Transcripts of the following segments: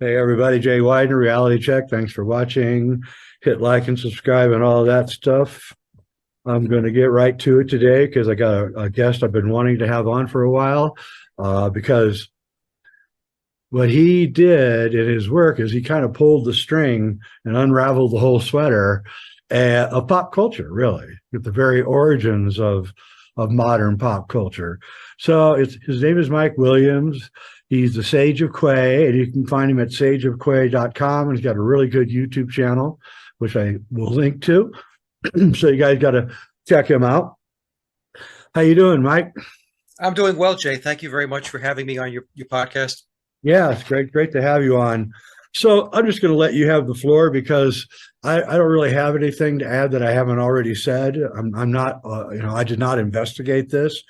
Hey everybody, Jay Weidner, Reality Check. Thanks for watching. Hit like and subscribe and all that stuff. I'm going to get right to it today because I got a guest I've been wanting to have on for a while. Because what he did in his work is he kind of pulled the string and unraveled the whole sweater of pop culture, really, at the very origins of modern pop culture. So his name is Mike Williams. He's the Sage of Quay, and you can find him at sageofquay.com. And he's got a really good YouTube channel, which I will link to. So you guys got to check him out. How you doing, Mike? I'm doing well, Jay. Thank you very much for having me on your podcast. Yeah, it's great to have you on. So I'm just going to let you have the floor because I don't really have anything to add that I haven't already said. I'm not, I did not investigate this.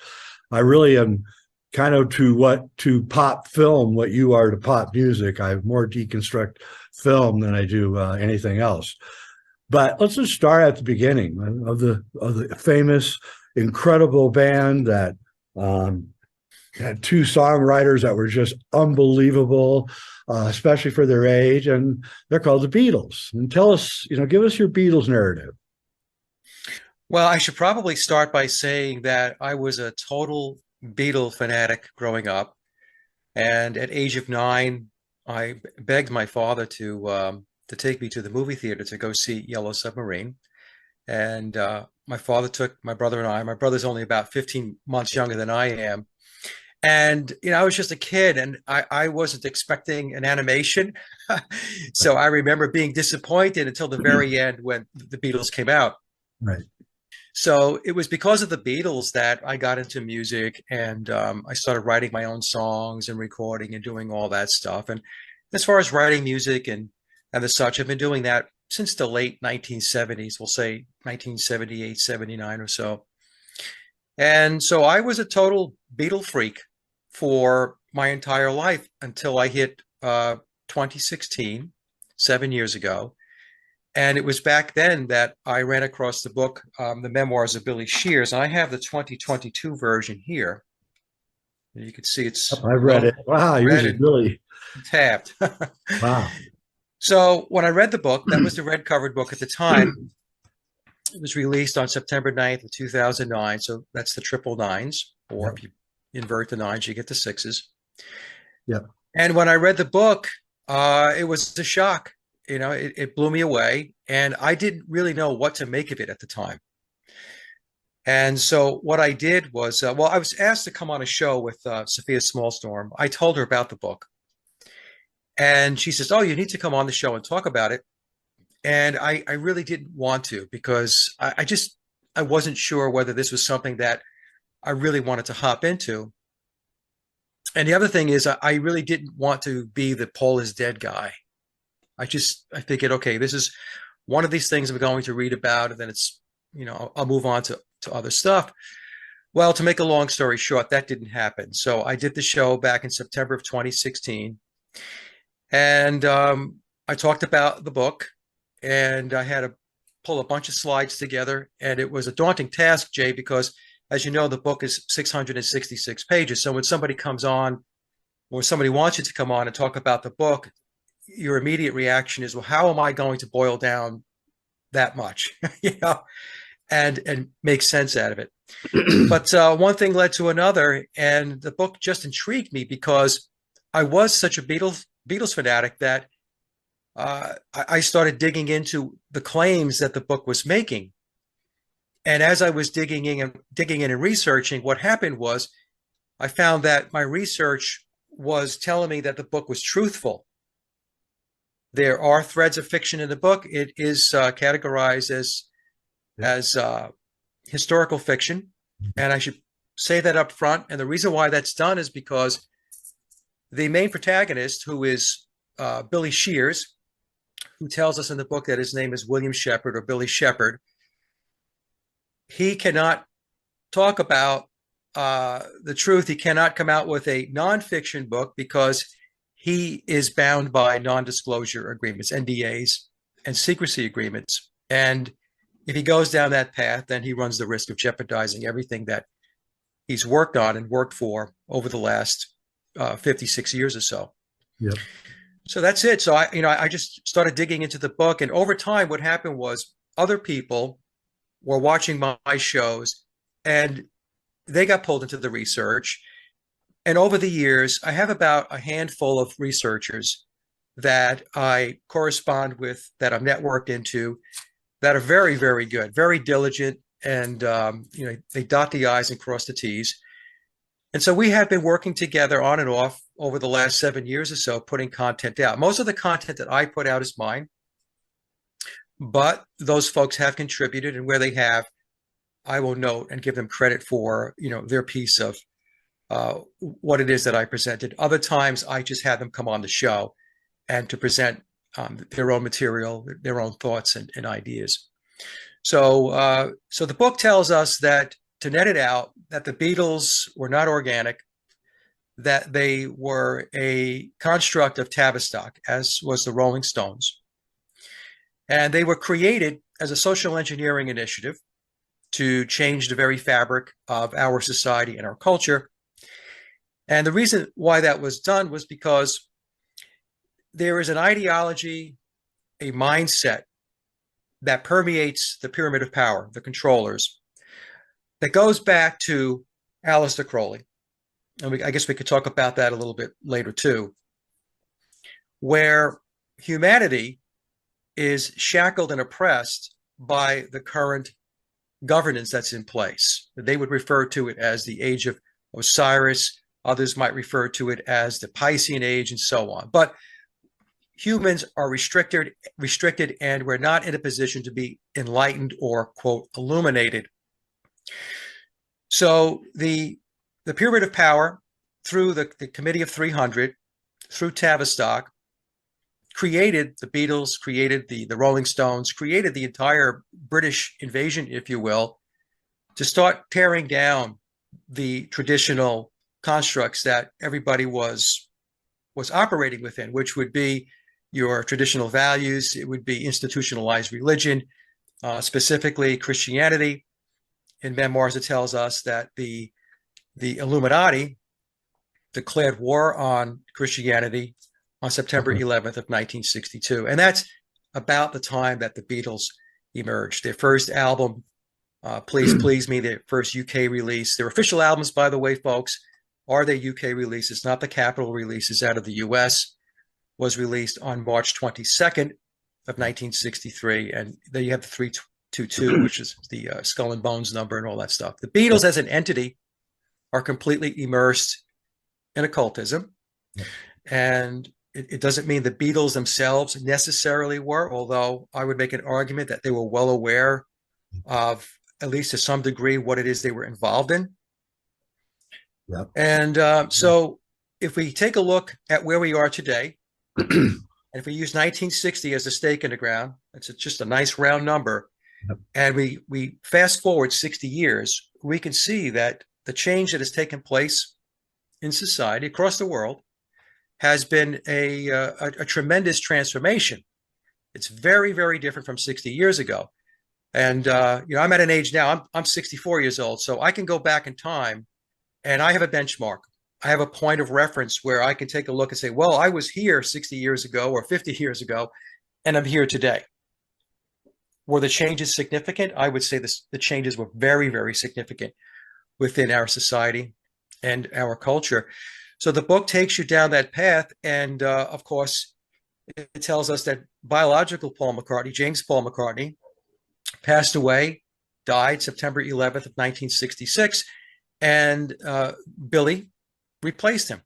I really am kind of to pop film what you are to pop music. I more deconstruct film than I do anything else. But let's just start at the beginning of the famous, incredible band that had two songwriters that were just unbelievable, especially for their age, and they're called the Beatles. And tell us, give us your Beatles narrative. Well, I should probably start by saying that I was a total Beatle fanatic growing up. And at age of 9, I begged my father to take me to the movie theater to go see Yellow Submarine. And my father took my brother and I. My brother's only about 15 months younger than I am. And, I was just a kid and I wasn't expecting an animation. So I remember being disappointed until the very end when the Beatles came out. Right. So it was because of the Beatles that I got into music and I started writing my own songs and recording and doing all that stuff. And as far as writing music and as such, I've been doing that since the late 1970s, we'll say 1978, 79 or so. And so I was a total Beatle freak for my entire life until I hit 2016, 7 years ago. And it was back then that I ran across the book, The Memoirs of Billy Shears. And I have the 2022 version here. You can see it's I've read it. Wow, yours red is and really, tabbed. wow. So when I read the book, that was the red covered book at the time. It was released on September 9th of 2009. So that's the triple nines, or Yep. if you invert the nines, you get the sixes. Yep. And when I read the book, it was a shock. It blew me away. And I didn't really know what to make of it at the time. And so what I did was, I was asked to come on a show with Sophia Smallstorm. I told her about the book. And she says, "Oh, you need to come on the show and talk about it." And I really didn't want to because I wasn't sure whether this was something that I really wanted to hop into. And the other thing is I really didn't want to be the Paul is dead guy. I figured, okay, this is one of these things I'm going to read about, and then I'll move on to other stuff. Well, to make a long story short, that didn't happen. So I did the show back in September of 2016. And I talked about the book, and I had to pull a bunch of slides together. And it was a daunting task, Jay, because as you know, the book is 666 pages. So when somebody comes on, or somebody wants you to come on and talk about the book, your immediate reaction is, well, how am I going to boil down that much, and make sense out of it? But one thing led to another, and the book just intrigued me because I was such a Beatles fanatic that I started digging into the claims that the book was making. And as I was digging in and researching, what happened was I found that my research was telling me that the book was truthful. There are threads of fiction in the book. It is categorized as historical fiction. And I should say that up front. And the reason why that's done is because the main protagonist, who is Billy Shears, who tells us in the book that his name is William Shepard or Billy Shepard, he cannot talk about the truth. He cannot come out with a nonfiction book because he is bound by non-disclosure agreements, NDAs, and secrecy agreements. And if he goes down that path, then he runs the risk of jeopardizing everything that he's worked on and worked for over the last 56 years or so. Yep. So that's it. So I just started digging into the book, and over time, what happened was other people were watching my shows, and they got pulled into the research. And over the years, I have about a handful of researchers that I correspond with, that I'm networked into, that are very, very good, very diligent, and they dot the I's and cross the T's. And so we have been working together on and off over the last 7 years or so, putting content out. Most of the content that I put out is mine, but those folks have contributed, and where they have, I will note and give them credit for, their piece of what it is that I presented. Other times, I just have them come on the show and to present their own material, their own thoughts and ideas. So the book tells us that, to net it out, that the Beatles were not organic, that they were a construct of Tavistock, as was the Rolling Stones. And they were created as a social engineering initiative to change the very fabric of our society and our culture. And the reason why that was done was because there is an ideology, a mindset that permeates the pyramid of power, the controllers, that goes back to Aleister Crowley. And I guess we could talk about that a little bit later too, where humanity is shackled and oppressed by the current governance that's in place. They would refer to it as the age of Osiris. Others might refer to it as the Piscean age, and so on. But humans are restricted, and we're not in a position to be enlightened or, quote, illuminated. So the pyramid of power, through the Committee of 300, through Tavistock, created the Beatles, created the Rolling Stones, created the entire British invasion, if you will, to start tearing down the traditional constructs that everybody was operating within, which would be your traditional values. It would be institutionalized religion, specifically Christianity. In Memoirs, it tells us that the Illuminati declared war on Christianity on September 11th of 1962. And that's about the time that the Beatles emerged. Their first album, Please Please Me, their first UK release. Their official albums, by the way, folks, are their UK releases, not the Capitol releases out of the US, was released on March 22nd of 1963. And there you have the 322, which is the Skull and Bones number and all that stuff. The Beatles as an entity are completely immersed in occultism. And it doesn't mean the Beatles themselves necessarily were, although I would make an argument that they were well aware of, at least to some degree, what it is they were involved in. Yep. And so if we take a look at where we are today, and if we use 1960 as a stake in the ground, it's just a nice round number, Yep. and we fast forward 60 years, we can see that the change that has taken place in society across the world has been a tremendous transformation. It's very, very different from 60 years ago. And I'm at an age now, I'm 64 years old, so I can go back in time and I have a benchmark. I have a point of reference where I can take a look and say, well, I was here 60 years ago or 50 years ago, and I'm here today. Were the changes significant? I would say the changes were very, very significant within our society and our culture. So the book takes you down that path. And of course, it tells us that biological Paul McCartney, James Paul McCartney, passed away, died September 11th of 1966. And Billy replaced him.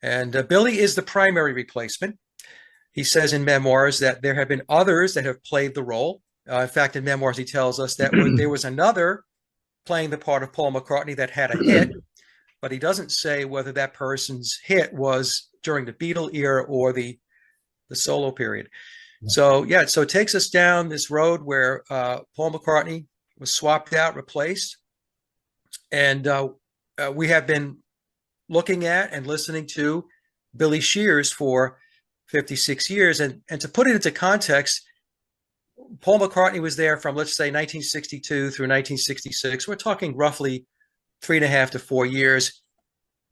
And Billy is the primary replacement. He says in Memoirs that there have been others that have played the role. In fact, in Memoirs, he tells us that there was another playing the part of Paul McCartney that had a hit, but he doesn't say whether that person's hit was during the Beatle era or the solo period. So it takes us down this road where Paul McCartney was swapped out, replaced, and we have been looking at and listening to Billy Shears for 56 years. And to put it into context, Paul McCartney was there from, let's say, 1962 through 1966. We're talking roughly 3.5 to 4 years.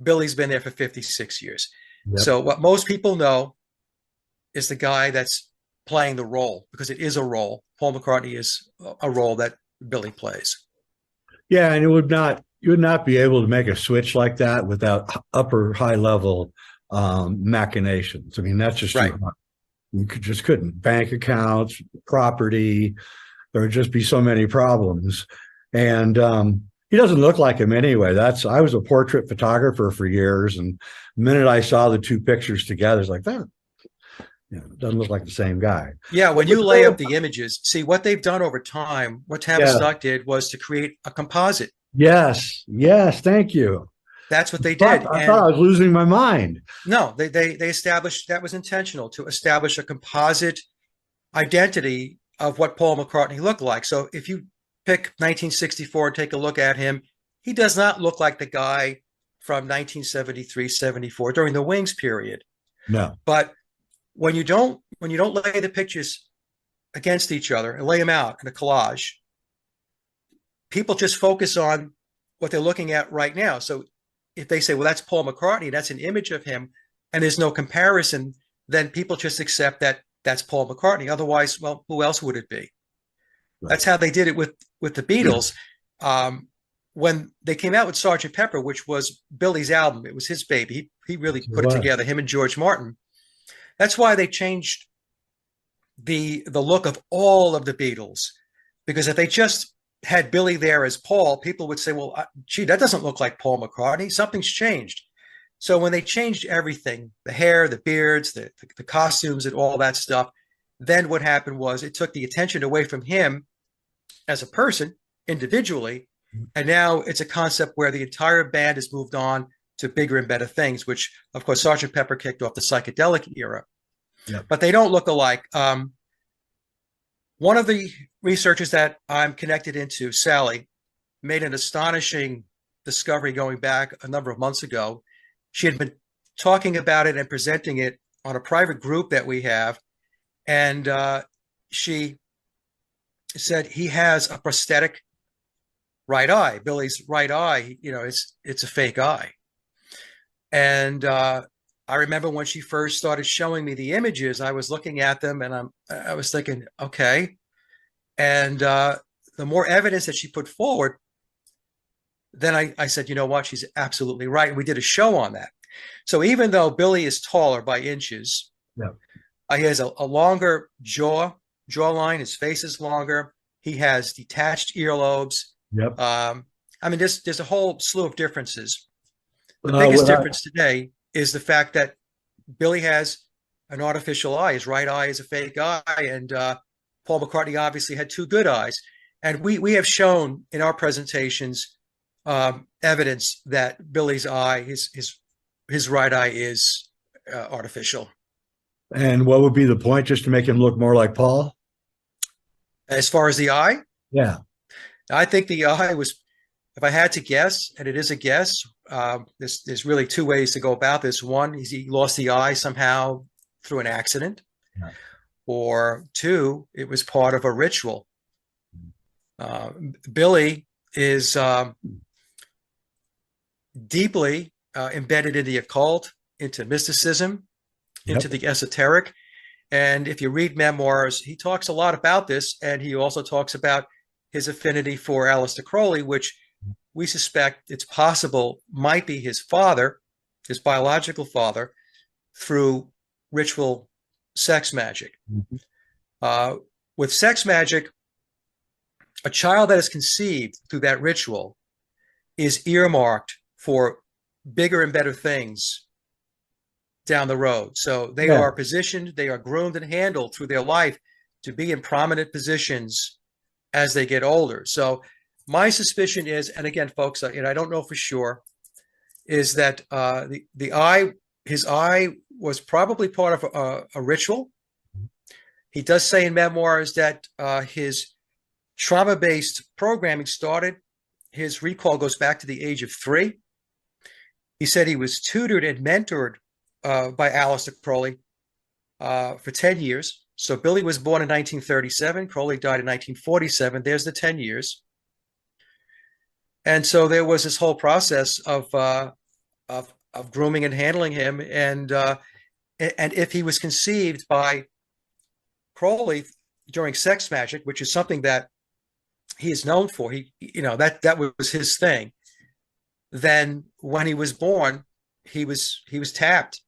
Billy's been there for 56 years. Yep. So what most people know is the guy that's playing the role, because it is a role. Paul McCartney is a role that Billy plays. Yeah, and you would not be able to make a switch like that without upper high level machinations. I mean, that's just Right. too hard. You just couldn't. Bank accounts, property, there would just be so many problems. And he doesn't look like him anyway. I was a portrait photographer for years, and the minute I saw the two pictures together, it's like that. It doesn't look like the same guy. Yeah, when you lay up the images, see what they've done over time, what Yeah. Tavistock did was to create a composite. Yes. Thank you. That's what they did. I thought I was losing my mind. No, they established, that was intentional, to establish a composite identity of what Paul McCartney looked like. So if you pick 1964 and take a look at him, he does not look like the guy from 1973, 74 during the Wings period. No. But when you don't lay the pictures against each other and lay them out in a collage, people just focus on what they're looking at right now. So if they say, well, that's Paul McCartney, that's an image of him, and there's no comparison, then people just accept that that's Paul McCartney. Otherwise, well, who else would it be? Right. That's how they did it with the Beatles. When they came out with Sgt. Pepper, which was Billy's album, it was his baby. He really put it together, him and George Martin. That's why they changed the look of all of the Beatles, because if they just had Billy there as Paul, people would say, well, gee, that doesn't look like Paul McCartney. Something's changed. So when they changed everything, the hair, the beards, the costumes and all that stuff, then what happened was it took the attention away from him as a person individually. And now it's a concept where the entire band has moved on to bigger and better things, which, of course, Sgt. Pepper kicked off the psychedelic era. Yep. But they don't look alike. One of the researchers that I'm connected into, Sally, made an astonishing discovery going back a number of months ago. She had been talking about it and presenting it on a private group that we have. And she said he has a prosthetic right eye. Billy's right eye, it's a fake eye. And I remember when she first started showing me the images, I was looking at them and I was thinking, okay. And the more evidence that she put forward, then I said, you know what, she's absolutely right. And we did a show on that. So even though Billy is taller by inches, he has a longer jawline, his face is longer. He has detached earlobes. Yep. I mean, there's a whole slew of differences. The biggest difference today is the fact that Billy has an artificial eye. His right eye is a fake eye, and Paul McCartney obviously had two good eyes. And we have shown in our presentations evidence that Billy's eye, his right eye, is artificial. And what would be the point, just to make him look more like Paul? As far as the eye? Yeah. I think the eye was, if I had to guess, and it is a guess, there's really two ways to go about this. One is he lost the eye somehow through an accident, or two, it was part of a ritual. Billy is deeply embedded in the occult, into mysticism, into the esoteric. And if you read memoirs, he talks a lot about this, and he also talks about his affinity for Aleister Crowley, which we suspect it's possible might be his father, his biological father, through ritual sex magic. With sex magic, a child that is conceived through that ritual is earmarked for bigger and better things down the road. So they are positioned, they are groomed and handled through their life to be in prominent positions as they get older. So my suspicion is, and again, folks, I don't know for sure, is that his eye was probably part of a ritual. He does say in memoirs that his trauma-based programming started. His recall goes back to the age of 3. He said he was tutored and mentored by Aleister Crowley for 10 years. So Billy was born in 1937. Crowley died in 1947. There's the 10 years. And so there was this whole process of grooming and handling him. And and if he was conceived by Crowley during sex magic, which is something that he is known for, that was his thing. Then when he was born, he was tapped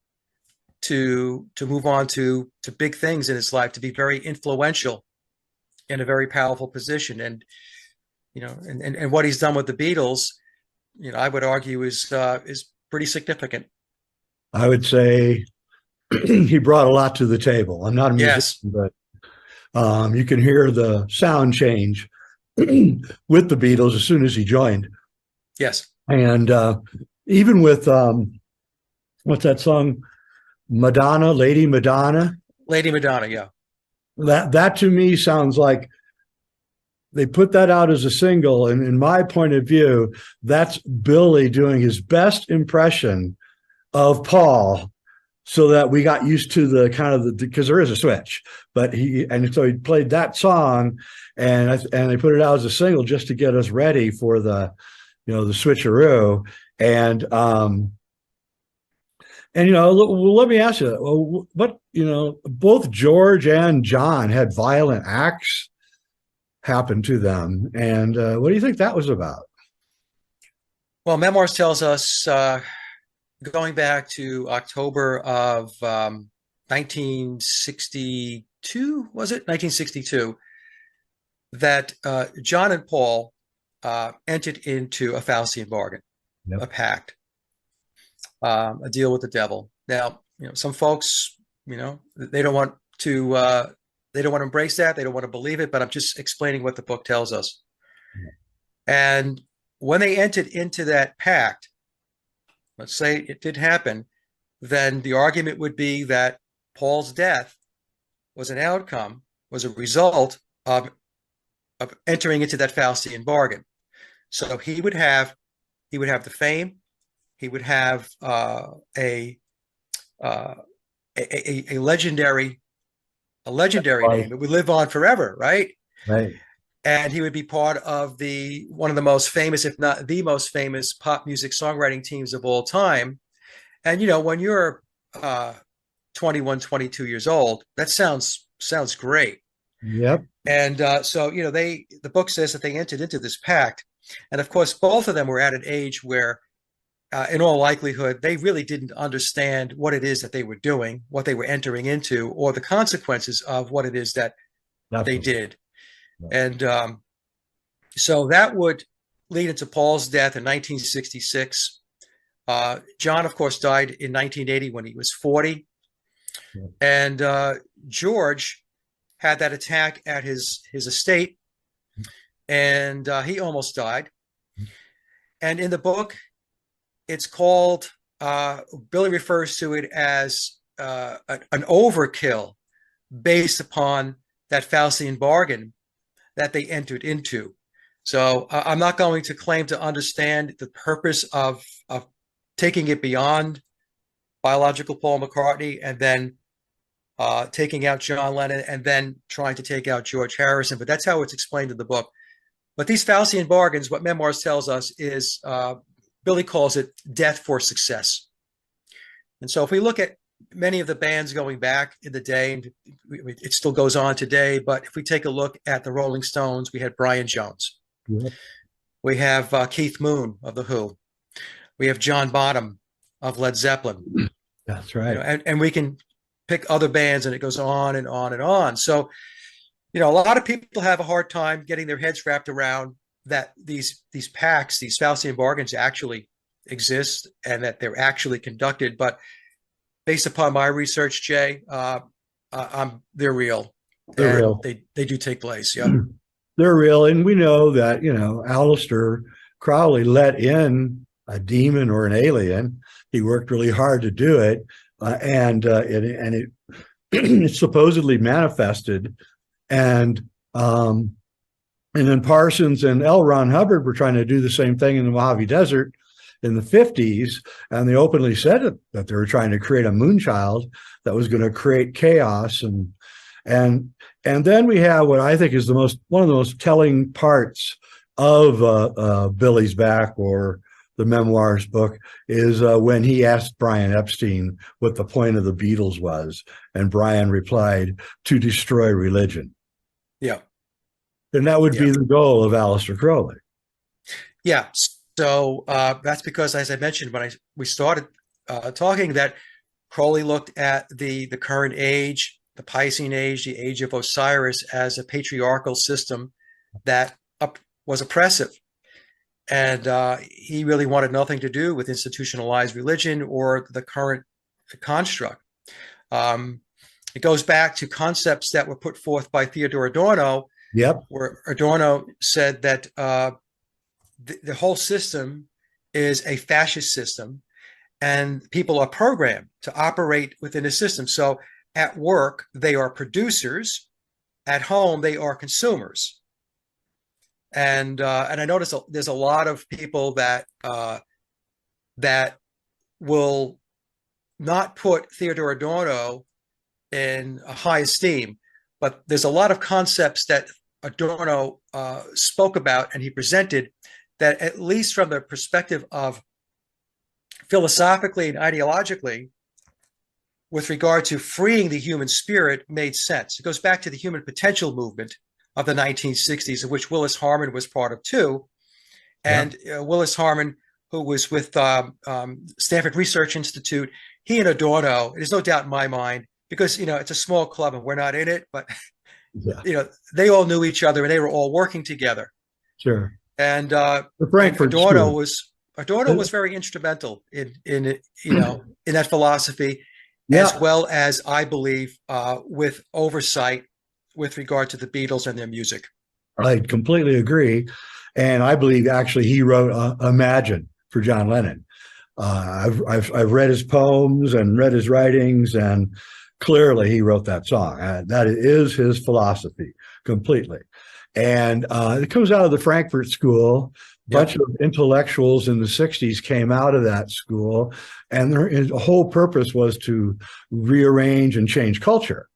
to move on to big things in his life, to be very influential in a very powerful position. And and what he's done with the Beatles, I would argue is pretty significant. I would say he brought a lot to the table. I'm not a musician, but you can hear the sound change with the Beatles as soon as he joined. Yes. And even with, what's that song? Madonna, Lady Madonna. Lady Madonna, yeah. That to me sounds like they put that out as a single. And in my point of view, that's Billy doing his best impression of Paul, so that we got used to the kind of because there is a switch, but so he played that song and they put it out as a single just to get us ready for the switcheroo. And let me ask you, what, both George and John had violent acts happen to them. And what do you think that was about? Well, Memoirs tells us, going back to October of 1962, was it? 1962, that John and Paul entered into a Faustian bargain, a pact, a deal with the devil. Now, some folks, they don't want to embrace that. They don't want to believe it, but I'm just explaining what the book tells us. And when they entered into that pact, let's say it did happen, then the argument would be that Paul's death was a result of entering into that Faustian bargain. So he would have the fame, he would have a legendary name. It would live on forever, right? Right. And he would be part of one of the most famous, if not the most famous, pop music songwriting teams of all time. And when you're 21, 22 years old, that sounds great. Yep. And so the book says that they entered into this pact, and of course both of them were at an age where, in all likelihood, they really didn't understand what it is that they were doing, what they were entering into, or the consequences of what it is that they did. And so that would lead into Paul's death in 1966. John, of course, died in 1980 when he was 40. Yeah. And George had that attack at his estate, and he almost died. And in the book, it's called, Billy refers to it as an overkill based upon that Faustian bargain that they entered into. So I'm not going to claim to understand the purpose of taking it beyond biological Paul McCartney and then taking out John Lennon and then trying to take out George Harrison, but that's how it's explained in the book. But these Faustian bargains, what Memoirs tells us is, Billy calls it death for success. And so if we look at many of the bands going back in the day, and it still goes on today, but if we take a look at the Rolling Stones, we had Brian Jones. Yeah. We have Keith Moon of The Who. We have John Bonham of Led Zeppelin. That's right. And we can pick other bands, and it goes on and on and on. So, a lot of people have a hard time getting their heads wrapped around that these pacts, these Faustian bargains actually exist and that they're actually conducted. But based upon my research, Jay, they're real. They're real. They do take place. Yeah, they're real, and we know that Aleister Crowley let in a demon or an alien. He worked really hard to do it, and it supposedly manifested, and then Parsons and L. Ron Hubbard were trying to do the same thing in the Mojave Desert in the 50s, and they openly said that they were trying to create a moonchild that was going to create chaos, and then we have what I think is one of the most telling parts of Billy's back, or the memoirs book, is when he asked Brian Epstein what the point of the Beatles was, and Brian replied, to destroy religion. Yeah. And that would be the goal of Aleister Crowley. Yeah. So that's because, as I mentioned when we started talking, that Crowley looked at the current age, the Piscean age, the age of Osiris, as a patriarchal system that was oppressive. And he really wanted nothing to do with institutionalized religion or the current construct. It goes back to concepts that were put forth by Theodor Adorno, where Adorno said that the whole system is a fascist system, and people are programmed to operate within a system. So at work, they are producers. At home, they are consumers. And I notice there's a lot of people that that will not put Theodor Adorno in a high esteem, but there's a lot of concepts that Adorno spoke about and he presented that, at least from the perspective of philosophically and ideologically, with regard to freeing the human spirit, made sense. It goes back to the human potential movement of the 1960s, of which Willis Harman was part of too. And Willis Harman, who was with Stanford Research Institute, he and Adorno, there's no doubt in my mind, because, it's a small club and we're not in it, but, they all knew each other and they were all working together. Sure. And the Frankfurt Adorno was very instrumental in that philosophy, as well as, I believe, with oversight with regard to the Beatles and their music. I completely agree. And I believe actually he wrote Imagine for John Lennon. I've read his poems and read his writings, and clearly he wrote that song. That is his philosophy completely. And it comes out of the Frankfurt School. A bunch of intellectuals in the 60s came out of that school, and their whole purpose was to rearrange and change culture.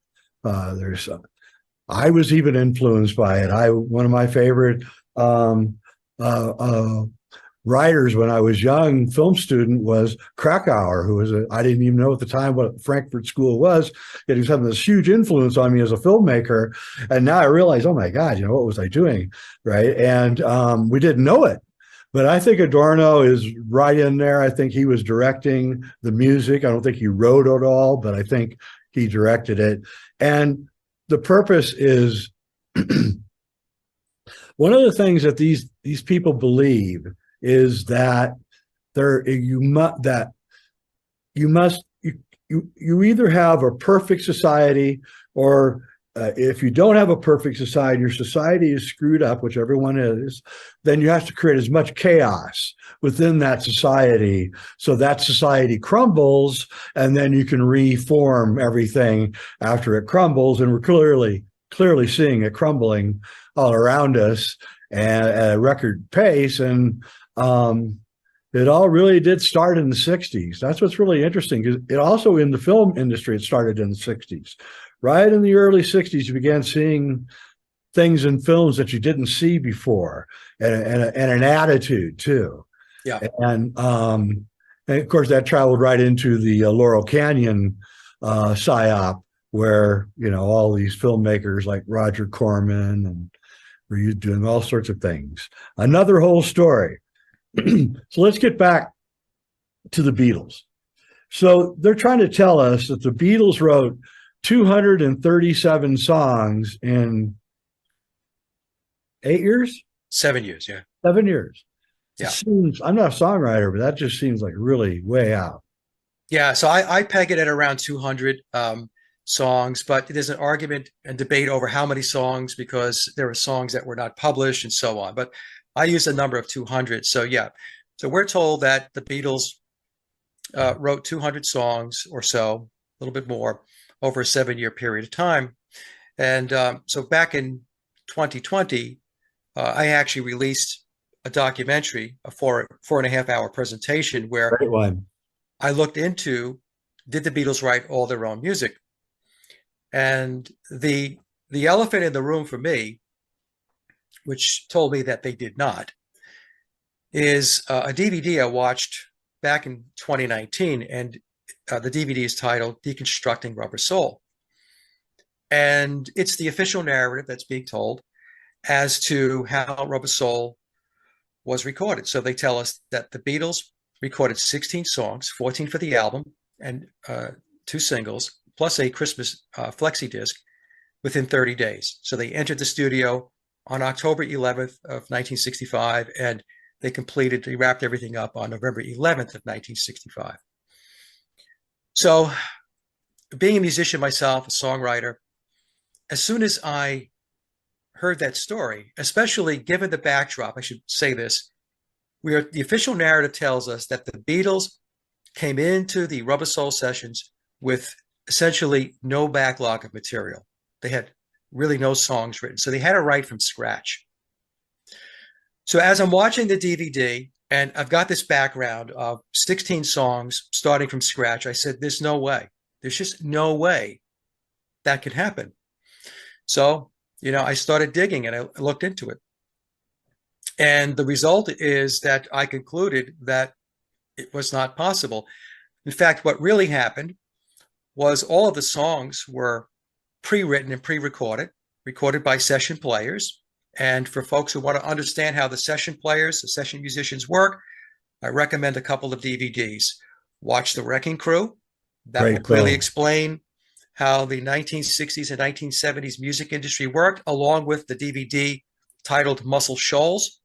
I was even influenced by it. One of my favorite writers when I was young, film student, was Krakauer, who was I didn't even know at the time what Frankfurt School was. Yet he was having this huge influence on me as a filmmaker. And now I realize, oh my God, what was I doing? Right. And we didn't know it. But I think Adorno is right in there. I think he was directing the music. I don't think he wrote it all, but I think he directed it. And the purpose is one of the things that these people believe is that you either have a perfect society, or if you don't have a perfect society, your society is screwed up, which everyone is, then you have to create as much chaos within that society so that society crumbles, and then you can reform everything after it crumbles. And we're clearly seeing it crumbling all around us at a record pace. And it all really did start in the 60s. That's what's really interesting, because it also, in the film industry, it started in the 60s. Right in the early 60s, you began seeing things in films that you didn't see before, and an attitude too. Yeah. And of course, that traveled right into the Laurel Canyon psyop, where, all these filmmakers like Roger Corman and were doing all sorts of things. Another whole story. So let's get back to the Beatles. So they're trying to tell us that the Beatles wrote 237 songs in 8 years? 7 years, yeah. 7 years. Yeah. I'm not a songwriter, but that just seems like really way out. Yeah, so I peg it at around 200 songs, but there's an argument and debate over how many songs, because there are songs that were not published and so on. But I use a number of 200. So yeah, so we're told that the Beatles wrote 200 songs or so, a little bit more, over a 7-year period of time. And so back in 2020, I actually released a documentary, a 4.5 hour presentation, where I looked into, did the Beatles write all their own music? And the elephant in the room for me, which told me that they did not, is a DVD I watched back in 2019, and the DVD is titled Deconstructing Rubber Soul. And it's the official narrative that's being told as to how Rubber Soul was recorded. So they tell us that the Beatles recorded 16 songs, 14 for the album, and 2 singles, plus a Christmas flexi disc within 30 days. So they entered the studio on October 11th of 1965, and they wrapped everything up on November 11th of 1965. So being a musician myself, a songwriter, as soon as I heard that story, especially given the backdrop, I should say this, the official narrative tells us that the Beatles came into the Rubber Soul sessions with essentially no backlog of material. They had really no songs written, so they had to write from scratch. So as I'm watching the DVD, and I've got this background of 16 songs starting from scratch, I said, there's no way. There's just no way that could happen. So, I started digging and I looked into it. And the result is that I concluded that it was not possible. In fact, what really happened was all of the songs were pre-written and pre-recorded, recorded by session players. And for folks who want to understand how the session musicians work, I recommend a couple of DVDs. Watch The Wrecking Crew. That will really explain how the 1960s and 1970s music industry worked, along with the DVD titled Muscle Shoals,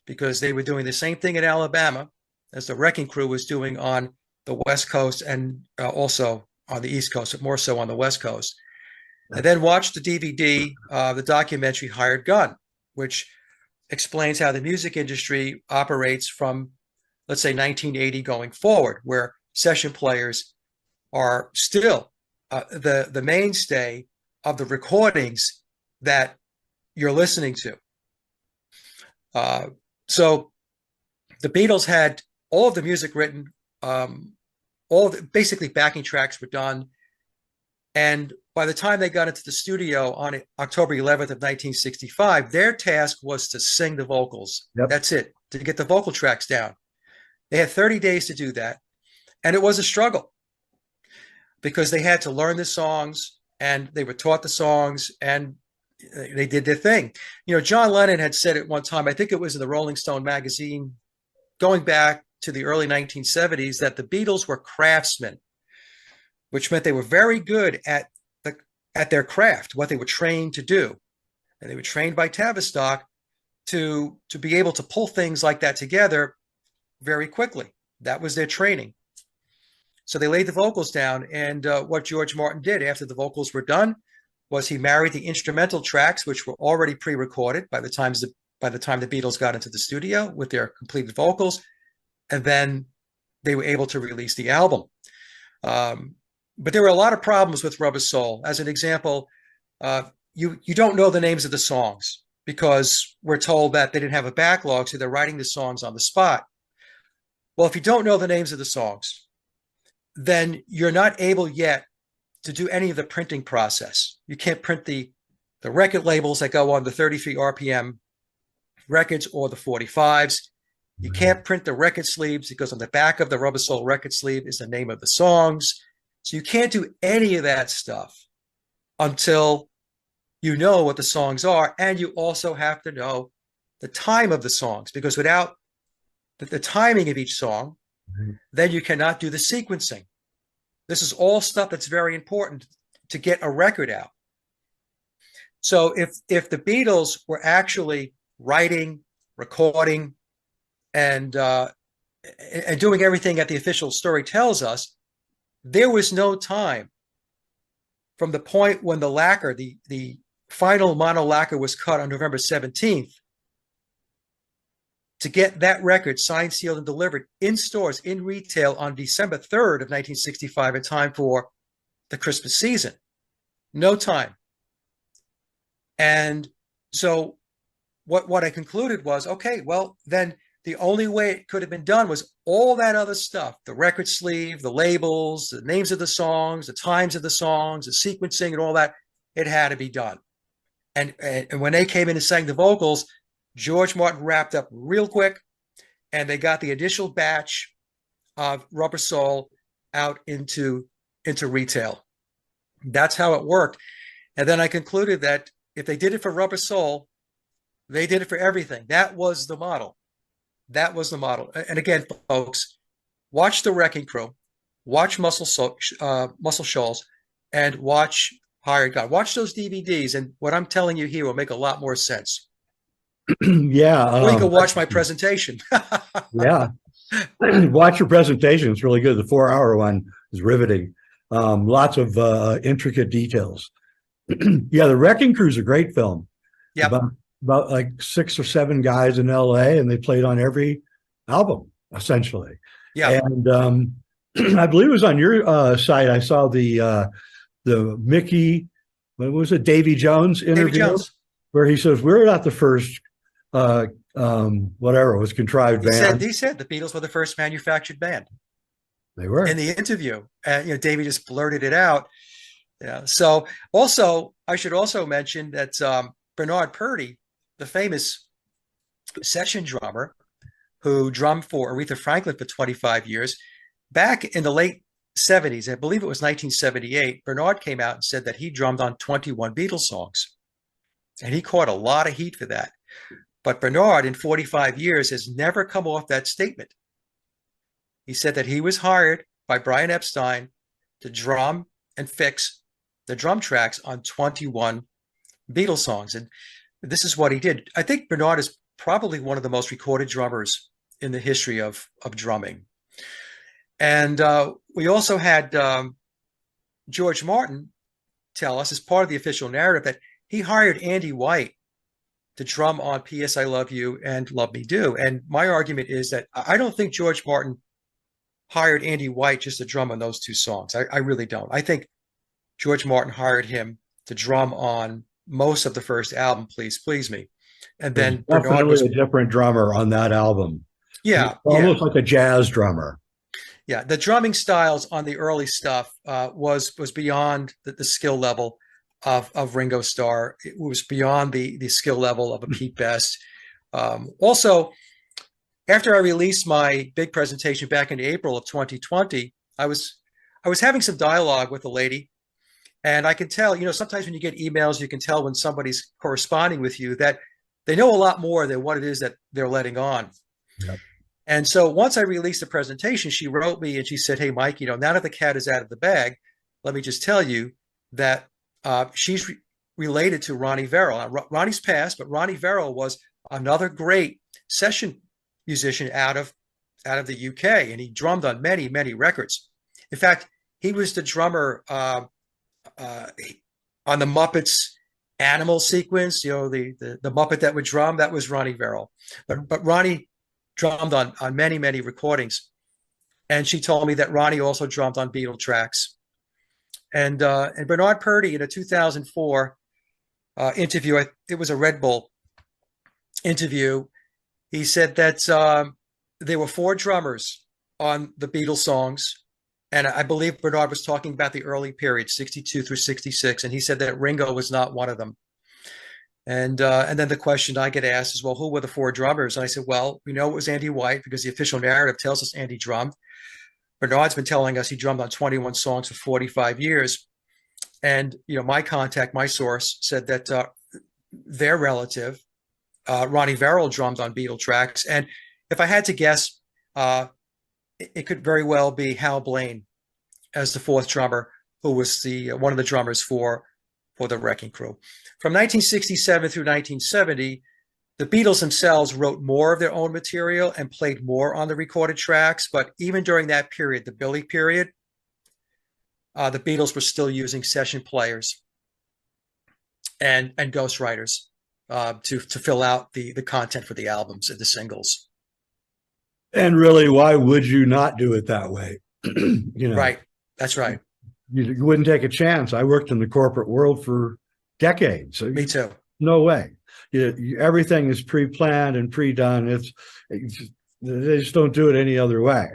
because they were doing the same thing in Alabama as the Wrecking Crew was doing on the West Coast and also on the East Coast, but more so on the West Coast. And then watch the DVD, the documentary Hired Gun, which explains how the music industry operates from, let's say, 1980 going forward, where session players are still the mainstay of the recordings that you're listening to. So the Beatles had all of the music written, basically backing tracks were done. And by the time they got into the studio on October 11th of 1965, their task was to sing the vocals. Yep. That's it, to get the vocal tracks down. They had 30 days to do that. And it was a struggle because they had to learn the songs and they were taught the songs and they did their thing. John Lennon had said at one time, I think it was in the Rolling Stone magazine, going back to the early 1970s, that the Beatles were craftsmen, which meant they were very good at their craft, what they were trained to do. And they were trained by Tavistock to be able to pull things like that together very quickly. That was their training. So they laid the vocals down, and what George Martin did after the vocals were done was he married the instrumental tracks, which were already pre-recorded by the time the Beatles got into the studio with their completed vocals, and then they were able to release the album. But there were a lot of problems with Rubber Soul. As an example, you don't know the names of the songs because we're told that they didn't have a backlog, so they're writing the songs on the spot. Well, if you don't know the names of the songs, then you're not able yet to do any of the printing process. You can't print the record labels that go on the 33 RPM records or the 45s. You can't print the record sleeves because on the back of the Rubber Soul record sleeve is the name of the songs. So you can't do any of that stuff until you know what the songs are. And you also have to know the time of the songs, because without the timing of each song, then you cannot do the sequencing. This is all stuff that's very important to get a record out. So if the Beatles were actually writing, recording, and doing everything that the official story tells us, there was no time from the point when the lacquer, the final mono lacquer was cut on November 17th, to get that record signed, sealed, and delivered in stores, in retail on December 3rd of 1965 in time for the Christmas season. No time. And so what I concluded was, okay, well, then the only way it could have been done was all that other stuff, the record sleeve, the labels, the names of the songs, the times of the songs, the sequencing and all that, it had to be done. And when they came in and sang the vocals, George Martin wrapped up real quick, and they got the initial batch of Rubber Soul out into retail. That's how it worked. And then I concluded that if they did it for Rubber Soul, they did it for everything. That was the model. That was the model. And again, folks, watch The Wrecking Crew, watch Muscle Shoals, and watch Hired Gun. Watch those DVDs, and what I'm telling you here will make a lot more sense. Yeah. Or you can watch my presentation. Yeah. Watch your presentation. It's really good. The 4-hour one is riveting. Lots of intricate details. Yeah, The Wrecking Crew is a great film. Yeah. About like 6 or 7 guys in LA, and they played on every album, essentially. Yeah. And I believe it was on your site. I saw the Mickey, what was it, Davy Jones interview, Davy Jones, where he says, we're not the first whatever it was, contrived band. He said the Beatles were the first manufactured band. They were. In the interview. And Davy just blurted it out. Yeah. So also, I should also mention that Bernard Purdie, the famous session drummer who drummed for Aretha Franklin for 25 years, back in the late 70s, I believe it was 1978, Bernard came out and said that he drummed on 21 Beatles songs. And he caught a lot of heat for that. But Bernard, in 45 years, has never come off that statement. He said that he was hired by Brian Epstein to drum and fix the drum tracks on 21 Beatles songs. And this is what he did. I think Bernard is probably one of the most recorded drummers in the history of drumming. And we also had George Martin tell us, as part of the official narrative, that he hired Andy White to drum on P.S. I Love You and Love Me Do. And my argument is that I don't think George Martin hired Andy White just to drum on those 2 songs. I really don't. I think George Martin hired him to drum on most of the first album, Please Please Me. And then Bernard was a different drummer on that album. Yeah. Almost like a jazz drummer. Yeah. The drumming styles on the early stuff was beyond the skill level of Ringo Starr. It was beyond the skill level of a Pete Best. Also, after I released my big presentation back in April of 2020, I was having some dialogue with a lady, and I can tell, sometimes when you get emails, you can tell when somebody's corresponding with you that they know a lot more than what it is that they're letting on. Yep. And so once I released the presentation, she wrote me and she said, "Hey, Mike, now that the cat is out of the bag, let me just tell you that she's related to Ronnie Verrill. Now, Ronnie's passed, but Ronnie Verrill was another great session musician out of the UK, and he drummed on many, many records. In fact, he was the drummer on the Muppets animal sequence, the Muppet that would drum, that was Ronnie Verrill. But Ronnie drummed on many, many recordings. And she told me that Ronnie also drummed on Beatle tracks. And Bernard Purdie, in a 2004 interview, it was a Red Bull interview, he said that there were 4 drummers on the Beatles songs. And I believe Bernard was talking about the early period, 62 through 66. And he said that Ringo was not one of them. And then the question I get asked is, well, who were the 4 drummers? And I said, well, we know it was Andy White because the official narrative tells us Andy drummed. Bernard's been telling us he drummed on 21 songs for 45 years. And, my contact, my source said that their relative, Ronnie Verrill, drummed on Beatle tracks. And if I had to guess, it could very well be Hal Blaine as the 4th drummer, who was one of the drummers for the Wrecking Crew. From 1967 through 1970, the Beatles themselves wrote more of their own material and played more on the recorded tracks. But even during that period, the Billy period, the Beatles were still using session players and ghostwriters to fill out the content for the albums and the singles. And really, why would you not do it that way? Right. That's right. You wouldn't take a chance. I worked in the corporate world for decades. So Me too. No way. Everything is pre-planned and pre-done. They just don't do it any other way.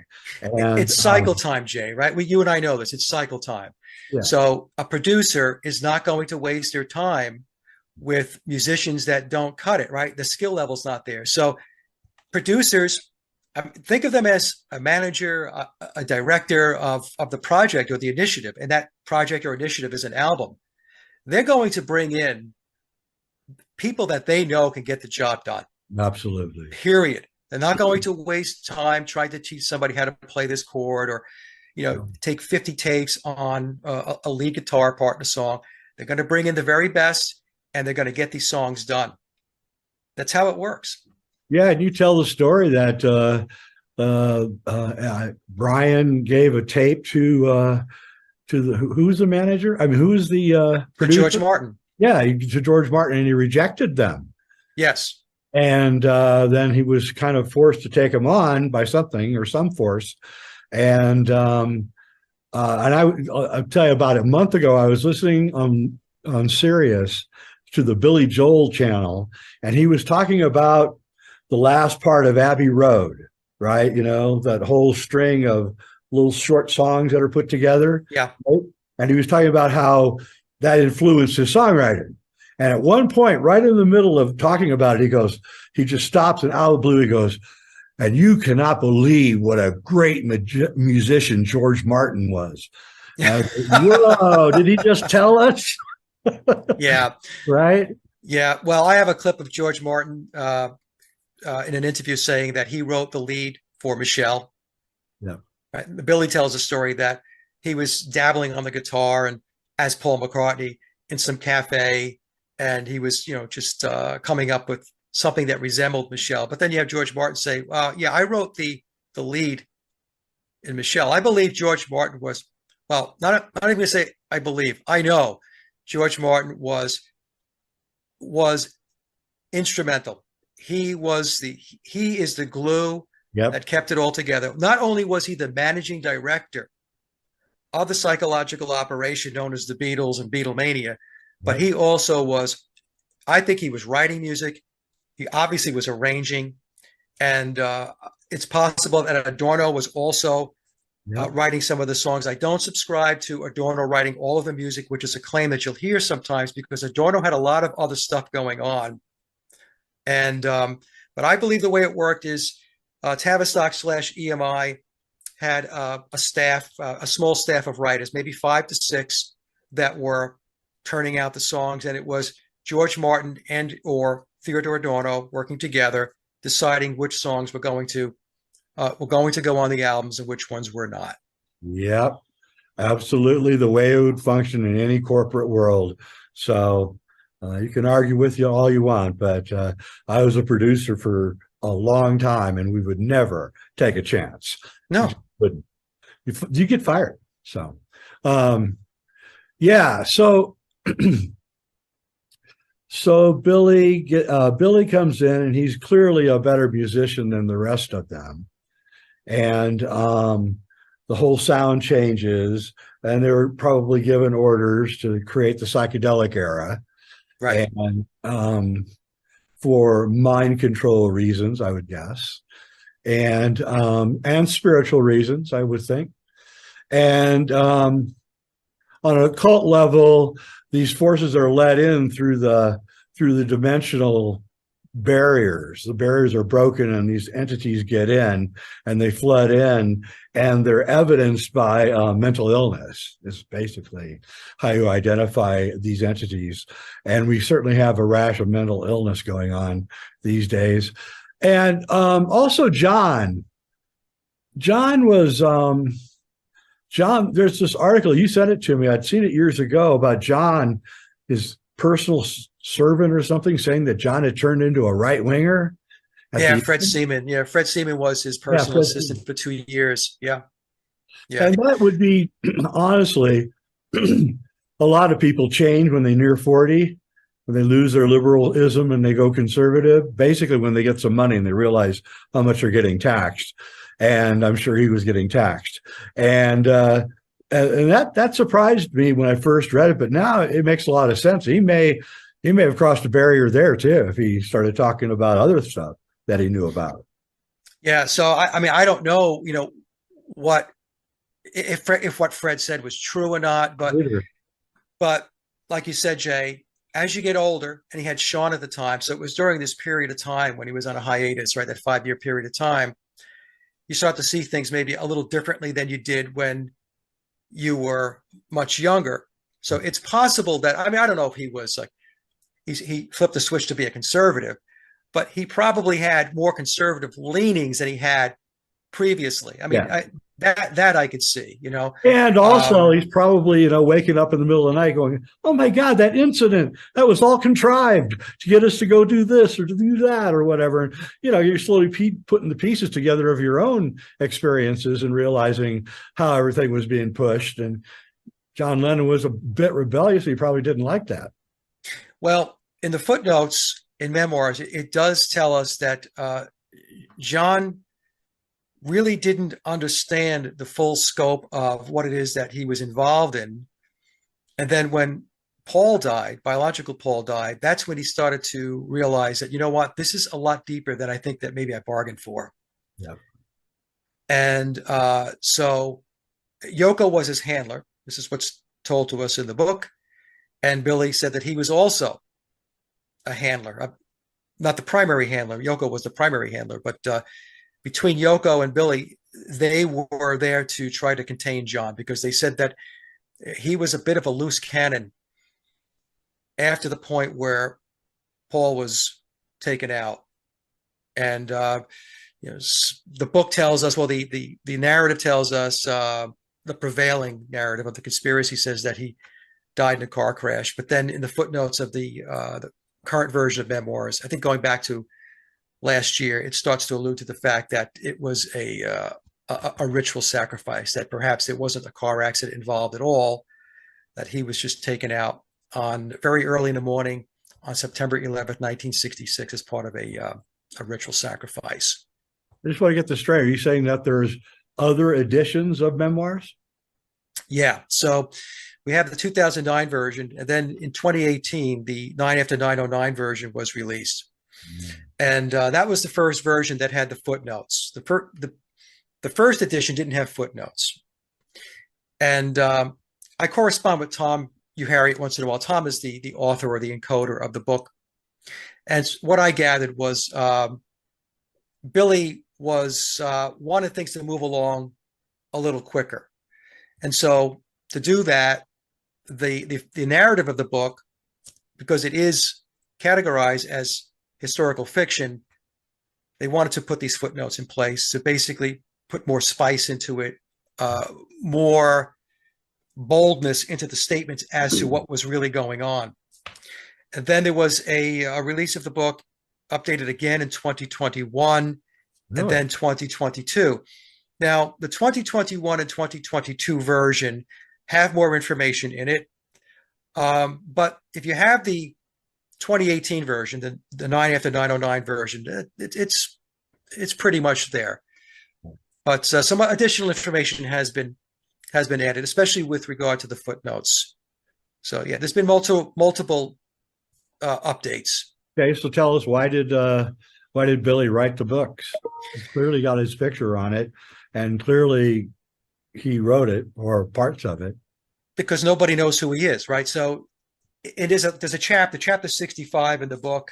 And it's cycle time, Jay, right? You and I know this. It's cycle time. Yeah. So a producer is not going to waste their time with musicians that don't cut it, right? The skill level's not there. So producers, think of them as a manager, a director of the project or the initiative, and that project or initiative is an album. They're going to bring in people that they know can get the job done. Absolutely. Period. They're not going to waste time trying to teach somebody how to play this chord or, take 50 takes on a lead guitar part in a song. They're going to bring in the very best, and they're going to get these songs done. That's how it works. Yeah, and you tell the story that Brian gave a tape to who's the manager? I mean, who's the producer? George Martin. Yeah, to George Martin, and he rejected them. Yes. And then he was kind of forced to take them on by something or some force. And I'll tell you about it. A month ago, I was listening on Sirius to the Billy Joel channel, and he was talking about the last part of Abbey Road, right? That whole string of little short songs that are put together. Yeah. Right? And he was talking about how that influenced his songwriting. And at one point, right in the middle of talking about it, he just stops, and out of the blue, he goes, and you cannot believe what a great musician George Martin was. Whoa, did he just tell us? Yeah. Right? Yeah. Well, I have a clip of George Martin in an interview saying that he wrote the lead for Michelle. Yeah. Right? Billy tells a story that he was dabbling on the guitar and as Paul McCartney in some cafe, and he was, just coming up with something that resembled Michelle. But then you have George Martin say, yeah, I wrote the lead in Michelle. I believe George Martin was, well, not even going to say I believe, I know George Martin was instrumental. He is the glue that kept it all together. Not only was he the managing director of the psychological operation known as the Beatles and Beatlemania, but he also was, I think he was writing music. He obviously was arranging, and it's possible that Adorno was also writing some of the songs. I don't subscribe to Adorno writing all of the music, which is a claim that you'll hear sometimes, because Adorno had a lot of other stuff going on. And but I believe the way it worked is Tavistock / EMI had a staff, a small staff of writers, maybe 5 to 6, that were turning out the songs, and it was George Martin and or Theodore Adorno working together, deciding which songs were going to go on the albums and which ones were not. Yep, absolutely the way it would function in any corporate world. So you can argue with you all you want, but I was a producer for a long time, and we would never take a chance. No, wouldn't. You get fired. So, yeah. So Billy comes in, and he's clearly a better musician than the rest of them, and the whole sound changes, and they were probably given orders to create the psychedelic era, right? And for mind control reasons, I would guess, and spiritual reasons, I would think, and on an occult level, these forces are let in through the dimensional barriers. The barriers are broken, and these entities get in, and they flood in, and they're evidenced by mental illness. Is basically how you identify these entities. And we certainly have a rash of mental illness going on these days. And also John was John, there's this article, you sent it to me, I'd seen it years ago, about John, his personal servant or something, saying that John had turned into a right-winger. Yeah, Fred Seaman. Yeah, Fred Seaman was his personal assistant for 2 years. Yeah. And that would be, honestly, a lot of people change when they near 40, when they lose their liberalism and they go conservative, basically when they get some money and they realize how much they're getting taxed. And I'm sure he was getting taxed. And that surprised me when I first read it, but now it makes a lot of sense. He may have crossed a barrier there too, if he started talking about other stuff that he knew about. Yeah. So I mean, I don't know, what if what Fred said was true or not, but like you said, Jay, as you get older, and he had Sean at the time, so it was during this period of time when he was on a hiatus, right? That 5-year period of time. you start to see things maybe a little differently than you did when you were much younger. So it's possible that, I mean, I don't know if he was like, he flipped the switch to be a conservative, but he probably had more conservative leanings than he had previously. I mean, Yeah. that I could see, you know. And also, he's probably, waking up in the middle of the night going, oh my God, that incident, that was all contrived to get us to go do this or to do that or whatever. And, you're slowly putting the pieces together of your own experiences and realizing how everything was being pushed. And John Lennon was a bit rebellious. He probably didn't like that. Well, in the footnotes in memoirs, it does tell us that John really didn't understand the full scope of what it is that he was involved in. And then when Paul died, biological Paul died, that's when he started to realize that, you know what, this is a lot deeper than I think that maybe I bargained for. Yeah. And so Yoko was his handler. This is what's told to us in the book. And Billy said that he was also a handler, not the primary handler. Yoko was the primary handler, but between Yoko and Billy, they were there to try to contain John because they said that he was a bit of a loose cannon after the point where Paul was taken out. And the book tells us, well, the narrative tells us, the prevailing narrative of the conspiracy says that he died in a car crash. But then in the footnotes of the current version of memoirs, I think going back to last year, it starts to allude to the fact that it was a ritual sacrifice, that perhaps it wasn't a car accident involved at all, that he was just taken out on very early in the morning on September 11th, 1966, as part of a ritual sacrifice. I just want to get this straight. Are you saying that there's other editions of memoirs? Yeah. So we have the 2009 version, and then in 2018, the 9 after 909 version was released. And that was the first version that had the footnotes. The first edition didn't have footnotes. And I correspond with Tom Harriet once in a while. Tom is the author or the encoder of the book. And what I gathered was Billy was wanted things to move along a little quicker. And so to do that, the narrative of the book, because it is categorized as historical fiction, they wanted to put these footnotes in place to basically put more spice into it, more boldness into the statements as to what was really going on. And then there was a release of the book, updated again in 2021, and then 2022. Now, the 2021 and 2022 version have more information in it. But if you have the 2018 version, the 9 after 909 version, it's pretty much there. But some additional information has been added, especially with regard to the footnotes. So yeah, there's been multiple updates. Okay, so tell us, why did Billy write the books? He's clearly got his picture on it, and clearly he wrote it, or parts of it. Because nobody knows who he is, right? So there's a chapter 65 in the book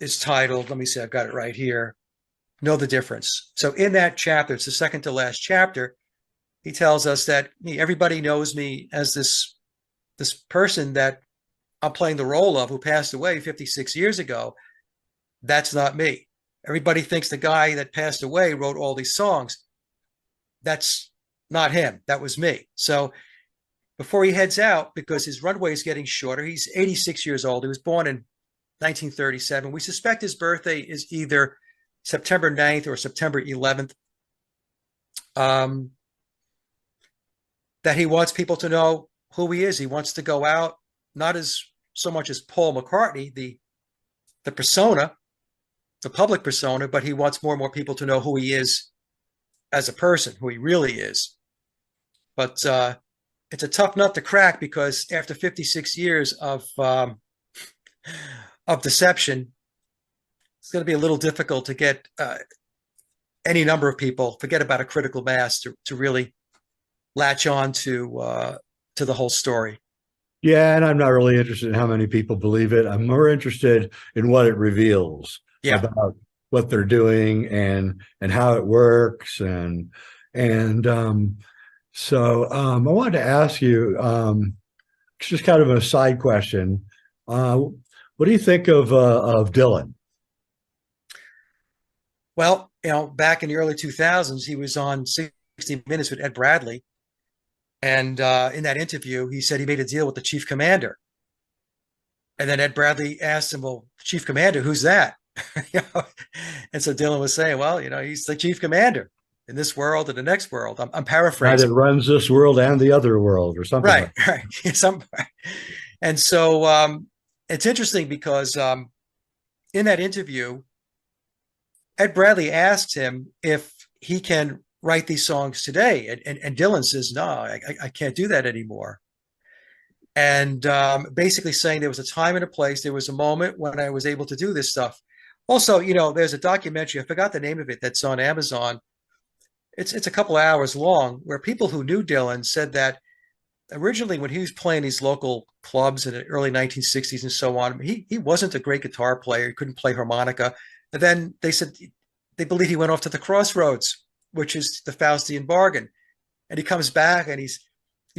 is titled, let me see, I've got it right here, Know the Difference. So in that chapter, it's the second to last chapter, he tells us that everybody knows me as this person that I'm playing the role of, who passed away 56 years ago. That's not me. Everybody thinks the guy that passed away wrote all these songs. That's not him. That was me. So before he heads out, because his runway is getting shorter, he's 86 years old. He was born in 1937. We suspect his birthday is either September 9th or September 11th. That he wants people to know who he is. He wants to go out, not as so much as Paul McCartney, the persona, the public persona, but he wants more and more people to know who he is as a person, who he really is. But it's a tough nut to crack, because after 56 years of deception, it's going to be a little difficult to get any number of people, forget about a critical mass, to really latch on to the whole story. Yeah, and I'm not really interested in how many people believe it. I'm more interested in what it reveals about what they're doing and how it works. And I wanted to ask you, just kind of a side question. What do you think of Dylan? Well, back in the early 2000s, he was on 60 Minutes with Ed Bradley. And in that interview, he said he made a deal with the chief commander. And then Ed Bradley asked him, well, chief commander, who's that? And so Dylan was saying, well, he's the chief commander in this world and the next world. I'm Guy paraphrasing. that runs this world and the other world, or something. Right, like right. And so it's interesting because in that interview, Ed Bradley asked him if he can write these songs today. And Dylan says, no, I can't do that anymore. And basically saying there was a time and a place. There was a moment when I was able to do this stuff. Also, there's a documentary, I forgot the name of it, that's on Amazon. It's a couple of hours long, where people who knew Dylan said that originally when he was playing these local clubs in the early 1960s and so on, he wasn't a great guitar player. He couldn't play harmonica. And then they said they believe he went off to the Crossroads, which is the Faustian Bargain. And he comes back and he's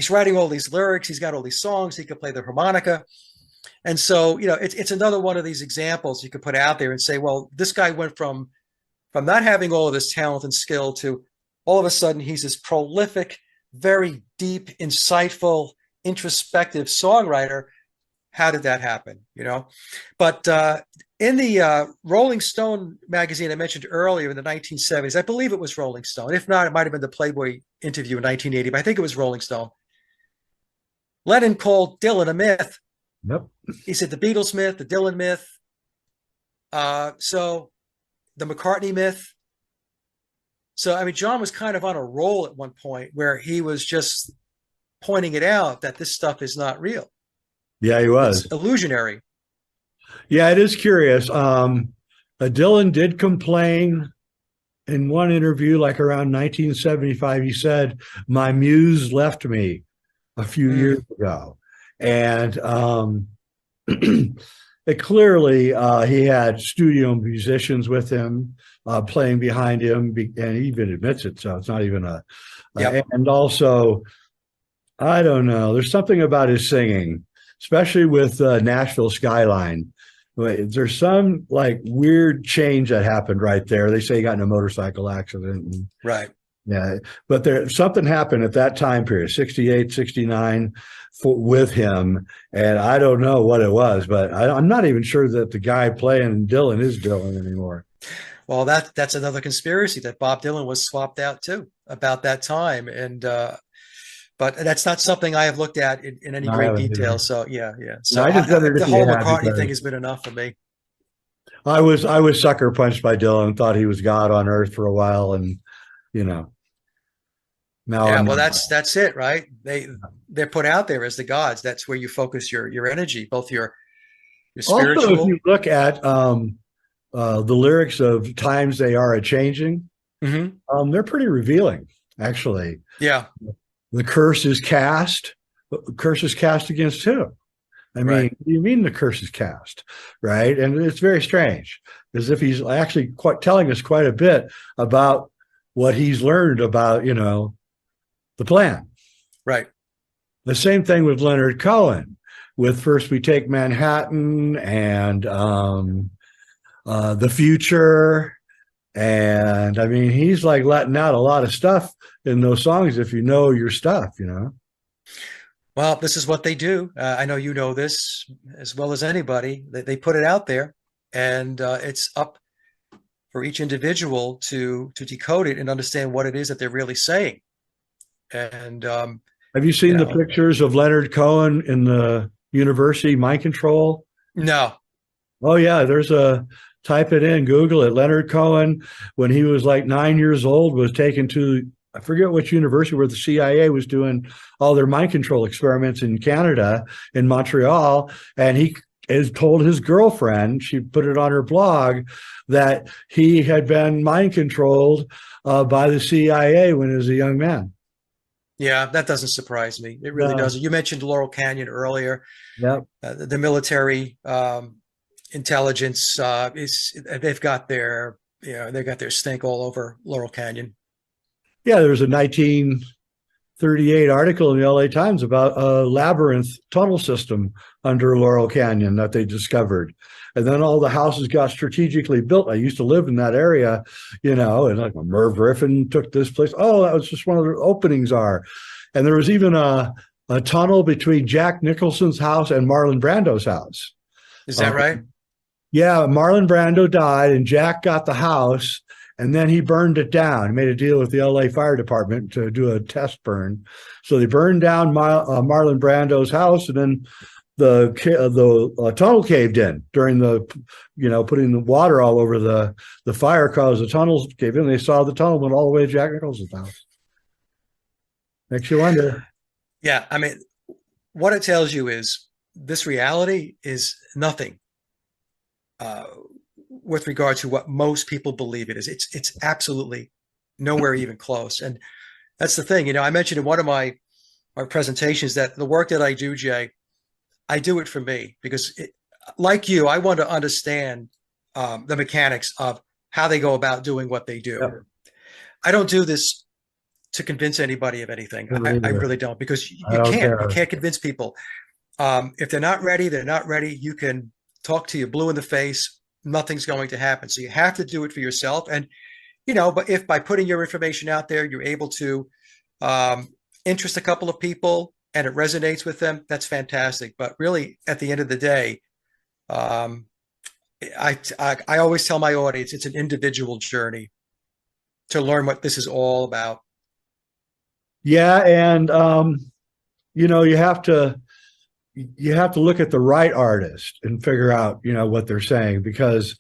writing all these lyrics. He's got all these songs. He could play the harmonica. And so, it's another one of these examples you could put out there and say, well, this guy went from not having all of this talent and skill to all of a sudden he's this prolific, very deep, insightful, introspective songwriter. How did that happen? But in the Rolling Stone magazine I mentioned earlier in the 1970s, I believe it was Rolling Stone. If not, it might have been the Playboy interview in 1980, but I think it was Rolling Stone. Lennon called Dylan a myth. Yep. He said the Beatles myth, the Dylan myth. So the McCartney myth. So, I mean, John was kind of on a roll at one point where he was just pointing it out that this stuff is not real. Yeah, he was. It's illusionary. Yeah, it is curious. Dylan did complain in one interview, like around 1975. He said, my muse left me a few years ago. And it clearly, he had studio musicians with him, playing behind him, and he even admits it. So it's not even Yep. And also, I don't know, there's something about his singing, especially with Nashville Skyline. There's some like weird change that happened right there. They say he got in a motorcycle accident. Right. Yeah, but something happened at that time period, 68, 69, with him. And I don't know what it was, but I'm not even sure that the guy playing Dylan is Dylan anymore. Well, that's another conspiracy that Bob Dylan was swapped out too about that time. And but that's not something I have looked at in any great detail. Either. So yeah. So I just the whole McCartney thing has been enough for me. I was sucker punched by Dylan, thought he was God on earth for a while, and now. Yeah, well, that's it, right? They're put out there as the gods. That's where you focus your energy, both your spiritual. Also, if you look at the lyrics of Times They Are A-Changing, they're pretty revealing, actually. Yeah. The curse is cast. The curse is cast against who? I mean, what do you mean the curse is cast, right? And it's very strange, as if he's actually telling us quite a bit about what he's learned about, the plan. Right. The same thing with Leonard Cohen, with First We Take Manhattan and The Future. And I mean, he's like letting out a lot of stuff in those songs if you know your stuff, Well, this is what they do. I know you know this as well as anybody. They put it out there, and it's up for each individual to decode it and understand what it is that they're really saying. And have you seen the pictures of Leonard Cohen in the university mind control? No. Oh yeah, type it in, Google it. Leonard Cohen, when he was like 9 years old, was taken to, I forget which university, where the CIA was doing all their mind control experiments in Canada, in Montreal, and he has told his girlfriend, she put it on her blog, that he had been mind controlled by the CIA when he was a young man. Yeah, that doesn't surprise me. It really doesn't. You mentioned Laurel Canyon earlier. Yep. The military intelligence they've got their they got their stink all over Laurel Canyon. Yeah, there was a 1938 article in the LA Times about a labyrinth tunnel system under Laurel Canyon that they discovered. And then all the houses got strategically built. I used to live in that area, and like Merv Griffin took this place. Oh, that was just one of the openings are. And there was even a tunnel between Jack Nicholson's house and Marlon Brando's house. Is that right? Yeah, Marlon Brando died and Jack got the house, and then he burned it down. He made a deal with the LA Fire Department to do a test burn. So they burned down Marlon Brando's house, and then the tunnel caved in during the, putting the water all over the fire caused the tunnels cave in. They saw the tunnel went all the way to Jack Nicholson's house. Makes you wonder. Yeah, I mean, what it tells you is this reality is nothing with regard to what most people believe it is. It's absolutely nowhere even close. And that's the thing. I mentioned in one of my presentations that the work that I do, Jay, I do it for me because, like you, I want to understand the mechanics of how they go about doing what they do. Yep. I don't do this to convince anybody of anything. I really don't, because you can't convince people. If they're not ready, they're not ready. You can talk to you blue in the face. Nothing's going to happen. So you have to do it for yourself. And, but if by putting your information out there, you're able to interest a couple of people and it resonates with them, that's fantastic. But really, at the end of the day, I always tell my audience, it's an individual journey to learn what this is all about. Yeah. And, you have to look at the right artist and figure out, what they're saying, because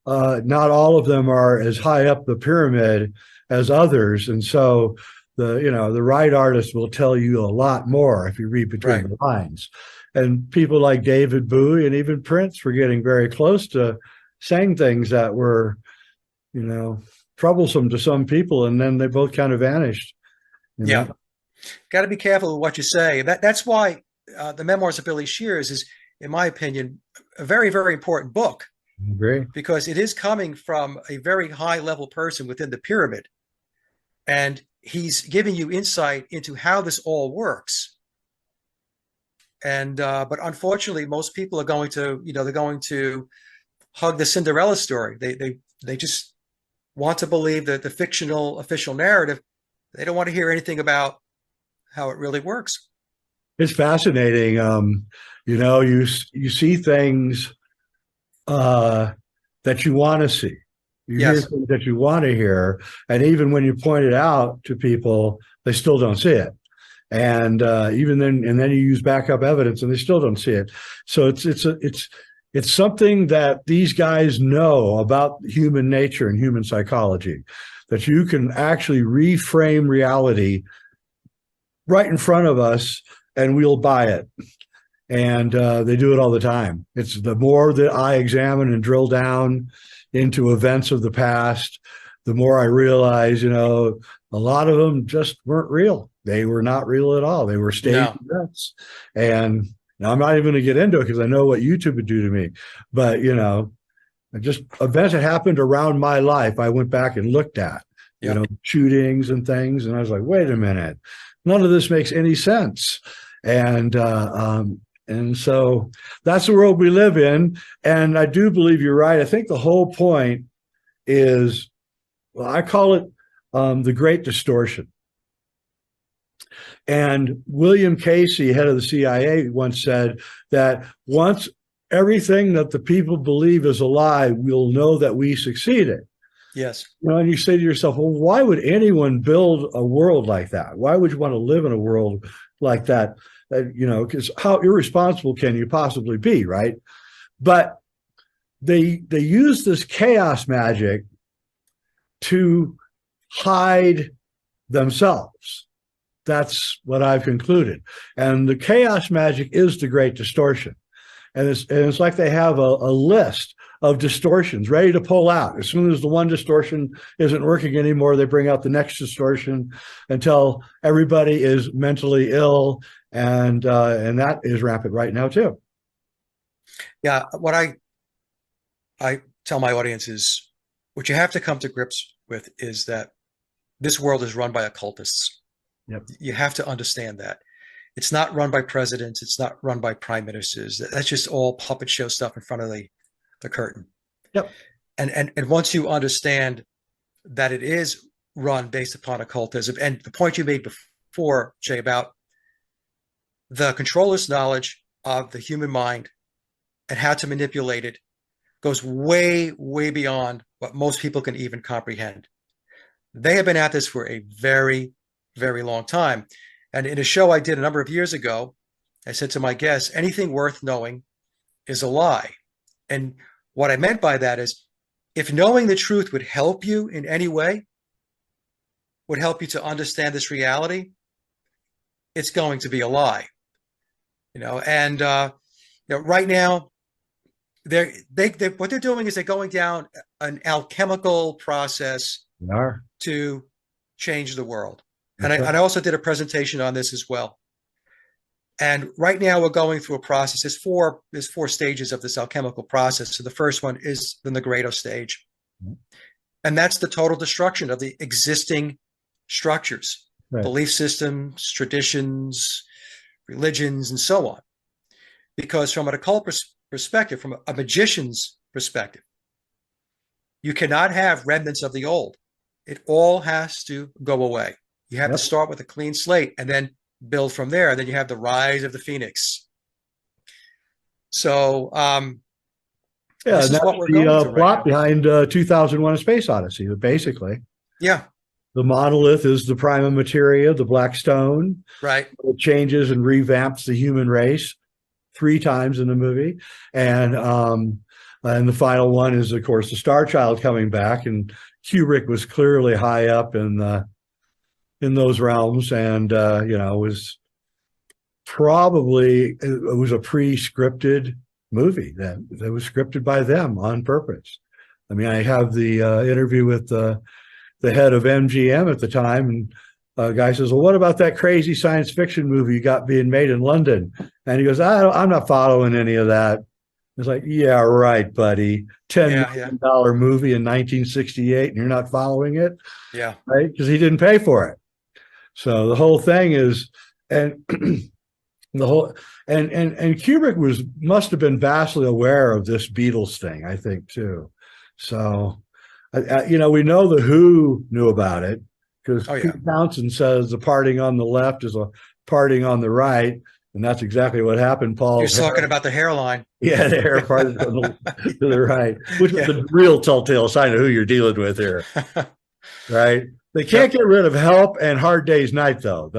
not all of them are as high up the pyramid as others. And so the right artist will tell you a lot more if you read between the lines. And people like David Bowie and even Prince were getting very close to saying things that were, troublesome to some people. And then they both kind of vanished. Yeah. Got to be careful with what you say. That's why the Memoirs of Billy Shears is, in my opinion, a very, very important book. I agree. Because it is coming from a very high level person within the pyramid. And he's giving you insight into how this all works. And but unfortunately, most people are going to, they're going to hug the Cinderella story. They just want to believe that the fictional official narrative. They don't want to hear anything about how it really works. It's fascinating. You see things that you want to see. You hear things that you want to hear, and even when you point it out to people, they still don't see it. And even then, and then you use backup evidence, and they still don't see it. So it's something that these guys know about human nature and human psychology, that you can actually reframe reality right in front of us, and we'll buy it. And they do it all the time. It's the more that I examine and drill down into events of the past, the more I realize, a lot of them just weren't real. They were not real at all. They were staged events. And now I'm not even going to get into it because I know what YouTube would do to me. But, just events that happened around my life, I went back and looked at, shootings and things. And I was like, wait a minute, none of this makes any sense. And so that's the world we live in. And I do believe you're right. I think the whole point is, well, I call it the Great Distortion. And William Casey, head of the CIA, once said that once everything that the people believe is a lie, we'll know that we succeeded. Yes. And you say to yourself, well, why would anyone build a world like that? Why would you want to live in a world like that? Because how irresponsible can you possibly be, right? But they use this chaos magic to hide themselves. That's what I've concluded. And the chaos magic is the Great Distortion. And it's like they have a list of distortions ready to pull out. As soon as the one distortion isn't working anymore, they bring out the next distortion until everybody is mentally ill. And that is rampant right now too. Yeah. What I tell my audience is what you have to come to grips with is that this world is run by occultists. Yep. You have to understand that. It's not run by presidents. It's not run by prime ministers. That's just all puppet show stuff in front of the curtain. Yep. And once you understand that it is run based upon occultism, and the point you made before, Jay, about the controller's knowledge of the human mind and how to manipulate it goes way, way beyond what most people can even comprehend. They have been at this for a very, very long time. And in a show I did a number of years ago, I said to my guests, anything worth knowing is a lie. And what I meant by that is, if knowing the truth would help you in any way, would help you to understand this reality, it's going to be a lie. And right now, what they're doing is they're going down an alchemical process to change the world. And I also did a presentation on this as well. And right now we're going through a process. There's four stages of this alchemical process. So the first one is the Negredo stage. And that's the total destruction of the existing structures, belief systems, traditions, religions, and so on. Because from an occult perspective, from a magician's perspective, you cannot have remnants of the old. It all has to go away. You have to start with a clean slate and then build from there. And then you have the rise of the phoenix. So, this is what we're going to plot behind 2001: A Space Odyssey, basically. Yeah. The monolith is the prima materia, the black stone. Right. It changes and revamps the human race 3 times in the movie. And the final one is, of course, the Star Child coming back. And Kubrick was clearly high up in those realms, and was probably, it was a pre-scripted movie that was scripted by them on purpose. I mean, I have the interview with the head of MGM at the time, and a guy says, well, what about that crazy science fiction movie you got being made in London? And he goes, I'm not following any of that. It's like, yeah, right, buddy. $10 million movie in 1968, and you're not following it? Yeah. Right? Because he didn't pay for it. So the whole thing is, and Kubrick must have been vastly aware of this Beatles thing, I think, too. So, we know the Who knew about it, because Pete Townsend says the parting on the left is a parting on the right. And that's exactly what happened, Paul. You're talking about the hairline. Yeah, the hair part to the right, which is the real telltale sign of who you're dealing with here. Right? They can't get rid of Help and Hard Day's Night, though.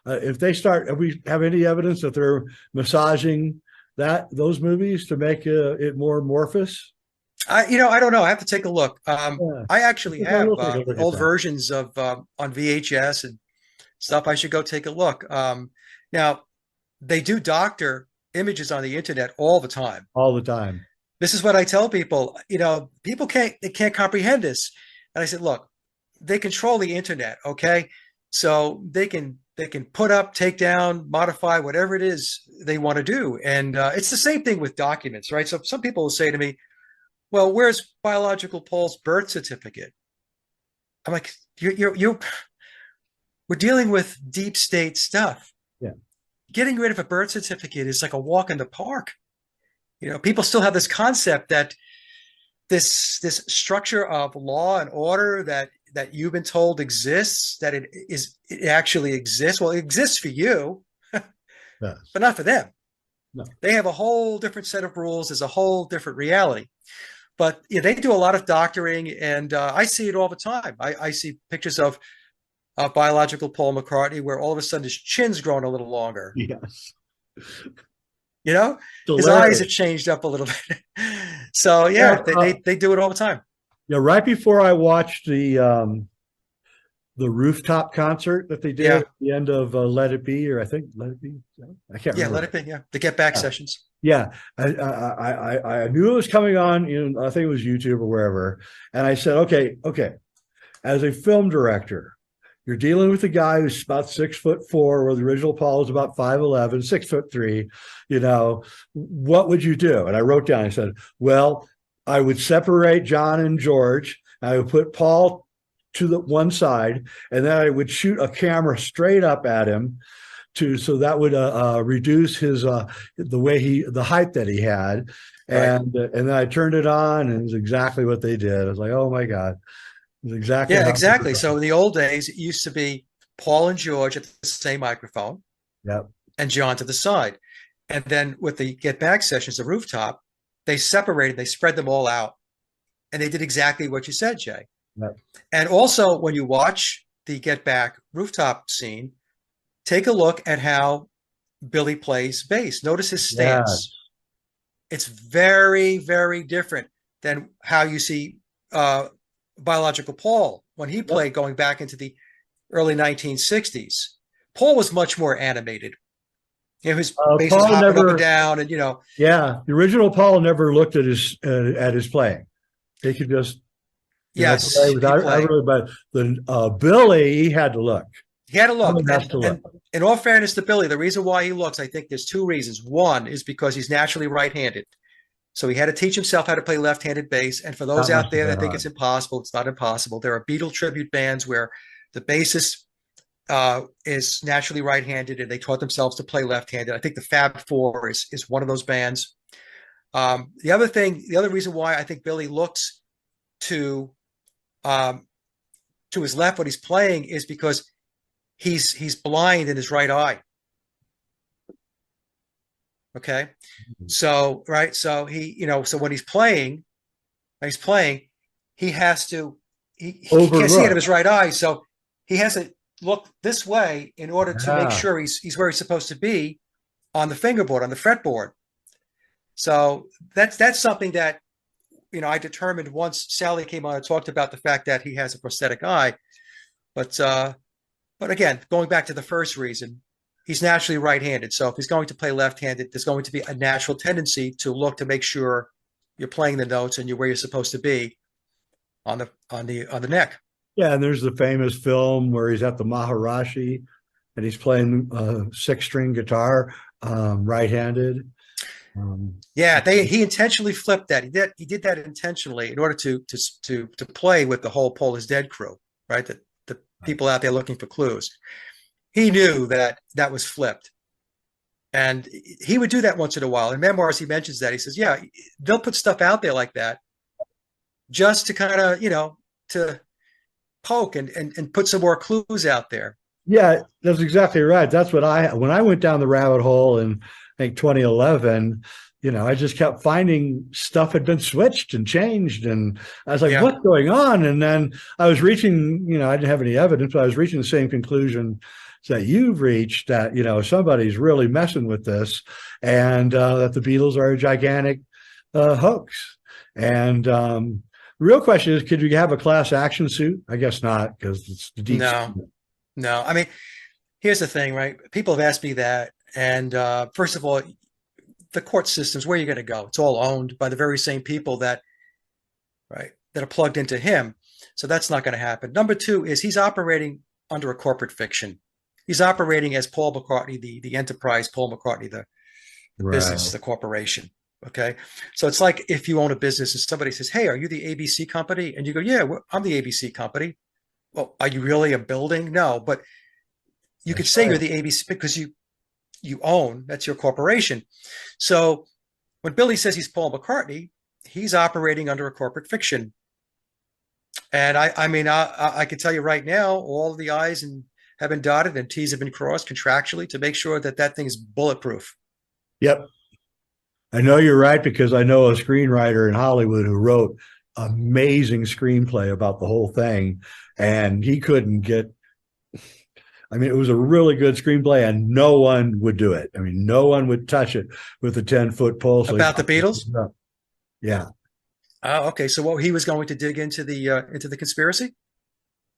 If we have any evidence that they're massaging those movies to make it more amorphous? I don't know. I have to take a look. I actually have old versions of on VHS and stuff. I should go take a look. Now, they do doctor images on the internet all the time. All the time. This is what I tell people. People can't comprehend this. And I said, look, they control the internet, okay? So they can put up, take down, modify, whatever it is they want to do. And it's the same thing with documents, right? So some people will say to me, well, where's biological Paul's birth certificate? I'm like, we're dealing with deep state stuff. Yeah. Getting rid of a birth certificate is like a walk in the park. People still have this concept that this structure of law and order that you've been told exists, that it actually exists. Well, it exists for you, yes, but not for them. No. They have a whole different set of rules. There's a whole different reality. But they do a lot of doctoring, and I see it all the time. I see pictures of biological Paul McCartney where all of a sudden his chin's grown a little longer. Yes. His eyes have changed up a little bit. So they do it all the time. Yeah, right before I watched the rooftop concert that they did at the end of Let It Be, or I think Let It Be. I can't remember. Yeah, Let It Be. Yeah, the Get Back sessions. Yeah, I knew it was coming on. I think it was YouTube or wherever, and I said, okay. As a film director, you're dealing with a guy who's about 6'4", where the original Paul was about 5'11", 6'3". What would you do? And I wrote down. I said, well, I would separate John and George. I would put Paul to the one side, and then I would shoot a camera straight up at him so that would reduce his the height that he had. Right. And then I turned it on, and it's exactly what they did. I was like, oh my God. It's exactly Yeah, how they exactly. did it. So in the old days, it used to be Paul and George at the same microphone Yep. and John to the side. And then with the Get Back sessions, the rooftop, they separated, they spread them all out. And they did exactly what you said, Jay. Yep. And also, when you watch the Get Back rooftop scene, take a look at how Billy plays bass. Notice his stance. Yeah. It's very, very different than how you see Biological Paul when he played going back into the early 1960s. Paul was much more animated. You know, his bass was Paul hopping up never, and down, and you know, yeah, the original Paul never looked at his playing. He could just, play yes, he without. played. But the Billy, he had to look. He had to look. Someone has to look. And in all fairness to Billy, the reason why he looks, I think there's two reasons. One is because he's naturally right-handed. So he had to teach himself how to play left-handed bass. And for those That must out have there been that think hard. it's impossible, it's not impossible. There are Beatle tribute bands where the bassist is naturally right-handed, and they taught themselves to play left-handed. I think the Fab Four is one of those bands. The other reason why I think Billy looks to his left when he's playing is because he's blind in his right eye. Okay. So, right. So so when he's playing, he has to, he can't see out of his right eye. So he has to look this way in order to make sure he's where he's supposed to be on the fingerboard, on the fretboard. So that's something that, I determined once Sally came on and talked about the fact that he has a prosthetic eye. But again, going back to the first reason, he's naturally right-handed. So if he's going to play left-handed, there's going to be a natural tendency to look to make sure you're playing the notes and you're where you're supposed to be on the neck. Yeah, and there's the famous film where he's at the Maharishi and he's playing six-string guitar, right-handed. He intentionally flipped that. He did that intentionally in order to play with the whole Paul is Dead crew, right? The people out there looking for clues. He knew that was flipped. And he would do that once in a while. In memoirs, he mentions that. He says, yeah, they'll put stuff out there like that just to kind of, to poke and put some more clues out there. Yeah, that's exactly right. That's what when I went down the rabbit hole in, I think, 2011, I just kept finding stuff had been switched and changed. And I was like, what's going on? And then I was reaching, I didn't have any evidence, but I was reaching the same conclusion that you've reached, that, somebody's really messing with this, and that the Beatles are a gigantic hoax. And the real question is, could you have a class action suit? I guess not, because it's the deep. No. I mean, here's the thing, right? People have asked me that. And first of all, the court systems, where are you going to go? It's all owned by the very same people that are plugged into him. So that's not going to happen. Number two is he's operating under a corporate fiction. He's operating as Paul McCartney, the enterprise, Paul McCartney, the business, the corporation. Okay. So it's like if you own a business and somebody says, hey, are you the ABC company? And you go, yeah, I'm the ABC company. Well, are you really a building? No, but you could say you're the ABC because you own, that's your corporation. So when Billy says he's Paul McCartney, he's operating under a corporate fiction. And I can tell you right now, all of the I's have been dotted and T's have been crossed contractually to make sure that thing is bulletproof. Yep. I know you're right, because I know a screenwriter in Hollywood who wrote amazing screenplay about the whole thing, and he couldn't get, it was a really good screenplay and no one would do it. No one would touch it with a 10-foot pole. So about the Beatles? Yeah. Oh, okay. So what, he was going to dig into the conspiracy?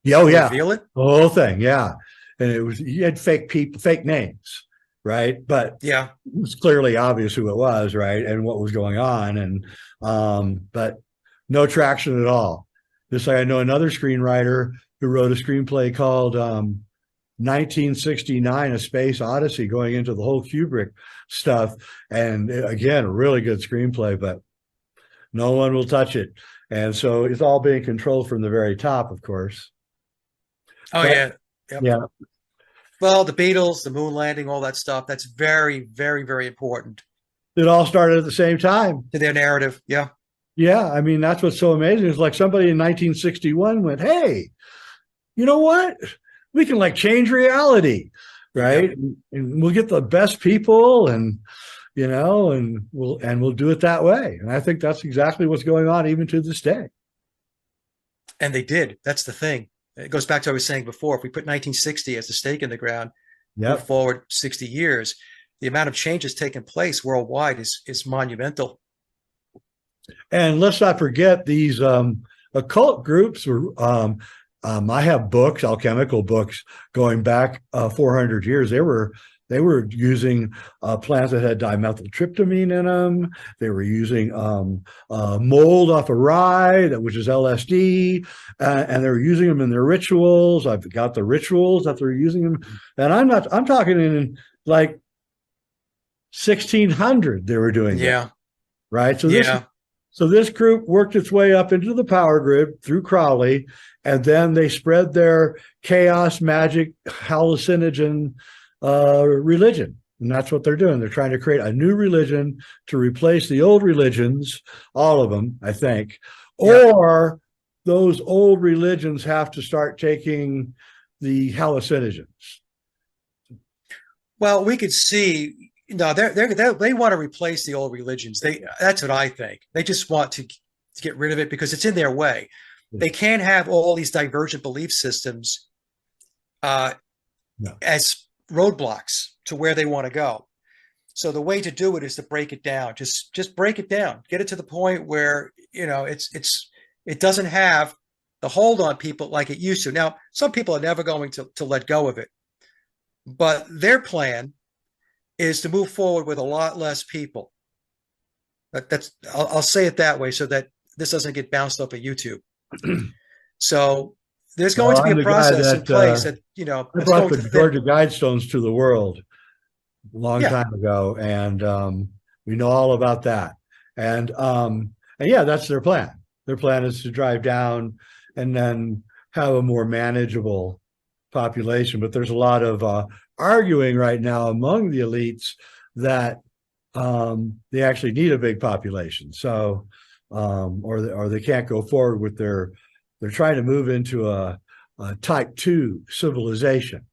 Yeah, oh, yeah. Reveal it? The whole thing, yeah. And he had fake people, fake names, right? But yeah, it was clearly obvious who it was, right? And what was going on. And but no traction at all. Just like I know another screenwriter who wrote a screenplay called 1969, A Space Odyssey, going into the whole Kubrick stuff. And again, a really good screenplay, but No one will touch it. And so it's all being controlled from the very top, of course. Oh, But, yeah. Yep. yeah. Well, the Beatles, the moon landing, all that stuff, that's very, very, very important It all started at the same time. to their narrative. Yeah. Yeah. I mean, that's what's so amazing. It's like somebody in 1961 went, hey, you know what? We can like change reality, right? Yep. And we'll get the best people and, you know, and we'll do it that way. And I think that's exactly what's going on even to this day. And they did. That's the thing. It goes back to what I was saying before. If we put 1960 as the stake in the ground, move Yep. forward 60 years, the amount of change that's taken place worldwide is monumental. And let's not forget these occult groups were I have books, alchemical books going back 400 years. They were using plants that had dimethyltryptamine in them. They were using mold off of rye, which is LSD, and they were using them in their rituals. I've got the rituals that they're using them, and I'm talking in like 1600 they were doing Yeah. that, right? Yeah. So this group worked its way up into the power grid through Crowley, and then they spread their chaos, magic, hallucinogen religion. And that's what they're doing. They're trying to create a new religion to replace the old religions, all of them, I think. Yeah. Or those old religions have to start taking the hallucinogens. Well, we could see, no, they want to replace the old religions. That's what I think. They just want to get rid of it because it's in their way. They can't have all these divergent belief systems as roadblocks to where they want to go. So the way to do it is to break it down. Just break it down. Get it to the point where, you know, it doesn't have the hold on people like it used to. Now, some people are never going to let go of it. But their plan is to move forward with a lot less people. I'll say it that way so that this doesn't get bounced up at YouTube. So there's going to be a process in place that, you know, I brought the Georgia Guidestones to the world a long time ago, and we know all about that. And yeah, that's their plan. Their plan is to drive down and then have a more manageable population. But there's a lot of arguing right now among the elites that they actually need a big population. So or they can't go forward with they're trying to move into a type 2 civilization.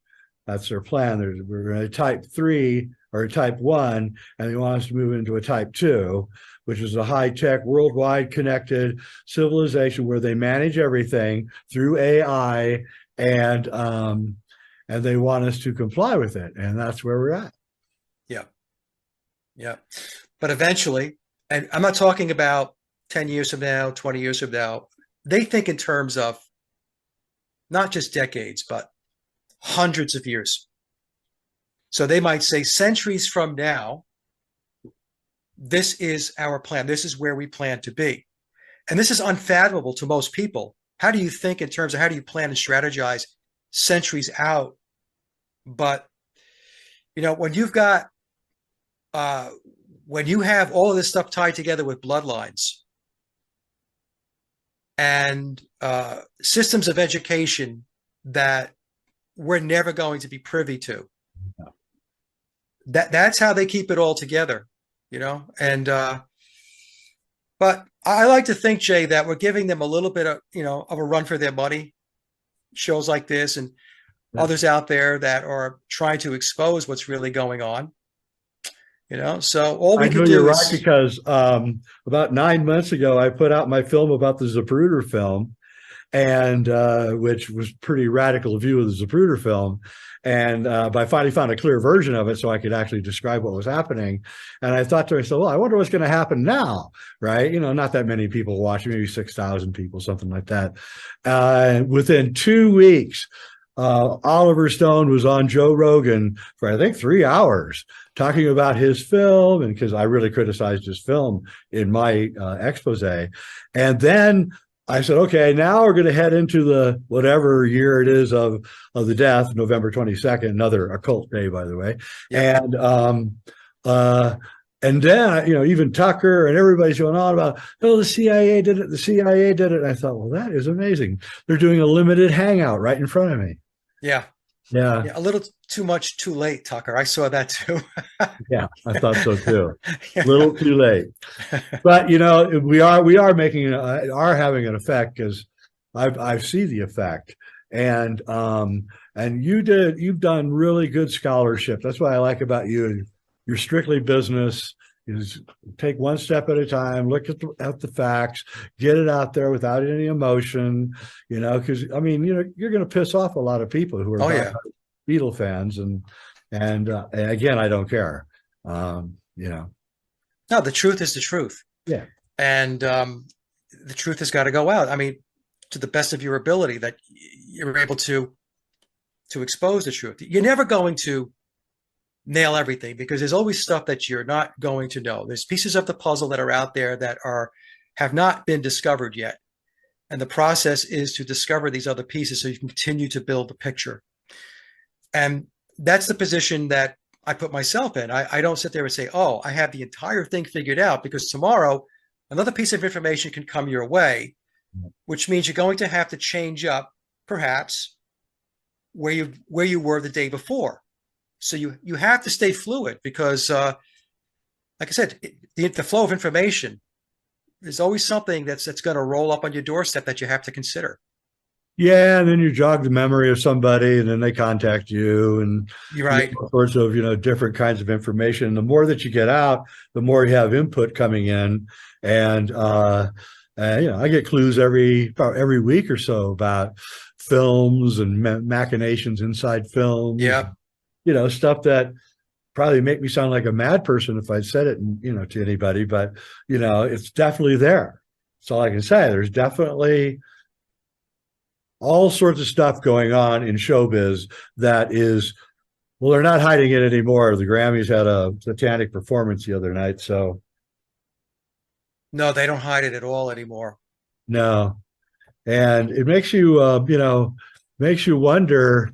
That's their plan. We're going to type 3 or type 1, and they want us to move into a type 2, which is a high-tech, worldwide connected civilization where they manage everything through AI, and they want us to comply with it, and that's where we're at. Yeah. Yeah. But eventually, and I'm not talking about 10 years from now, 20 years from now, they think in terms of not just decades, but hundreds of years. So they might say centuries from now, this is our plan. This is where we plan to be. And this is unfathomable to most people. How do you think in terms of how do you plan and strategize centuries out? But, you know, when you've got, when you have all of this stuff tied together with bloodlines and systems of education that we're never going to be privy to, that's how they keep it all together, you know? And, but I like to think, Jay, that we're giving them a little bit of, you know, of a run for their money. Shows like this and others out there that are trying to expose what's really going on. You know, so all we can do you're is right, because about 9 months ago, I put out my film about the Zapruder film, and which was pretty radical view of the Zapruder film. And but I finally found a clear version of it so I could actually describe what was happening. And I thought to myself, well, I wonder what's going to happen now, right? You know, not that many people watching, maybe 6,000 people, something like that. Within 2 weeks, Oliver Stone was on Joe Rogan for, I think, 3 hours talking about his film, and because I really criticized his film in my expose. And then I said, okay, now we're going to head into the whatever year it is of the death, November 22nd, another occult day, by the way. Yeah. And then, even Tucker and everybody's going on about, oh, the CIA did it. The CIA did it. And I thought, well, that is amazing. They're doing a limited hangout right in front of me. Yeah. Yeah. Yeah. A little too much too late, Tucker. I saw that too. Yeah. I thought so too. Yeah. Little too late. But, we are making, are having an effect because I see the effect. And you've done really good scholarship. That's what I like about you. You're strictly business. Is take one step at a time, look at the facts, get it out there without any emotion, because you're going to piss off a lot of people who are Oh yeah. Beatle fans, and again, I don't care. No, the truth is the truth. Yeah. And the truth has got to go out. I mean, to the best of your ability, that you're able to expose the truth. You're never going to nail everything because there's always stuff that you're not going to know. There's pieces of the puzzle that are out there that have not been discovered yet. And the process is to discover these other pieces so you can continue to build the picture. And that's the position that I put myself in. I don't sit there and say, oh, I have the entire thing figured out, because tomorrow another piece of information can come your way, which means you're going to have to change up perhaps where you were the day before. So you have to stay fluid because, like I said, the flow of information, there's always something that's going to roll up on your doorstep that you have to consider. Yeah, and then you jog the memory of somebody, and then they contact you, and You're right. all sorts of different kinds of information. And the more that you get out, the more you have input coming in, and I get clues every week or so about films and machinations inside films. Yeah. Stuff that probably make me sound like a mad person if I said it, to anybody, but it's definitely there. That's all I can say. There's definitely all sorts of stuff going on in showbiz that is, well, they're not hiding it anymore. The Grammys had a satanic performance the other night, so No, they don't hide it at all anymore. no. And it makes you, makes you wonder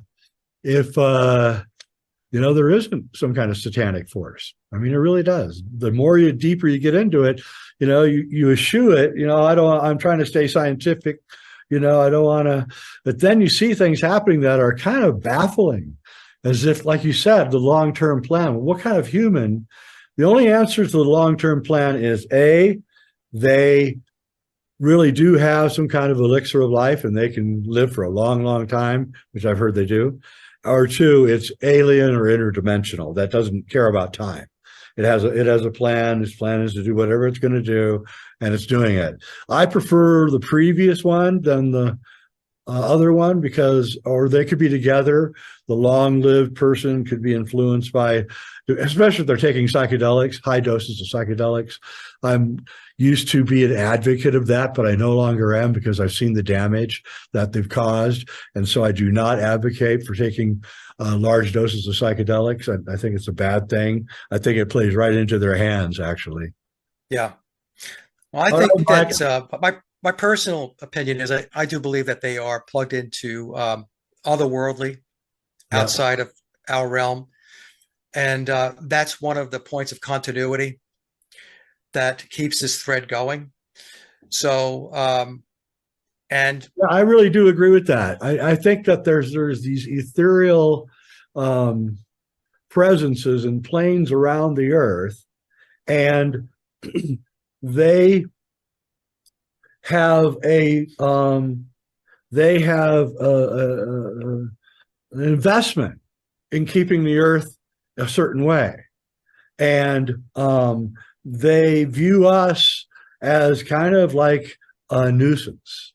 if, there isn't some kind of satanic force. I mean, it really does. The more deeper you get into it, you eschew it. I'm trying to stay scientific. I don't want to, but then you see things happening that are kind of baffling, as if, like you said, the long-term plan. Well, what kind of human? The only answer to the long-term plan is they really do have some kind of elixir of life and they can live for a long, long time, which I've heard they do. Or two, it's alien or interdimensional that doesn't care about time. It has a plan. Its plan is to do whatever it's going to do, and it's doing it. I prefer the previous one than the other one or they could be together. The long-lived person could be influenced by, especially if they're taking psychedelics, high doses of psychedelics. I'm used to be an advocate of that, but I no longer am because I've seen the damage that they've caused. And so I do not advocate for taking large doses of psychedelics. I think it's a bad thing. I think it plays right into their hands, actually. Yeah. Well, I think that's my personal opinion is I do believe that they are plugged into otherworldly, outside of our realm. And that's one of the points of continuity that keeps this thread going. So, and yeah, I really do agree with that. I think that there's these ethereal presences and planes around the earth, and they have an investment in keeping the earth a certain way, and they view us as kind of like a nuisance,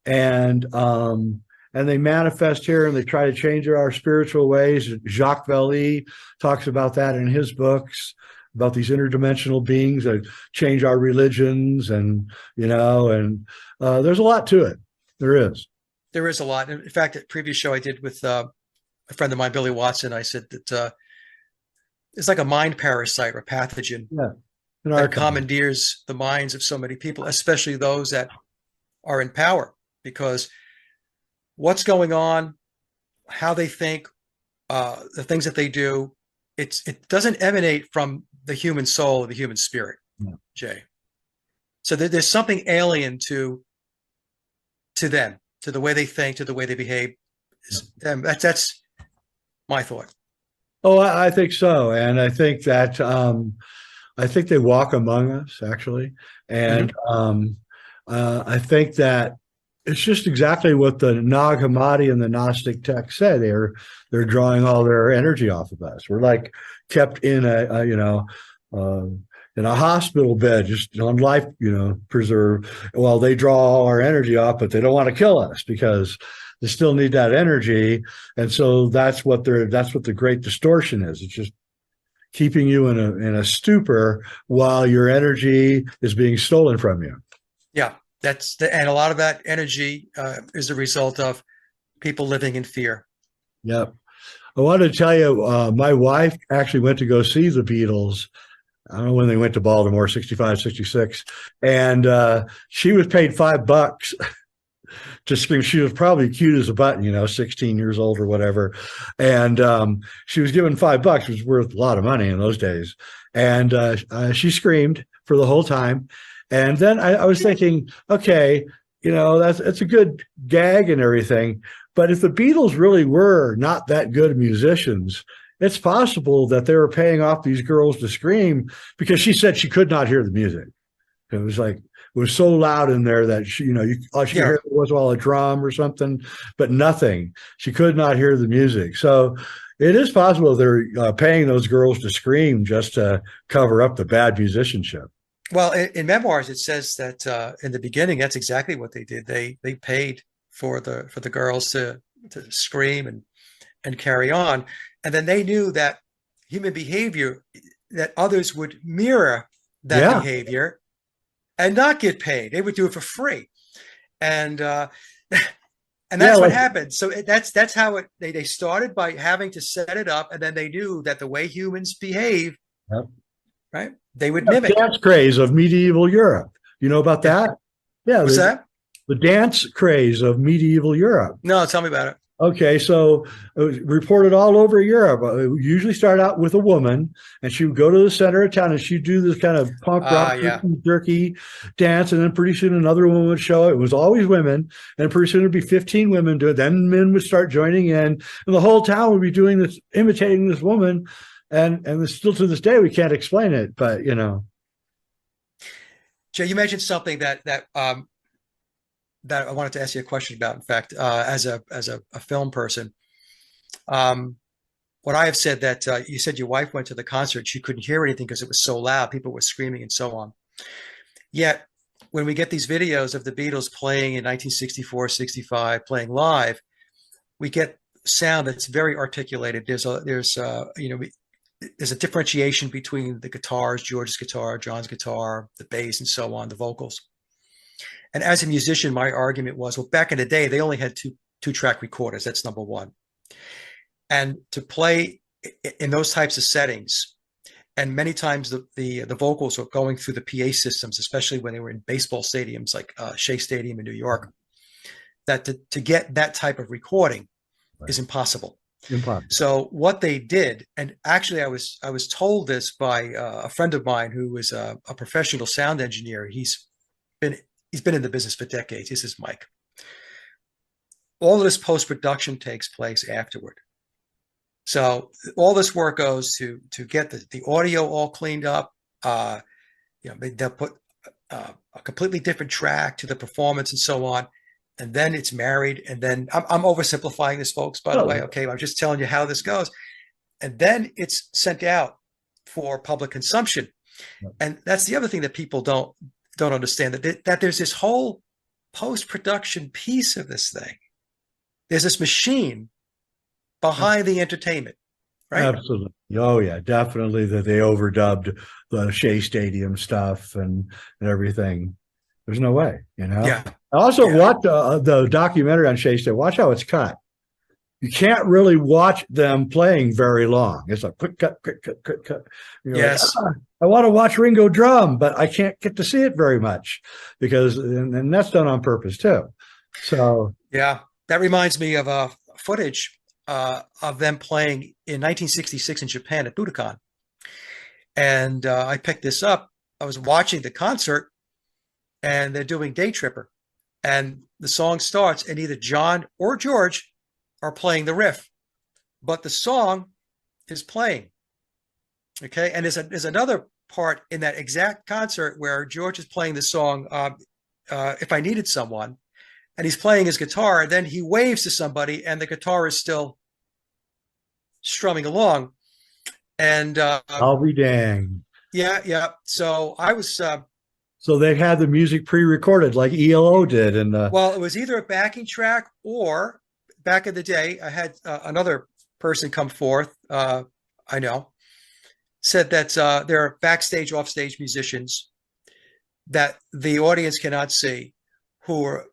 and they manifest here and they try to change our spiritual ways. Jacques Vallée talks about that in his books, about these interdimensional beings that change our religions, and there's a lot to it. There is a lot. In fact, at a previous show I did with a friend of mine, Billy Watson, I said that it's like a mind parasite or pathogen that commandeers the minds of so many people, especially those that are in power, because what's going on, how they think, the things that they do, it doesn't emanate from the human soul, the human spirit, Yeah. Jay. So there's something alien to them, to the way they think, to the way they behave. That's my thought. Oh, I think so. And I think that I think they walk among us actually. And Mhm. I think that it's just exactly what the Nag Hammadi and the Gnostic text say. They're drawing all their energy off of us. We're like kept in uh, in a hospital bed, just on life, preserve. Well, they draw all our energy off, but they don't want to kill us because they still need that energy. And so that's what the great distortion is. It's just keeping you in a stupor while your energy is being stolen from you. Yeah, and a lot of that energy is a result of people living in fear. Yep. I wanted to tell you, my wife actually went to go see the Beatles. I don't know when they went to Baltimore, 65, 66. And she was paid $5 to scream. She was probably cute as a button, 16 years old or whatever. And she was given $5, which was worth a lot of money in those days. And she screamed for the whole time. And then I was thinking, okay, that's a good gag and everything. But if the Beatles really were not that good musicians, it's possible that they were paying off these girls to scream because she said she could not hear the music. It was like, it was so loud in there that all she could hear was all a drum or something, but nothing. She could not hear the music. So it is possible they're paying those girls to scream just to cover up the bad musicianship. Well, in memoirs, it says that in the beginning, that's exactly what they did. They paid for the girls to scream and carry on, and then they knew that human behavior, that others would mirror that Yeah. behavior and not get paid. They would do it for free, and and Yeah. that's what Like, happened. So that's how they started by having to set it up, and then they knew that the way humans behave, yep. right, they would mimic. Dance craze of medieval Europe. You know about Yeah. that? Yeah. What's that? The dance craze of medieval Europe. No, tell me about it. Okay, so it was reported all over Europe. It usually started out with a woman, and she would go to the center of town, and she'd do this kind of punk rock, Yeah. jerky dance, and then pretty soon another woman would show. It was always women, and pretty soon it'd be 15 women doing it. Then men would start joining in, and the whole town would be doing this, imitating this woman, and still to this day we can't explain it, but Jay, you mentioned something that I wanted to ask you a question about. In fact, as a film person, what I have said that you said your wife went to the concert, she couldn't hear anything because it was so loud, people were screaming and so on. Yet, when we get these videos of the Beatles playing in 1964, 65, playing live, we get sound that's very articulated. There's a differentiation between the guitars, George's guitar, John's guitar, the bass, and so on, the vocals. And as a musician, my argument was, well, back in the day, they only had two-track recorders. That's number one. And to play in those types of settings, and many times the vocals were going through the PA systems, especially when they were in baseball stadiums like Shea Stadium in New York, that to get that type of recording is impossible. impossible. So what they did, and actually I was told this by a friend of mine who was a professional sound engineer. He's been in the business for decades. This is Mike. All of this post-production takes place afterward. So all this work goes to get the audio all cleaned up. They'll put a completely different track to the performance and so on. And then it's married. And then I'm oversimplifying this, folks, by the way. Okay, I'm just telling you how this goes. And then it's sent out for public consumption. And that's the other thing that people don't understand, that there's this whole post-production piece of this thing. There's this machine behind the entertainment, right? Absolutely. Oh yeah, definitely that they overdubbed the Shea Stadium stuff and everything. There's no way, Yeah. I also watched the documentary on Shea Stadium. Watch how it's cut. You can't really watch them playing very long. It's a quick cut, quick cut, quick cut. Yes. I want to watch Ringo drum, but I can't get to see it very much because, and that's done on purpose too. So yeah, that reminds me of footage of them playing in 1966 in Japan at Budokan. And I picked this up. I was watching the concert, and they're doing Day Tripper. And the song starts, and either John or George are playing the riff, but the song is playing. Okay. And there's another part in that exact concert where George is playing the song, If I Needed Someone, and he's playing his guitar, and then he waves to somebody, and the guitar is still strumming along. And I'll be dang. yeah. So I was So they had the music pre-recorded like ELO did, and well, it was either a backing track, or back in the day, I had another person come forth. I know, said that there are backstage, offstage musicians that the audience cannot see who are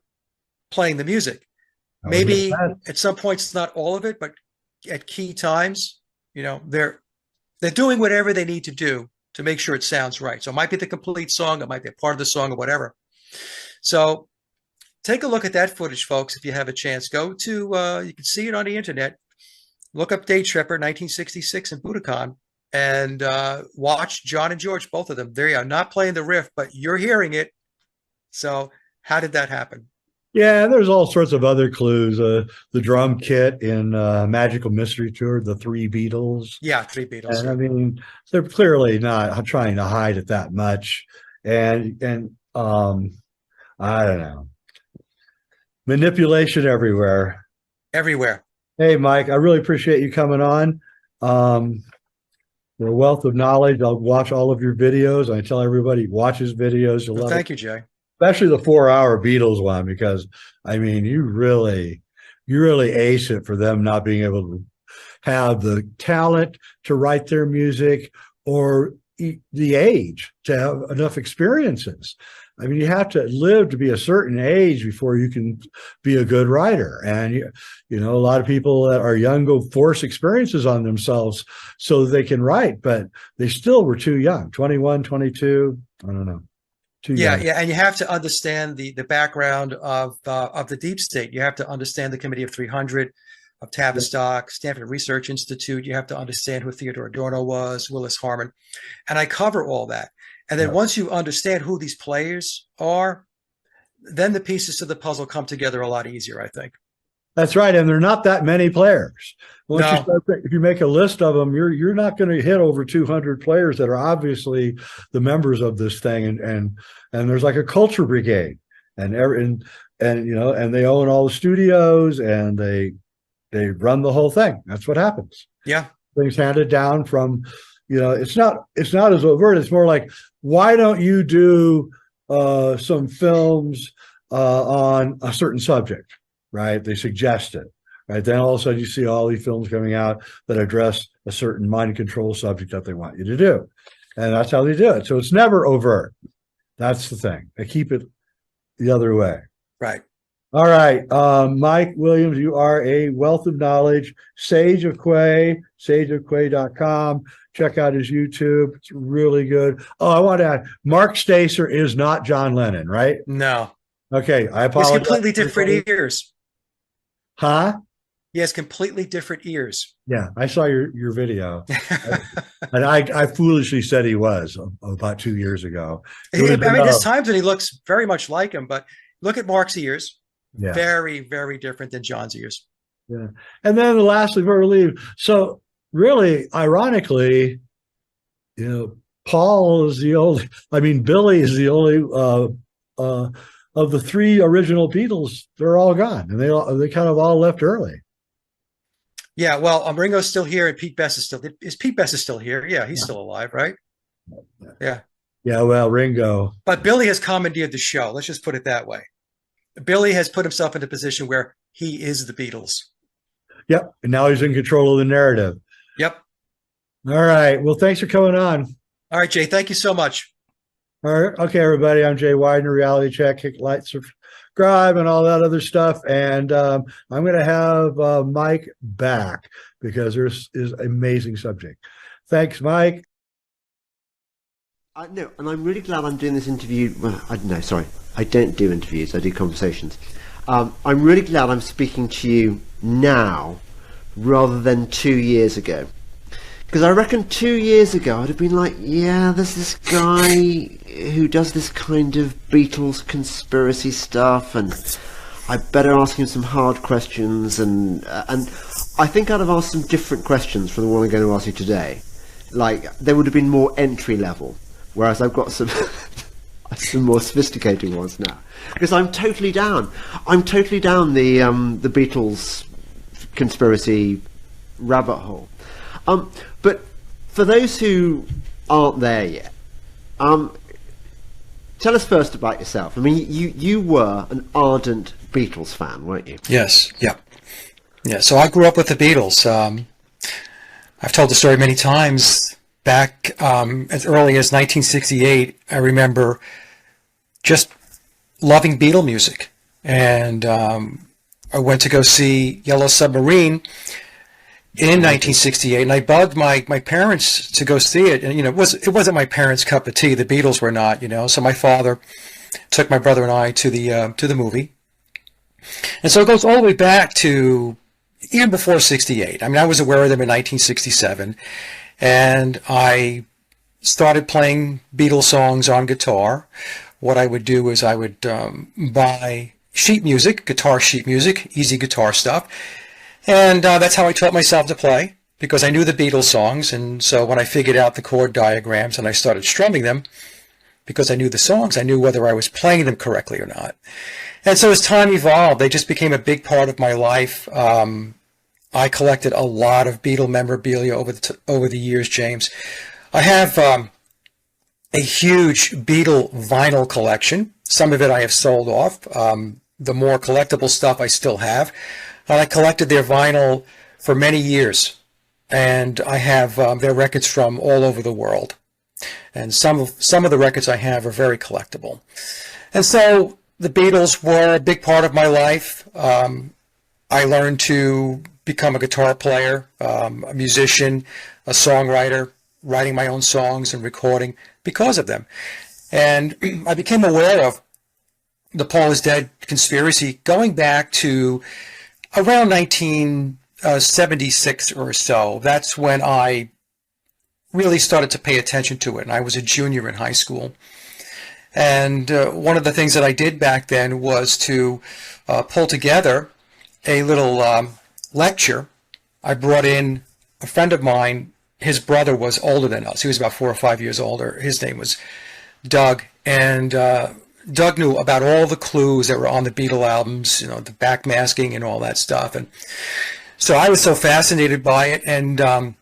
playing the music. Maybe at some points, not all of it, but at key times, they're doing whatever they need to do to make sure it sounds right. So it might be the complete song, it might be a part of the song, or whatever. So take a look at that footage, folks, if you have a chance. Go to, you can see it on the internet. Look up Day Tripper, 1966 in Budokan, and watch John and George, both of them. They are not playing the riff, but you're hearing it. So how did that happen? yeah, there's all sorts of other clues. The drum kit in Magical Mystery Tour, the Three Beatles. Yeah, Three Beatles. And I mean, they're clearly not trying to hide it that much. And I don't know. Manipulation everywhere. Everywhere. Hey, Mike, I really appreciate you coming on. You're a wealth of knowledge. I'll watch all of your videos. I tell everybody, watch his videos. You'll love it. Thank you, Jay. Especially the 4-hour Beatles one, because I mean, you really ace it for them not being able to have the talent to write their music or the age to have enough experiences. I mean, you have to live to be a certain age before you can be a good writer. And, a lot of people that are young go force experiences on themselves so that they can write, but they still were too young, 21, 22. I don't know. Yeah, and you have to understand the background of the deep state. You have to understand the Committee of 300, of Tavistock, Stanford Research Institute. You have to understand who Theodore Adorno was, Willis Harman, and I cover all that. And then once you understand who these players are, then the pieces to the puzzle come together a lot easier, I think. That's right, and there are not that many players. If you make a list of them, you're not going to hit over 200 players that are obviously the members of this thing, and there's like a culture brigade, and they own all the studios, and they run the whole thing. That's what happens. Yeah, things handed down from, it's not as overt. It's more like, why don't you do some films on a certain subject? Right? They suggest it, right? Then all of a sudden you see all these films coming out that address a certain mind control subject that they want you to do. And that's how they do it. So it's never overt. That's the thing. They keep it the other way. Right. All right. Mike Williams, you are a wealth of knowledge. Sage of Quay, sageofquay.com. Check out his YouTube. It's really good. Oh, I want to add, Mark Stacer is not John Lennon, right? No. Okay. I apologize. He's completely different ears. Huh? He has completely different ears. Yeah, I saw your video. And I foolishly said he was about 2 years ago. There's times when he looks very much like him, but look at Mark's ears. Yeah. Very, very different than John's ears. Yeah. And then lastly, before we leave, so really, ironically, Paul is Billy is the only of the three original Beatles. They're all gone, and they kind of all left early. Yeah, well, Ringo's still here, and Pete Best is still here. Yeah, he's still alive, right? Yeah. Yeah, well, Ringo. But Billy has commandeered the show. Let's just put it that way. Billy has put himself in a position where he is the Beatles. Yep. And now he's in control of the narrative. Yep. All right. Well, thanks for coming on. All right, Jay. Thank you so much. All right. Okay, everybody. I'm Jay Weidner, Reality Check, hit like, subscribe, and all that other stuff. And I'm going to have Mike back because there's is amazing subject. Thanks, Mike. No, and I'm really glad I'm doing this interview. Well, I don't do interviews. I do conversations. I'm really glad I'm speaking to you now rather than 2 years ago, Because I reckon 2 years ago I'd have been like, yeah, there's this guy who does this kind of Beatles conspiracy stuff, and I better ask him some hard questions, and I think I'd have asked some different questions from the one I'm going to ask you today. Like, they would have been more entry level, whereas I've got some some more sophisticated ones now. Because I'm totally down. I'm totally down the Beatles conspiracy rabbit hole. But for those who aren't there yet, tell us first about yourself. I mean, you were an ardent Beatles fan, weren't you? Yes, yeah. Yeah, so I grew up with the Beatles. I've told the story many times. Back as early as 1968, I remember just loving Beatle music. And I went to go see Yellow Submarine in 1968, and I bugged my parents to go see it. And, you know, it wasn't my parents' cup of tea. The Beatles were not, you know. So my father took my brother and I to the movie. And so it goes all the way back to even before 68. I mean, I was aware of them in 1967, and I started playing Beatles songs on guitar. What I would do is I would buy sheet music, guitar sheet music, easy guitar stuff. And that's how I taught myself to play, because I knew the Beatles songs. And so when I figured out the chord diagrams and I started strumming them, because I knew the songs, I knew whether I was playing them correctly or not. And so as time evolved, they just became a big part of my life. I collected a lot of Beatle memorabilia over the years, James. I have a huge Beatle vinyl collection. Some of it I have sold off. The more collectible stuff I still have. And I collected their vinyl for many years. And I have their records from all over the world. And some of the records I have are very collectible. And so the Beatles were a big part of my life. I learned to become a guitar player, a musician, a songwriter, writing my own songs and recording because of them. And I became aware of the Paul is Dead conspiracy going back to around 1976 or so. That's when I really started to pay attention to it. And I was a junior in high school. And one of the things that I did back then was to pull together a little lecture. I brought in a friend of mine. His brother was older than us. He was about 4 or 5 years older. His name was Doug. And Doug knew about all the clues that were on the Beatle albums, you know, the backmasking and all that stuff. And so I was so fascinated by it, and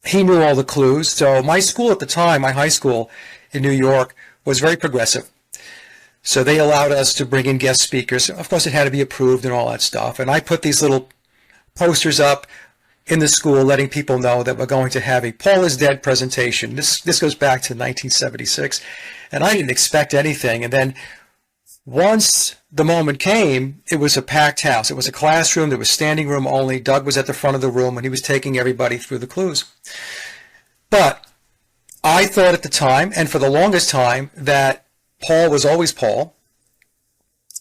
he knew all the clues. So my school at the time, my high school in New York, was very progressive. So they allowed us to bring in guest speakers. Of course, it had to be approved and all that stuff. And I put these little posters up in the school letting people know that we're going to have a Paul is Dead presentation. This goes back to 1976. And I didn't expect anything. And then once the moment came, it was a packed house. It was a classroom. There was standing room only. Doug was at the front of the room, and he was taking everybody through the clues. But I thought at the time, and for the longest time, that Paul was always Paul,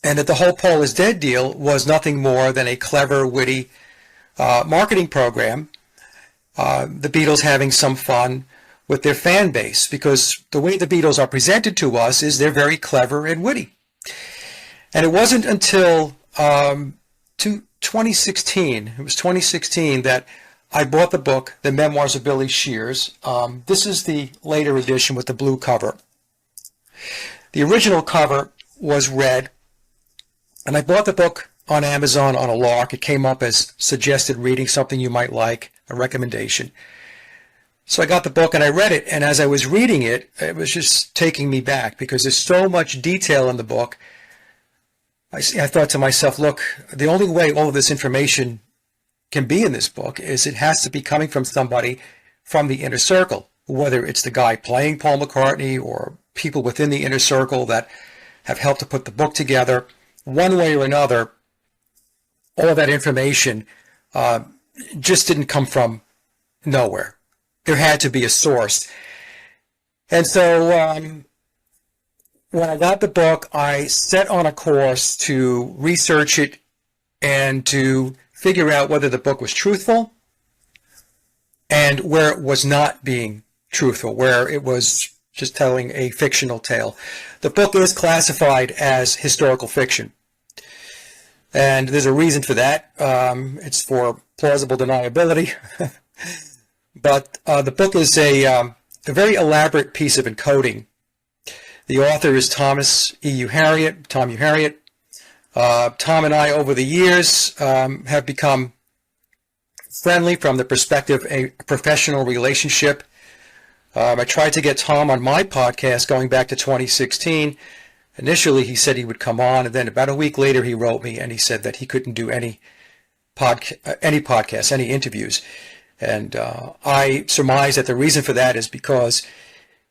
and that the whole Paul is Dead deal was nothing more than a clever, witty marketing program, the Beatles having some fun with their fan base, because the way the Beatles are presented to us is they're very clever and witty. And it wasn't until 2016, it was 2016, that I bought the book, The Memoirs of Billy Shears. This is the later edition with the blue cover. The original cover was red, and I bought the book on Amazon on a lark. It came up as suggested reading, something you might like, a recommendation. So I got the book and I read it, and as I was reading it, it was just taking me back because there's so much detail in the book. I thought to myself, look, the only way all of this information can be in this book is it has to be coming from somebody from the inner circle, whether it's the guy playing Paul McCartney or people within the inner circle that have helped to put the book together. One way or another, all of that information just didn't come from nowhere. There had to be a source. And so when I got the book, I set on a course to research it and to figure out whether the book was truthful and where it was not being truthful, where it was just telling a fictional tale. The book is classified as historical fiction, and there's a reason for that. It's for plausible deniability. But the book is a very elaborate piece of encoding. The author is Tom U. Harriet. Tom and I, over the years, have become friendly from the perspective of a professional relationship. I tried to get Tom on my podcast going back to 2016. Initially, he said he would come on, and then about a week later, he wrote me and he said that he couldn't do any podcasts, any interviews. And I surmise that the reason for that is because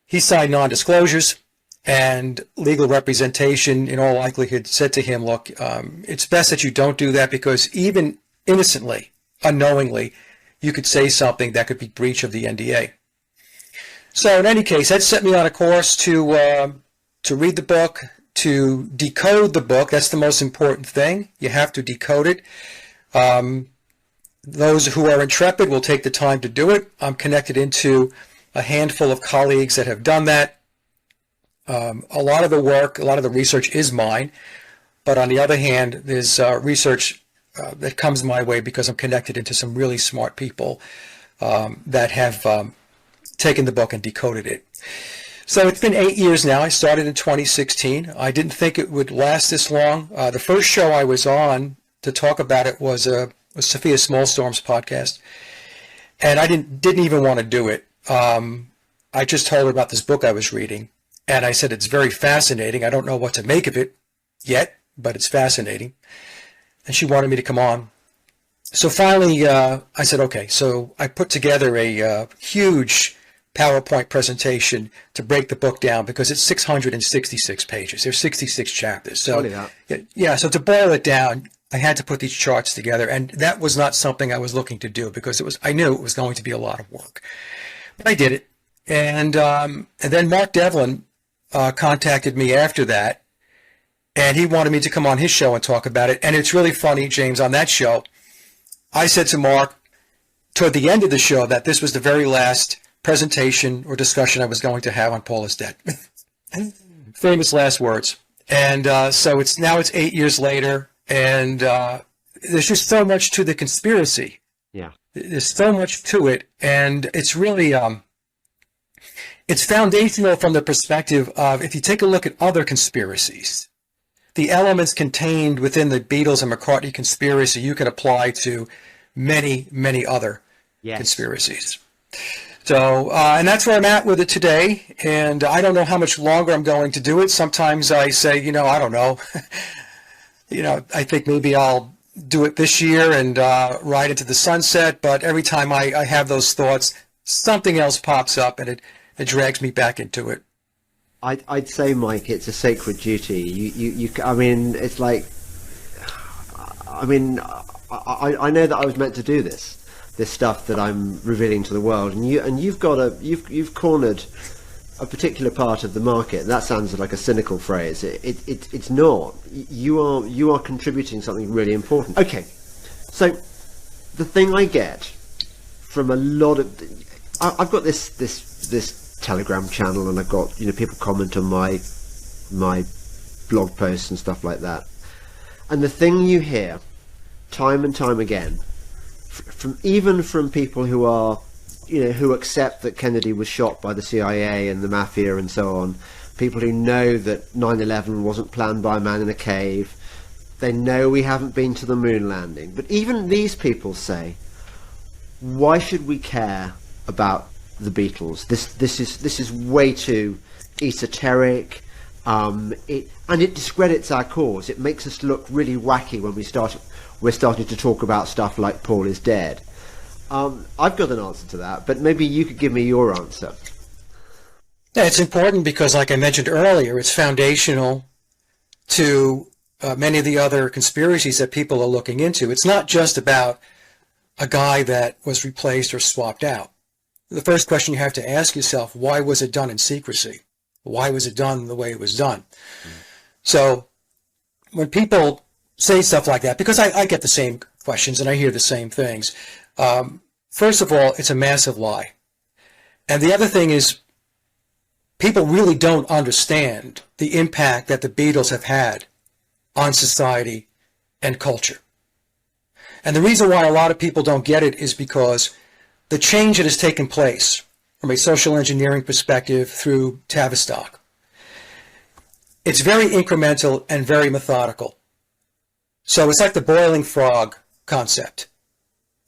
he signed non-disclosures, and legal representation in all likelihood said to him, look, it's best that you don't do that, because even innocently, unknowingly, you could say something that could be breach of the NDA. So in any case, that set me on a course to read the book, to decode the book. That's the most important thing. You have to decode it. Those who are intrepid will take the time to do it. I'm connected into a handful of colleagues that have done that. A lot of the work, a lot of the research is mine, but on the other hand, there's research that comes my way because I'm connected into some really smart people that have taken the book and decoded it. So it's been 8 years now. I started in 2016. I didn't think it would last this long. The first show I was on to talk about it was Sophia Smallstorm's podcast, and I didn't even want to do it. I just told her about this book I was reading, and I said it's very fascinating. I don't know what to make of it yet, but it's fascinating. And she wanted me to come on. So finally, I said, okay. So I put together a huge PowerPoint presentation to break the book down, because it's 666 pages. There's 66 chapters. So yeah, so to boil it down, I had to put these charts together, and that was not something I was looking to do, because I knew it was going to be a lot of work. But I did it. And then Mark Devlin contacted me after that, and he wanted me to come on his show and talk about it. And it's really funny, James, on that show, I said to Mark toward the end of the show that this was the very last presentation or discussion I was going to have on Paul is Dead. Famous last words. And so it's 8 years later, and there's just so much to the conspiracy. Yeah. There's so much to it, and it's really it's foundational from the perspective of, if you take a look at other conspiracies, the elements contained within the Beatles and McCartney conspiracy you can apply to many, many other conspiracies. So, and that's where I'm at with it today, and I don't know how much longer I'm going to do it. Sometimes I say, I don't know. I think maybe I'll do it this year and ride into the sunset, but every time I have those thoughts, something else pops up, and it drags me back into it. I'd say, Mike, it's a sacred duty. I mean, it's like, I know that I was meant to do this stuff that I'm revealing to the world, and you've cornered a particular part of the market. And that sounds like a cynical phrase. It's not. You are contributing something really important. Okay, so the thing I get from a lot of, I've got this Telegram channel, and I've got people comment on my blog posts and stuff like that, and the thing you hear time and time again from people who are who accept that Kennedy was shot by the CIA and the mafia and so on, people who know that 9/11 wasn't planned by a man in a cave, they know we haven't been to the moon landing, but even these people say, why should we care about the Beatles? This is way too esoteric. It discredits our cause. It makes us look really wacky when we're starting to talk about stuff like Paul is dead. I've got an answer to that, but maybe you could give me your answer. Yeah, it's important because, like I mentioned earlier, it's foundational to many of the other conspiracies that people are looking into. It's not just about a guy that was replaced or swapped out. The first question you have to ask yourself, why was it done in secrecy? Why was it done the way it was done? So when people say stuff like that, because I get the same questions and I hear the same things, first of all, it's a massive lie. And the other thing is, people really don't understand the impact that the Beatles have had on society and culture. And the reason why a lot of people don't get it is because the change that has taken place from a social engineering perspective through Tavistock, it's very incremental and very methodical. So it's like the boiling frog concept.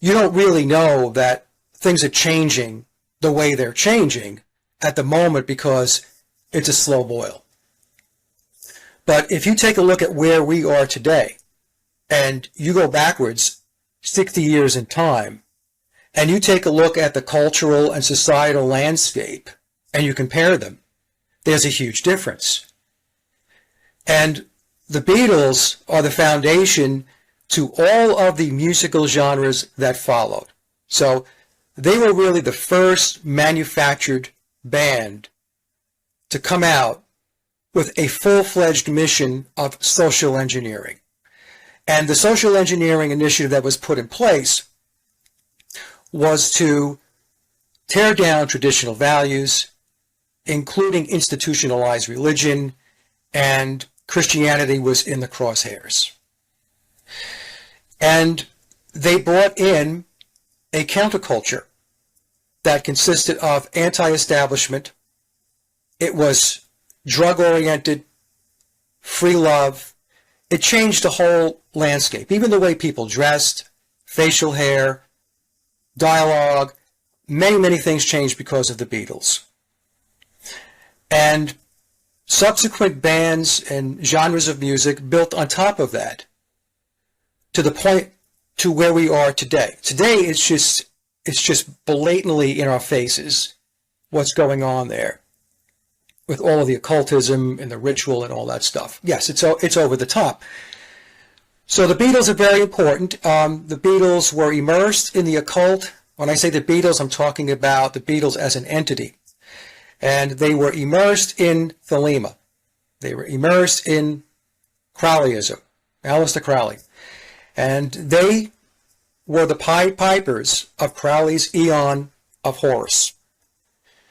You don't really know that things are changing the way they're changing at the moment because it's a slow boil. But if you take a look at where we are today, and you go backwards 60 years in time, and you take a look at the cultural and societal landscape, and you compare them, there's a huge difference. And the Beatles are the foundation to all of the musical genres that followed. So they were really the first manufactured band to come out with a full-fledged mission of social engineering. And the social engineering initiative that was put in place was to tear down traditional values, including institutionalized religion, and Christianity was in the crosshairs. And they brought in a counterculture that consisted of anti-establishment. It was drug-oriented, free love. It changed the whole landscape, even the way people dressed, facial hair, dialogue. Many, many things changed because of the Beatles. And subsequent bands and genres of music built on top of that to the point to where we are today. Today, it's just blatantly in our faces what's going on there with all of the occultism and the ritual and all that stuff. Yes, it's over the top. So the Beatles are very important. The Beatles were immersed in the occult. When I say the Beatles, I'm talking about the Beatles as an entity. And they were immersed in Thelema. They were immersed in Crowleyism, Aleister Crowley. And they were the Pied Pipers of Crowley's Aeon of Horus.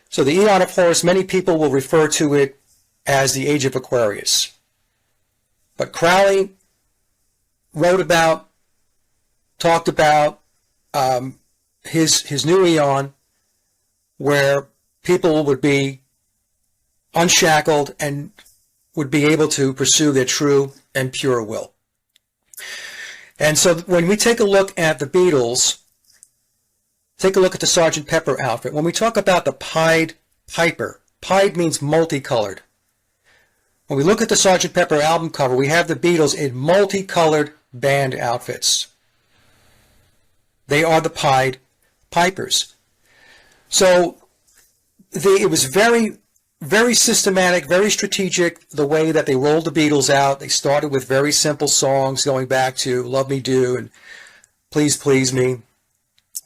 So the Aeon of Horus, many people will refer to it as the Age of Aquarius. But Crowley wrote about, talked about his new Aeon, where people would be unshackled and would be able to pursue their true and pure will. And so when we take a look at the Beatles, take a look at the Sgt. Pepper outfit. When we talk about the Pied Piper, Pied means multicolored. When we look at the Sgt. Pepper album cover, we have the Beatles in multicolored band outfits. They are the Pied Pipers. So it was very, very systematic, very strategic, the way that they rolled the Beatles out. They started with very simple songs going back to Love Me Do and Please Please Me.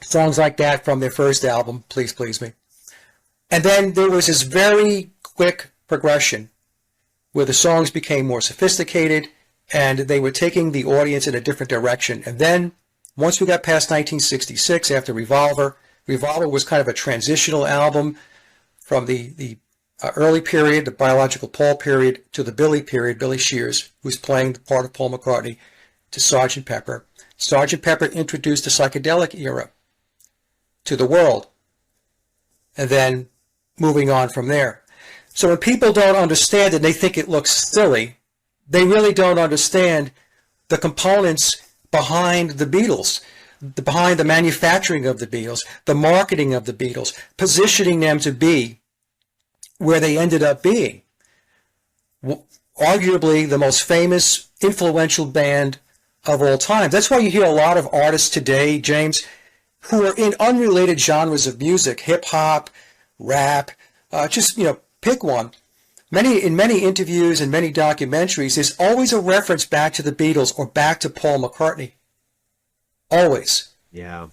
Songs like that from their first album, Please Please Me. And then there was this very quick progression where the songs became more sophisticated and they were taking the audience in a different direction. And then once we got past 1966, after Revolver was kind of a transitional album from the early period, the biological Paul period, to the Billy period, Billy Shears, who's playing the part of Paul McCartney, to Sgt. Pepper. Sgt. Pepper introduced the psychedelic era to the world, and then moving on from there. So when people don't understand it, they think it looks silly. They really don't understand the components behind the Beatles, behind the manufacturing of the Beatles, the marketing of the Beatles, positioning them to be where they ended up being. Arguably the most famous, influential band of all time. That's why you hear a lot of artists today, James, who are in unrelated genres of music, hip-hop, rap, pick one. In many interviews and many documentaries, there's always a reference back to the Beatles or back to Paul McCartney. Always. Yeah.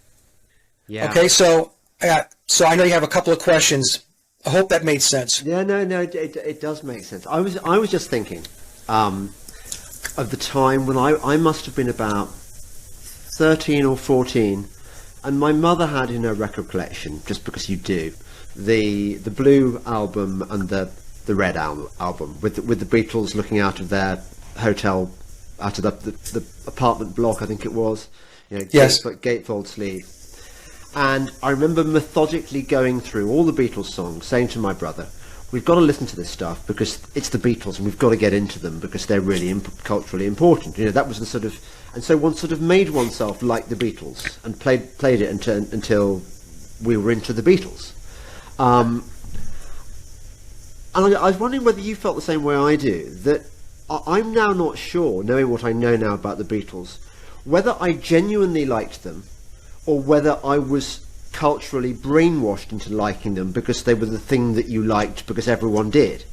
Okay, so I know you have a couple of questions. I hope that made sense. Yeah, no, it does make sense. I was just thinking of the time when I must have been about 13 or 14, And my mother had in her record collection, just because you do, the blue album and the red album with the Beatles looking out of their hotel, out of the apartment block, I think it was. Yes. Gatefold sleeve. And I remember methodically going through all the Beatles songs, saying to my brother, we've got to listen to this stuff because it's the Beatles and we've got to get into them because they're really culturally important. That was the sort of... And so one sort of made oneself like the Beatles and played it until we were into the Beatles. And I was wondering whether you felt the same way I do, that I'm now not sure, knowing what I know now about the Beatles, whether I genuinely liked them or whether I was culturally brainwashed into liking them because they were the thing that you liked because everyone did.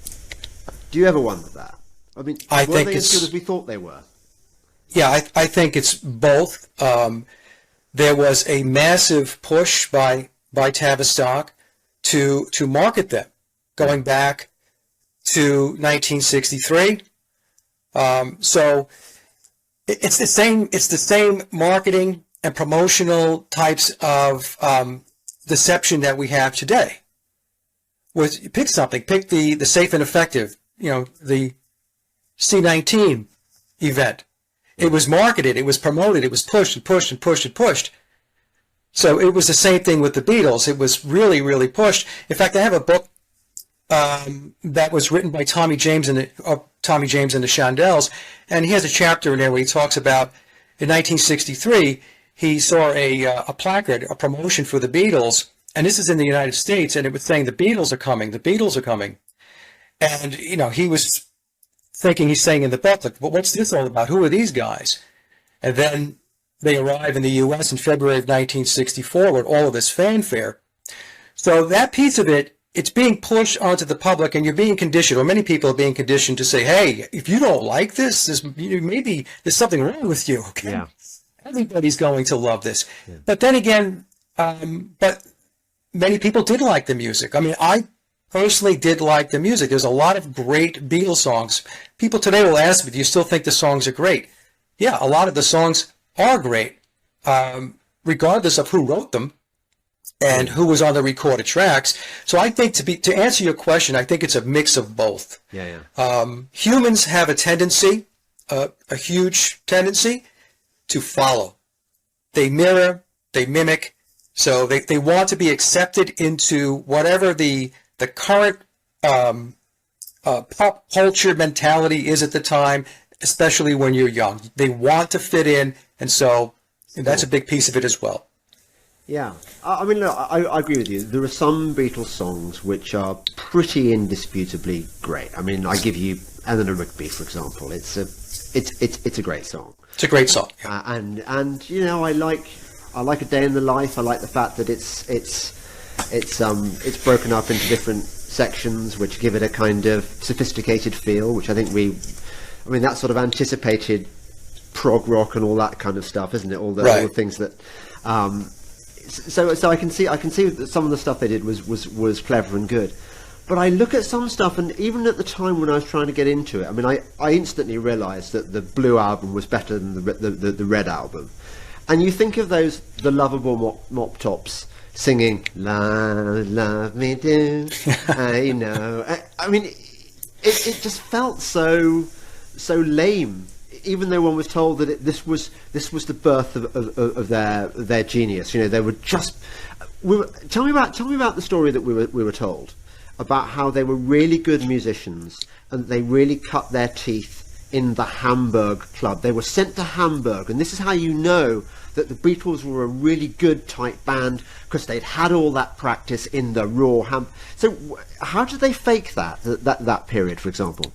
Do you ever wonder that? I mean, were they as good as we thought they were? Yeah, I think it's both. There was a massive push by Tavistock to market them, going back to 1963. So it's the same marketing and promotional types of deception that we have today. Pick something. Pick the safe and effective. The C19 event. It was marketed. It was promoted. It was pushed and pushed and pushed and pushed. So it was the same thing with the Beatles. It was really, really pushed. In fact, I have a book that was written by Tommy James and the Shondells, and he has a chapter in there where he talks about in 1963 he saw a placard, a promotion for the Beatles, and this is in the United States, and it was saying the Beatles are coming, the Beatles are coming, and he was thinking, he's saying in the book, like, well, what's this all about? Who are these guys? And then they arrive in the U.S. in February of 1964 with all of this fanfare. So that piece of it, it's being pushed onto the public, and you're being conditioned, or many people are being conditioned to say, hey, if you don't like this, maybe there's something wrong with you. Okay? Yeah. Everybody's going to love this. Yeah. But then again, but many people did like the music. I mean, I personally did like the music. There's a lot of great Beatles songs. People today will ask me, do you still think the songs are great? Yeah, a lot of the songs are great, regardless of who wrote them and who was on the recorded tracks. So I think to answer your question, I think it's a mix of both. Yeah. Humans have a tendency, a huge tendency, to follow. They mirror, they mimic, so they want to be accepted into whatever the current pop culture mentality is at the time, especially when you're young. They want to fit in, and so that's a big piece of it as well. Yeah, I mean, look, I agree with you. There are some Beatles songs which are pretty indisputably great. I mean, I give you Eleanor Rigby, for example. It's a great song. It's a great song. Yeah. And I like A Day in the Life. I like the fact that it's broken up into different sections, which give it a kind of sophisticated feel, which I think that sort of anticipated prog rock and all that kind of stuff, isn't it? All the things that. So I can see that some of the stuff they did was clever and good. But I look at some stuff, and even at the time when I was trying to get into it, I mean, I instantly realised that the Blue album was better than the Red album. And you think of the lovable mop tops singing "Love Me Do," I know. I mean, it just felt so lame. Even though one was told that this was the birth of their genius. They were just. Tell me about the story that we were told about how they were really good musicians and they really cut their teeth in the Hamburg club. They were sent to Hamburg, and this is how you know that the Beatles were a really good tight band, because they'd had all that practice in the raw So how did they fake that period, for example?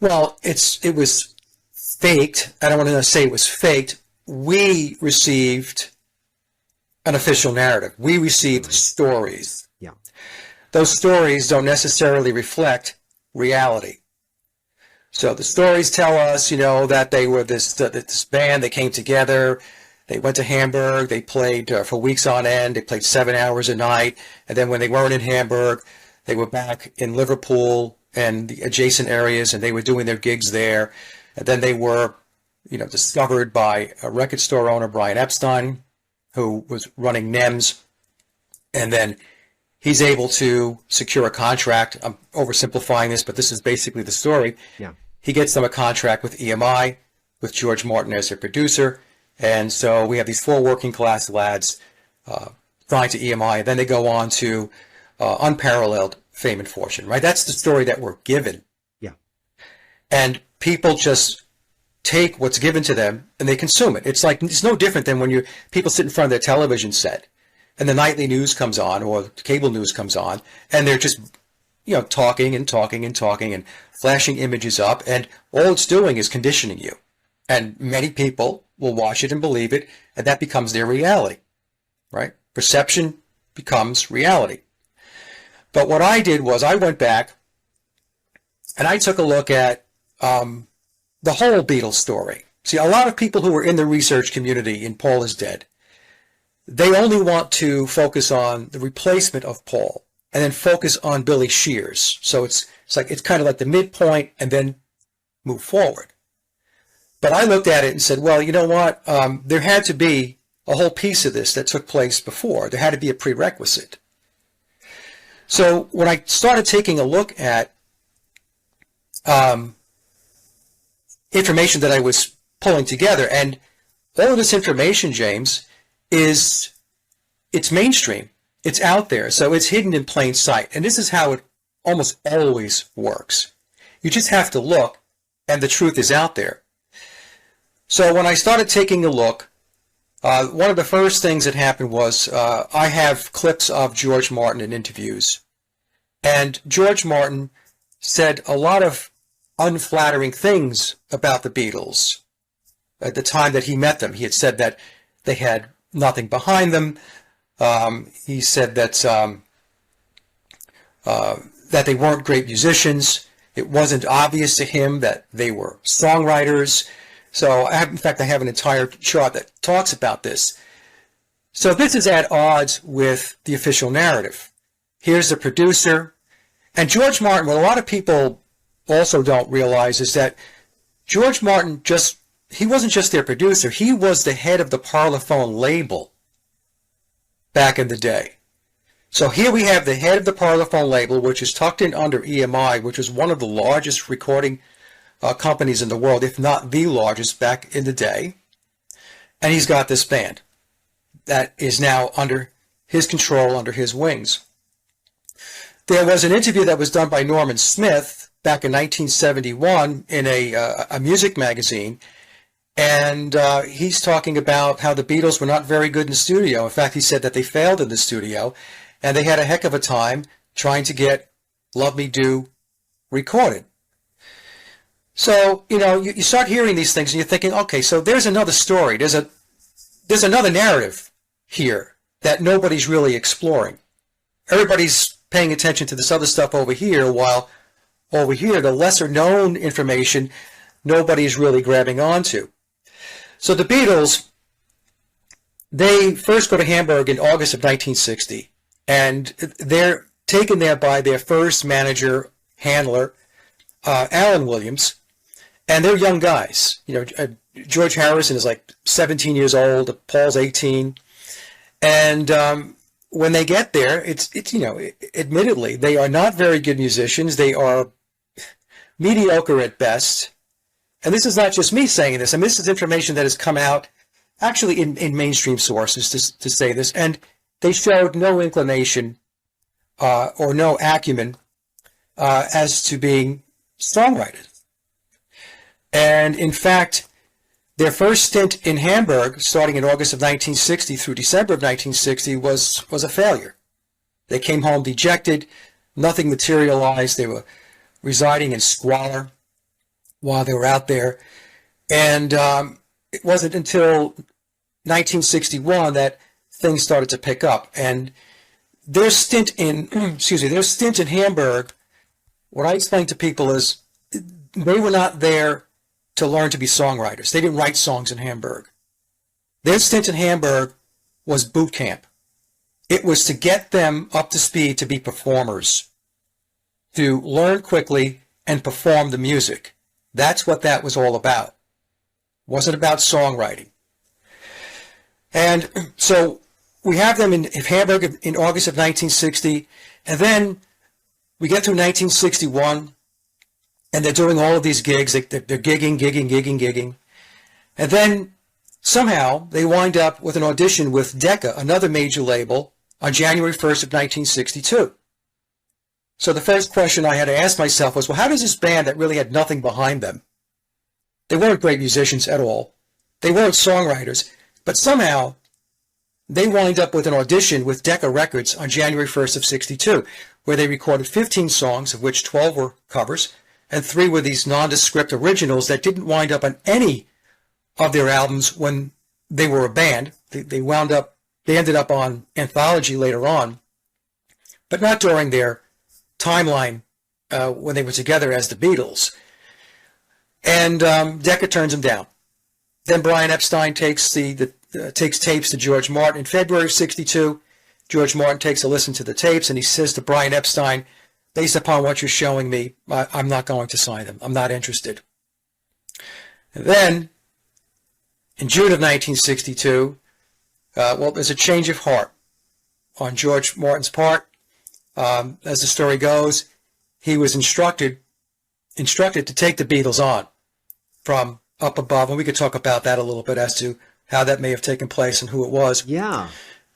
Well, it was faked. I don't want to say it was faked. We received an official narrative. We received stories. Yeah. Those stories don't necessarily reflect reality. So the stories tell us, that they were this band. They came together. They went to Hamburg. They played for weeks on end. They played 7 hours a night. And then when they weren't in Hamburg, they were back in Liverpool and the adjacent areas, and they were doing their gigs there. And then they were, discovered by a record store owner, Brian Epstein, who was running NEMS, and then he's able to secure a contract. I'm oversimplifying this, but this is basically the story. Yeah. He gets them a contract with EMI, with George Martin as their producer, and so we have these 4 working class lads signed to EMI, and then they go on to unparalleled fame and fortune, right? That's the story that we're given. Yeah. And people just take what's given to them and they consume it. It's like, it's no different than when people sit in front of their television set and the nightly news comes on or the cable news comes on, and they're just, talking and talking and talking and flashing images up, and all it's doing is conditioning you. And many people will watch it and believe it, and that becomes their reality, right? Perception becomes reality. But what I did was I went back and I took a look at the whole Beatles story. See, a lot of people who are in the research community in Paul is Dead, they only want to focus on the replacement of Paul and then focus on Billy Shears. So it's kind of like the midpoint and then move forward. But I looked at it and said, well, you know what? There had to be a whole piece of this that took place before. There had to be a prerequisite. So when I started taking a look at information that I was pulling together, and all of this information, James, it's mainstream. It's out there, so it's hidden in plain sight. And this is how it almost always works. You just have to look, and the truth is out there. So when I started taking a look, one of the first things that happened was I have clips of George Martin in interviews. And George Martin said a lot of unflattering things about the Beatles at the time that he met them. He had said that they had nothing behind them. He said that that they weren't great musicians. It wasn't obvious to him that they were songwriters. So in fact, I have an entire chart that talks about this. So this is at odds with the official narrative. Here's the producer. And George Martin, what a lot of people also don't realize is that George Martin he wasn't just their producer, he was the head of the Parlophone label back in the day. So here we have the head of the Parlophone label, which is tucked in under EMI, which was one of the largest recording companies in the world, if not the largest back in the day. And he's got this band that is now under his control, under his wings. There was an interview that was done by Norman Smith back in 1971 in a music magazine, and he's talking about how the Beatles were not very good in the studio. In fact, he said that they failed in the studio, and they had a heck of a time trying to get Love Me Do recorded. So, you start hearing these things and you're thinking, okay, so there's another story. There's another narrative here that nobody's really exploring. Everybody's paying attention to this other stuff over here, while over here, the lesser known information, nobody's really grabbing onto. So the Beatles, they first go to Hamburg in August of 1960, and they're taken there by their first manager, handler, Alan Williams, and they're young guys. George Harrison is like 17 years old, Paul's 18, and when they get there, it's admittedly, they are not very good musicians. They are mediocre at best. And this is not just me saying this. I mean, this is information that has come out actually in mainstream sources to say this. And they showed no inclination or no acumen as to being songwriters. And in fact, their first stint in Hamburg, starting in August of 1960 through December of 1960, was a failure. They came home dejected. Nothing materialized. They were residing in squalor while they were out there. And it wasn't until 1961 that things started to pick up. And their stint in, their stint in Hamburg, what I explain to people is they were not there to learn to be songwriters. They didn't write songs in Hamburg. Their stint in Hamburg was boot camp. It was to get them up to speed to be performers, to learn quickly and perform the music. That's what that was all about. It wasn't about songwriting. And so we have them in Hamburg in August of 1960, and then we get through 1961, and they're doing all of these gigs. They're gigging. And then somehow they wind up with an audition with Decca, another major label, on January 1st of 1962. So the first question I had to ask myself was, well, how does this band that really had nothing behind them? They weren't great musicians at all. They weren't songwriters, but somehow they wind up with an audition with Decca Records on January 1st of 62, where they recorded 15 songs, of which 12 were covers, and 3 were these nondescript originals that didn't wind up on any of their albums when they were a band. They ended up on anthology later on, but not during their timeline when they were together as the Beatles. And Decca turns them down. Then Brian Epstein takes takes tapes to George Martin in February of 62. George Martin takes a listen to the tapes, and he says to Brian Epstein, based upon what you're showing me, I'm not going to sign them. I'm not interested. And then, in June of 1962, there's a change of heart on George Martin's part. As the story goes, he was instructed to take the Beatles on from up above, and we could talk about that a little bit as to how that may have taken place and who it was. Yeah,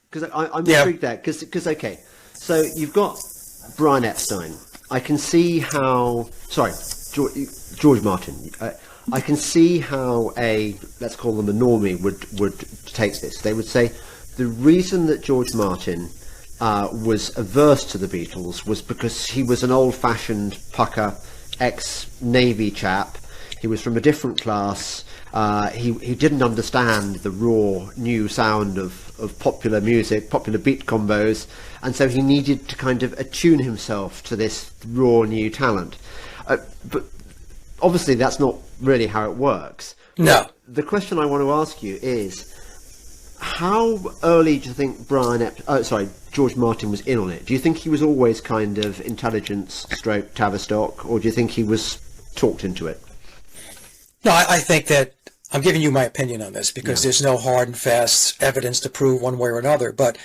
because I'm intrigued there. Because okay, so you've got Brian Epstein. I can see how. Sorry, George Martin. I can see how let's call them a normie would take this. They would say the reason that George Martin was averse to the Beatles was because he was an old-fashioned pucker, ex-Navy chap. He was from a different class. He didn't understand the raw new sound of popular music, popular beat combos, and so he needed to kind of attune himself to this raw new talent. But obviously that's not really how it works. No. The question I want to ask you is, how early do you think George Martin was in on it? Do you think he was always kind of intelligence stroke Tavistock, or do you think he was talked into it? No, I think that I'm giving you my opinion on this because there's no hard and fast evidence to prove one way or another. But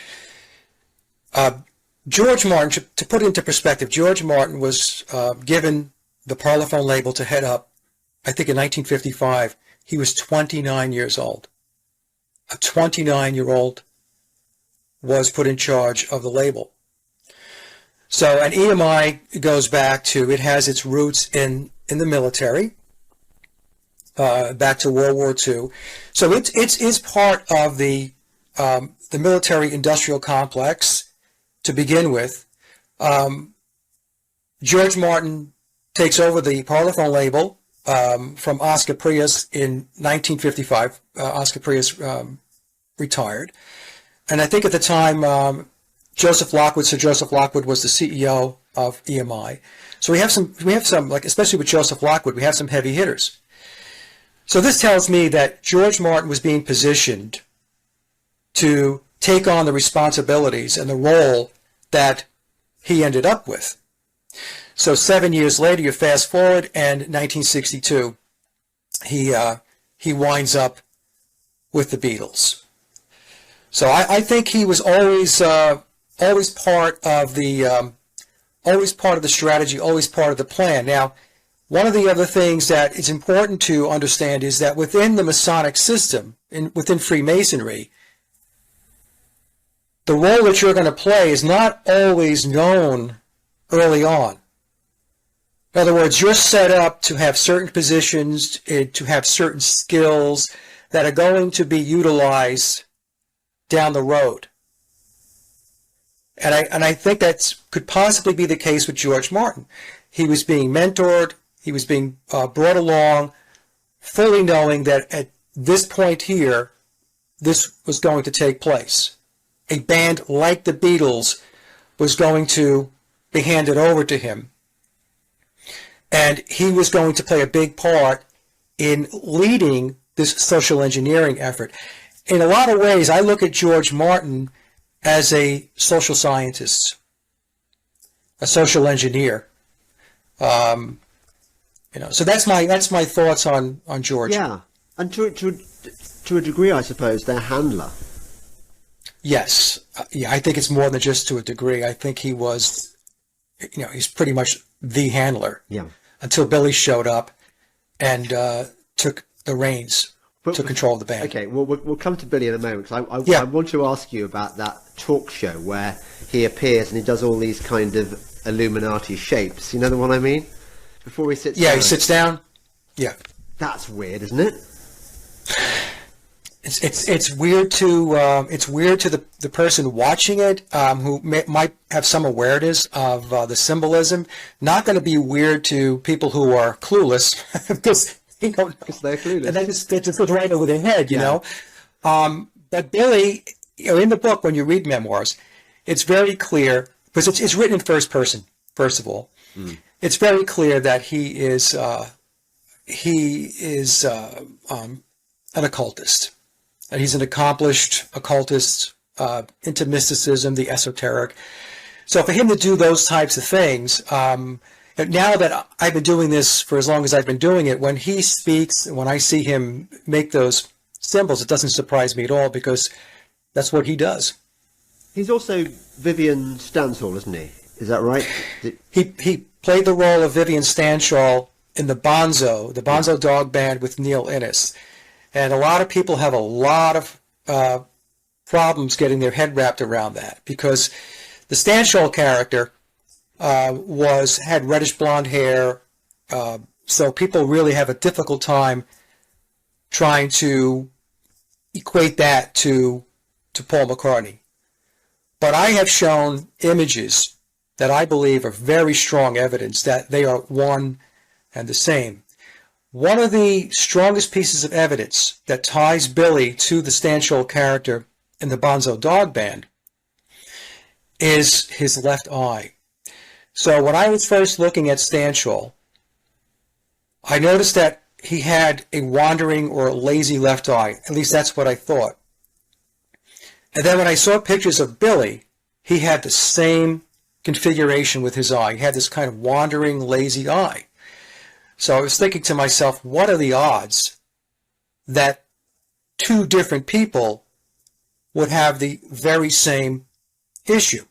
George Martin, to put it into perspective, George Martin was given the Parlophone label to head up, I think in 1955. He was 29 years old. A 29-year-old was put in charge of the label. So an EMI goes back to, it has its roots in the military, back to World War II. So it's part of the military-industrial complex to begin with. George Martin takes over the Parlophone label from Oscar Prius in 1955. Oscar Prius retired. And I think at the time, Sir Joseph Lockwood was the CEO of EMI. So we have some, like, especially with Joseph Lockwood, we have some heavy hitters. So this tells me that George Martin was being positioned to take on the responsibilities and the role that he ended up with. So 7 years later, you fast forward, and 1962, he winds up with the Beatles. So I think he was always part of the strategy, always part of the plan. Now, one of the other things that is important to understand is that within the Masonic system, within Freemasonry, the role that you're going to play is not always known early on. In other words, you're set up to have certain positions, to have certain skills that are going to be utilized down the road. And I think that could possibly be the case with George Martin. He was being mentored, he was being brought along, fully knowing that at this point here, this was going to take place. A band like the Beatles was going to be handed over to him. And he was going to play a big part in leading this social engineering effort. In a lot of ways, I look at George Martin as a social scientist, a social engineer. So that's my thoughts on George. Yeah, and to a degree, I suppose, their handler. Yes. Yeah, I think it's more than just to a degree. I think he was, he's pretty much the handler. Yeah. Until Billy showed up and took the reins, took control of the band. Okay, well, we'll come to Billy in a moment, because Yeah. I want to ask you about that talk show where he appears and he does all these kind of Illuminati shapes. You know the one I mean? Before he sits down. Yeah, he sits down. Yeah. That's weird, isn't it? It's weird to the person watching it, who might have some awareness of the symbolism. Not going to be weird to people who are clueless, because they don't know. Because they're clueless. And that just goes right over their head, you know. But Billy, in the book, when you read memoirs, it's very clear, because it's written in first person. First of all, it's very clear that he is an occultist. And he's an accomplished occultist, into mysticism, the esoteric. So for him to do those types of things, and now that I've been doing this for as long as I've been doing it, when he speaks, and when I see him make those symbols, it doesn't surprise me at all, because that's what he does. He's also Vivian Stanshall, isn't he? Is that right? He played the role of Vivian Stanshall in the Bonzo Dog Band with Neil Innes. And a lot of people have a lot of problems getting their head wrapped around that, because the Stanshall character had reddish blonde hair, so people really have a difficult time trying to equate that to Paul McCartney. But I have shown images that I believe are very strong evidence that they are one and the same. One of the strongest pieces of evidence that ties Billy to the Stanshall character in the Bonzo Dog Band is his left eye. So when I was first looking at Stanshall, I noticed that he had a wandering or lazy left eye. At least that's what I thought. And then when I saw pictures of Billy, he had the same configuration with his eye. He had this kind of wandering, lazy eye. So I was thinking to myself, what are the odds that two different people would have the very same issue?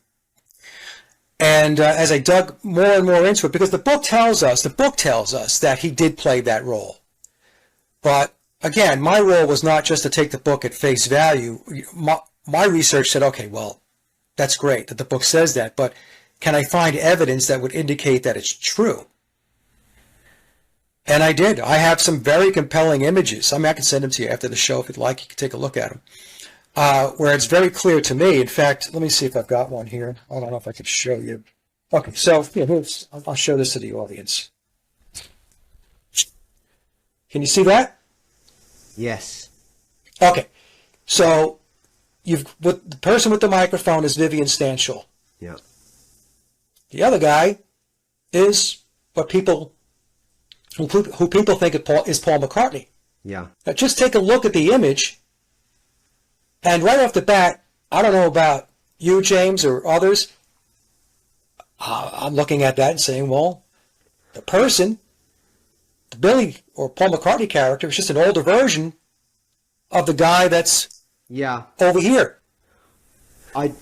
And as I dug more and more into it, because the book tells us that he did play that role. But again, my role was not just to take the book at face value. My research said, okay, well, that's great that the book says that, but can I find evidence that would indicate that it's true? And I did. I have some very compelling images. I mean, I can send them to you after the show if you'd like. You can take a look at them. Where it's very clear to me. In fact, let me see if I've got one here. I don't know if I can show you. Okay, so I'll show this to the audience. Can you see that? Yes. Okay. So the person with the microphone is Vivian Stanshall. Yeah. The other guy is what people who people think is Paul McCartney. Yeah. Now just take a look at the image, and right off the bat, I don't know about you, James, or others, I'm looking at that and saying, well, the person, the Billy or Paul McCartney character, is just an older version of the guy that's over here. I'd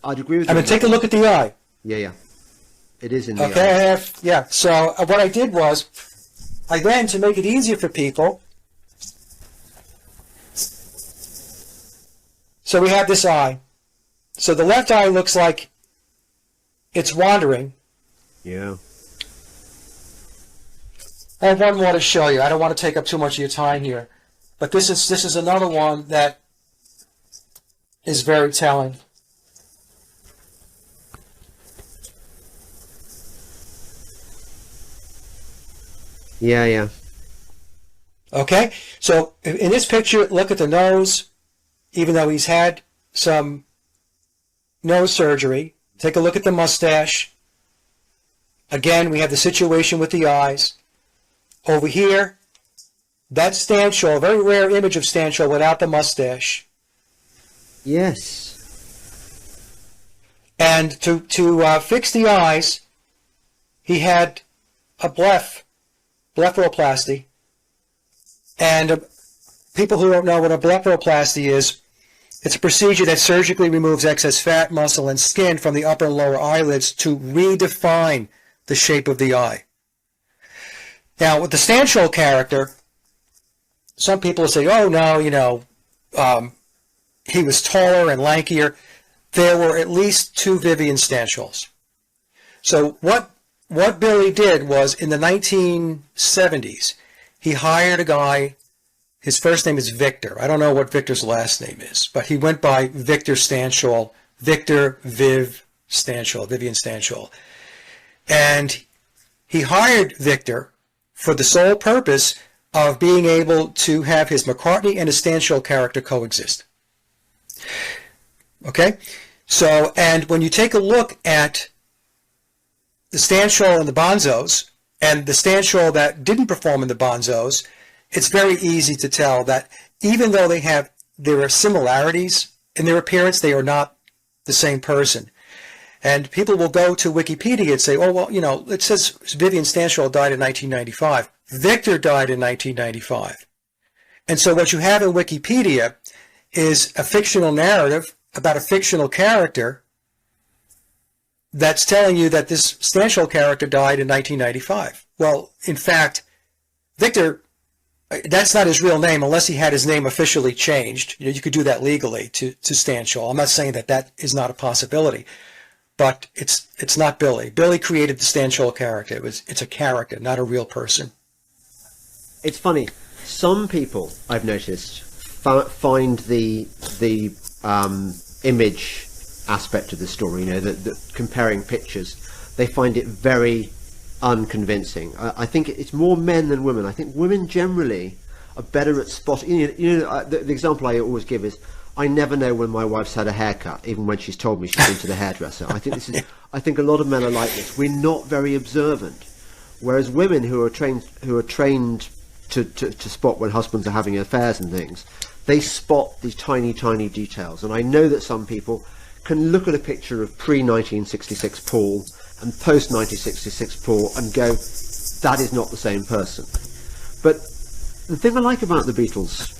agree with you. I mean, take a look at the eye. Yeah. It is in the eye. Okay, so what I did was, I then, to make it easier for people, so we have this eye. So the left eye looks like it's wandering. Yeah. I have one more to show you. I don't want to take up too much of your time here. But this is another one that is very telling. Yeah. Okay, so in this picture, look at the nose. Even though he's had some nose surgery, take a look at the mustache. Again, we have the situation with the eyes. Over here, that's Stanshall, a very rare image of Stanshall without the mustache. Yes. And to fix the eyes, he had a blepharoplasty. And people who don't know what a blepharoplasty is It's a procedure that surgically removes excess fat, muscle, and skin from the upper and lower eyelids to redefine the shape of the eye. Now, with the Stanchel character, some people say, oh, no, he was taller and lankier. There were at least 2 Vivian Stanchels. So what Billy did was, in the 1970s, he hired a guy. His first name is Victor. I don't know what Victor's last name is, but he went by Victor Stanchel, Victor Vivian Stanchel. And he hired Victor for the sole purpose of being able to have his McCartney and his Stanchel character coexist. Okay? So, and when you take a look at the Stanchel and the Bonzos, and the Stanchel that didn't perform in the Bonzos, it's very easy to tell that even though there are similarities in their appearance, they are not the same person. And people will go to Wikipedia and say, oh, well, it says Vivian Stanchel died in 1995. Victor died in 1995. And so what you have in Wikipedia is a fictional narrative about a fictional character that's telling you that this Stanchel character died in 1995. Well, in fact, Victor, that's not his real name unless he had his name officially changed. You could do that legally to Stanchel. I'm not saying that is not a possibility, but it's not Billy. Billy created the Stanchel character. It's a character, not a real person. It's funny. Some people, I've noticed, find the image aspect of the story, the comparing pictures, they find it very unconvincing. I think it's more men than women. I think women generally are better at spotting. The example I always give is, I never know when my wife's had a haircut, even when she's told me she's been to the hairdresser. I think a lot of men are like this. We're not very observant, whereas women who are trained to spot when husbands are having affairs and things, they spot these tiny details. And I know that some people can look at a picture of pre-1966 Paul and post-1966 Paul and go, that is not the same person. But the thing I like about the Beatles,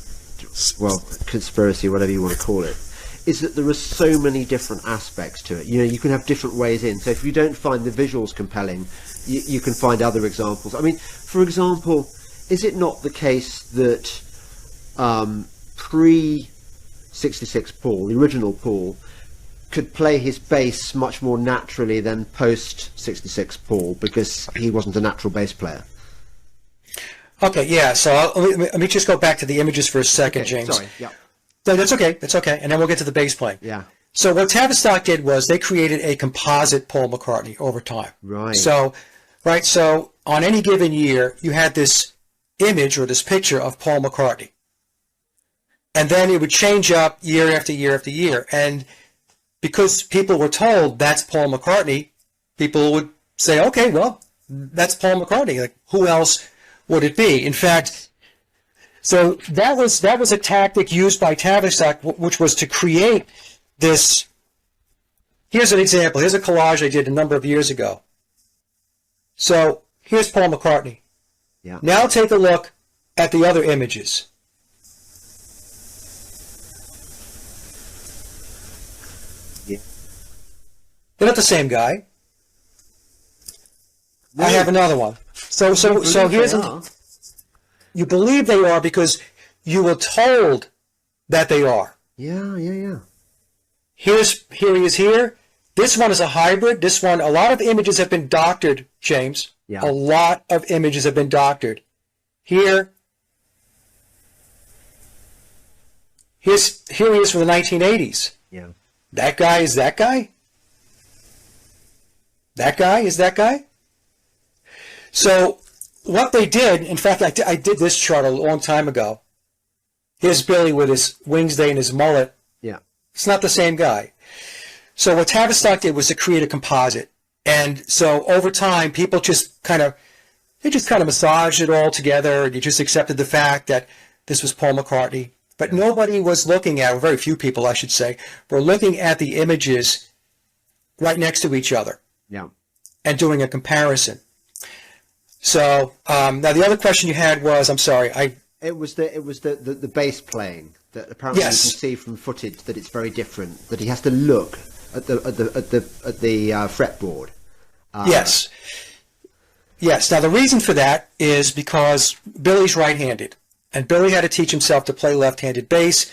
well, conspiracy, whatever you want to call it, is that there are so many different aspects to it. You can have different ways in. So if you don't find the visuals compelling, you can find other examples. I mean, for example, is it not the case that pre-66 Paul, the original Paul, could play his bass much more naturally than post-66 Paul because he wasn't a natural bass player? Okay, yeah, so let me just go back to the images for a second, Okay, James. sorry, yeah. No, that's okay, and then we'll get to the bass playing. Yeah. So what Tavistock did was they created a composite Paul McCartney over time. Right. So on any given year, you had this image or this picture of Paul McCartney. And then it would change up year after year after year. And because people were told that's Paul McCartney, people would say, okay, well, that's Paul McCartney. Like, who else would it be? In fact, so that was a tactic used by Tavistock, which was to create this. Here's an example. Here's a collage I did a number of years ago. So here's Paul McCartney. Yeah. Now take a look at the other images. Yeah. They're not the same guy. No. I have another one. So here's you believe they are because you were told that they are. Yeah. Here he is here. This one is a hybrid. This one, a lot of images have been doctored, James. Yeah. A lot of images have been doctored. Here he is from the 1980s. Yeah. That guy is that guy? That guy is that guy? So what they did, in fact, I did this chart a long time ago. Here's Billy with his Wingsday and his mullet. Yeah. It's not the same guy. So what Tavistock did was to create a composite. And so over time, people just kind of massaged it all together, and you just accepted the fact that this was Paul McCartney. But nobody was looking at, or very few people, I should say, were looking at the images right next to each other. Yeah. And doing a comparison. So now the other question you had was, I'm sorry, It was the bass playing. That apparently Yes. you can see from footage that it's very different. That he has to look at the fretboard. Yes. Yes. Now, the reason for that is because Billy's right-handed, and Billy had to teach himself to play left-handed bass.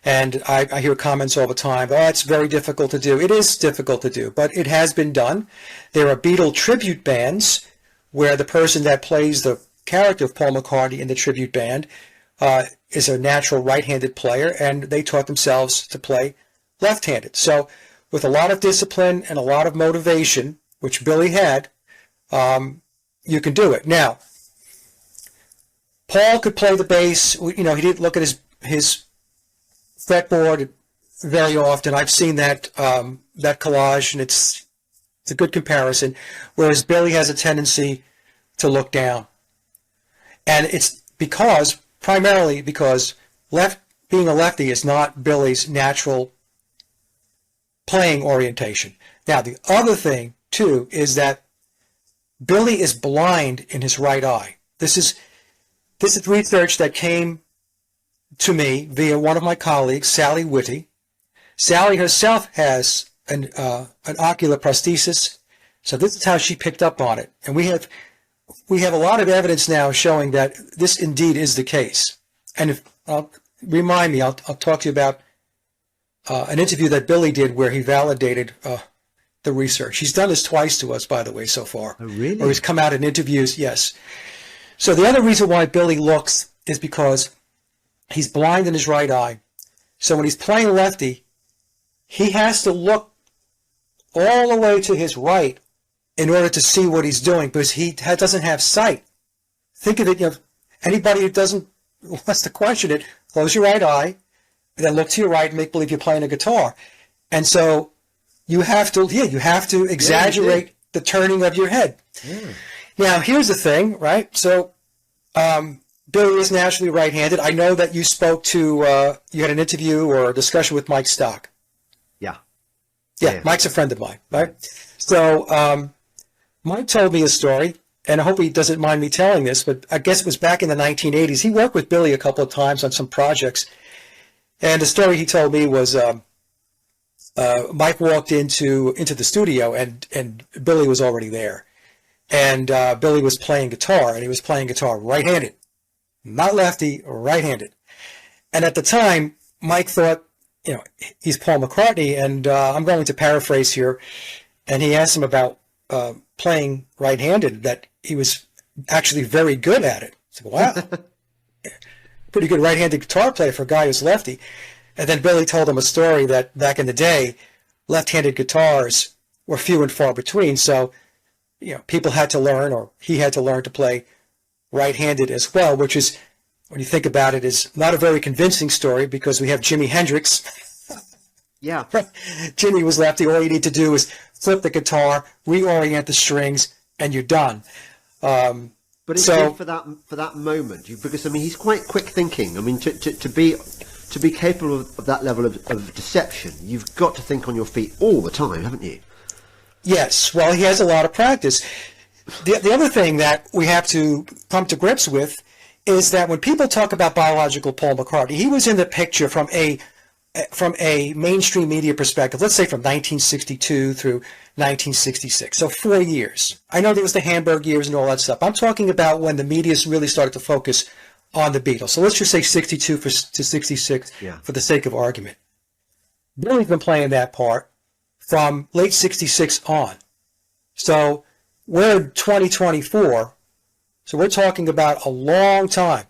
And I hear comments all the time, oh, it's very difficult to do. It is difficult to do, but it has been done. There are Beatle tribute bands where the person that plays the character of Paul McCartney in the tribute band is a natural right-handed player, and they taught themselves to play left-handed. So with a lot of discipline and a lot of motivation, which Billy had, you can do it. Now, Paul could play the bass. You know, he didn't look at his fretboard very often. I've seen that that collage, and it's a good comparison. Whereas Billy has a tendency to look down, and it's primarily because being a lefty is not Billy's natural playing orientation. Now, the other thing too is that Billy is blind in his right eye. This is research that came to me via one of my colleagues, Sally Whitty. Sally herself has an ocular prosthesis, so this is how she picked up on it. And we have a lot of evidence now showing that this indeed is the case. And remind me, I'll talk to you about an interview that Billy did where he validated the research. He's done this twice to us, by the way, so far. Oh, really? Or he's come out in interviews, yes. So the other reason why Billy looks is because he's blind in his right eye. So when he's playing lefty, he has to look all the way to his right in order to see what he's doing, because he doesn't have sight. Think of it, anybody who wants to question it, close your right eye, and then look to your right and make believe you're playing a guitar. And so you have to exaggerate the turning of your head. Yeah. Now, here's the thing, right? So Billy is naturally right-handed. I know that you spoke to, you had an interview or a discussion with Mike Stock. Yeah, Mike's a friend of mine, right? So Mike told me a story, and I hope he doesn't mind me telling this, but I guess it was back in the 1980s. He worked with Billy a couple of times on some projects, and the story he told me was Mike walked into the studio, and Billy was already there. And Billy was playing guitar, and he was playing guitar right-handed. Not lefty, right-handed. And at the time, Mike thought, he's Paul McCartney, and I'm going to paraphrase here, and he asked him about playing right-handed, that he was actually very good at it. So, wow, pretty good right-handed guitar player for a guy who's lefty. And then Billy told him a story that back in the day, left-handed guitars were few and far between, so people had to learn, or he had to learn to play right-handed as well, which is, when you think about it, is not a very convincing story, because we have Jimi Hendrix. Yeah. Jimmy was lefty. All you need to do is flip the guitar, reorient the strings, and you're done. But it's good for that moment, because he's quite quick thinking. To be capable of that level of deception, you've got to think on your feet all the time, haven't you? Yes. Well, he has a lot of practice. The other thing that we have to come to grips with is that when people talk about biological Paul McCartney, he was in the picture from a mainstream media perspective, let's say from 1962 through 1966, so 4 years. I know there was the Hamburg years and all that stuff. I'm talking about when the media really started to focus on the Beatles. So let's just say 62 to 66 for the sake of argument. Billy's been playing that part from late 66 on. So we're in 2024, so we're talking about a long time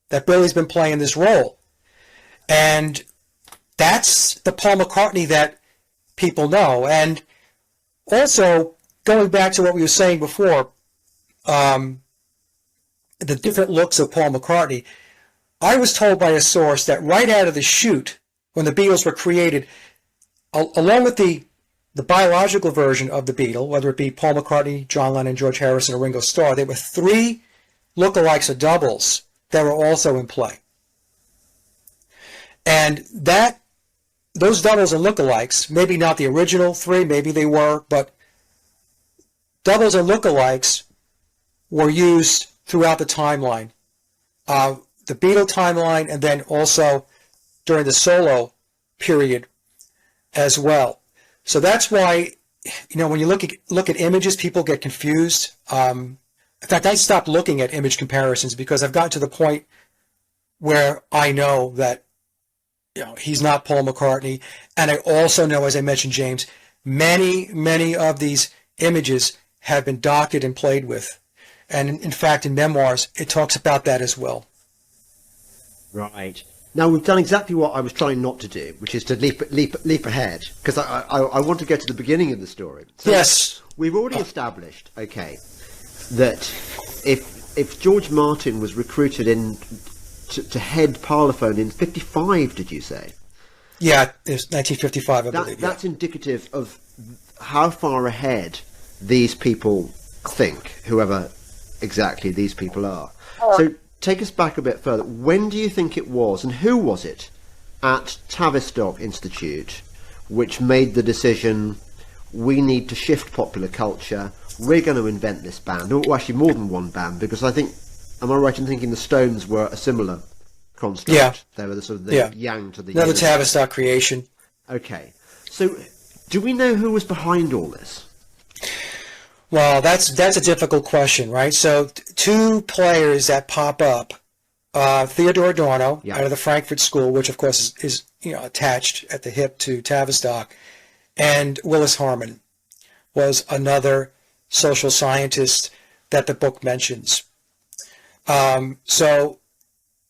that Billy's been playing this role. And that's the Paul McCartney that people know. And also, going back to what we were saying before, the different looks of Paul McCartney, I was told by a source that right out of the chute, when the Beatles were created, along with the biological version of the Beatle, whether it be Paul McCartney, John Lennon, George Harrison, or Ringo Starr, there were 3 lookalikes or doubles that were also in play. And those doubles and lookalikes, maybe not the original 3, maybe they were, but doubles and lookalikes were used throughout the timeline. The the Beatle timeline, and then also during the solo period as well. So that's why, when you look at images, people get confused. In fact, I stopped looking at image comparisons because I've gotten to the point where I know that he's not Paul McCartney, and I also know, as I mentioned, James, many of these images have been doctored and played with, and in fact, in memoirs, it talks about that as well. Right. Now, we've done exactly what I was trying not to do, which is to leap ahead, because I want to get to the beginning of the story. So yes. We've already established, okay, that if George Martin was recruited in to head Parlophone in 55, did you say? Yeah, it's 1955, I believe. That's indicative of how far ahead these people think, whoever exactly these people are. So take us back a bit further. When do you think it was, and who was it at Tavistock Institute which made the decision, we need to shift popular culture, we're going to invent this band, or actually more than one band, because I think, am I right in thinking the Stones were a similar construct? Yeah. They were the sort of the yang to the another yin. Tavistock creation. Okay. So do we know who was behind all this? Well, that's a difficult question, right? So two players that pop up, Theodore Adorno out of the Frankfurt School, which of course is attached at the hip to Tavistock, and Willis Harman was another social scientist that the book mentions. So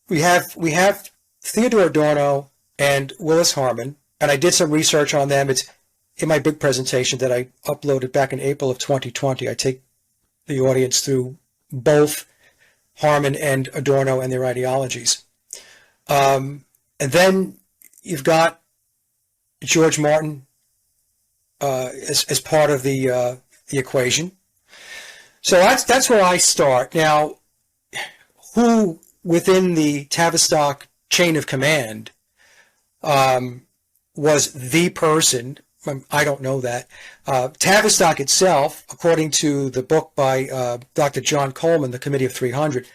we have Theodore Adorno and Willis Harman, and I did some research on them. It's in my big presentation that I uploaded back in April of 2020. I take the audience through both Harman and Adorno and their ideologies. And then you've got George Martin as part of the equation. So that's where I start. Now, who within the Tavistock chain of command was the person? I don't know that. Tavistock itself, according to the book by Dr. John Coleman, The Committee of 300,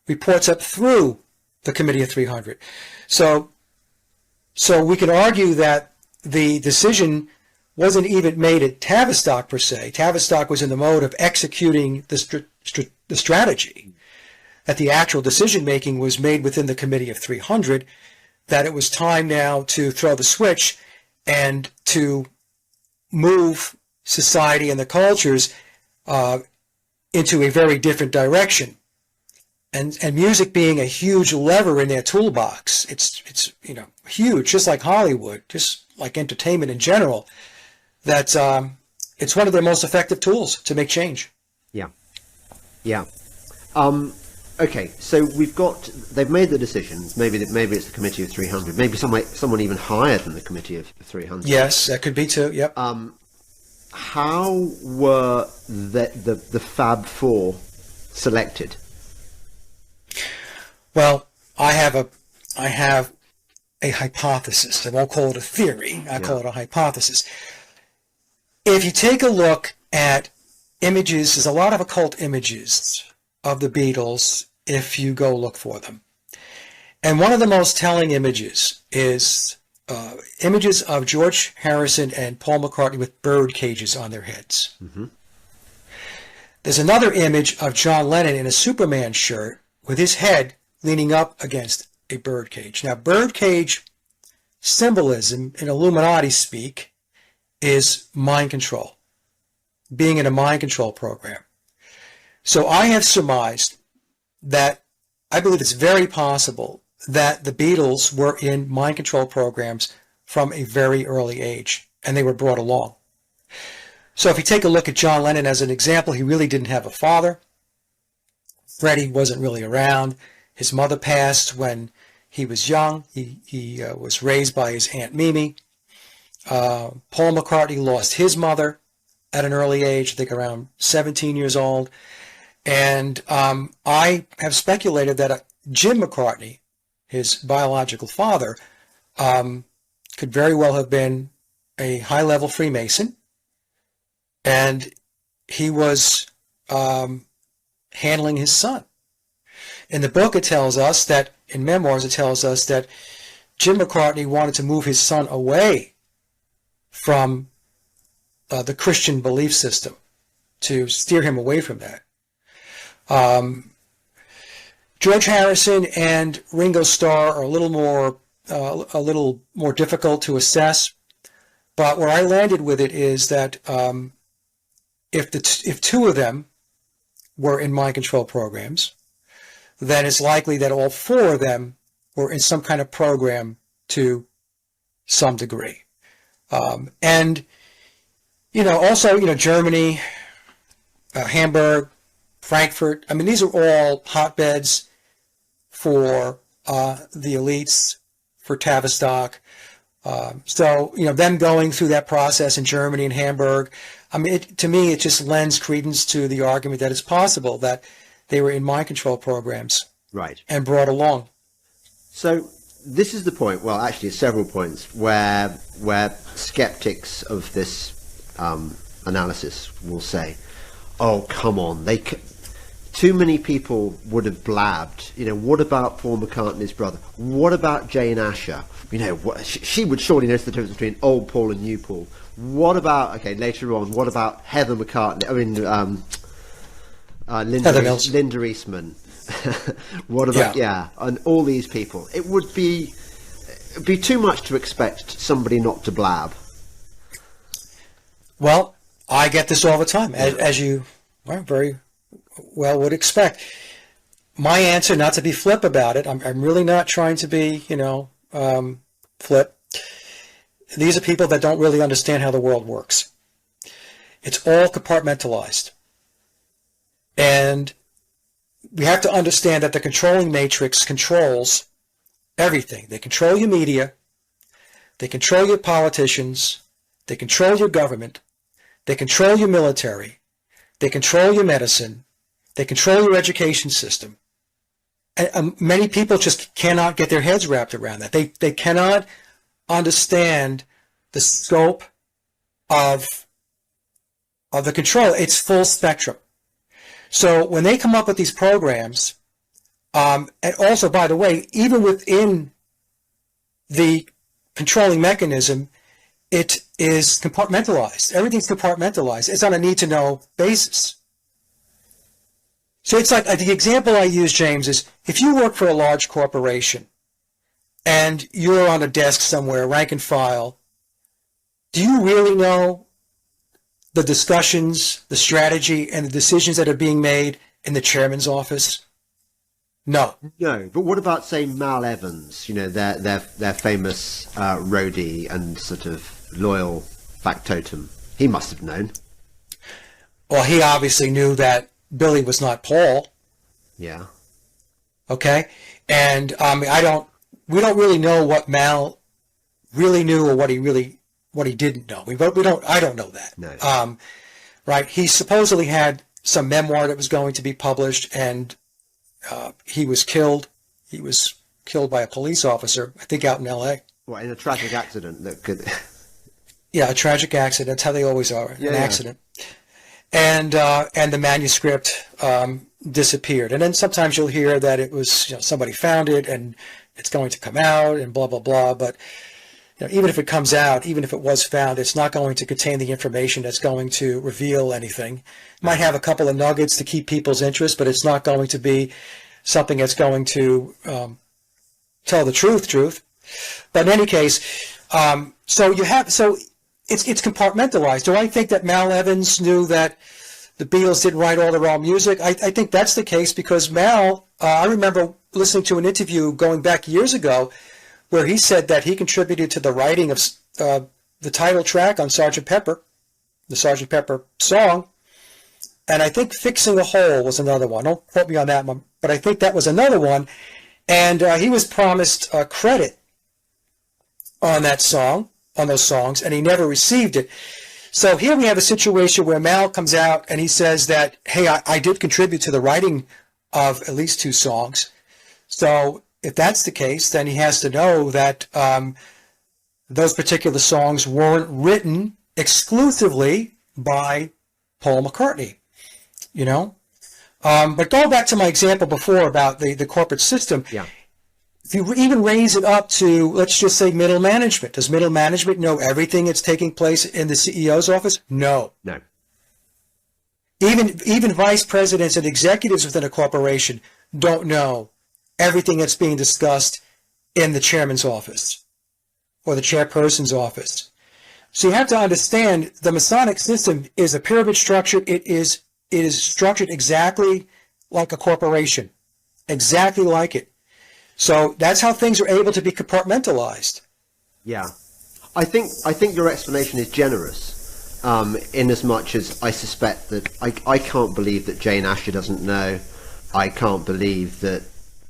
reports up through the Committee of 300. So we can argue that the decision wasn't even made at Tavistock per se. Tavistock was in the mode of executing the strategy. That the actual decision-making was made within the Committee of 300, that it was time now to throw the switch and to move society and the cultures into a very different direction. And music being a huge lever in their toolbox, it's huge, just like Hollywood, just like entertainment in general, that it's one of their most effective tools to make change. Yeah. Okay, so they've made the decisions. Maybe it's the Committee of 300. Maybe someone even higher than the Committee of 300. Yes, that could be too. Yep. How were the Fab Four selected? Well, I have a hypothesis. I won't call it a theory. I call it a hypothesis. If you take a look at images, there's a lot of occult images of the Beatles if you go look for them. And one of the most telling images is images of George Harrison and Paul McCartney with bird cages on their heads. Mm-hmm. There's another image of John Lennon in a Superman shirt with his head leaning up against a bird cage. Now, bird cage symbolism in Illuminati speak is mind control, being in a mind control program. So I have surmised that I believe it's very possible that the Beatles were in mind control programs from a very early age, and they were brought along. So if you take a look at John Lennon as an example, he really didn't have a father. Freddie wasn't really around. His mother passed when he was young. He was raised by his Aunt Mimi. Paul McCartney lost his mother at an early age, I think around 17 years old. And I have speculated that Jim McCartney, his biological father, could very well have been a high-level Freemason, and he was handling his son. In the book, it tells us that in memoirs, it tells us that Jim McCartney wanted to move his son away from the Christian belief system, to steer him away from that. George Harrison and Ringo Starr are a little more difficult to assess, but where I landed with it is that if two of them were in mind control programs, then it's likely that all four of them were in some kind of program to some degree. And also, Germany, Hamburg, Frankfurt, I mean, these are all hotbeds for the elites, for Tavistock. So, them going through that process in Germany and Hamburg, I mean, to me, it just lends credence to the argument that it's possible that they were in mind control programs. Right. And brought along. So this is the point, well, actually several points, where skeptics of this analysis will say, oh, come on, too many people would have blabbed. What about Paul McCartney's brother? What about Jane Asher? She would surely notice the difference between old Paul and new Paul. What about, later on, what about Heather McCartney? Linda Eastman. What about, and all these people? It would be too much to expect somebody not to blab. Well, I get this all the time, as you very well would expect. My answer, not to be flip about it, I'm really not trying to be, flip. These are people that don't really understand how the world works. It's all compartmentalized. And we have to understand that the controlling matrix controls everything. They control your media. They control your politicians. They control your government. They control your military. They control your medicine. They control your education system. And many people just cannot get their heads wrapped around that. They cannot understand the scope of the control. It's full spectrum. So when they come up with these programs, and also, by the way, even within the controlling mechanism, it is compartmentalized. Everything's compartmentalized. It's on a need-to-know basis. So it's like the example I use, James, is if you work for a large corporation and you're on a desk somewhere, rank and file, do you really know the discussions, the strategy, and the decisions that are being made in the chairman's office? No. No, but what about, say, Mal Evans, their famous roadie and sort of loyal factotum? He must have known. Well, he obviously knew that Billy was not Paul. Yeah. Okay? And we don't really know what Mal really knew or what he didn't know. I don't know that. No. Right? He supposedly had some memoir that was going to be published, and he was killed. He was killed by a police officer, I think out in L.A. What, in a tragic accident that could... Yeah, a tragic accident. That's how they always are, an accident. And the manuscript disappeared. And then sometimes you'll hear that it was, somebody found it and it's going to come out and blah, blah, blah. But even if it comes out, even if it was found, it's not going to contain the information that's going to reveal anything. It might have a couple of nuggets to keep people's interest, but it's not going to be something that's going to tell the truth. But in any case, so it's compartmentalized. Do I think that Mal Evans knew that the Beatles didn't write all their own music? I think that's the case because Mal, I remember listening to an interview going back years ago where he said that he contributed to the writing of the title track on Sgt. Pepper, the Sgt. Pepper song. And I think Fixing a Hole was another one. Don't quote me on that one, but I think that was another one. And he was promised credit on that song, on those songs, and he never received it. So here we have a situation where Mal comes out and he says that, hey, I did contribute to the writing of at least 2 songs. So if that's the case, then he has to know that those particular songs weren't written exclusively by Paul McCartney, But going back to my example before about the corporate system, if you even raise it up to, let's just say, middle management, does middle management know everything that's taking place in the CEO's office? No. No. Even vice presidents and executives within a corporation don't know everything that's being discussed in the chairman's office or the chairperson's office. So you have to understand the Masonic system is a pyramid structure. It is structured exactly like a corporation, exactly like it. So that's how things are able to be compartmentalized. Yeah. I think your explanation is generous, in as much as I suspect that I can't believe that Jane Asher doesn't know. I can't believe that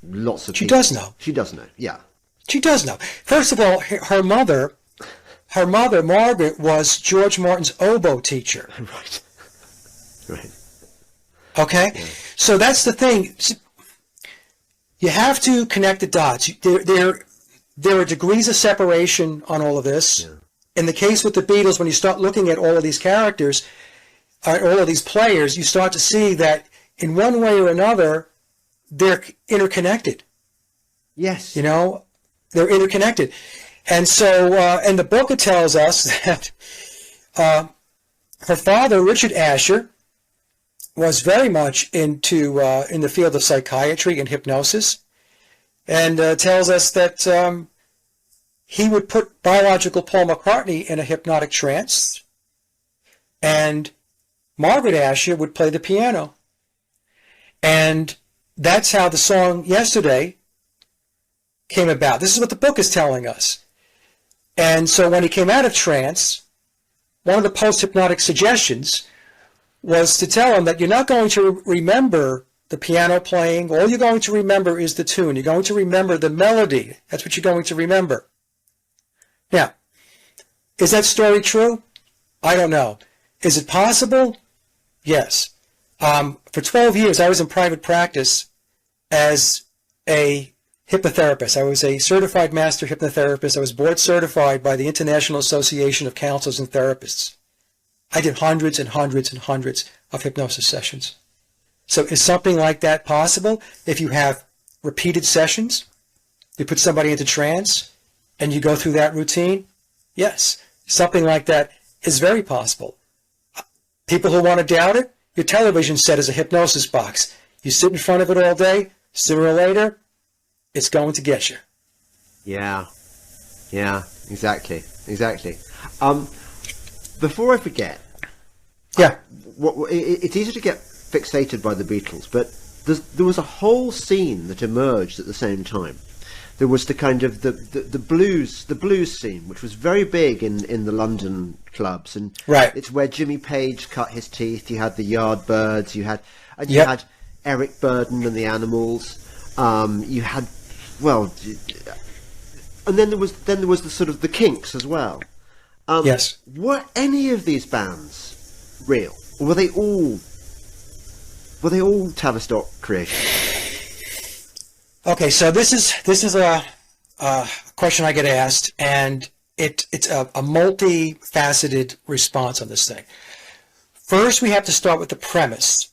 lots of people... She does know. She does know, yeah. She does know. First of all, her mother, Margaret, was George Martin's oboe teacher. Right. Right. Okay? Yeah. So that's the thing. You have to connect the dots. There are degrees of separation on all of this. Yeah. In the case with the Beatles, when you start looking at all of these characters, all of these players, you start to see that in one way or another, they're interconnected. Yes. You know, they're interconnected. And so in the book, it tells us that her father, Richard Asher, was very much into in the field of psychiatry and hypnosis, and tells us that he would put biological Paul McCartney in a hypnotic trance, and Margaret Asher would play the piano. And that's how the song Yesterday came about. This is what the book is telling us. And so when he came out of trance, one of the post-hypnotic suggestions was to tell him that you're not going to remember the piano playing. All you're going to remember is the tune. You're going to remember the melody. That's what you're going to remember. Now, is that story true? I don't know. Is it possible? Yes. For 12 years, I was in private practice as a hypnotherapist. I was a certified master hypnotherapist. I was board certified by the International Association of Counselors and Therapists. I did hundreds and hundreds and hundreds of hypnosis sessions. So is something like that possible? If you have repeated sessions, you put somebody into trance, and you go through that routine? Yes, something like that is very possible. People who want to doubt it, your television set is a hypnosis box. You sit in front of it all day, sooner or later, it's going to get you. Yeah, exactly. Before I forget, yeah, it's easy to get fixated by the Beatles, but there was a whole scene that emerged at the same time. There was the kind of the blues scene, which was very big in the London clubs, and right. It's where Jimmy Page cut his teeth. You had the Yardbirds, you had Eric Burdon and the Animals. You had and then there was the sort of the Kinks as well. Yes. Were any of these bands real, or were they all Tavistock creations? Okay, so this is a question I get asked, and it's a multifaceted response on this thing. First, we have to start with the premise,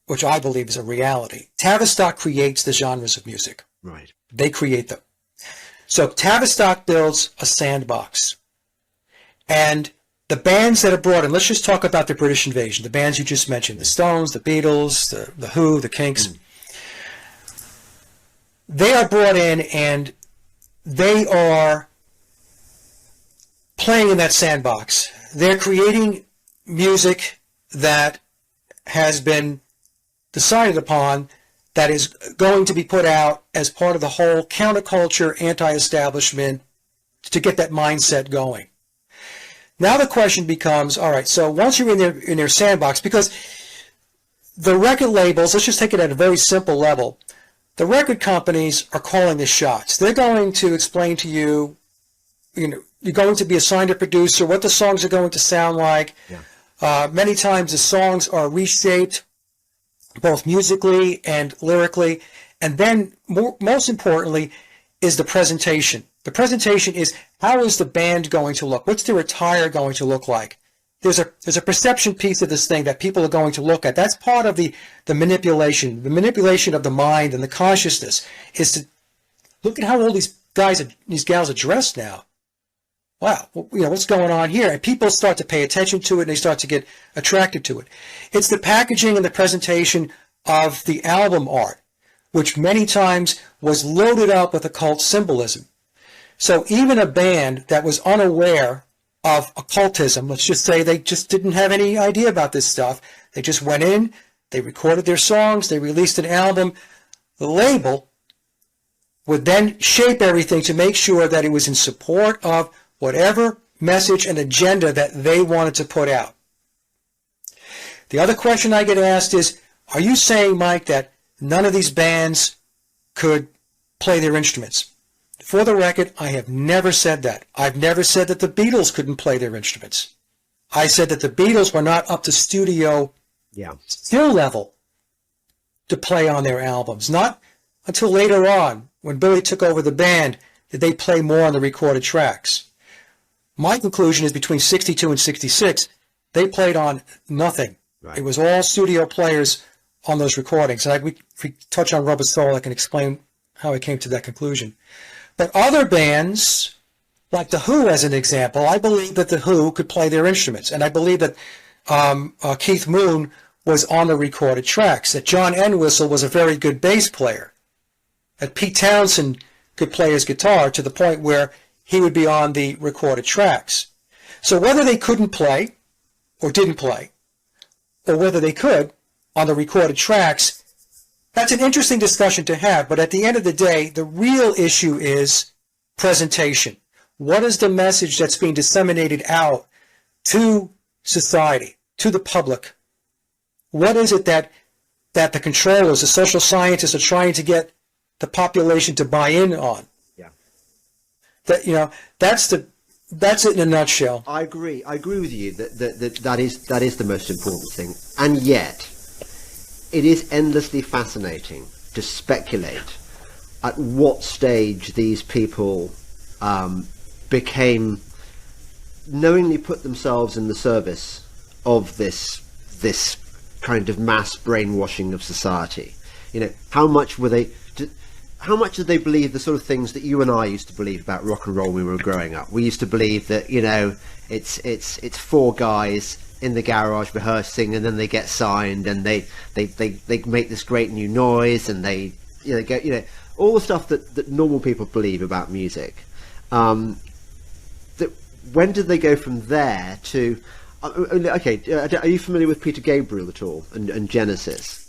which I believe is a reality. Tavistock creates the genres of music. Right. They create them. So Tavistock builds a sandbox. And the bands that are brought in, let's just talk about the British invasion, the bands you just mentioned, the Stones, the Beatles, the Who, the Kinks. They are brought in and they are playing in that sandbox. They're creating music that has been decided upon, that is going to be put out as part of the whole counterculture, anti-establishment, to get that mindset going. Now the question becomes, all right, so once you're in their sandbox, because the record labels, let's just take it at a very simple level, the record companies are calling the shots. They're going to explain to you, you're going to be assigned a producer, what the songs are going to sound like. Yeah. Many times the songs are reshaped, both musically and lyrically. And then, most importantly, is the presentation. The presentation is, how is the band going to look? What's their attire going to look like? There's a perception piece of this thing that people are going to look at. That's part of the manipulation. The manipulation of the mind and the consciousness is to look at how all these guys, these gals are dressed now. Wow, what's going on here? And people start to pay attention to it, and they start to get attracted to it. It's the packaging and the presentation of the album art, which many times was loaded up with occult symbolism. So even a band that was unaware of occultism, let's just say they just didn't have any idea about this stuff, they just went in, they recorded their songs, they released an album, the label would then shape everything to make sure that it was in support of whatever message and agenda that they wanted to put out. The other question I get asked is, are you saying, Mike, that none of these bands could play their instruments? For the record, I have never said that. I've never said that the Beatles couldn't play their instruments. I said that the Beatles were not up to studio skill level to play on their albums. Not until later on, when Billy took over the band, did they play more on the recorded tracks. My conclusion is between 62 and 66, they played on nothing. Right. It was all studio players on those recordings. And if we touch on Rubber Soul, I can explain how I came to that conclusion. But other bands, like The Who as an example, I believe that The Who could play their instruments. And I believe that Keith Moon was on the recorded tracks, that John Entwistle was a very good bass player, that Pete Townsend could play his guitar to the point where he would be on the recorded tracks. So whether they couldn't play or didn't play, or whether they could on the recorded tracks, that's an interesting discussion to have. But at the end of the day, the real issue is presentation. What is the message that's being disseminated out to society, to the public? What is it that the controllers, the social scientists are trying to get the population to buy in on? That, that's it in a nutshell. I agree with you that is the most important thing. And yet, it is endlessly fascinating to speculate at what stage these people knowingly put themselves in the service of this kind of mass brainwashing of society. How much did they believe the sort of things that you and I used to believe about rock and roll when we were growing up? We used to believe that, it's four guys in the garage rehearsing, and then they get signed, and they make this great new noise, and they go, all the stuff that normal people believe about music. When did they go from there to? Are you familiar with Peter Gabriel at all and Genesis?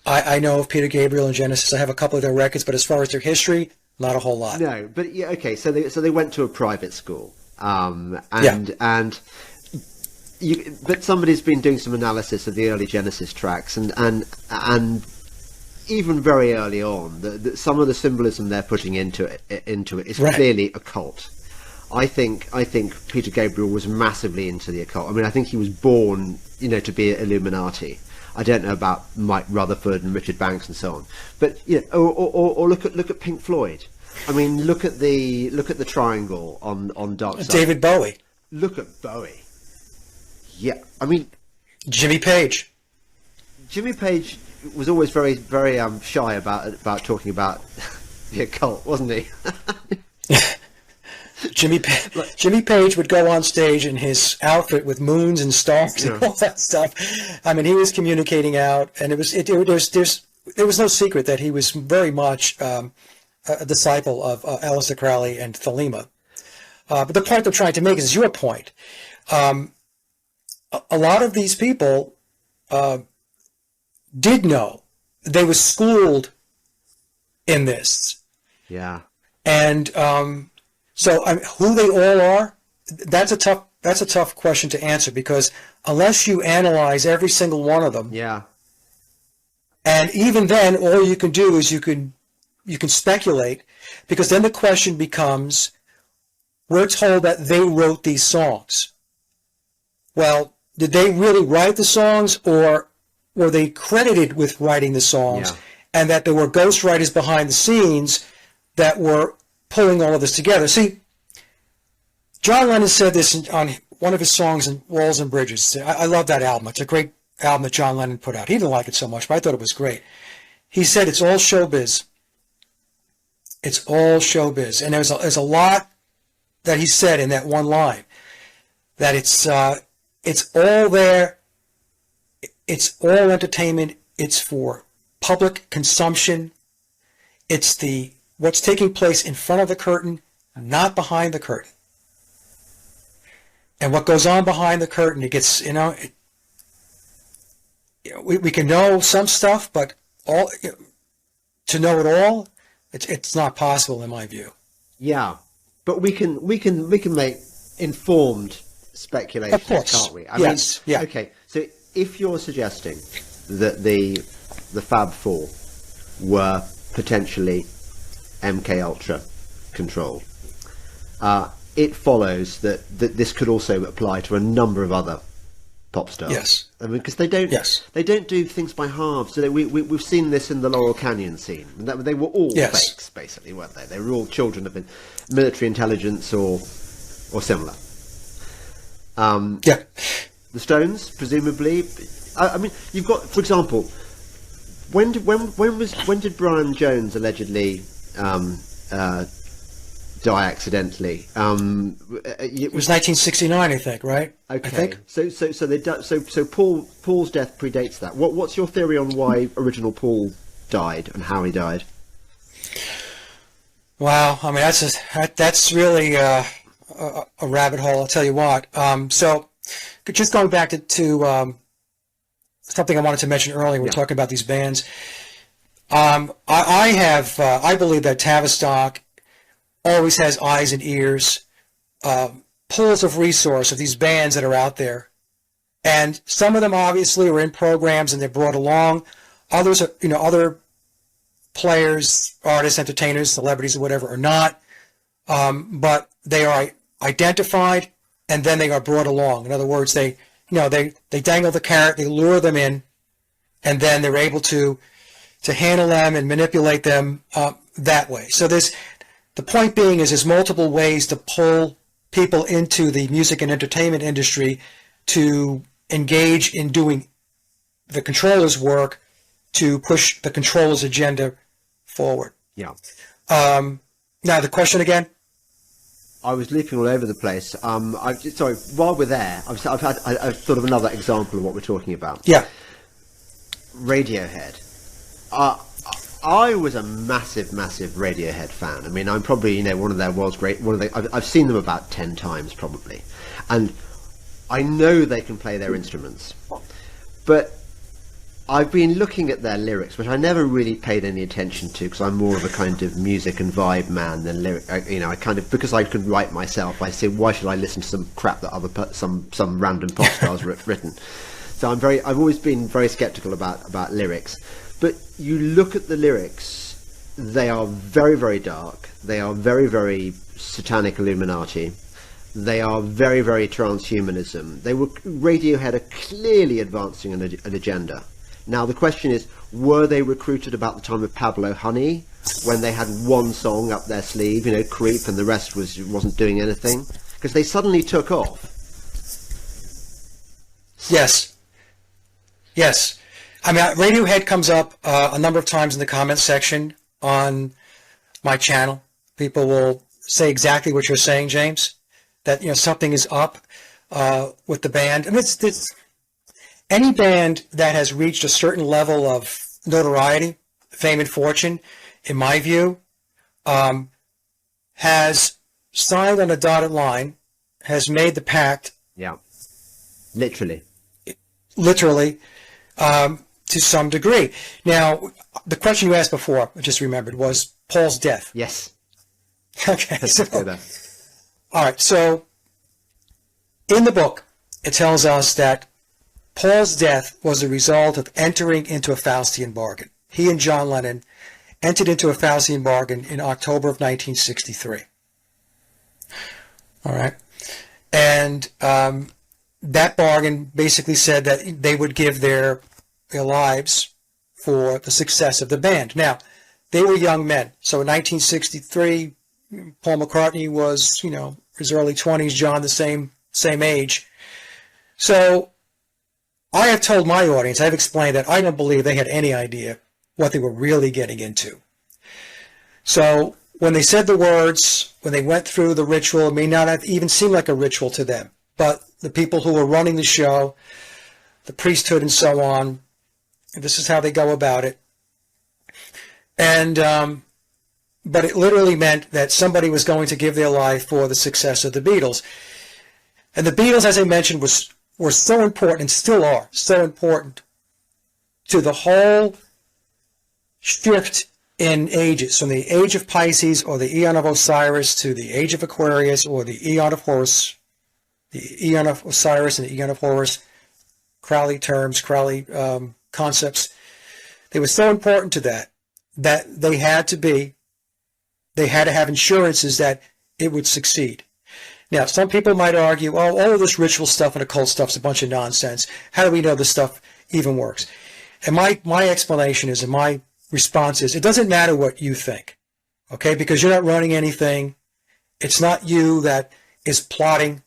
I know of Peter Gabriel and Genesis. I have a couple of their records, but as far as their history, not a whole lot. No, but yeah, okay. So they went to a private school, but somebody's been doing some analysis of the early Genesis tracks, and even very early on, some of the symbolism they're putting into it is clearly occult. I think Peter Gabriel was massively into the occult. I mean, I think he was born, to be Illuminati. I don't know about Mike Rutherford and Richard Banks and so on, but or look at Pink Floyd. I mean, look at the triangle on Dark Side. David Bowie. Look at Bowie. Yeah, I mean, Jimmy Page. Jimmy Page was always very, very shy about talking about the occult, wasn't he? Jimmy Page would go on stage in his outfit with moons and stars and all that stuff. I mean, he was communicating out, and there was no secret that he was very much a disciple of Aleister Crowley and Thelema. But the point I'm trying to make is your point. A lot of these people did know. They were schooled in this. Yeah. And so who they all are, that's a tough question to answer, because unless you analyze every single one of them, and even then, all you can do is you can speculate, because then the question becomes, we're told that they wrote these songs. Well, did they really write the songs, or were they credited with writing the songs, and that there were ghostwriters behind the scenes that were pulling all of this together? See, John Lennon said this on one of his songs in Walls and Bridges. I love that album. It's a great album that John Lennon put out. He didn't like it so much, but I thought it was great. He said, it's all showbiz. It's all showbiz. And there's a lot that he said in that one line, that it's all there. It's all entertainment. It's for public consumption. It's what's taking place in front of the curtain, not behind the curtain. And what goes on behind the curtain, it gets, we can know some stuff, but to know it all, it's not possible in my view. Yeah, but we can make informed speculation, of course, can't we? Yes. Yeah. Okay, so if you're suggesting that the Fab Four were potentially MK Ultra controlled, it follows that this could also apply to a number of other pop stars. Yes. I mean, because they don't do things by halves. So we've seen this in the Laurel Canyon scene. They were all fakes, basically, weren't they? They were all children of military intelligence or similar. Yeah. The Stones, presumably. I mean, you've got, for example, when did Brian Jones allegedly die accidentally? It was 1969, I think, right? Okay. I think. So Paul's death predates that. What's your theory on why original Paul died and how he died? Wow, I mean that's really a rabbit hole. I'll tell you what. So just going back to something I wanted to mention earlier. We're talking about these bands. I believe that Tavistock always has eyes and ears, pools of resource of these bands that are out there. And some of them obviously are in programs and they're brought along. Others are, other players, artists, entertainers, celebrities, or whatever, are not. But they are identified and then they are brought along. In other words, they dangle the carrot, they lure them in, and then they're able to handle them and manipulate them that way. So the point being is there's multiple ways to pull people into the music and entertainment industry to engage in doing the controller's work to push the controller's agenda forward. Yeah. Now the question again? I was leaping all over the place. Sorry, while we're there, I've had sort of another example of what we're talking about. Yeah. Radiohead. I was a massive Radiohead fan. I mean, I'm probably one of their world's great. I've seen them about 10 times probably, and I know they can play their instruments. But I've been looking at their lyrics, which I never really paid any attention to because I'm more of a kind of music and vibe man than lyric. I kind of, because I can write myself, I say, why should I listen to some crap that some random pop stars written? So I've always been very skeptical about lyrics. But you look at the lyrics, they are very, very dark. They are very, very satanic Illuminati. They are very, very transhumanism. Radiohead are clearly advancing an agenda. Now the question is, were they recruited about the time of Pablo Honey, when they had one song up their sleeve, Creep, and the rest wasn't doing anything? Because they suddenly took off. Yes. I mean, Radiohead comes up a number of times in the comments section on my channel. People will say exactly what you're saying, James, that something is up with the band. And it's any band that has reached a certain level of notoriety, fame, and fortune, in my view, has signed on a dotted line, has made the pact. Yeah, literally. To some degree. Now, the question you asked before, I just remembered, was Paul's death. Yes. Okay. Let's go there. All right. So, in the book, it tells us that Paul's death was a result of entering into a Faustian bargain. He and John Lennon entered into a Faustian bargain in October of 1963. All right. And that bargain basically said that they would give their lives for the success of the band. Now, they were young men. So in 1963, Paul McCartney was, his early 20s, John the same age. So I have told my audience, I've explained that I don't believe they had any idea what they were really getting into. So when they said the words, when they went through the ritual, it may not have even seemed like a ritual to them. But the people who were running the show, the priesthood and so on, this is how they go about it. And, but it literally meant that somebody was going to give their life for the success of the Beatles. And the Beatles, as I mentioned, were so important, and still are so important, to the whole shift in ages, from the age of Pisces or the Eon of Osiris to the age of Aquarius or the Eon of Horus, the Eon of Osiris and the Eon of Horus, Crowley terms, Crowley concepts. They were so important to that they had to have insurances that it would succeed. Now, some people might argue, oh, all of this ritual stuff and occult stuff is a bunch of nonsense. How do we know this stuff even works? And my explanation is, and my response is, it doesn't matter what you think, okay? Because you're not running anything. It's not you that is plotting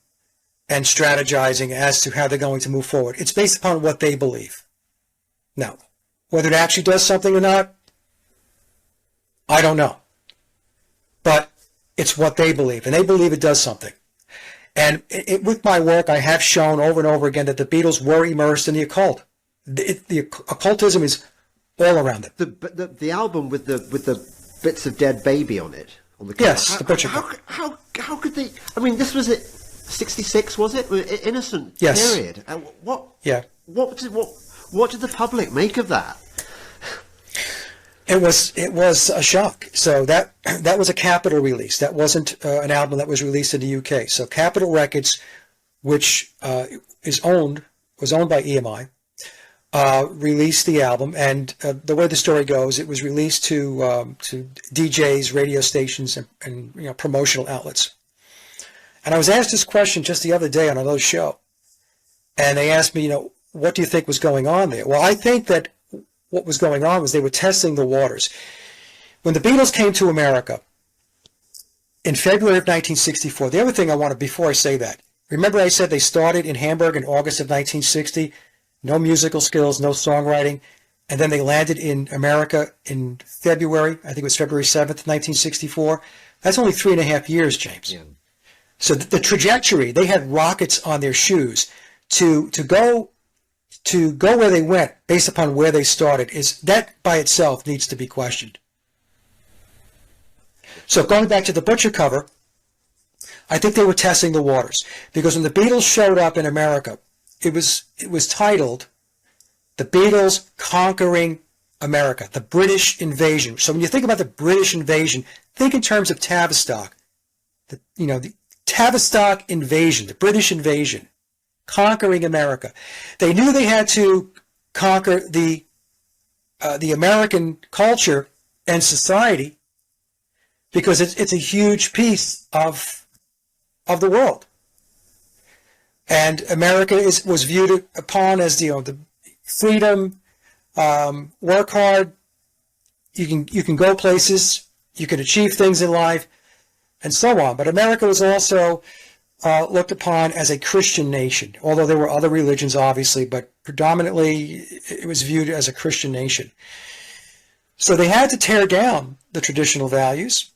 and strategizing as to how they're going to move forward. It's based upon what they believe. Now, whether it actually does something or not, I don't know. But it's what they believe, and they believe it does something. And with my work, I have shown over and over again that the Beatles were immersed in the occult. The occultism is all around it. The album with the bits of dead baby on it, on the cover. Yes, the picture. How could they? I mean, this was it. 66 was it? Innocent Yes. period. What? Yeah. What did the public make of that? It was a shock. So that was a Capitol release. That wasn't an album that was released in the UK. So Capitol Records, which was owned by EMI, released the album, and the way the story goes, it was released to DJs, radio stations, and promotional outlets. And I was asked this question just the other day on another show, and they asked me, what do you think was going on there? Well, I think that what was going on was they were testing the waters. When the Beatles came to America in February of 1964, the other thing I wanted, before I say that, remember I said they started in Hamburg in August of 1960, no musical skills, no songwriting, and then they landed in America in February, I think it was February 7th, 1964. That's only 3.5 years, James. Yeah. So the trajectory, they had rockets on their shoes to go where they went based upon where they started. Is that by itself needs to be questioned. So going back to the Butcher cover, I think they were testing the waters, because when the Beatles showed up in America, it was titled "The Beatles Conquering America," the British invasion. So when you think about the British invasion, think in terms of Tavistock. The Tavistock invasion, the British invasion, conquering America. They knew they had to conquer the American culture and society, because it's a huge piece of the world. And America was viewed upon as the freedom, work hard, you can go places, you can achieve things in life, and so on. But America was also looked upon as a Christian nation, although there were other religions, obviously, but predominantly it was viewed as a Christian nation. So they had to tear down the traditional values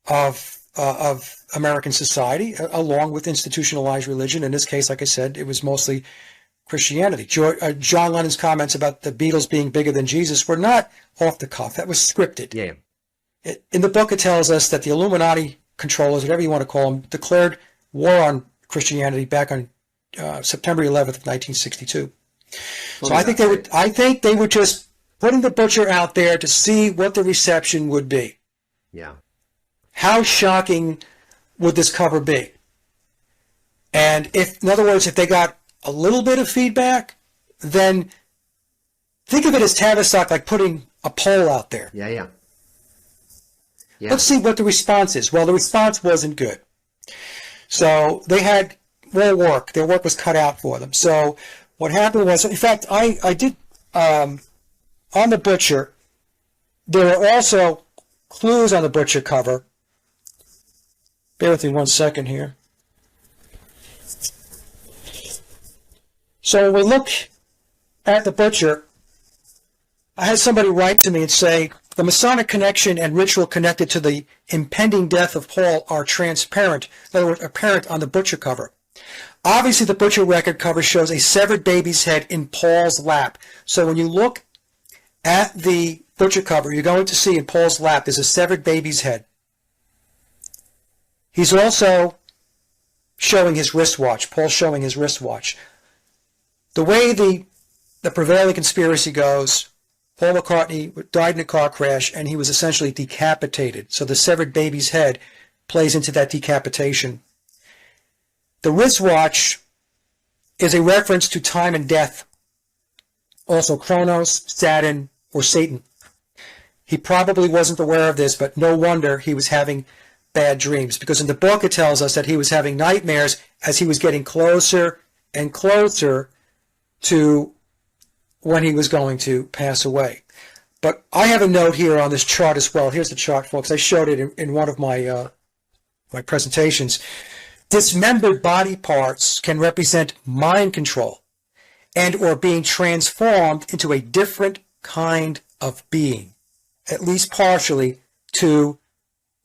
of American society, along with institutionalized religion. In this case, like I said, it was mostly Christianity. John Lennon's comments about the Beatles being bigger than Jesus were not off the cuff. That was scripted. Yeah. In the book, it tells us that the Illuminati controllers, whatever you want to call them, declared war on Christianity back on September 11th of 1962. So I think they were just putting the Butcher out there to see what the reception would be. Yeah. How shocking would this cover be? And in other words, if they got a little bit of feedback, then think of it as Tavistock, like putting a poll out there. Yeah. Let's see what the response is. Well, the response wasn't good. So they had more work. Their work was cut out for them. So what happened was, in fact, I did, on the Butcher, there were also clues on the Butcher cover. Bear with me 1 second here. So when we look at the Butcher, I had somebody write to me and say, The Masonic connection and ritual connected to the impending death of Paul are transparent, in other words, apparent on the butcher cover. Obviously, the butcher record cover shows a severed baby's head in Paul's lap. So when you look at the butcher cover, you're going to see in Paul's lap there's a severed baby's head. He's also showing his wristwatch. Paul's showing his wristwatch. The way the prevailing conspiracy goes, Paul McCartney died in a car crash and he was essentially decapitated. So the severed baby's head plays into that decapitation. The wristwatch is a reference to time and death. Also Kronos, Saturn, or Satan. He probably wasn't aware of this, but no wonder he was having bad dreams, because in the book it tells us that he was having nightmares as he was getting closer and closer to when he was going to pass away. But I have a note here on this chart as well. Here's the chart, folks. I showed it in one of my my presentations. Dismembered body parts can represent mind control and or being transformed into a different kind of being, at least partially, to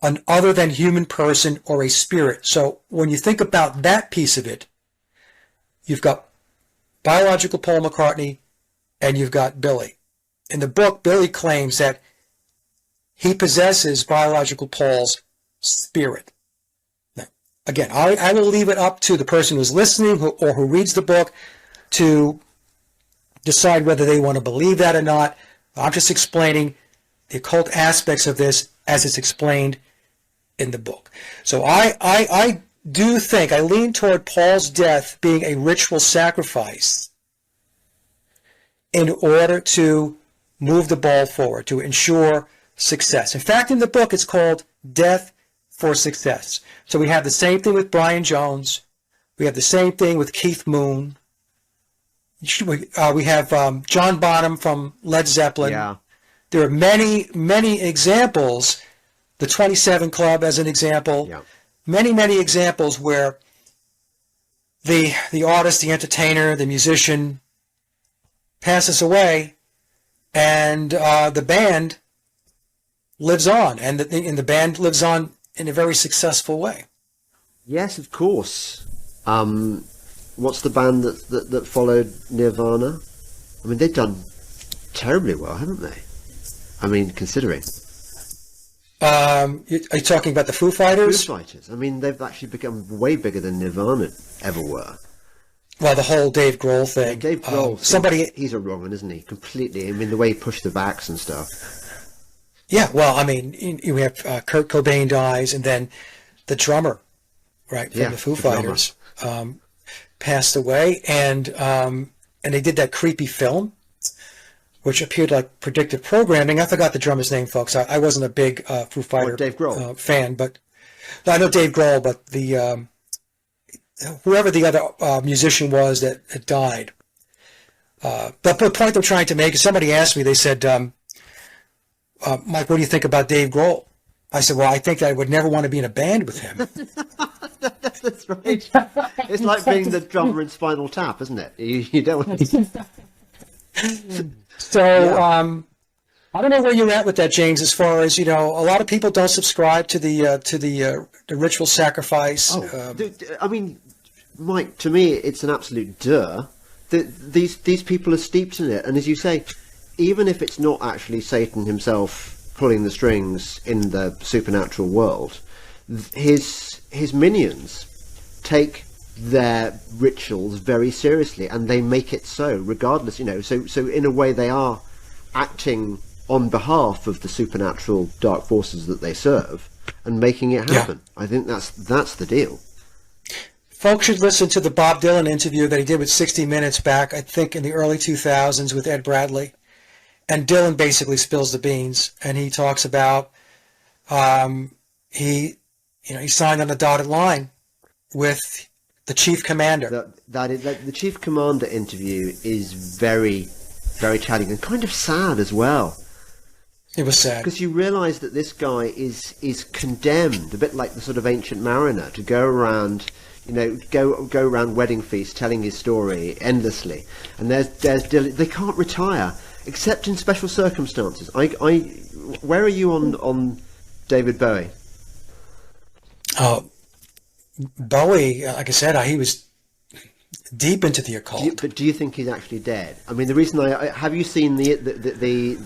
an other than human person or a spirit. So when you think about that piece of it, you've got biological Paul McCartney and you've got Billy. In the book, Billy claims that he possesses biological Paul's spirit. Now, again, I will leave it up to the person who's listening or who reads the book to decide whether they want to believe that or not. I'm just explaining the occult aspects of this as it's explained in the book. So I do think, I lean toward Paul's death being a ritual sacrifice in order to move the ball forward, to ensure success. In fact, in the book, it's called Death for Success. So we have the same thing with Brian Jones. We have the same thing with Keith Moon. We have John Bonham from Led Zeppelin. Yeah. There are many, many examples. The 27 Club as an example. Yeah. Many, many examples where the artist, the entertainer, the musician passes away and the band lives on. And the band lives on in a very successful way. Yes, of course. What's the band that followed Nirvana? I mean, they've done terribly well, haven't they? I mean, considering. Are you talking about the Foo Fighters? Foo Fighters. I mean, they've actually become way bigger than Nirvana ever were. Well, the whole Dave Grohl thing. Dave Grohl, somebody. He's a wrong one, isn't he? Completely. I mean, the way he pushed the backs and stuff. Yeah, well, I mean, you have Kurt Cobain dies, and then the drummer, right, from the Foo Fighters, passed away, and they did that creepy film, which appeared like predictive programming. I forgot the drummer's name, folks. I wasn't a big Foo Fighter Dave Grohl. fan, but no, I know Dave Grohl, but the whoever the other musician was that died. But the point I'm trying to make is, somebody asked me, they said, Mike, what do you think about Dave Grohl? I said, well, I think I would never want to be in a band with him. That's right. It's like being the drummer in Spinal Tap, isn't it? You don't want to... So, yeah. I don't know where you're at with that, James, as far as, a lot of people don't subscribe to the ritual sacrifice. I mean, Mike, to me, it's an absolute duh. These people are steeped in it. And as you say, even if it's not actually Satan himself pulling the strings in the supernatural world, his minions take their rituals very seriously, and they make it so, regardless, so in a way they are acting on behalf of the supernatural dark forces that they serve and making it happen. Yeah. I think that's the deal. Folks should listen to the Bob Dylan interview that he did with 60 Minutes back, I think in the early 2000s, with Ed Bradley. And Dylan basically spills the beans, and he talks about he signed on the dotted line with the chief commander. The chief commander interview is very, very telling and kind of sad as well. It was sad because you realise that this guy is condemned, a bit like the sort of ancient mariner, to go around, go around wedding feasts telling his story endlessly. And there's Dylan. They can't retire. except in special circumstances. Where are you on David Bowie? Bowie, like I said, he was deep into the occult. But do you think he's actually dead? I mean, the reason have you seen the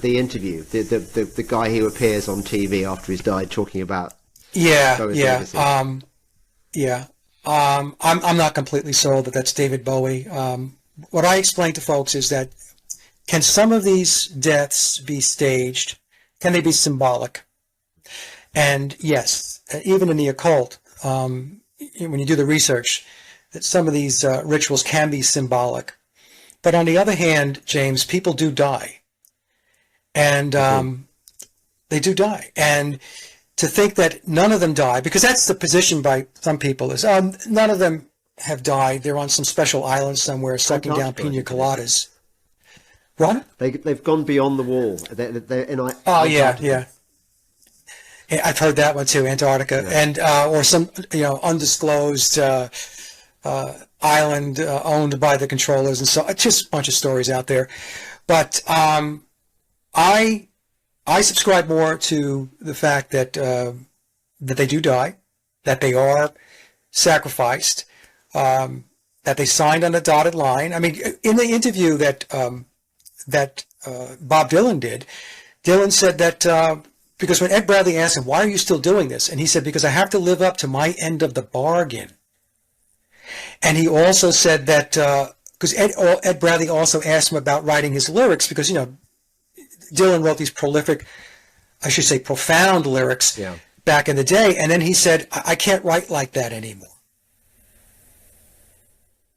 interview, the guy who appears on TV after he's died talking about? I'm not completely sold that that's David Bowie. What I explain to folks is that can some of these deaths be staged? Can they be symbolic? And yes, even in the occult, when you do the research, that some of these rituals can be symbolic. But on the other hand, James, people do die. And they do die. And to think that none of them die, because that's the position by some people, is none of them have died. They're on some special island somewhere sucking down pina coladas. What? They've gone beyond the wall. They're in yeah. I've heard that one too, Antarctica, and or some undisclosed island owned by the controllers, and so just a bunch of stories out there. But I subscribe more to the fact that that they do die, that they are sacrificed, that they signed on the dotted line. I mean, in the interview that Bob Dylan did, Dylan said that because when Ed Bradley asked him, "Why are you still doing this?" and he said, "Because I have to live up to my end of the bargain." And he also said that because Ed Bradley also asked him about writing his lyrics, because Dylan wrote these prolific, I should say profound lyrics back in the day, and then he said, I can't write like that anymore.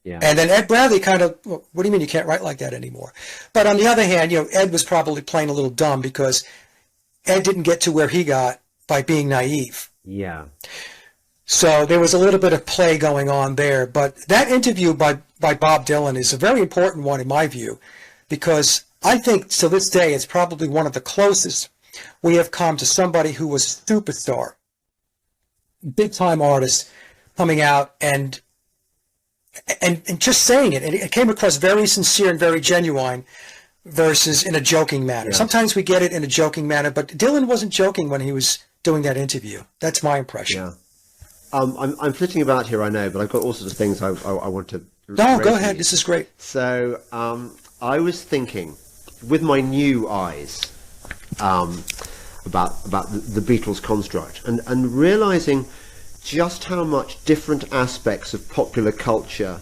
Yeah. And then Ed Bradley kind of, well, what do you mean you can't write like that anymore? But on the other hand, Ed was probably playing a little dumb, because Ed didn't get to where he got by being naive. Yeah. So there was a little bit of play going on there. But that interview by Bob Dylan is a very important one in my view, because I think to this day it's probably one of the closest we have come to somebody who was a superstar, big-time artist, coming out and just saying it. And it came across very sincere and very genuine versus in a joking manner. Yeah. Sometimes we get it in a joking manner, but Dylan wasn't joking when he was doing that interview. That's my impression. Yeah. I'm flitting about here, I know, but I've got all sorts of things I want to... No, go ahead. This is great. So I was thinking, with my new eyes, about the Beatles construct, and realizing just how much different aspects of popular culture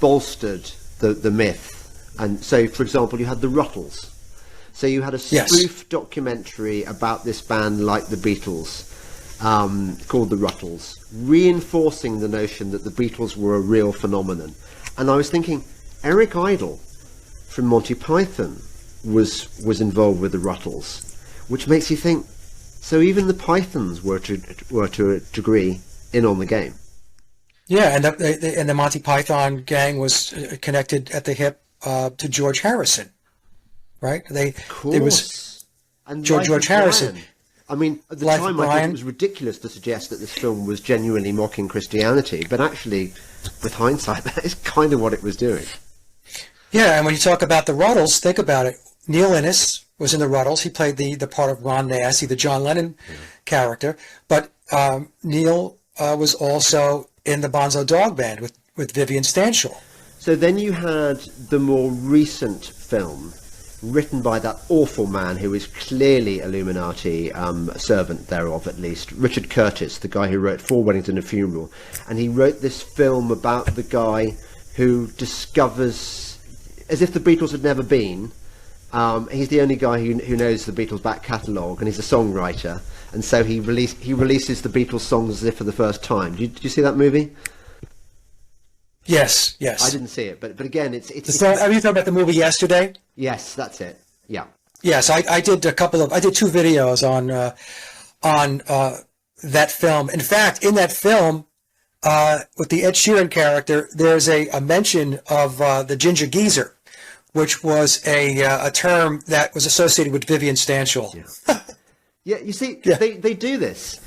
bolstered the myth. And so, for example, you had the Ruttles. So you had a spoof documentary about this band like the Beatles, called the Ruttles, reinforcing the notion that the Beatles were a real phenomenon. And I was thinking, Eric Idle from Monty Python was involved with the Ruttles, which makes you think, so even the Pythons were to a degree in on the game. Yeah, and the Monty Python gang was connected at the hip to George Harrison, right? There was and George Harrison. Brian. I mean, at the time, I thought it was ridiculous to suggest that this film was genuinely mocking Christianity, but actually, with hindsight, that is kind of what it was doing. Yeah, and when you talk about the Ruttles, think about it. Neil Innes was in the Ruttles. He played the part of Ron Nasty, the John Lennon character. But Neil was also in the Bonzo Dog Band with Vivian Stanshall. So then you had the more recent film, written by that awful man who is clearly Illuminati, a servant thereof at least, Richard Curtis, the guy who wrote Four Weddings and a Funeral. And he wrote this film about the guy who discovers, as if the Beatles had never been, he's the only guy who knows the Beatles' back catalogue, and he's a songwriter, and so he releases the Beatles songs as if for the first time. Did you see that movie? Yes. I didn't see it, but again, it's are you talking about the movie Yesterday? Yes, that's it. Yeah. Yes, I did two videos on that film. In fact, in that film, with the Ed Sheeran character, there's a mention of the Ginger Geezer, which was a term that was associated with Vivian Stanshall. Yeah, yeah, you see, they do this.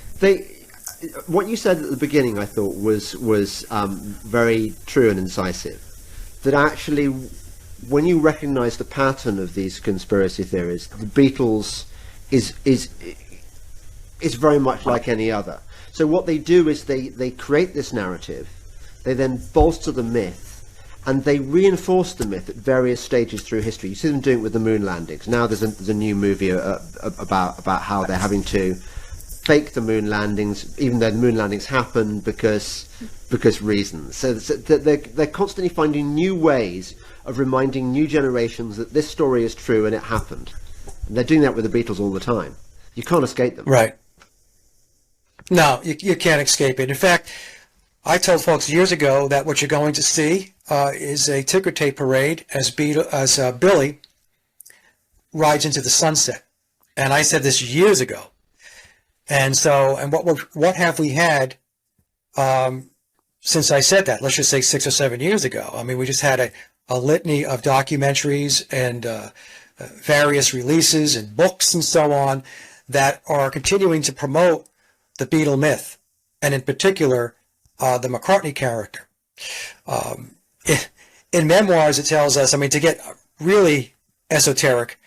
What you said at the beginning, I thought, was very true and incisive. That actually, when you recognize the pattern of these conspiracy theories, the Beatles is very much like any other. So what they do is they create this narrative, they then bolster the myth, and they reinforce the myth at various stages through history. You see them doing it with the moon landings. Now there's a new movie about how they're having to fake the moon landings, even though the moon landings happened because reasons. So they're constantly finding new ways of reminding new generations that this story is true and it happened. And they're doing that with the Beatles all the time. You can't escape them. Right. No, you can't escape it. In fact, I told folks years ago that what you're going to see is a ticker tape parade as Billy rides into the sunset. And I said this years ago. And so, and what have we had since I said that? Let's just say 6 or 7 years ago. I mean, we just had a litany of documentaries and various releases and books and so on that are continuing to promote the Beatle myth, and in particular, the McCartney character. In memoirs, it tells us, I mean, to get really esoteric,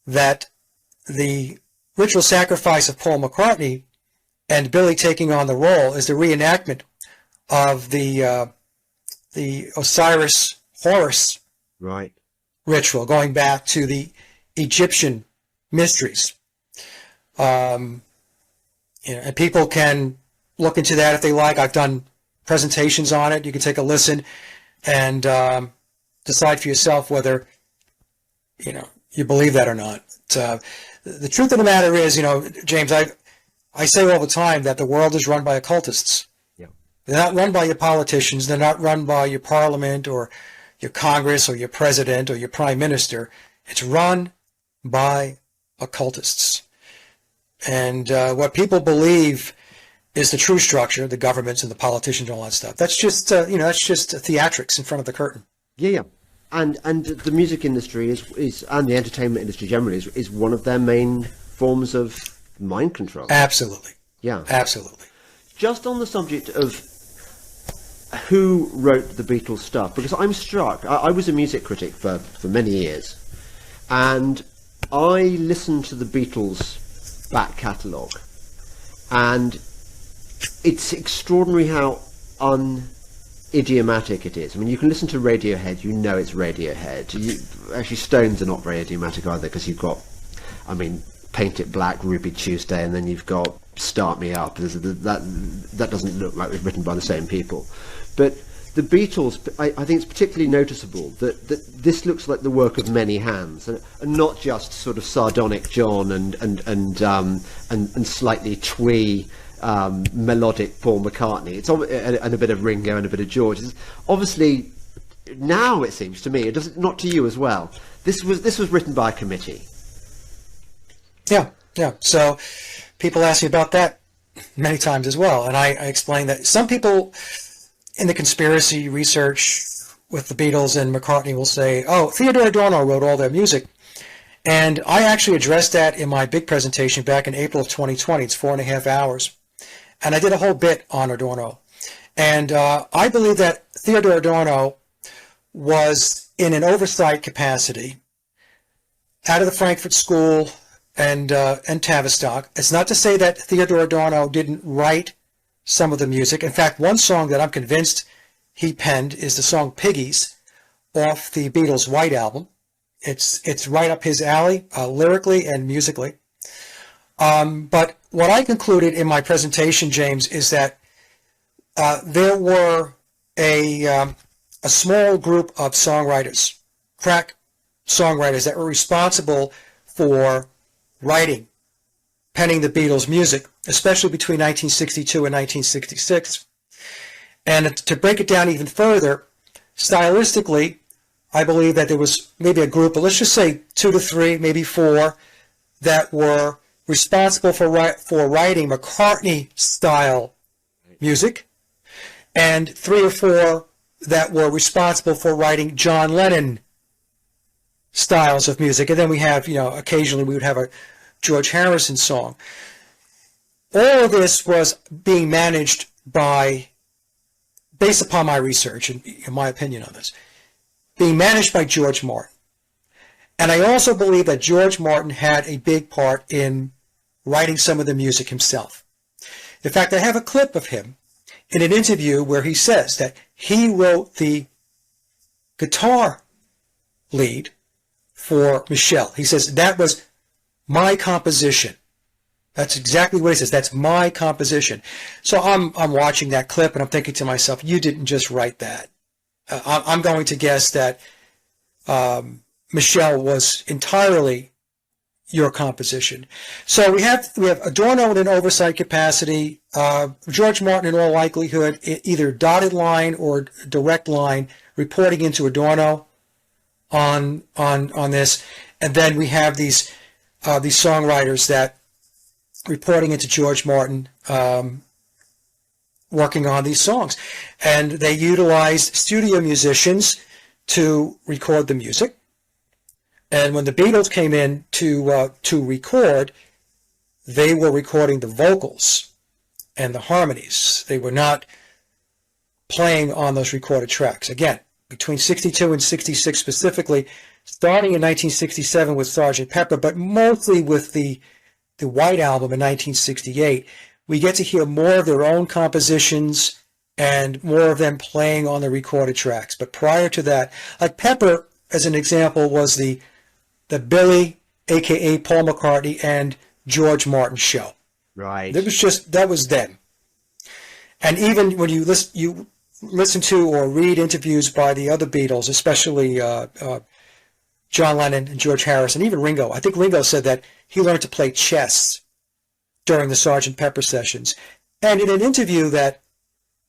that the ritual sacrifice of Paul McCartney and Billy taking on the role is the reenactment of the Osiris-Horus Right. ritual, going back to the Egyptian mysteries. And people can look into that if they like. I've done presentations on it. You can take a listen and decide for yourself whether you believe that or not. The truth of the matter is, James, I say all the time that the world is run by occultists. Yeah. They're not run by your politicians. They're not run by your parliament or your Congress or your president or your prime minister. It's run by occultists. And what people believe is the true structure, the governments and the politicians and all that stuff. That's just, that's just theatrics in front of the curtain. Yeah. And the music industry is and the entertainment industry generally is one of their main forms of mind control. Absolutely. Yeah. Absolutely. Just on the subject of who wrote the Beatles stuff, because I'm struck. I was a music critic for many years, and I listened to the Beatles back catalogue, and it's extraordinary how idiomatic it is. I mean, you can listen to Radiohead, you know it's Radiohead. Actually, Stones are not very idiomatic either, because you've got, Paint It Black, Ruby Tuesday, and then you've got Start Me Up. That doesn't look like it was written by the same people. But the Beatles, I think it's particularly noticeable that this looks like the work of many hands, and not just sort of sardonic John and slightly twee melodic Paul McCartney. It's and a bit of Ringo and a bit of George. It's obviously, now it seems to me, it does not to you as well. This was written by a committee. Yeah. So people ask me about that many times as well, and I explain that some people in the conspiracy research with the Beatles and McCartney will say, oh, Theodore Adorno wrote all their music. And I actually addressed that in my big presentation back in April of 2020. It's 4.5 hours. And I did a whole bit on Adorno. And I believe that Theodore Adorno was in an oversight capacity out of the Frankfurt School and Tavistock. It's not to say that Theodore Adorno didn't write some of the music. In fact, one song that I'm convinced he penned is the song Piggies off the Beatles' White Album. It's right up his alley, lyrically and musically. But what I concluded in my presentation, James, is that there were a small group of songwriters, crack songwriters, that were responsible for penning the Beatles' music, especially between 1962 and 1966. And to break it down even further, stylistically, I believe that there was maybe a group of, let's just say 2 to 3, maybe 4, that were responsible for writing McCartney-style music, and 3 or 4 that were responsible for writing John Lennon styles of music. And then we have, occasionally we would have a George Harrison song. All of this was being managed based upon my research and my opinion on this, being managed by George Martin. And I also believe that George Martin had a big part in writing some of the music himself. In fact, I have a clip of him in an interview where he says that he wrote the guitar lead for Michelle. He says, that was my composition. That's exactly what he says. That's my composition. So I'm watching that clip and I'm thinking to myself, you didn't just write that. I'm going to guess that Michelle was entirely your composition. So we have Adorno in an oversight capacity. George Martin, in all likelihood, either dotted line or direct line, reporting into Adorno on this, and then we have these songwriters that reporting into George Martin, working on these songs, and they utilized studio musicians to record the music. And when the Beatles came in to record, they were recording the vocals and the harmonies. They were not playing on those recorded tracks. Again, between 62 and 66 specifically, starting in 1967 with Sgt. Pepper, but mostly with the White Album in 1968, we get to hear more of their own compositions and more of them playing on the recorded tracks. But prior to that, like Pepper, as an example, was the Billy, a.k.a. Paul McCartney, and George Martin show. Right. That was them. And even when you listen to or read interviews by the other Beatles, especially John Lennon and George Harrison, even Ringo. I think Ringo said that he learned to play chess during the Sgt. Pepper sessions. And in an interview that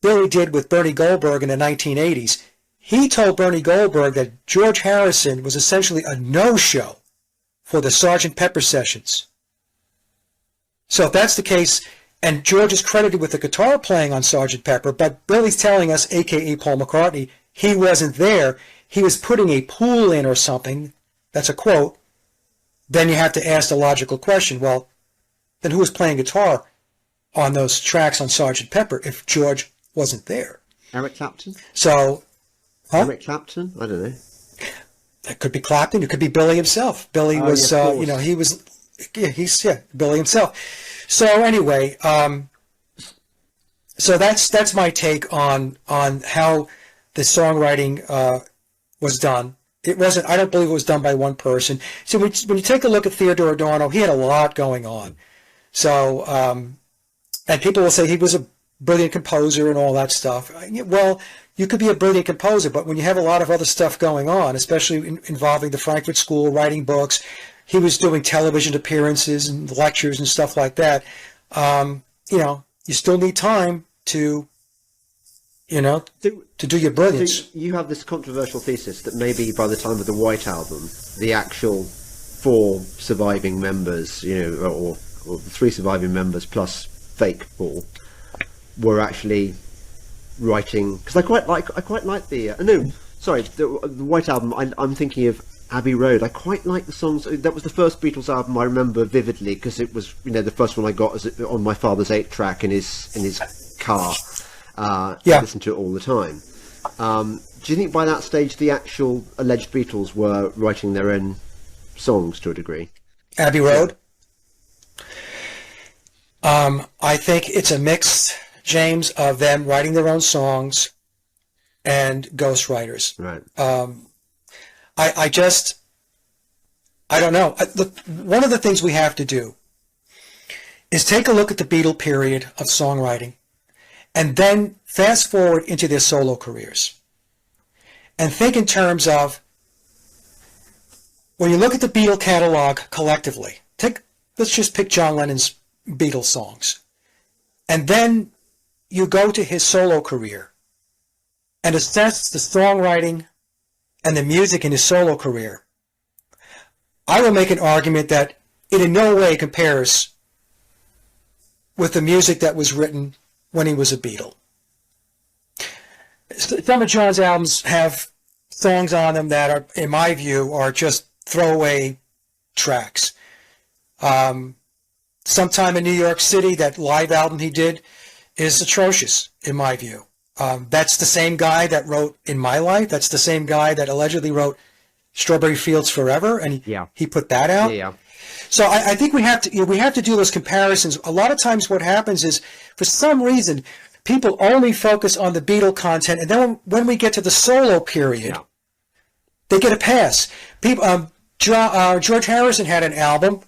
Billy did with Bernie Goldberg in the 1980s, he told Bernie Goldberg that George Harrison was essentially a no-show for the Sgt. Pepper sessions. So if that's the case, and George is credited with the guitar playing on Sgt. Pepper, but Billy's telling us, a.k.a. Paul McCartney, he wasn't there, he was putting a pool in or something, that's a quote, then you have to ask the logical question, well, then who was playing guitar on those tracks on Sgt. Pepper if George wasn't there? Eric Clapton? So, Eric Clapton? I don't know. That could be Clapton. It could be Billy himself. Billy was, he's Billy himself. So anyway, so that's my take on how the songwriting was done. It wasn't. I don't believe it was done by one person. So when you take a look at Theodore Adorno, he had a lot going on. So and people will say he was a brilliant composer and all that stuff. Well, you could be a brilliant composer, but when you have a lot of other stuff going on, especially involving the Frankfurt School, writing books, he was doing television appearances and lectures and stuff like that. You still need time to do your brilliance. So you have this controversial thesis that maybe by the time of the White Album, the actual 4 surviving members, or the 3 surviving members plus fake Paul, were actually writing, because I quite like the White Album. I'm thinking of Abbey Road. I quite like the songs. That was the first Beatles album I remember vividly because it was the first one I got on my father's 8-track in his car. I listened to it all the time. Do you think by that stage the actual alleged Beatles were writing their own songs to a degree? Abbey Road? I think it's a mix, James, of them writing their own songs and ghostwriters. Right. I don't know. One of the things we have to do is take a look at the Beatle period of songwriting and then fast forward into their solo careers and think in terms of, when you look at the Beatle catalog collectively, let's just pick John Lennon's Beatles songs, and then you go to his solo career and assess the songwriting and the music in his solo career. I will make an argument that it in no way compares with the music that was written when he was a Beatle. Some of John's albums have songs on them that are, in my view, are just throwaway tracks. Sometime in New York City, that live album he did is atrocious, in my view. That's the same guy that wrote In My Life. That's the same guy that allegedly wrote Strawberry Fields Forever, and he put that out. Yeah. So I think we have to do those comparisons. A lot of times what happens is, for some reason, people only focus on the Beatle content, and then when we get to the solo period, they get a pass. People, George Harrison had an album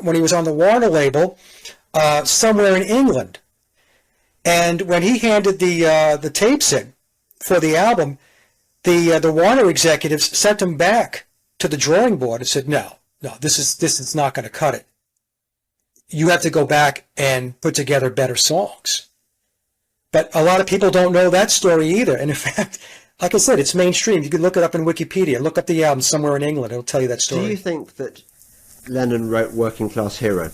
when he was on the Warner label, Somewhere in England, and when he handed the tapes in for the album, the Warner executives sent him back to the drawing board and said, no, this is not going to cut it. You have to go back and put together better songs. But a lot of people don't know that story either. And in fact, like I said, it's mainstream. You can look it up in Wikipedia. Look up the album Somewhere in England. It'll tell you that story. Do you think that Lennon wrote Working Class Hero?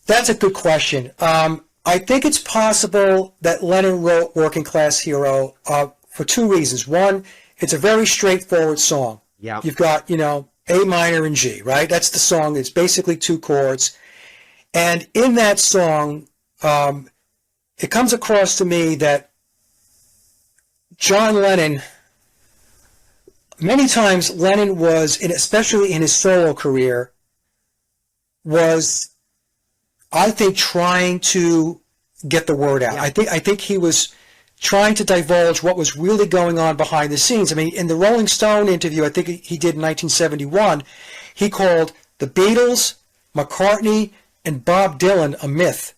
That's a good question. I think it's possible that Lennon wrote Working Class Hero for two reasons. One, it's a very straightforward song. Yeah. You've got, A minor and G, right? That's the song. It's basically two chords. And in that song, it comes across to me that John Lennon, many times Lennon was, especially in his solo career, was, I think, trying to get the word out. Yeah. I think he was trying to divulge what was really going on behind the scenes. I mean, in the Rolling Stone interview, I think he did in 1971, he called the Beatles, McCartney, and Bob Dylan a myth.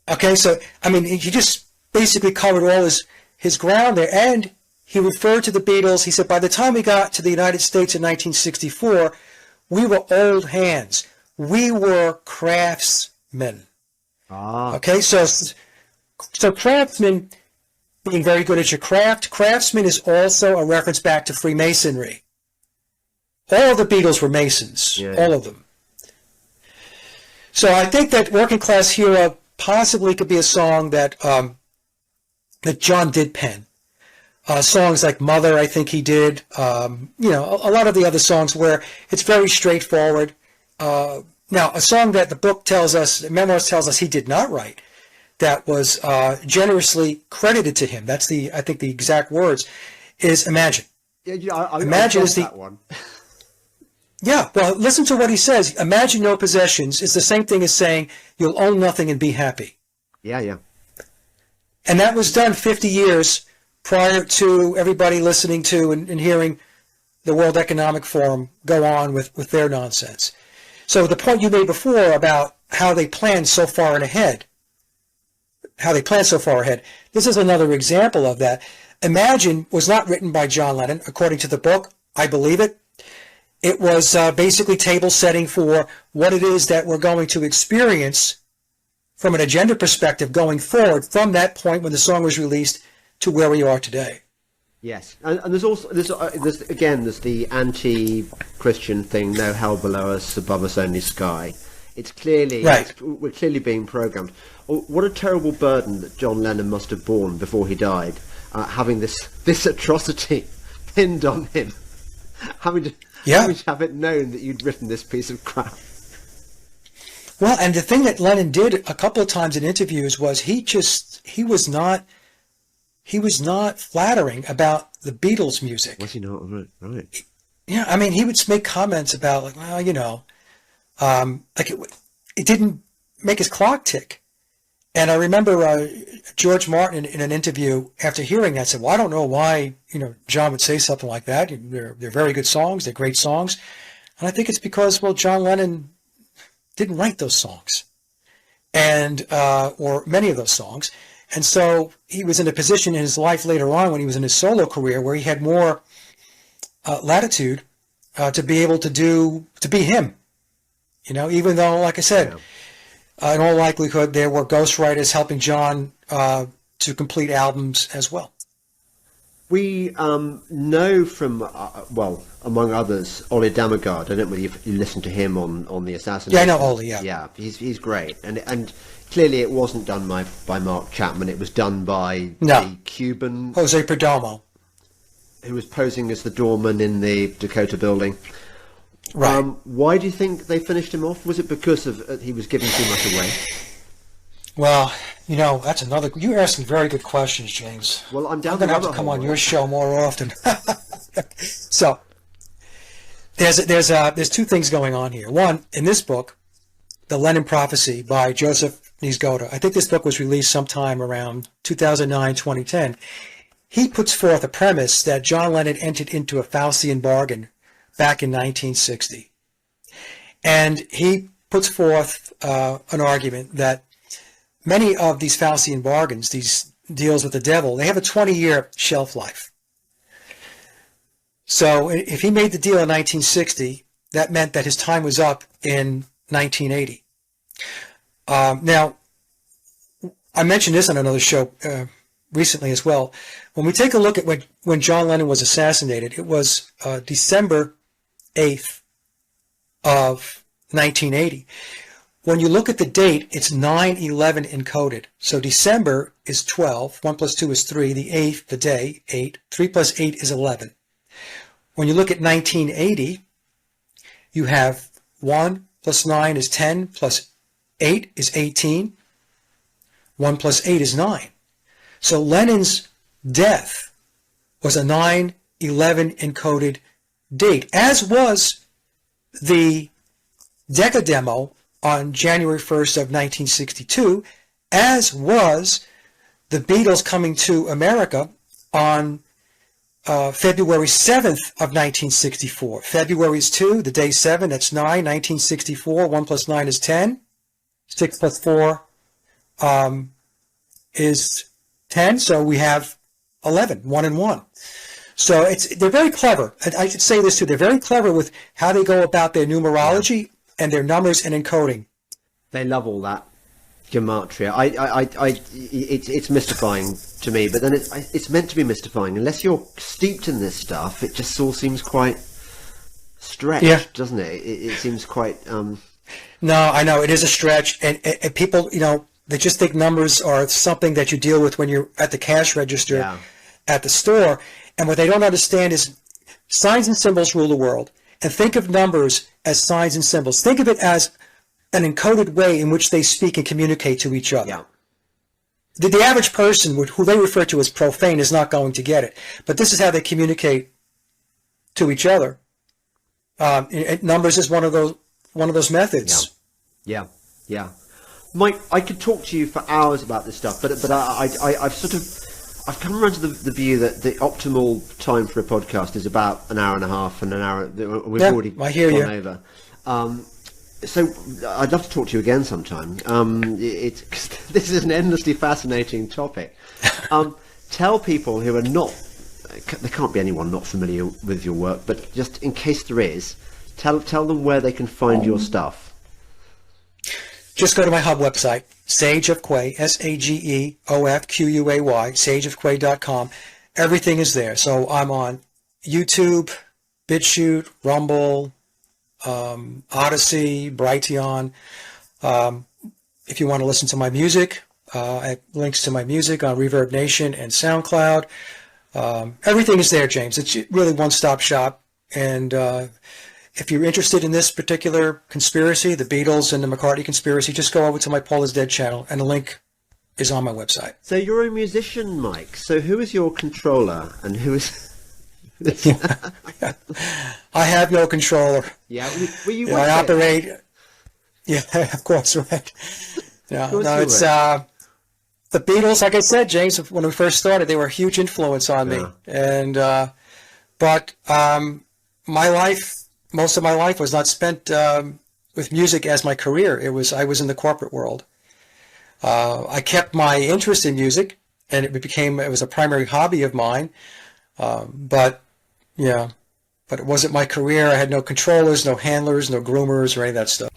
Okay, so, I mean, he just basically covered all his ground there, and he referred to the Beatles. He said, by the time we got to the United States in 1964, we were old hands. We were craftsmen. Okay, so craftsman, being very good at your craft. Craftsman is also a reference back to Freemasonry. All of the Beatles were Masons, all of them. So I think that Working Class Hero possibly could be a song that that John did pen. Songs like Mother, I think he did. A lot of the other songs where it's very straightforward. Now, a song that the book tells us, Memoirs tells us he did not write, that was generously credited to him. That's I think the exact words, is Imagine. Imagine is that one. Yeah, well, listen to what he says. Imagine no possessions is the same thing as saying you'll own nothing and be happy. Yeah. And that was done 50 years prior to everybody listening to and hearing the World Economic Forum go on with their nonsense. So the point you made before about how they planned so far ahead, this is another example of that. Imagine was not written by John Lennon, according to the book. I believe it. It was basically table setting for what it is that we're going to experience from an agenda perspective going forward from that point when the song was released to where we are today. Yes, and there's also there's the anti-Christian thing. No hell below us, above us only sky. It's clearly we're clearly being programmed. What a terrible burden that John Lennon must have borne before he died, having this atrocity pinned on him, having to have it known that you'd written this piece of crap. Well, and the thing that Lennon did a couple of times in interviews was he was not flattering about the Beatles' music. Was he not? Right. Yeah, I mean, he would make comments about, like, well, it didn't make his clock tick. And I remember George Martin in an interview after hearing that said, well, I don't know why, John would say something like that. They're very good songs. They're great songs. And I think it's because, well, John Lennon didn't write those songs and, or many of those songs. And so he was in a position in his life later on when he was in his solo career where he had more latitude to be able to be him, even though, like I said, in all likelihood, there were ghostwriters helping John to complete albums as well. We know from, among others, Ollie Damagard. I don't know whether you listened to him on the Assassination. Yeah, I know Ollie, yeah. Yeah, he's great. And clearly it wasn't done by Mark Chapman. It was done by the Cuban... Jose Perdomo. Who was posing as the doorman in the Dakota building. Right. Why do you think they finished him off? Was it because of he was giving too much away? Well, that's another. You're asking very good questions, James. Well, I'm down I'm going to have to rabbit come hole. on your show more often. So there's two things going on here. One, in this book, The Lennon Prophecy by Joseph Niezgoda. I think this book was released sometime around 2009, 2010. He puts forth a premise that John Lennon entered into a Faustian bargain back in 1960. And he puts forth an argument that many of these Faustian bargains, these deals with the devil, they have a 20-year shelf life. So if he made the deal in 1960, that meant that his time was up in 1980. Now, I mentioned this on another show recently as well. When we take a look at when John Lennon was assassinated, it was December 8th of 1980. When you look at the date, it's 9/11 encoded. So December is 12, 1 plus 2 is 3, the 8th, the day, 8, 3 plus 8 is 11. When you look at 1980, you have 1 plus 9 is 10, plus 8 is 18, 1 plus 8 is 9. So Lennon's death was a 9/11 encoded date, as was the Decca demo on January 1st of 1962, as was the Beatles coming to America on February 7th of 1964. February is 2, the day 7, that's 9, 1964, 1 plus 9 is 10, 6 plus 4 is 10, so we have 11, 1 and 1. So they're very clever. I should say this too, they're very clever with how they go about their numerology and their numbers and encoding. They love all that gematria. It's mystifying to me, but then it's meant to be mystifying. Unless you're steeped in this stuff, it just all seems quite stretched, doesn't it? It seems quite. No, I know it is a stretch, and people, they just think numbers are something that you deal with when you're at the cash register at the store, and what they don't understand is signs and symbols rule the world. And think of numbers as signs and symbols. Think of it as an encoded way in which they speak and communicate to each other. Yeah. The average person, who they refer to as profane, is not going to get it. But this is how they communicate to each other. Numbers is one of those methods. Yeah. Mike, I could talk to you for hours about this stuff, but I've come around to the view that the optimal time for a podcast is about an hour and a half, and an hour we've already I hear you. gone over. So I'd love to talk to you again sometime. This is an endlessly fascinating topic. Tell people who are not, there can't be anyone not familiar with your work, but just in case there is, tell them where they can find your stuff. Just go to my hub website, Sage of Quay, SageofQuay, sageofquay.com. Everything is there. So I'm on YouTube, BitChute, Rumble, Odyssey, Brighteon. If you want to listen to my music, links to my music on Reverb Nation and SoundCloud. Everything is there, James. It's really one-stop shop. And if you're interested in this particular conspiracy, the Beatles and the McCartney conspiracy, just go over to my Paul is Dead channel, and the link is on my website. So you're a musician, Mike. So who is your controller, and who is... I have no controller. Yeah, were you I operate... Yeah, of course, right. No, it's... the Beatles, like I said, James, when we first started, they were a huge influence on me. And but my life, most of my life was not spent with music as my career. I was in the corporate world. I kept my interest in music, and it was a primary hobby of mine. But it wasn't my career. I had no controllers, no handlers, no groomers, or any of that stuff.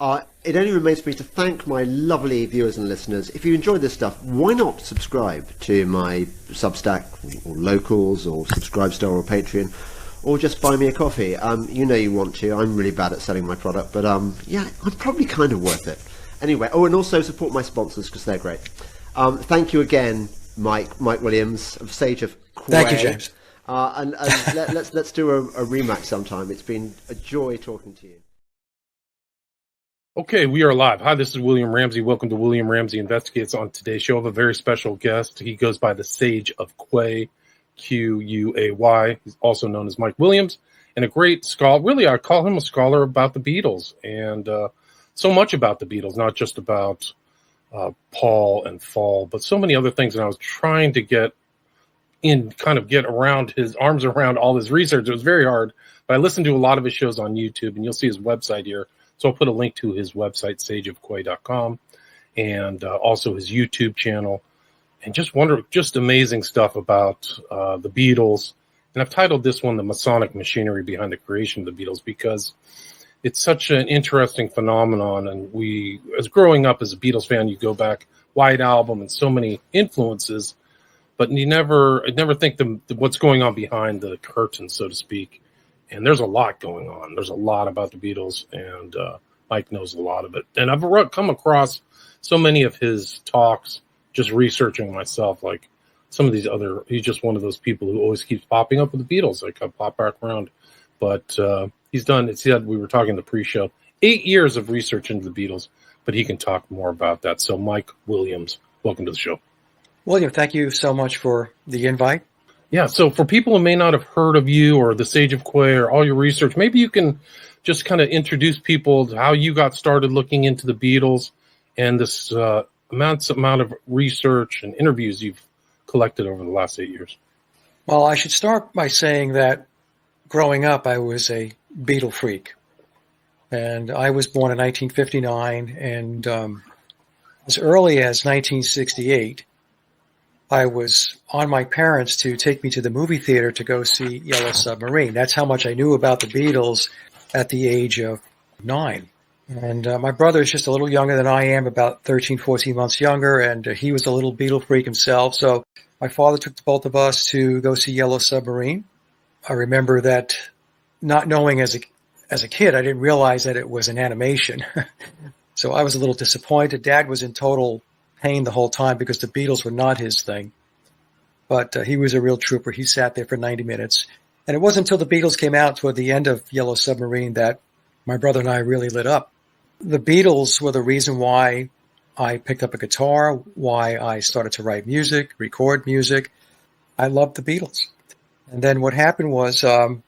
It only remains for me to thank my lovely viewers and listeners. If you enjoyed this stuff, why not subscribe to my Substack or Locals or Subscribestar or Patreon, or just buy me a coffee. You want to. I'm really bad at selling my product, but I'm probably kind of worth it. Anyway, and also support my sponsors because they're great. Thank you again, Mike Williams of Sage of Quay. Thank you, James. And let's do a rematch sometime. It's been a joy talking to you. Okay, we are live. Hi, this is William Ramsey. Welcome to William Ramsey Investigates. On today's show, I have a very special guest. He goes by the Sage of Quay, Q-U-A-Y. He's also known as Mike Williams, and a great scholar. Really, I call him a scholar about the Beatles, and so much about the Beatles, not just about Paul and Fall, but so many other things. And I was trying to get around his arms around all his research. It was very hard, but I listened to a lot of his shows on YouTube, and you'll see his website here. So I'll put a link to his website, sageofquay.com, and also his YouTube channel, and just amazing stuff about the Beatles. And I've titled this one, The Masonic Machinery Behind the Creation of the Beatles, because it's such an interesting phenomenon. And as growing up as a Beatles fan, you go back, White Album and so many influences, but I never think what's going on behind the curtain, so to speak. And there's a lot going on. There's a lot about the Beatles, and Mike knows a lot of it. And I've come across so many of his talks just researching myself, like some of these he's just one of those people who always keeps popping up with the Beatles. Like I pop back around. But he's done, we were talking in the pre-show, 8 years of research into the Beatles, but he can talk more about that. So Mike Williams, welcome to the show. William, thank you so much for the invite. Yeah, so for people who may not have heard of you or the Sage of Quay or all your research, maybe you can just kind of introduce people to how you got started looking into the Beatles and this amount of research and interviews you've collected over the last 8 years. Well, I should start by saying that growing up, I was a Beatle freak. And I was born in 1959, and as early as 1968, I was on my parents to take me to the movie theater to go see Yellow Submarine. That's how much I knew about the Beatles at the age of 9. And my brother is just a little younger than I am, about 13, 14 months younger, and he was a little Beatle freak himself. So my father took the both of us to go see Yellow Submarine. I remember that not knowing as a kid, I didn't realize that it was an animation. So I was a little disappointed. Dad was in total pain the whole time because the Beatles were not his thing. But he was a real trooper. He sat there for 90 minutes. And it wasn't until the Beatles came out toward the end of Yellow Submarine that my brother and I really lit up. The Beatles were the reason why I picked up a guitar, why I started to write music, record music. I loved the Beatles. And then what happened was, if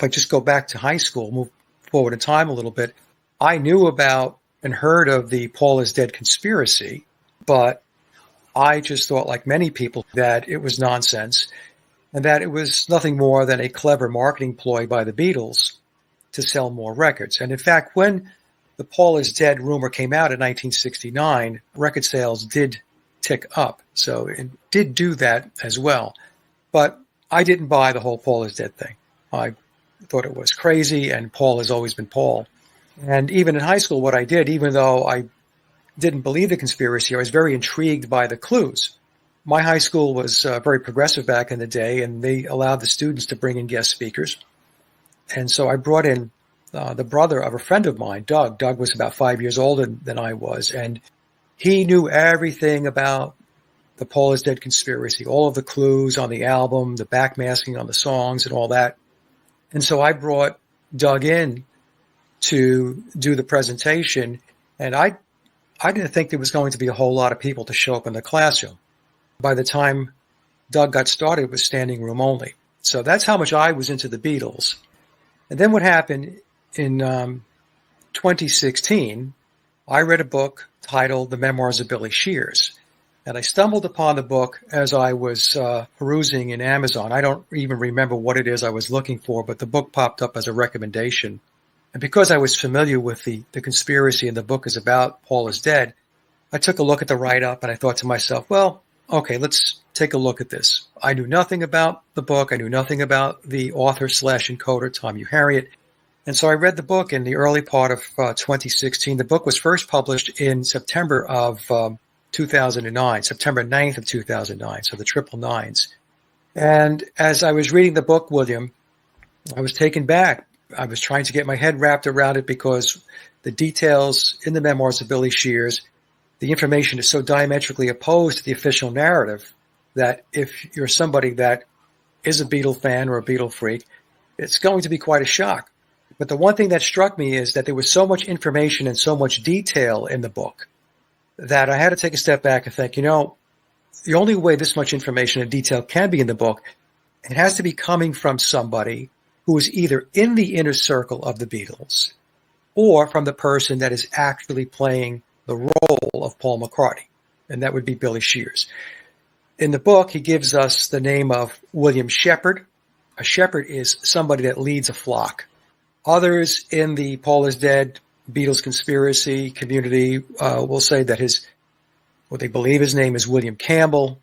I just go back to high school, move forward in time a little bit, I knew about and heard of the Paul is Dead conspiracy, but I just thought, like many people, that it was nonsense and that it was nothing more than a clever marketing ploy by the Beatles to sell more records. And in fact, when the Paul is Dead rumor came out in 1969, record sales did tick up. So it did do that as well. But I didn't buy the whole Paul is Dead thing. I thought it was crazy, and Paul has always been Paul. And even in high school, what I did, even though I didn't believe the conspiracy, I was very intrigued by the clues. My high school was very progressive back in the day, and they allowed the students to bring in guest speakers. And so I brought in the brother of a friend of mine, Doug. Doug was about 5 years older than I was, and he knew everything about the Paul is Dead conspiracy, all of the clues on the album, the backmasking on the songs and all that. And so I brought Doug in to do the presentation, and I didn't think there was going to be a whole lot of people to show up in the classroom. By the time Doug got started, it was standing room only. So that's how much I was into the Beatles. And then what happened in 2016, I read a book titled The Memoirs of Billy Shears. And I stumbled upon the book as I was perusing in Amazon. I don't even remember what it is I was looking for, but the book popped up as a recommendation. And because I was familiar with the conspiracy and the book is about Paul is Dead, I took a look at the write-up and I thought to myself, well, okay, let's take a look at this. I knew nothing about the book. I knew nothing about the author/encoder, Tom Harriet. And so I read the book in the early part of 2016. The book was first published in September of 2009, September 9th of 2009, so the triple nines. And as I was reading the book, William, I was taken back. I was trying to get my head wrapped around it because the details in the memoirs of Billy Shears, the information is so diametrically opposed to the official narrative that if you're somebody that is a Beatle fan or a Beatle freak, it's going to be quite a shock. But the one thing that struck me is that there was so much information and so much detail in the book that I had to take a step back and think, the only way this much information and detail can be in the book, it has to be coming from somebody who is either in the inner circle of the Beatles or from the person that is actually playing the role of Paul McCartney, and that would be Billy Shears. In the book, he gives us the name of William Shepherd. A shepherd is somebody that leads a flock. Others in the Paul is Dead Beatles conspiracy community will say that what they believe his name is William Campbell,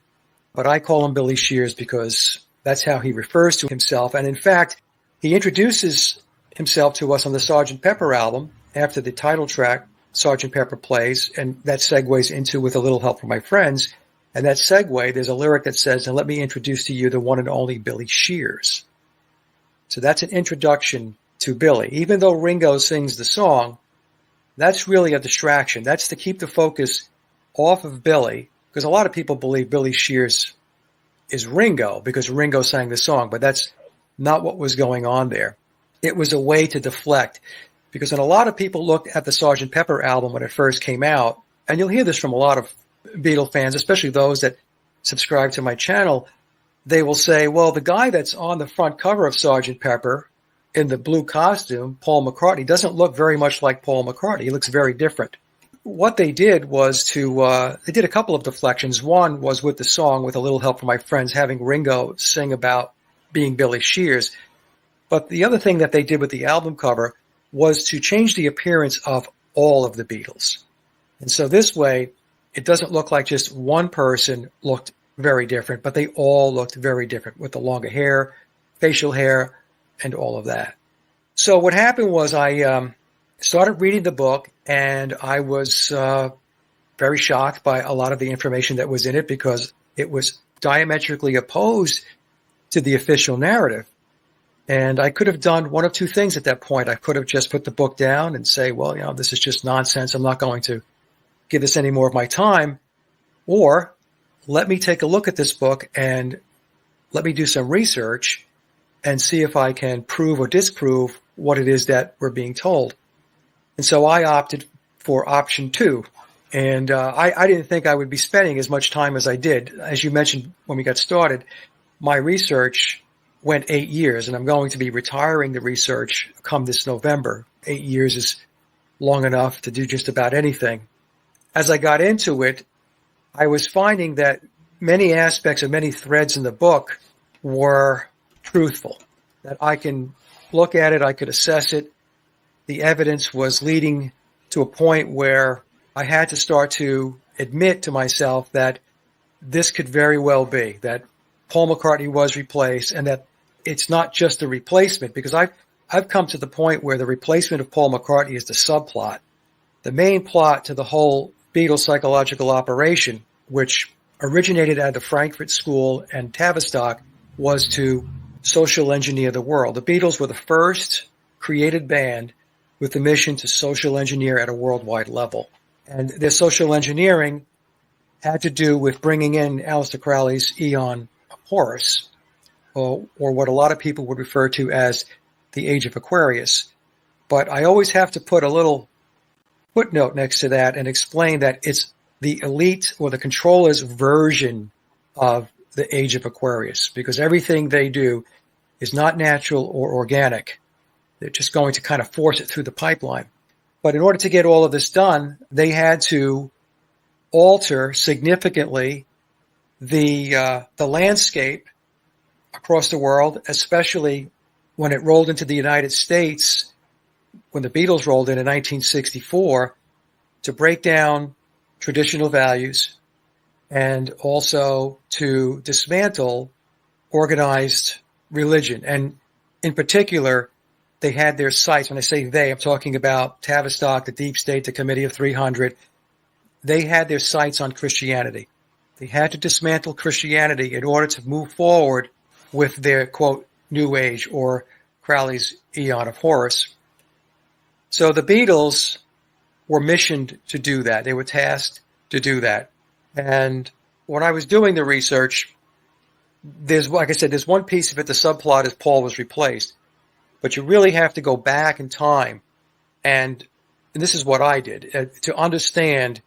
but I call him Billy Shears because that's how he refers to himself. And in fact, he introduces himself to us on the Sgt. Pepper album after the title track, Sgt. Pepper plays, and that segues into With a Little Help from My Friends. And that segue, there's a lyric that says, and let me introduce to you the one and only Billy Shears. So that's an introduction to Billy. Even though Ringo sings the song, that's really a distraction. That's to keep the focus off of Billy, because a lot of people believe Billy Shears is Ringo because Ringo sang the song, but that's not what was going on there. It was a way to deflect, because when a lot of people looked at the Sgt. Pepper album when it first came out, and you'll hear this from a lot of Beatle fans, especially those that subscribe to my channel, they will say, well, the guy that's on the front cover of Sgt. Pepper in the blue costume, Paul McCartney, doesn't look very much like Paul McCartney. He looks very different. What they did was they did a couple of deflections. One was with the song With a Little Help from My Friends, having Ringo sing about being Billy Shears. But the other thing that they did with the album cover was to change the appearance of all of the Beatles. And so this way, it doesn't look like just one person looked very different, but they all looked very different with the longer hair, facial hair, and all of that. So what happened was I started reading the book, and I was very shocked by a lot of the information that was in it because it was diametrically opposed to the official narrative. And I could have done one of two things at that point. I could have just put the book down and say, well, this is just nonsense. I'm not going to give this any more of my time. Or let me take a look at this book and let me do some research and see if I can prove or disprove what it is that we're being told. And so I opted for option 2. And I didn't think I would be spending as much time as I did. As you mentioned when we got started, my research went 8 years, and I'm going to be retiring the research come this November. 8 years is long enough to do just about anything. As I got into it, I was finding that many aspects and many threads in the book were truthful, that I can look at it, I could assess it. The evidence was leading to a point where I had to start to admit to myself that this could very well be, that Paul McCartney was replaced, and that it's not just a replacement, because I've come to the point where the replacement of Paul McCartney is the subplot. The main plot to the whole Beatles psychological operation, which originated at the Frankfurt School and Tavistock, was to social engineer the world. The Beatles were the first created band with the mission to social engineer at a worldwide level. And their social engineering had to do with bringing in Aleister Crowley's Aeon of Horus, or what a lot of people would refer to as the Age of Aquarius. But I always have to put a little footnote next to that and explain that it's the elite or the controller's version of the Age of Aquarius, because everything they do is not natural or organic. They're just going to kind of force it through the pipeline. But in order to get all of this done, they had to alter significantly the landscape across the world, especially when it rolled into the United States, when the Beatles rolled in 1964, to break down traditional values and also to dismantle organized religion. And in particular, they had their sights. When I say they, I'm talking about Tavistock, the Deep State, the Committee of 300. They had their sights on Christianity. They had to dismantle Christianity in order to move forward with their, quote, New Age, or Crowley's Aeon of Horus. So the Beatles were missioned to do that. They were tasked to do that. And when I was doing the research, like I said, there's one piece of it, the subplot is Paul was replaced. but you really have to go back in time. And this is what I did, to understand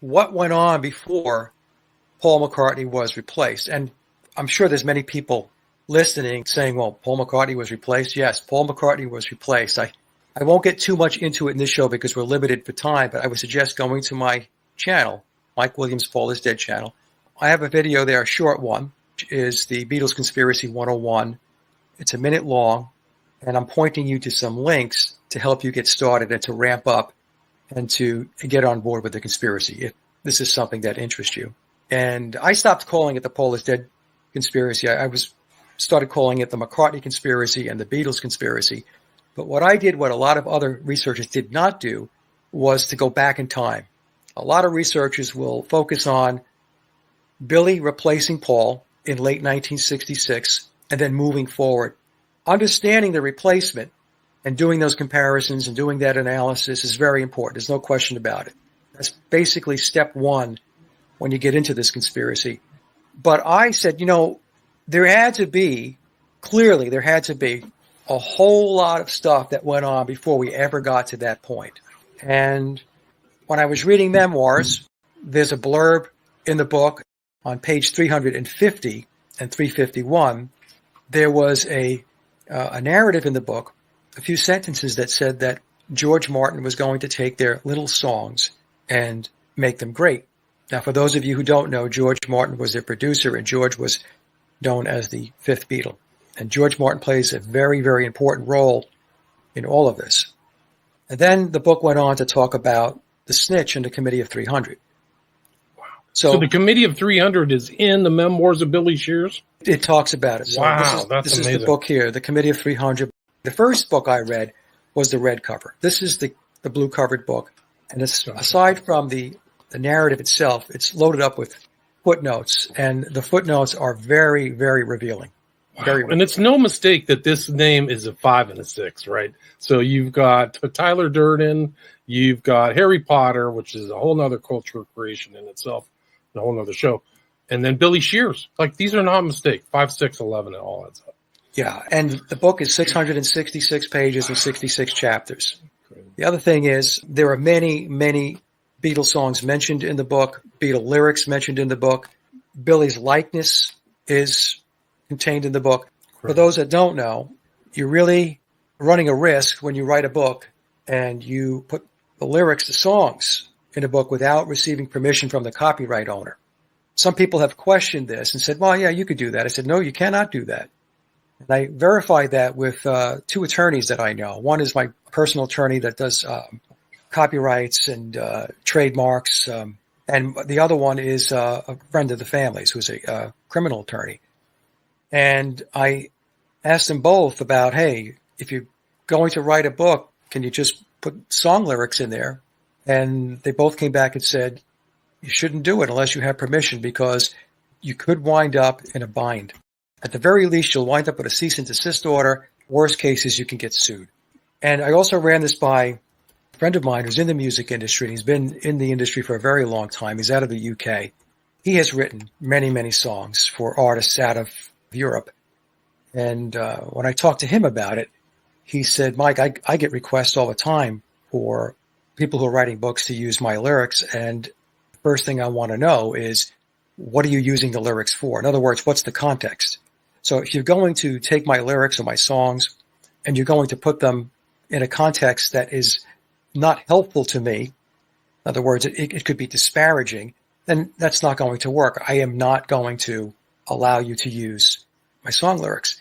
what went on before Paul McCartney was replaced. And I'm sure there's many people listening saying, well, Paul McCartney was replaced. Yes, Paul McCartney was replaced. I won't get too much into it in this show because we're limited for time, but I would suggest going to my channel, Mike Williams' Paul is Dead channel. I have a video there, a short one, which is the Beatles Conspiracy 101. It's a minute long, and I'm pointing you to some links to help you get started and to ramp up and to get on board with the conspiracy if this is something that interests you. And I stopped calling it the Paul is Dead conspiracy. I started calling it the McCartney conspiracy and the Beatles conspiracy. But what I did, what a lot of other researchers did not do, was to go back in time. A lot of researchers will focus on Billy replacing Paul in late 1966 and then moving forward. Understanding the replacement and doing those comparisons and doing that analysis is very important. There's no question about it. That's basically step one when you get into this conspiracy. But I said, there had to be a whole lot of stuff that went on before we ever got to that point. And when I was reading memoirs, there's a blurb in the book on page 350 and 351. There was a narrative in the book, a few sentences that said that George Martin was going to take their little songs and make them great. Now, for those of you who don't know, George Martin was their producer, and George was known as the fifth Beatle. And George Martin plays a very, very important role in all of this. And then the book went on to talk about the snitch and the Committee of 300. Wow. So the Committee of 300 is in the memoirs of Billy Shears? It talks about it. So wow, this is the book here, the Committee of 300. The first book I read was the red cover. This is the blue-covered book. And aside from the narrative itself, it's loaded up with footnotes. And the footnotes are very, very revealing. Wow. And it's no mistake that this name is a 5 and a 6, right? So you've got Tyler Durden, you've got Harry Potter, which is a whole nother cultural creation in itself, a whole nother show. And then Billy Shears. Like, these are not mistakes. 5, 6, 11, it all adds up. Yeah, and the book is 666 pages and 66 chapters. The other thing is there are many, many Beatles songs mentioned in the book, Beatle lyrics mentioned in the book. Billy's likeness is contained in the book. For those that don't know, you're really running a risk when you write a book and you put the lyrics to songs in a book without receiving permission from the copyright owner. Some people have questioned this and said, well, yeah, you could do that. I said, no, you cannot do that. And I verified that with two attorneys that I know. One is my personal attorney that does copyrights and trademarks, and the other one is a friend of the family's who's a criminal attorney. And I asked them both about, hey, if you're going to write a book, can you just put song lyrics in there? And they both came back and said, you shouldn't do it unless you have permission because you could wind up in a bind. At the very least, you'll wind up with a cease and desist order. Worst cases, you can get sued. And I also ran this by a friend of mine who's in the music industry. He's been in the industry for a very long time. He's out of the UK. He has written many, many songs for artists out of Europe. And when I talked to him about it, he said, Mike, I get requests all the time for people who are writing books to use my lyrics. And the first thing I want to know is, what are you using the lyrics for? In other words, what's the context? So if you're going to take my lyrics or my songs and you're going to put them in a context that is not helpful to me, in other words, it could be disparaging, then that's not going to work. I am not going to allow you to use my song lyrics.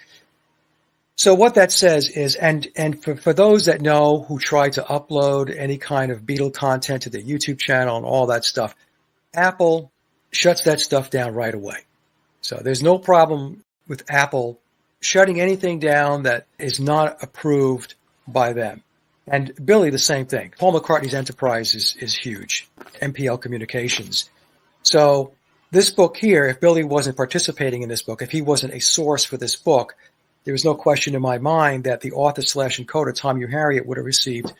So what that says is, and for those that know who try to upload any kind of Beatle content to their YouTube channel and all that stuff, Apple shuts that stuff down right away. So there's no problem with Apple shutting anything down that is not approved by them. And Billy, the same thing. Paul McCartney's enterprise is huge, MPL Communications. So this book here, if Billy wasn't participating in this book, if he wasn't a source for this book, there was no question in my mind that the author/encoder, Tom U. Harriet, would have received,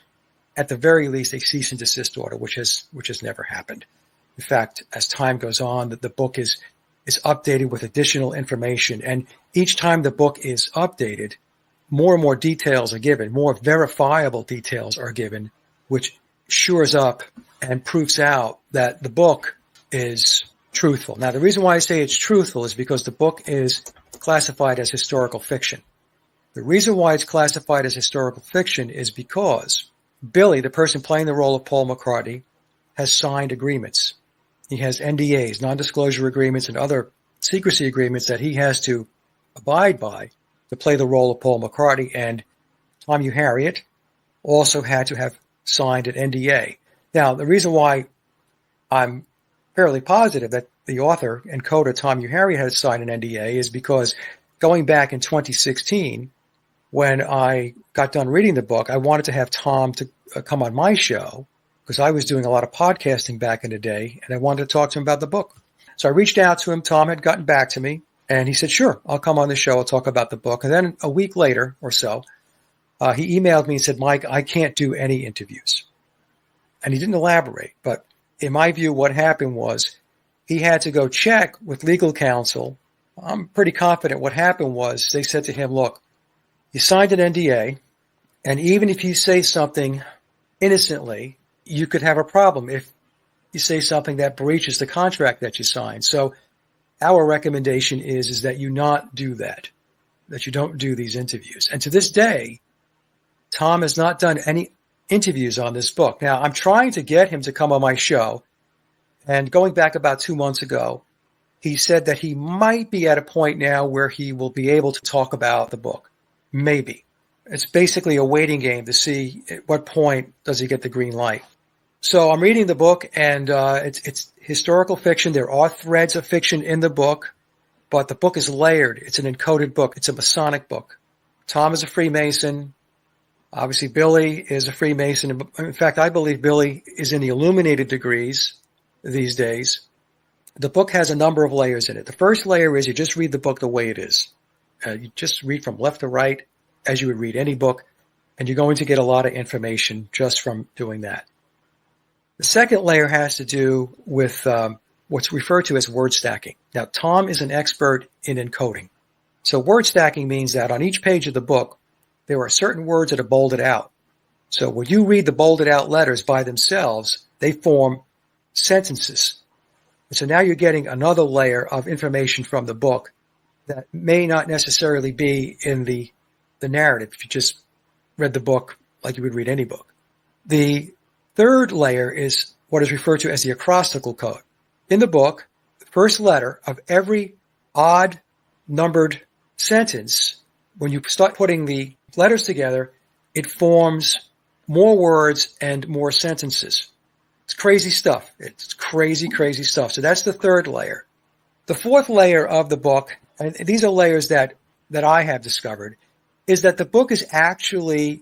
at the very least, a cease and desist order, which has never happened. In fact, as time goes on, the book is updated with additional information. And each time the book is updated, more and more details are given, more verifiable details are given, which shores up and proofs out that the book is truthful. Now, the reason why I say it's truthful is because the book is classified as historical fiction. The reason why it's classified as historical fiction is because Billy, the person playing the role of Paul McCartney, has signed agreements. He has NDAs, non-disclosure agreements, and other secrecy agreements that he has to abide by to play the role of Paul McCartney. And Tom Harriet also had to have signed an NDA. Now, the reason why I'm fairly positive that the author and coder Tom Harriet had signed an NDA is because going back in 2016, when I got done reading the book, I wanted to have Tom to come on my show because I was doing a lot of podcasting back in the day, and I wanted to talk to him about the book. So I reached out to him. Tom had gotten back to me, and he said, sure, I'll come on the show. I'll talk about the book. And then a week later or so, he emailed me and said, Mike, I can't do any interviews. And he didn't elaborate. But in my view, what happened was he had to go check with legal counsel. I'm pretty confident what happened was they said to him, look, you signed an NDA, and even if you say something innocently, you could have a problem if you say something that breaches the contract that you signed. So our recommendation is that you not do that you don't do these interviews. And to this day, Tom has not done any interviews on this book. Now, I'm trying to get him to come on my show, and going back about 2 months ago, he said that he might be at a point now where he will be able to talk about the book. Maybe. It's basically a waiting game to see at what point does he get the green light. So I'm reading the book, and it's historical fiction. There are threads of fiction in the book, but the book is layered. It's an encoded book. It's a Masonic book. Tom is a Freemason. Obviously, Billy is a Freemason. In fact, I believe Billy is in the illuminated degrees these days. The book has a number of layers in it. The first layer is you just read the book the way it is. You just read from left to right as you would read any book, and you're going to get a lot of information just from doing that. The second layer has to do with what's referred to as word stacking. Now, Tom is an expert in encoding. So word stacking means that on each page of the book, there are certain words that are bolded out. So when you read the bolded out letters by themselves, they form sentences. And so now you're getting another layer of information from the book that may not necessarily be in the narrative if you just read the book like you would read any book. The third layer is what is referred to as the acrostical code. In the book, the first letter of every odd numbered sentence, when you start putting the letters together, it forms more words and more sentences. It's crazy stuff. It's crazy, crazy stuff. So that's the third layer. The fourth layer of the book, and these are layers that I have discovered, is that the book is actually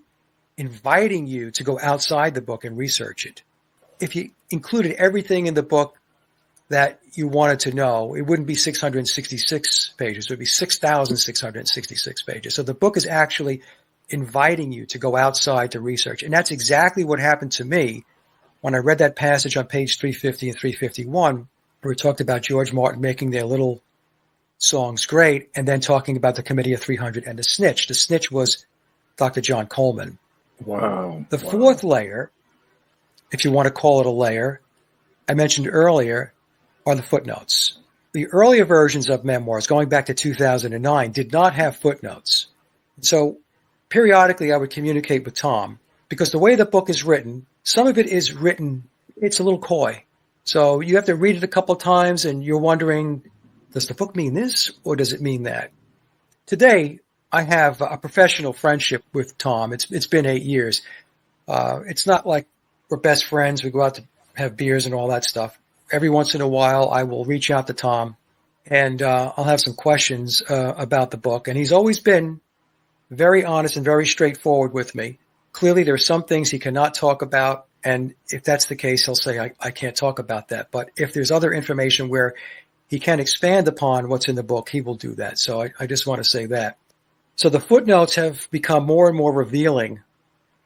inviting you to go outside the book and research it. If you included everything in the book that you wanted to know, it wouldn't be 666 pages. It would be 6,666 pages. So the book is actually inviting you to go outside to research. And that's exactly what happened to me when I read that passage on page 350 and 351, where we talked about George Martin making their little songs great, and then talking about the Committee of 300 and the Snitch. The Snitch was Dr. John Coleman. Wow. The fourth layer, if you want to call it a layer, I mentioned earlier, are the footnotes. The earlier versions of memoirs, going back to 2009, did not have footnotes. So periodically I would communicate with Tom, because the way the book is written, some of it is written, it's a little coy. So you have to read it a couple of times and you're wondering, does the book mean this or does it mean that? Today, I have a professional friendship with Tom. It's been 8 years. It's not like we're best friends. We go out to have beers and all that stuff. Every once in a while, I will reach out to Tom and I'll have some questions about the book. And he's always been very honest and very straightforward with me. Clearly, there are some things he cannot talk about. And if that's the case, he'll say, I can't talk about that. But if there's other information where he can expand upon what's in the book, he will do that. So I just want to say that. So the footnotes have become more and more revealing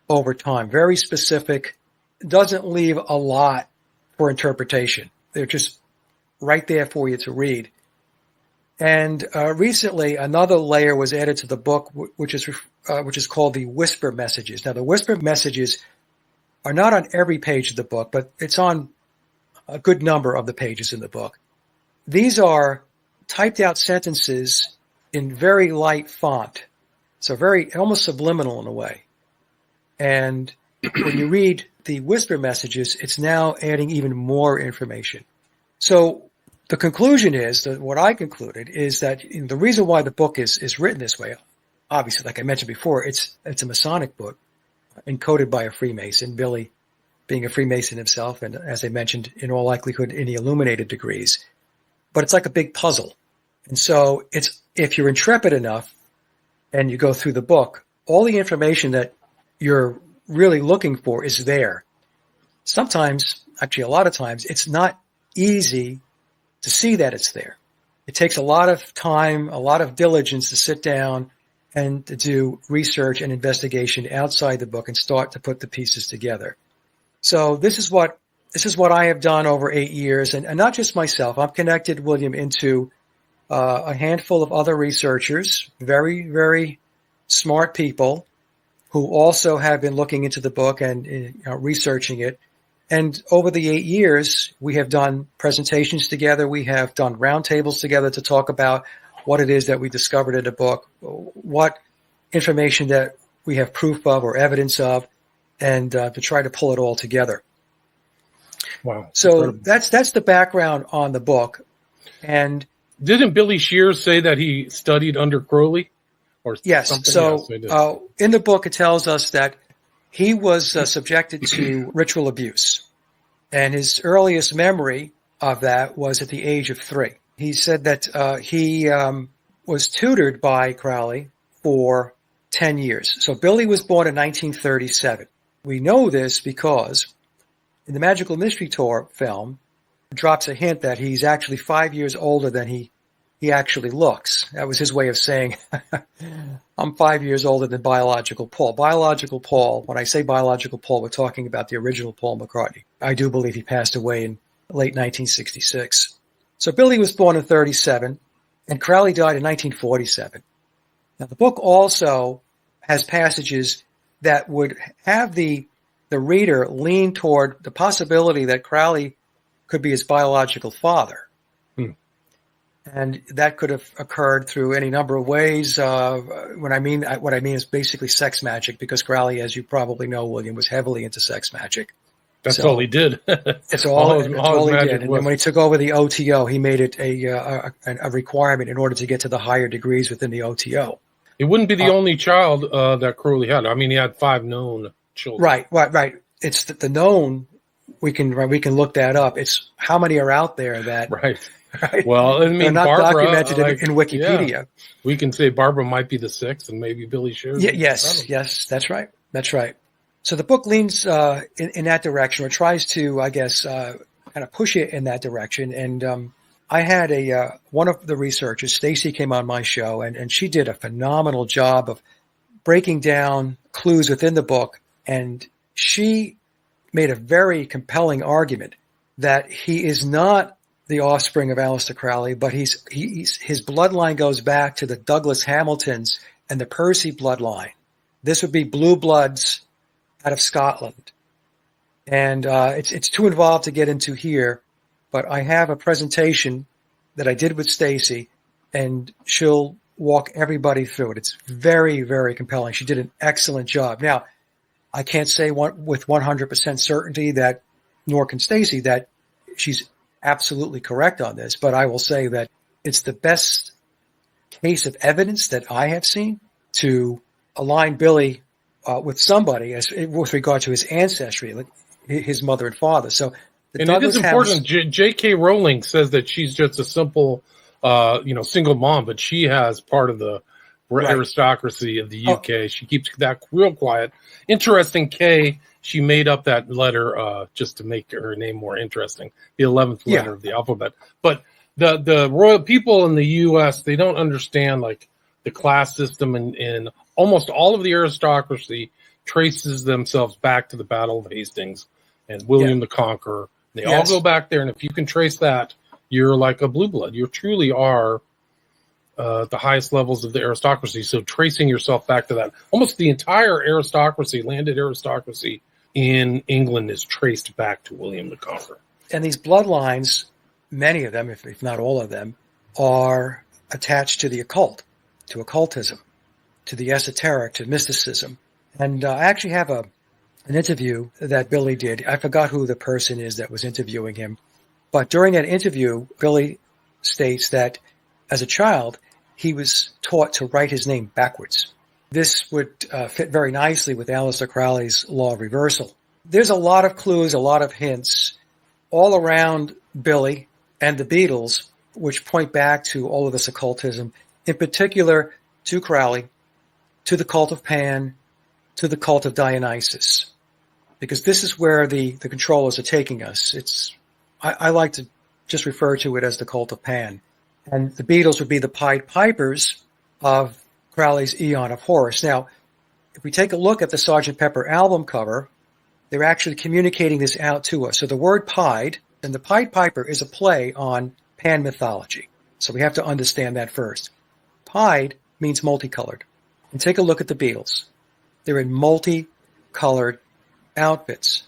over time, very specific, doesn't leave a lot for interpretation. They're just right there for you to read. And recently, another layer was added to the book, which is called the whisper messages. Now, the whisper messages are not on every page of the book, but it's on a good number of the pages in the book. These are typed out sentences in very light font, so very almost subliminal in a way. And when you read the whisper messages, it's now adding even more information. So the conclusion is that what I concluded is that the reason why the book is written this way, obviously, like I mentioned before, it's a Masonic book encoded by a Freemason, Billy being a Freemason himself, and as I mentioned, in all likelihood, in the illuminated degrees. But it's like a big puzzle. And so it's, if you're intrepid enough and you go through the book, all the information that you're really looking for is there. Sometimes, actually a lot of times, it's not easy to see that it's there. It takes a lot of time, a lot of diligence to sit down and to do research and investigation outside the book and start to put the pieces together. So this is what I have done over 8 years, and not just myself. I've connected William into a handful of other researchers, very, very smart people who also have been looking into the book and researching it. And over the 8 years, we have done presentations together. We have done roundtables together to talk about what it is that we discovered in the book, what information that we have proof of or evidence of, and to try to pull it all together. Wow. So Incredible. that's the background on the book. And Didn't Billy Shears say that he studied under Crowley? Or yes, something? so Yes, he did. in the book it tells us that he was subjected to ritual abuse. And his earliest memory of that was at the age of 3. He said that he was tutored by Crowley for 10 years. So Billy was born in 1937. We know this because in the Magical Mystery Tour film, it drops a hint that he's actually 5 years older than he actually looks. That was his way of saying, I'm 5 years older than biological Paul. Biological Paul, when I say biological Paul, we're talking about the original Paul McCartney. I do believe he passed away in late 1966. So Billy was born in 37, and Crowley died in 1947. Now, the book also has passages that would have the reader lean toward the possibility that Crowley could be his biological father. And that could have occurred through any number of ways. What I mean is basically sex magic, because Crowley, as you probably know, William, was heavily into sex magic. That's all he did. It's all he did. And was. then when he took over the OTO, he made it a requirement in order to get to the higher degrees within the OTO. It wouldn't be the only child that Crowley had. I mean, he had 5 known children. Right. It's the known. We can look that up. It's how many are out there that. Right. Right? Well, I mean, they're not Barbara, documented in Wikipedia. Yeah. We can say Barbara might be the 6th, and maybe Billy Shears. Yes, that's right. So the book leans in that direction, or tries to, I guess, kind of push it in that direction. And I had one of the researchers, Stacy, came on my show, and she did a phenomenal job of breaking down clues within the book. And she made a very compelling argument that he is not the offspring of Aleister Crowley, but his bloodline goes back to the Douglas Hamiltons and the Percy bloodline. This would be blue bloods out of Scotland. And it's too involved to get into here, but I have a presentation that I did with Stacy, and she'll walk everybody through it. It's very, very compelling. She did an excellent job. Now, I can't say with 100% certainty that, nor can Stacy, that she's absolutely correct on this, but I will say that it's the best case of evidence that I have seen to align Billy with somebody with regard to his ancestry, like his mother and father. So, and it is important. J.K. Rowling says that she's just a simple, single mom, but she has part of the aristocracy of the UK. She keeps that real quiet. Interesting, Kay. She made up that letter just to make her name more interesting, the 11th letter of the alphabet. But the royal people in the U.S., they don't understand like the class system, and almost all of the aristocracy traces themselves back to the Battle of Hastings and William the Conqueror. They all go back there, and if you can trace that, you're like a blue blood. You truly are the highest levels of the aristocracy. So tracing yourself back to that, almost the entire aristocracy, landed aristocracy in England is traced back to William the Conqueror. And these bloodlines, many of them, if not all of them, are attached to the occult, to occultism, to the esoteric, to mysticism. And I actually have an interview that Billy did. I forgot who the person is that was interviewing him. But during that interview, Billy states that as a child, he was taught to write his name backwards. This would fit very nicely with Aleister Crowley's law of reversal. There's a lot of clues, a lot of hints all around Billy and the Beatles, which point back to all of this occultism, in particular to Crowley, to the cult of Pan, to the cult of Dionysus, because this is where the controllers are taking us. I like to just refer to it as the cult of Pan. And the Beatles would be the Pied Pipers of Crowley's Aeon of Horus. Now, if we take a look at the Sgt. Pepper album cover, they're actually communicating this out to us. So the word Pied, and the Pied Piper is a play on Pan mythology. So we have to understand that first. Pied means multicolored. And take a look at the Beatles. They're in multicolored outfits.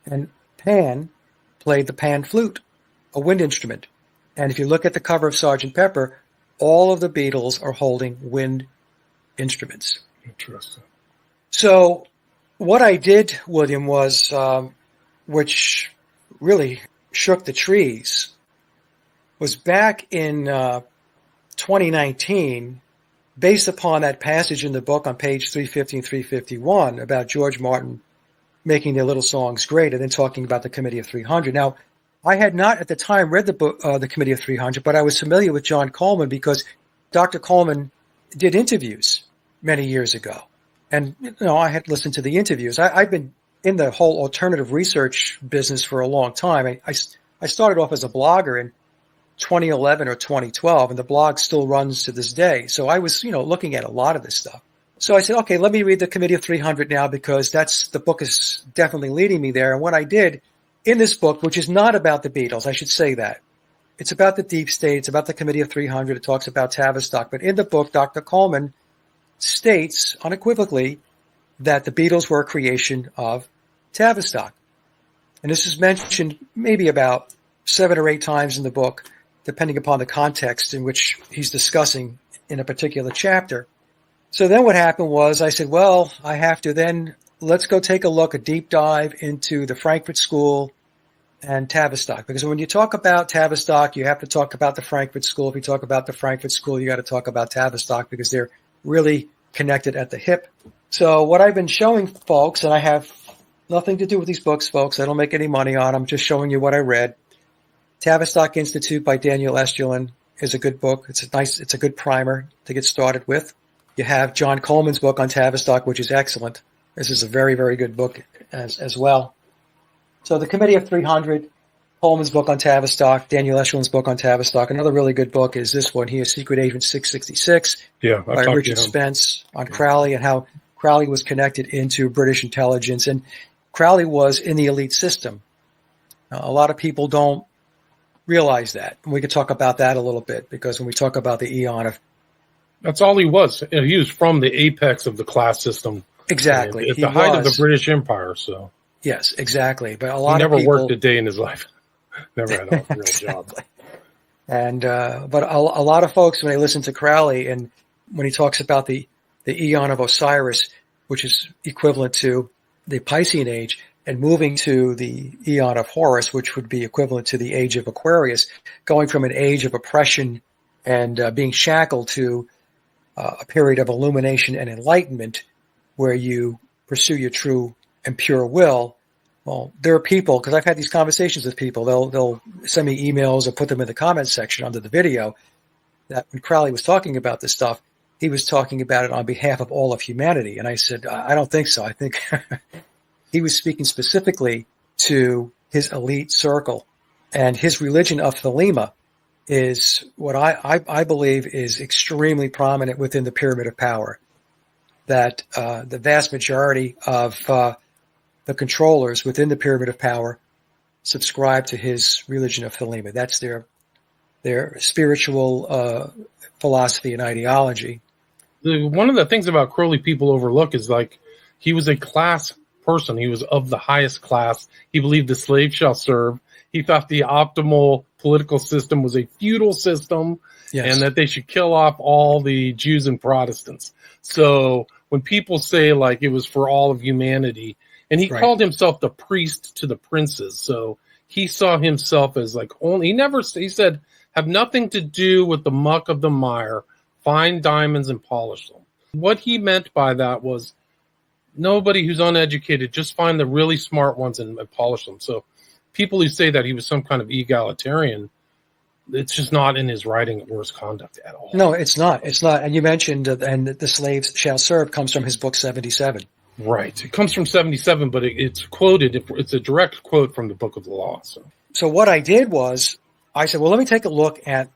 And Pan played the pan flute, a wind instrument. And if you look at the cover of Sgt. Pepper, all of the Beatles are holding wind instruments. Interesting. So what I did, William, was, which really shook the trees, was back in 2019, based upon that passage in the book on page 350 and 351 about George Martin making their little songs great and then talking about the Committee of 300. Now, I had not at the time read the book, the Committee of 300, but I was familiar with John Coleman because Dr. Coleman did interviews many years ago. And, I had listened to the interviews. I've been in the whole alternative research business for a long time. I started off as a blogger in 2011 or 2012, and the blog still runs to this day. So I was, looking at a lot of this stuff. So I said, okay, let me read the Committee of 300 now because the book is definitely leading me there. And what I did in this book, which is not about the Beatles, I should say that. It's about the deep state. It's about the Committee of 300. It talks about Tavistock. But in the book, Dr. Coleman states unequivocally that the Beatles were a creation of Tavistock. And this is mentioned maybe about 7 or 8 times in the book, depending upon the context in which he's discussing in a particular chapter. So then what happened was I said, well, I have to then, let's go take a deep dive into the Frankfurt School and Tavistock. Because when you talk about Tavistock, you have to talk about the Frankfurt School. If you talk about the Frankfurt School, you got to talk about Tavistock because they're really connected at the hip. So what I've been showing folks, and I have nothing to do with these books, folks. I don't make any money on them. I'm just showing you what I read. Tavistock Institute by Daniel Estulin is a good book. It's a good primer to get started with. You have John Coleman's book on Tavistock, which is excellent. This is a very, very good book as well. So the Committee of 300, Coleman's book on Tavistock, Daniel Estulin's book on Tavistock. Another really good book is this one here, Secret Agent 666 by Richard Spence on Crowley and how Crowley was connected into British intelligence. And Crowley was in the elite system. A lot of people don't realize that. And we could talk about that a little bit because when we talk about the Aeon of... That's all he was. He was from the apex of the class system. Exactly. At the height of the British Empire, so... Yes, exactly. But a lot of people... He never people, worked a day in his life. Never had a real job. And but a lot of folks, when they listen to Crowley and when he talks about the Aeon of Osiris, which is equivalent to the Piscean age, and moving to the Aeon of Horus, which would be equivalent to the age of Aquarius, going from an age of oppression and being shackled to a period of illumination and enlightenment where you pursue your true and pure will. Well, there are people, because I've had these conversations with people, they'll send me emails or put them in the comments section under the video, that when Crowley was talking about this stuff, he was talking about it on behalf of all of humanity. And I said, I don't think so. I think he was speaking specifically to his elite circle. And his religion of Thelema is what I believe is extremely prominent within the pyramid of power. That the vast majority of the controllers within the pyramid of power subscribe to his religion of Thelema. That's their spiritual philosophy and ideology. One of the things about Crowley people overlook is like he was a class person. He was of the highest class. He believed the slave shall serve. He thought the optimal political system was a feudal system, Yes. and that they should kill off all the Jews and Protestants. So when people say like it was for all of humanity, and he Right. called himself the priest to the princes, so he saw himself as like only, he said, have nothing to do with the muck of the mire, find diamonds and polish them. What he meant by that was nobody who's uneducated, just find the really smart ones and polish them. So people who say that he was some kind of egalitarian, it's just not in his writing or his conduct at all. No, it's not. It's not. And you mentioned, and the slaves shall serve comes from his book 77. Right. It comes from 77, but it's quoted. It's a direct quote from the Book of the Law. So what I did was I said, well, let me take a look at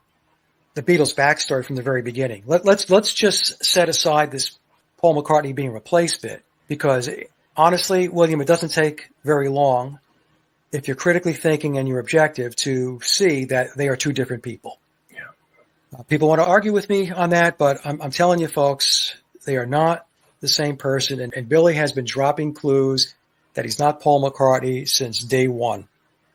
the Beatles' backstory from the very beginning. Let's just set aside this Paul McCartney being replaced bit, because honestly, William, it doesn't take very long if you're critically thinking and you're objective to see that they are two different people. Yeah. People want to argue with me on that, but I'm telling you, folks, they are not the same person. And Billy has been dropping clues that he's not Paul McCartney since day one.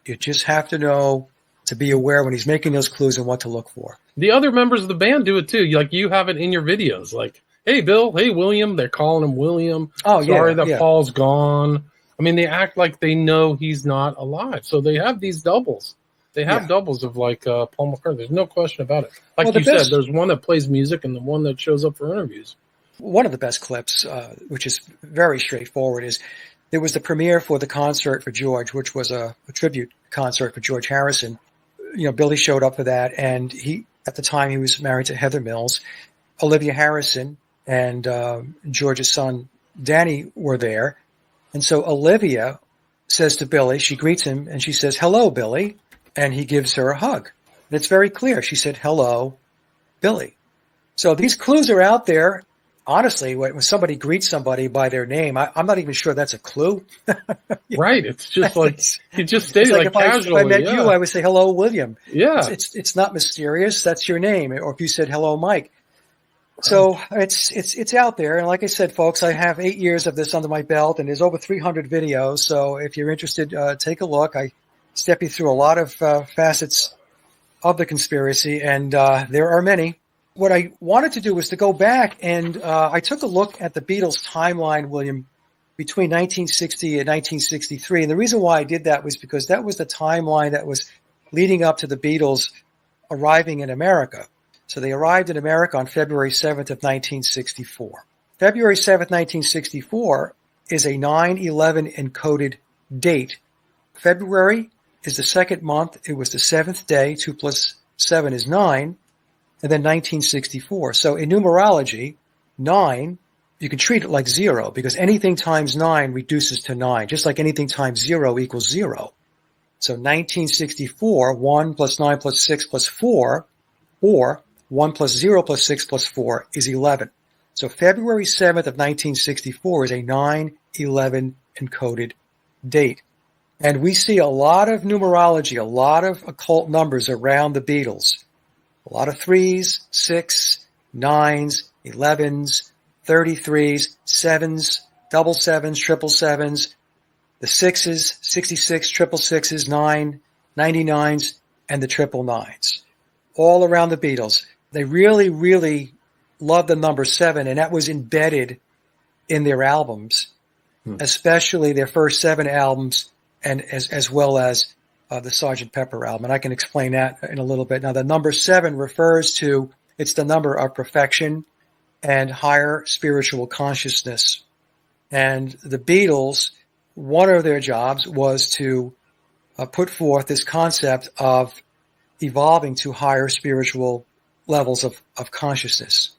You just have to know to be aware when he's making those clues and what to look for. The other members of the band do it too. Like you have it in your videos. Like, hey, Bill, hey, William. They're calling him William. Oh, yeah. Sorry that yeah. Paul's gone. I mean, they act like they know he's not alive. So they have these doubles. They have doubles of like Paul McCartney. There's no question about it. Like Well, you said, there's one that plays music and the one that shows up for interviews. One of the best clips, which is very straightforward, is there was the premiere for the concert for George, which was a tribute concert for George Harrison. You know, Billy showed up for that, and at the time he was married to Heather Mills. Olivia Harrison and George's son Danny were there. And so Olivia says to Billy, she greets him and she says, "Hello, Billy." And he gives her a hug. And it's very clear. She said, "Hello, Billy." So these clues are out there. Honestly, when somebody greets somebody by their name, I'm not even sure that's a clue. Right. It's just like, he just stated It's like if casually. I met you, I would say, "Hello, William." Yeah. It's not mysterious. That's your name. Or if you said, "Hello, Mike." So it's out there. And like I said, folks, I have 8 years of this under my belt, and there's over 300 videos. So if you're interested, take a look. I step you through a lot of facets of the conspiracy, and there are many. What I wanted to do was to go back, and I took a look at the Beatles timeline, William, between 1960 and 1963. And the reason why I did that was because that was the timeline that was leading up to the Beatles arriving in America. So they arrived in America on February 7th of 1964. February 7th, 1964 is a 9/11 encoded date. February is the second month. It was the seventh day. 2 plus 7 is 9. And then 1964. So in numerology, 9, you can treat it like 0 because anything times 9 reduces to 9, just like anything times 0 equals 0. So 1964, 1 plus 9 plus 6 plus 4, or 1 plus 0 plus 6 plus 4 is 11. So February 7th of 1964 is a 9/11 encoded date. And we see a lot of numerology, a lot of occult numbers around the Beatles. A lot of 3s, 6, 9s, 11s, 33s, 7s, double 7s, triple 7s, the 6s, 66, triple 6s, 9, 99s, and the triple 9s. All around the Beatles. They really, really loved the number 7, and that was embedded in their albums, especially their first 7 albums, and as well as the Sgt. Pepper album, and I can explain that in a little bit. Now, the number 7 refers to, it's the number of perfection and higher spiritual consciousness. And the Beatles, one of their jobs was to put forth this concept of evolving to higher spiritual levels of consciousness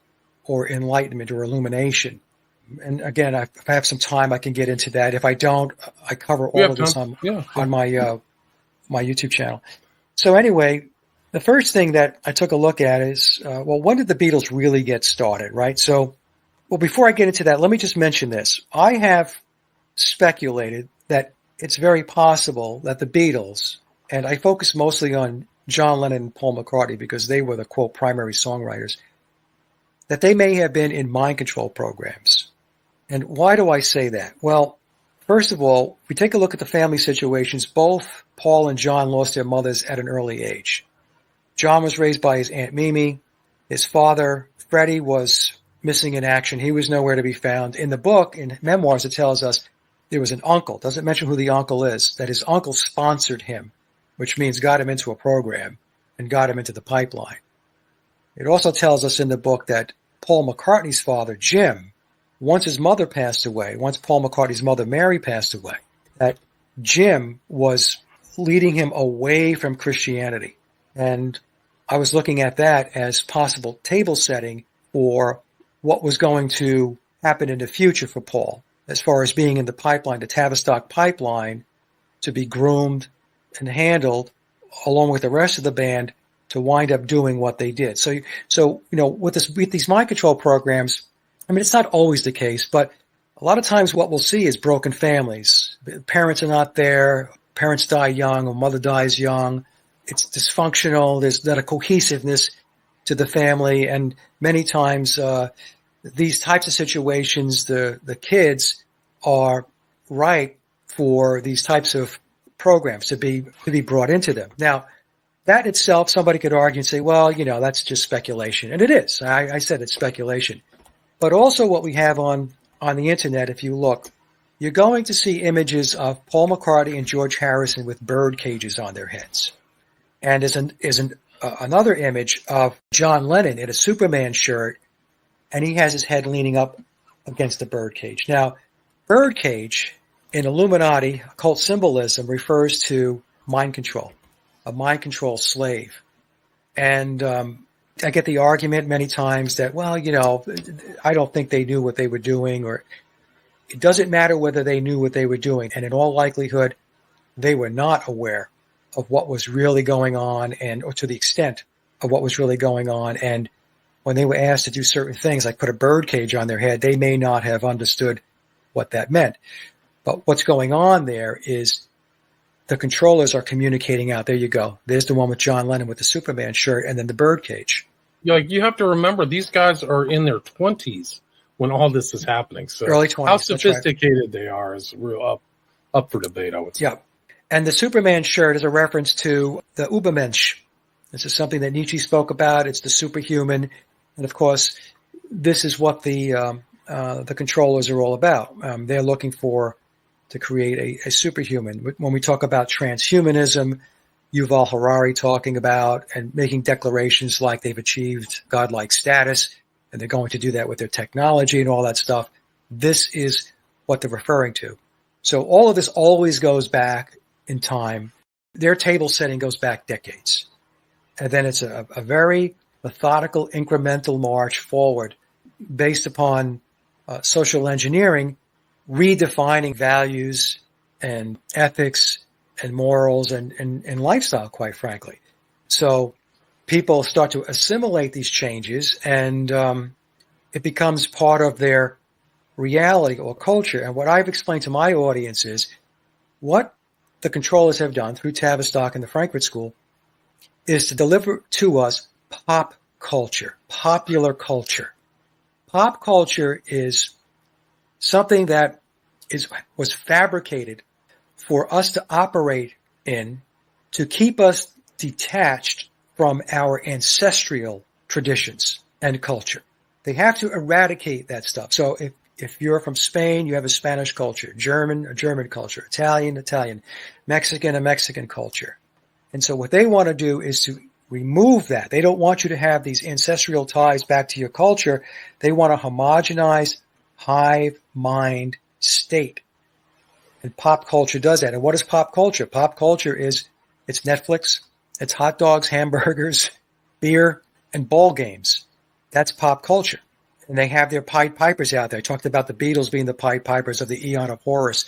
or enlightenment or illumination. And again, if I have some time, I can get into that. If I don't, I cover all of this on my YouTube channel. So anyway, the first thing that I took a look at is, when did the Beatles really get started, right? So, before I get into that, let me just mention this. I have speculated that it's very possible that the Beatles, and I focus mostly on John Lennon and Paul McCartney because they were the, quote, primary songwriters. that they may have been in mind control programs. And why do I say that? Well, first of all, if we take a look at the family situations, both Paul and John lost their mothers at an early age. John was raised by his Aunt Mimi. His father, Freddie, was missing in action. He was nowhere to be found. In the book, in memoirs, it tells us there was an uncle. Doesn't mention who the uncle is, that his uncle sponsored him, which means got him into a program and got him into the pipeline. It also tells us in the book that Paul McCartney's father, Jim, once his mother passed away, once Paul McCartney's mother, Mary, passed away, that Jim was leading him away from Christianity. And I was looking at that as possible table setting for what was going to happen in the future for Paul, as far as being in the pipeline, the Tavistock pipeline, to be groomed and handled along with the rest of the band to wind up doing what they did. So with these mind control programs, I mean, it's not always the case, but a lot of times what we'll see is broken families. Parents are not there. Parents die young, or mother dies young. It's dysfunctional. There's not a cohesiveness to the family. And many times, these types of situations, the kids are ripe for these types of programs to be brought into them. Now, that itself, somebody could argue and say, well, that's just speculation. And it is. I said it's speculation. But also what we have on the internet, if you look, you're going to see images of Paul McCartney and George Harrison with bird cages on their heads. And there's another image of John Lennon in a Superman shirt, and he has his head leaning up against the bird cage. Now, bird cage in Illuminati occult symbolism refers to mind control, a mind control slave. And I get the argument many times that, well, I don't think they knew what they were doing, or it doesn't matter whether they knew what they were doing. And in all likelihood, they were not aware of what was really going on, or to the extent of what was really going on. And when they were asked to do certain things, like put a bird cage on their head, they may not have understood what that meant. But what's going on there is the controllers are communicating out. There you go. There's the one with John Lennon with the Superman shirt, and then the bird cage. You have to remember, these guys are in their 20s when all this is happening. So early 20s. How sophisticated they are is real up for debate, I would say. Yeah. And the Superman shirt is a reference to the Übermensch. This is something that Nietzsche spoke about. It's the superhuman. And of course, this is what the controllers are all about. They're looking to create a superhuman. When we talk about transhumanism, Yuval Harari talking about and making declarations like they've achieved godlike status, and they're going to do that with their technology and all that stuff. This is what they're referring to. So all of this always goes back in time. Their table setting goes back decades. And then it's a very methodical, incremental march forward based upon social engineering, redefining values and ethics and morals and lifestyle, quite frankly. So people start to assimilate these changes, and it becomes part of their reality or culture. And what I've explained to my audience is what the controllers have done through Tavistock and the Frankfurt School is to deliver to us pop culture, popular culture. Pop culture is something that was fabricated for us to operate in, to keep us detached from our ancestral traditions and culture. They have to eradicate that stuff. So if you're from Spain, you have a Spanish culture, German, a German culture, Italian, Mexican, a Mexican culture. And so what they want to do is to remove that. They don't want you to have these ancestral ties back to your culture. They want a homogenized hive mind state. And pop culture does that. And what is pop culture? Pop culture it's Netflix, it's hot dogs, hamburgers, beer, and ball games. That's pop culture. And they have their Pied Pipers out there. I talked about the Beatles being the Pied Pipers of the Eon of Horus.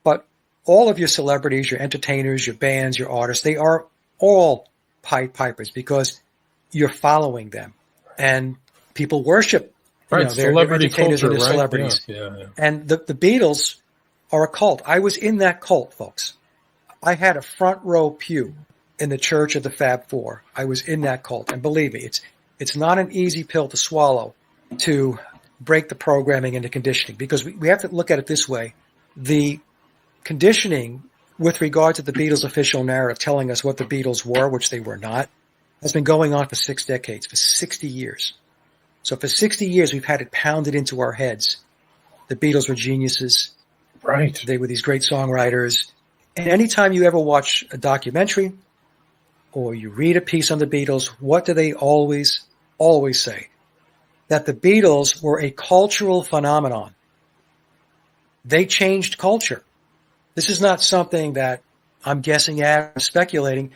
But all of your celebrities, your entertainers, your bands, your artists, they are all Pied Pipers because you're following them. And people worship their entertainers and their celebrities. Yeah. And the Beatles are a cult. I was in that cult, folks. I had a front row pew in the Church of the Fab Four. I was in that cult. And believe me, it's not an easy pill to swallow to break the programming into conditioning, because we have to look at it this way. The conditioning with regard to the Beatles' official narrative telling us what the Beatles were, which they were not, has been going on for 6 decades, for 60 years. So for 60 years, we've had it pounded into our heads. The Beatles were geniuses. Right. They were these great songwriters. And anytime you ever watch a documentary or you read a piece on the Beatles, what do they always say? That the Beatles were a cultural phenomenon. They changed culture. This is not something that I'm guessing at or speculating.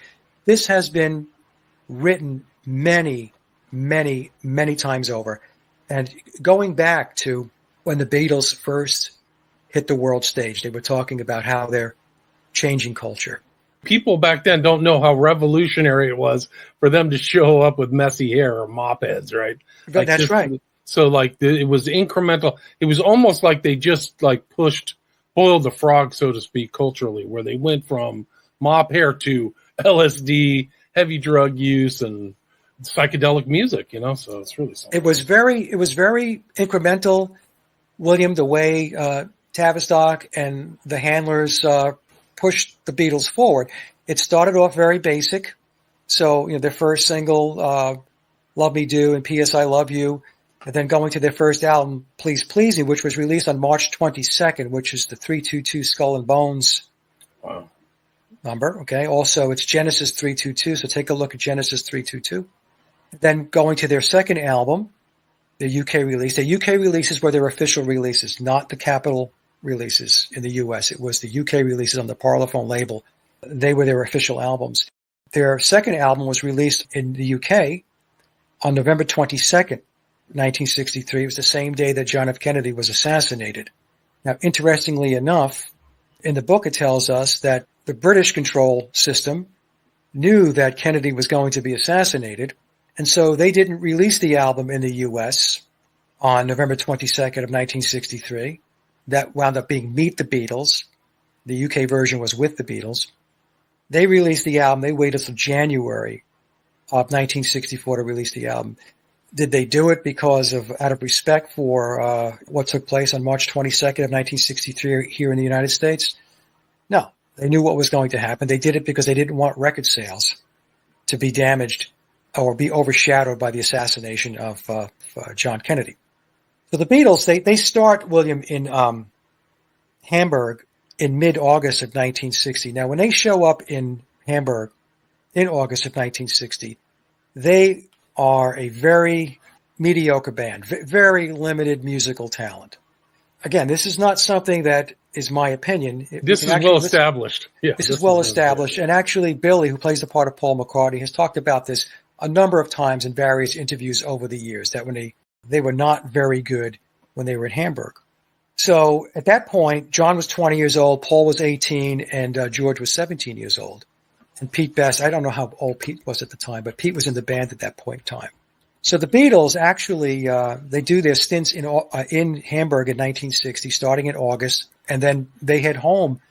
This has been written many, many, many times over. And going back to when the Beatles first hit the world stage, they were talking about how they're changing culture. People back then don't know how revolutionary it was for them to show up with messy hair or mop heads, right? That's right. So like it was incremental. It was almost like they just like boiled the frog, so to speak, culturally, where they went from mop hair to LSD, heavy drug use, and psychedelic music, so it's really something. It was very incremental, William, the way Tavistock and the handlers pushed the Beatles forward. It started off very basic. So, their first single, Love Me Do, and P.S. I Love You, and then going to their first album, Please Please Me, which was released on March 22nd, which is the 322 Skull and Bones number. Okay. Also, it's Genesis 322. So take a look at Genesis 322. Then going to their second album, the UK release. The UK releases were their official releases, not the Capitol releases in the US. It was the UK releases on the Parlophone label. They were their official albums. Their second album was released in the UK on November 22nd, 1963. It was the same day that John F. Kennedy was assassinated. Now, interestingly enough, in the book it tells us that the British control system knew that Kennedy was going to be assassinated, and so they didn't release the album in the U.S. on November 22nd of 1963. That wound up being Meet the Beatles. The UK version was With the Beatles. They released the album. They waited until January of 1964 to release the album. Did they do it because of out of respect for what took place on March 22nd of 1963 here in the United States? No. They knew what was going to happen. They did it because they didn't want record sales to be damaged or be overshadowed by the assassination of John Kennedy. So the Beatles, they start, William, in Hamburg in mid-August of 1960. Now, when they show up in Hamburg in August of 1960, they are a very mediocre band, very limited musical talent. Again, this is not something that is my opinion. This is well established. Yeah, this is well established. And actually, Billy, who plays the part of Paul McCartney, has talked about this a number of times in various interviews over the years, that when they were not very good when they were in Hamburg. So at that point, John was 20 years old, Paul was 18, and George was 17 years old. And Pete Best, I don't know how old Pete was at the time, but Pete was in the band at that point in time. So the Beatles actually, they do their stints in Hamburg in 1960, starting in August, and then they head home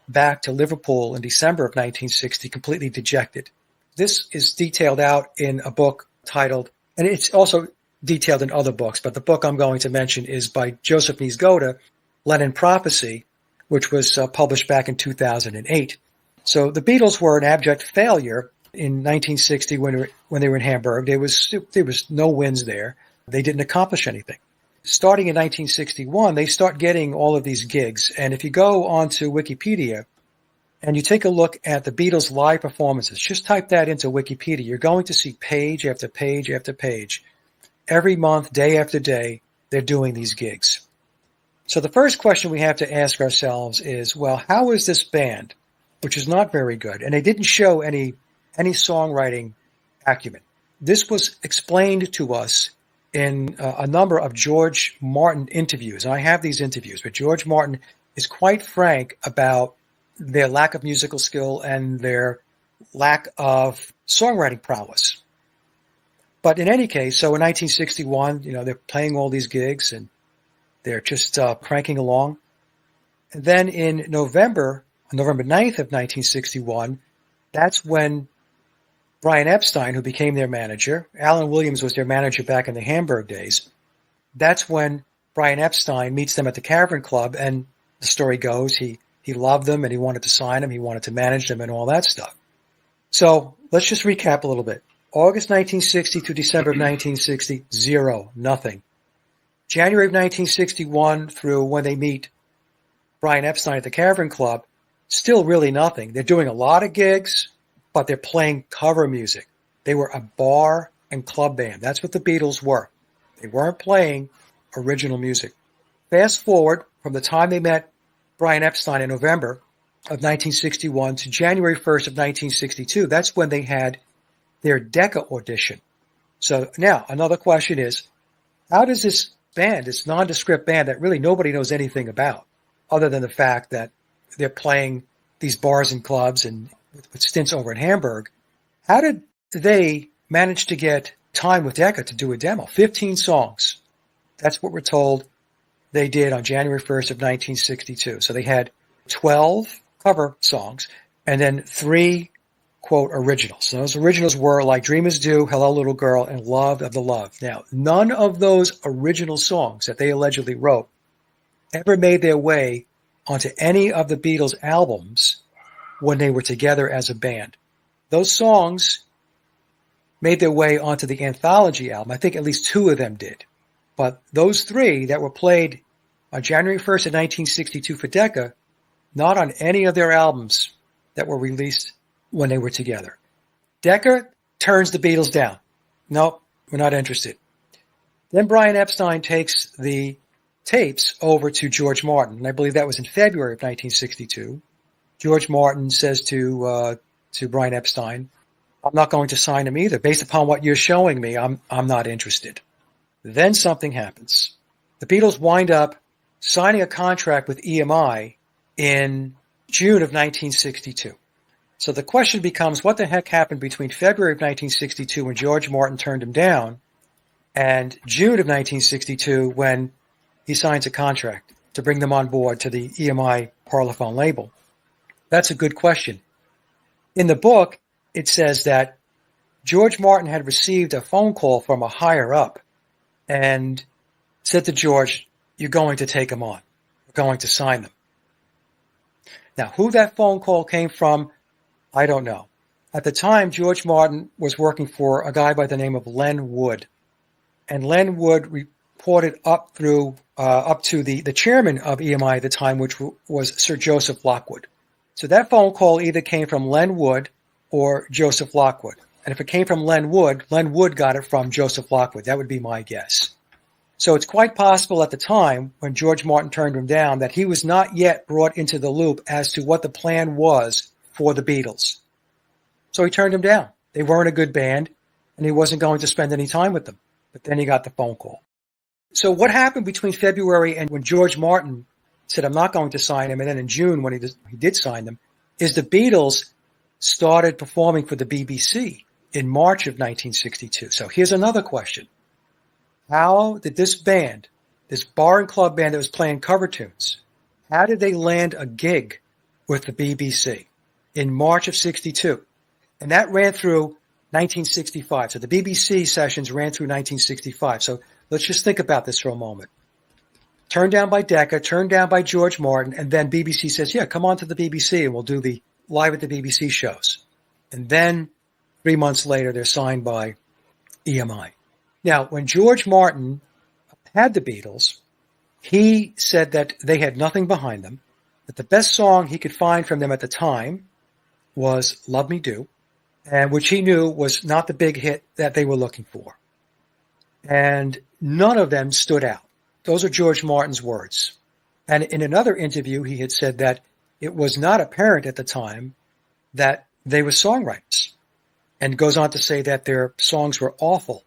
back to Liverpool in December of 1960, completely dejected. This is detailed out in a book titled, and it's also detailed in other books, but the book I'm going to mention is by Joseph Niezgoda, Lennon Prophecy, which was published back in 2008. So the Beatles were an abject failure in 1960 when they were in Hamburg. There was no wins there. They didn't accomplish anything. Starting in 1961, they start getting all of these gigs. And if you go onto Wikipedia and you take a look at the Beatles live performances, just type that into Wikipedia, you're going to see page after page after page. Every month, day after day, they're doing these gigs. So the first question we have to ask ourselves is, well, how is this band, which is not very good, and they didn't show any songwriting acumen. This was explained to us in a number of George Martin interviews. And I have these interviews, but George Martin is quite frank about their lack of musical skill and their lack of songwriting prowess. But in any case, so in 1961, they're playing all these gigs and they're just cranking along. And then in November 9th of 1961, that's when Brian Epstein, who became their manager, Alan Williams was their manager back in the Hamburg days, that's when Brian Epstein meets them at the Cavern Club, and the story goes he loved them and he wanted to sign them, he wanted to manage them and all that stuff. So let's just recap a little bit. August 1960 through December of 1960, zero, nothing. January of 1961 through when they meet Brian Epstein at the Cavern Club, still really nothing. They're doing a lot of gigs, but they're playing cover music. They were a bar and club band. That's what the Beatles were. They weren't playing original music. Fast forward from the time they met Brian Epstein in November of 1961 to January 1st of 1962. That's when they had their Decca audition. So now another question is, how does this band, this nondescript band that really nobody knows anything about, other than the fact that they're playing these bars and clubs and with stints over in Hamburg, how did they manage to get time with Decca to do a demo? 15 songs. That's what we're told they did on January 1st of 1962. So they had 12 cover songs and then 3, quote, originals. So those originals were like Dreamers Do, Hello Little Girl, and Love of the Love. Now, none of those original songs that they allegedly wrote ever made their way onto any of the Beatles albums when they were together as a band. Those songs made their way onto the anthology album. I think at least 2 of them did. But those 3 that were played on January 1st of 1962 for Decca, not on any of their albums that were released when they were together. Decca turns the Beatles down. Nope, we're not interested. Then Brian Epstein takes the tapes over to George Martin, and I believe that was in February of 1962. George Martin says to Brian Epstein, I'm not going to sign them either. Based upon what you're showing me, I'm not interested. Then something happens. The Beatles wind up signing a contract with EMI in June of 1962. So the question becomes, what the heck happened between February of 1962 when George Martin turned him down and June of 1962 when he signs a contract to bring them on board to the EMI Parlophone label? That's a good question. In the book, it says that George Martin had received a phone call from a higher up and said to George, you're going to take them on. We're going to sign them. Now, who that phone call came from, I don't know. At the time, George Martin was working for a guy by the name of Len Wood. And Len Wood reported up to the chairman of EMI at the time, which was Sir Joseph Lockwood. So that phone call either came from Len Wood or Joseph Lockwood. And if it came from Len Wood got it from Joseph Lockwood. That would be my guess. So it's quite possible at the time when George Martin turned him down that he was not yet brought into the loop as to what the plan was for the Beatles. So he turned him down. They weren't a good band, and he wasn't going to spend any time with them. But then he got the phone call. So what happened between February and when George Martin said, I'm not going to sign him, and then in June when he did sign them, is the Beatles started performing for the BBC in March of 1962. So here's another question. How did this band, this bar and club band that was playing cover tunes, how did they land a gig with the BBC in March of 62? And that ran through 1965. So the BBC sessions ran through 1965. So let's just think about this for a moment. Turned down by Decca, turned down by George Martin, and then BBC says, yeah, come on to the BBC and we'll do the live at the BBC shows. And then 3 months later, they're signed by EMI. Now, when George Martin had the Beatles, he said that they had nothing behind them, that the best song he could find from them at the time was Love Me Do, and which he knew was not the big hit that they were looking for. And none of them stood out. Those are George Martin's words. And in another interview, he had said that it was not apparent at the time that they were songwriters, and goes on to say that their songs were awful.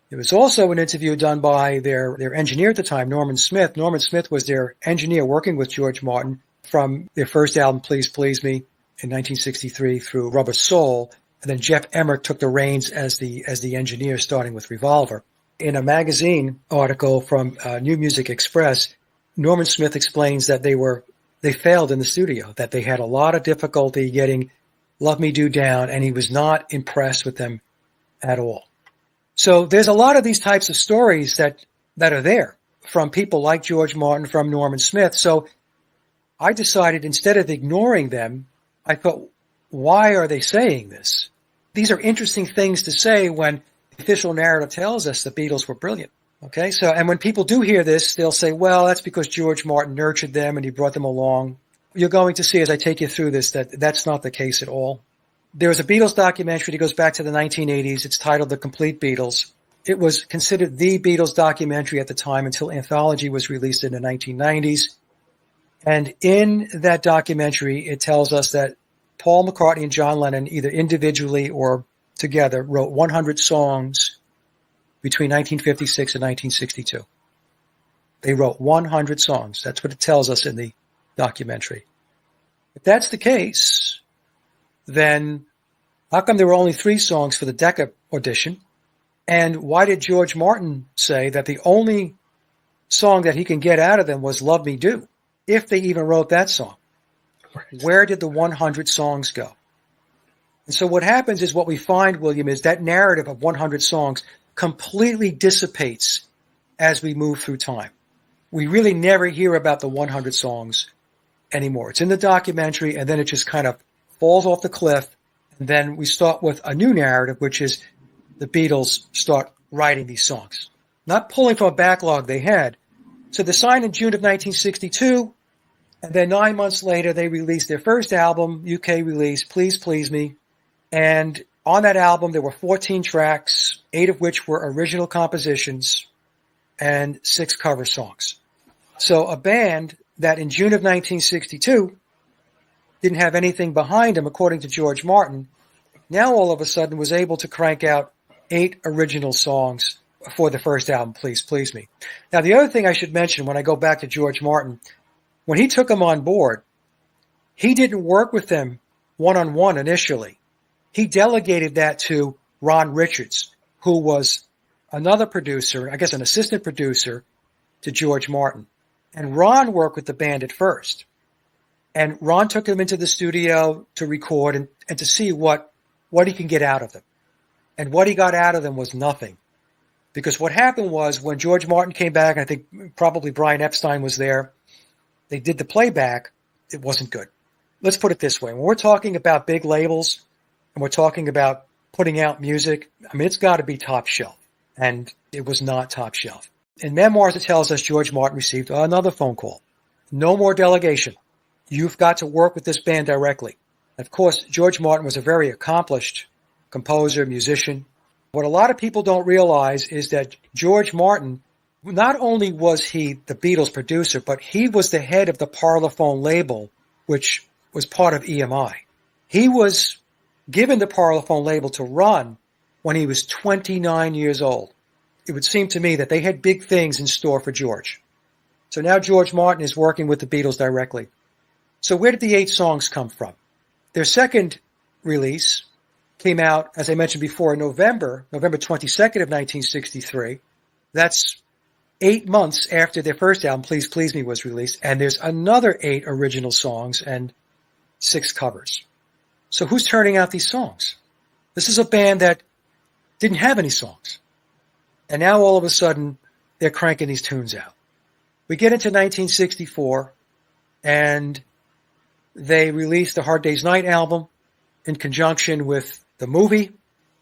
There was also an interview done by their engineer at the time, Norman Smith. Norman Smith was their engineer working with George Martin from their first album, Please Please Me, in 1963 through Rubber Soul. And then Jeff Emmert took the reins as the engineer, starting with Revolver. In a magazine article from New Music Express, Norman Smith explains that they failed in the studio, that they had a lot of difficulty getting Love Me Do down, and he was not impressed with them at all. So there's a lot of these types of stories that that are there from people like George Martin, from Norman Smith. So I decided, instead of ignoring them, I thought, why are they saying this? These are interesting things to say when the official narrative tells us the Beatles were brilliant. Okay, so, and when people do hear this, they'll say, well, that's because George Martin nurtured them and he brought them along. You're going to see, as I take you through this, that that's not the case at all. There's a Beatles documentary that goes back to the 1980s. It's titled The Complete Beatles. It was considered the Beatles documentary at the time until Anthology was released in the 1990s. And in that documentary, it tells us that Paul McCartney and John Lennon, either individually or together, wrote 100 songs between 1956 and 1962. They wrote 100 songs. That's what it tells us in the documentary. If that's the case, then how come there were only 3 songs for the Decca audition? And why did George Martin say that the only song that he can get out of them was Love Me Do, if they even wrote that song? Right. Where did the 100 songs go? And so what happens is, what we find, William, is that narrative of 100 songs completely dissipates as we move through time. We really never hear about the 100 songs anymore. It's in the documentary, and then it just kind of falls off the cliff. And then we start with a new narrative, which is the Beatles start writing these songs, not pulling from a backlog they had. So they signed in June of 1962, and then 9 months later, they released their first album, UK release, Please Please Me. And on that album, there were 14 tracks, 8 of which were original compositions and 6 cover songs. So a band that in June of 1962 didn't have anything behind them, according to George Martin, now all of a sudden was able to crank out 8 original songs for the first album, Please Please Me. Now, the other thing I should mention when I go back to George Martin, when he took them on board, he didn't work with them one-on-one initially. He delegated that to Ron Richards, who was another producer, I guess an assistant producer to George Martin. And Ron worked with the band at first. And Ron took them into the studio to record and to see what he can get out of them. And what he got out of them was nothing. Because what happened was, when George Martin came back, I think probably Brian Epstein was there, they did the playback, it wasn't good. Let's put it this way. When we're talking about big labels and we're talking about putting out music, I mean, it's got to be top shelf. And it was not top shelf. In Memoirs, it tells us George Martin received another phone call. No more delegation. You've got to work with this band directly. Of course, George Martin was a very accomplished composer, musician. What a lot of people don't realize is that George Martin, not only was he the Beatles producer, but he was the head of the Parlophone label, which was part of EMI. He was given the Parlophone label to run when he was 29 years old. It would seem to me that they had big things in store for George. So now George Martin is working with the Beatles directly. So where did the 8 songs come from? Their second release came out, as I mentioned before, in November 22nd of 1963. That's 8 months after their first album, Please Please Me, was released. And there's another 8 original songs and 6 covers. So who's turning out these songs? This is a band that didn't have any songs. And now all of a sudden, they're cranking these tunes out. We get into 1964, and they released the Hard Day's Night album in conjunction with the movie.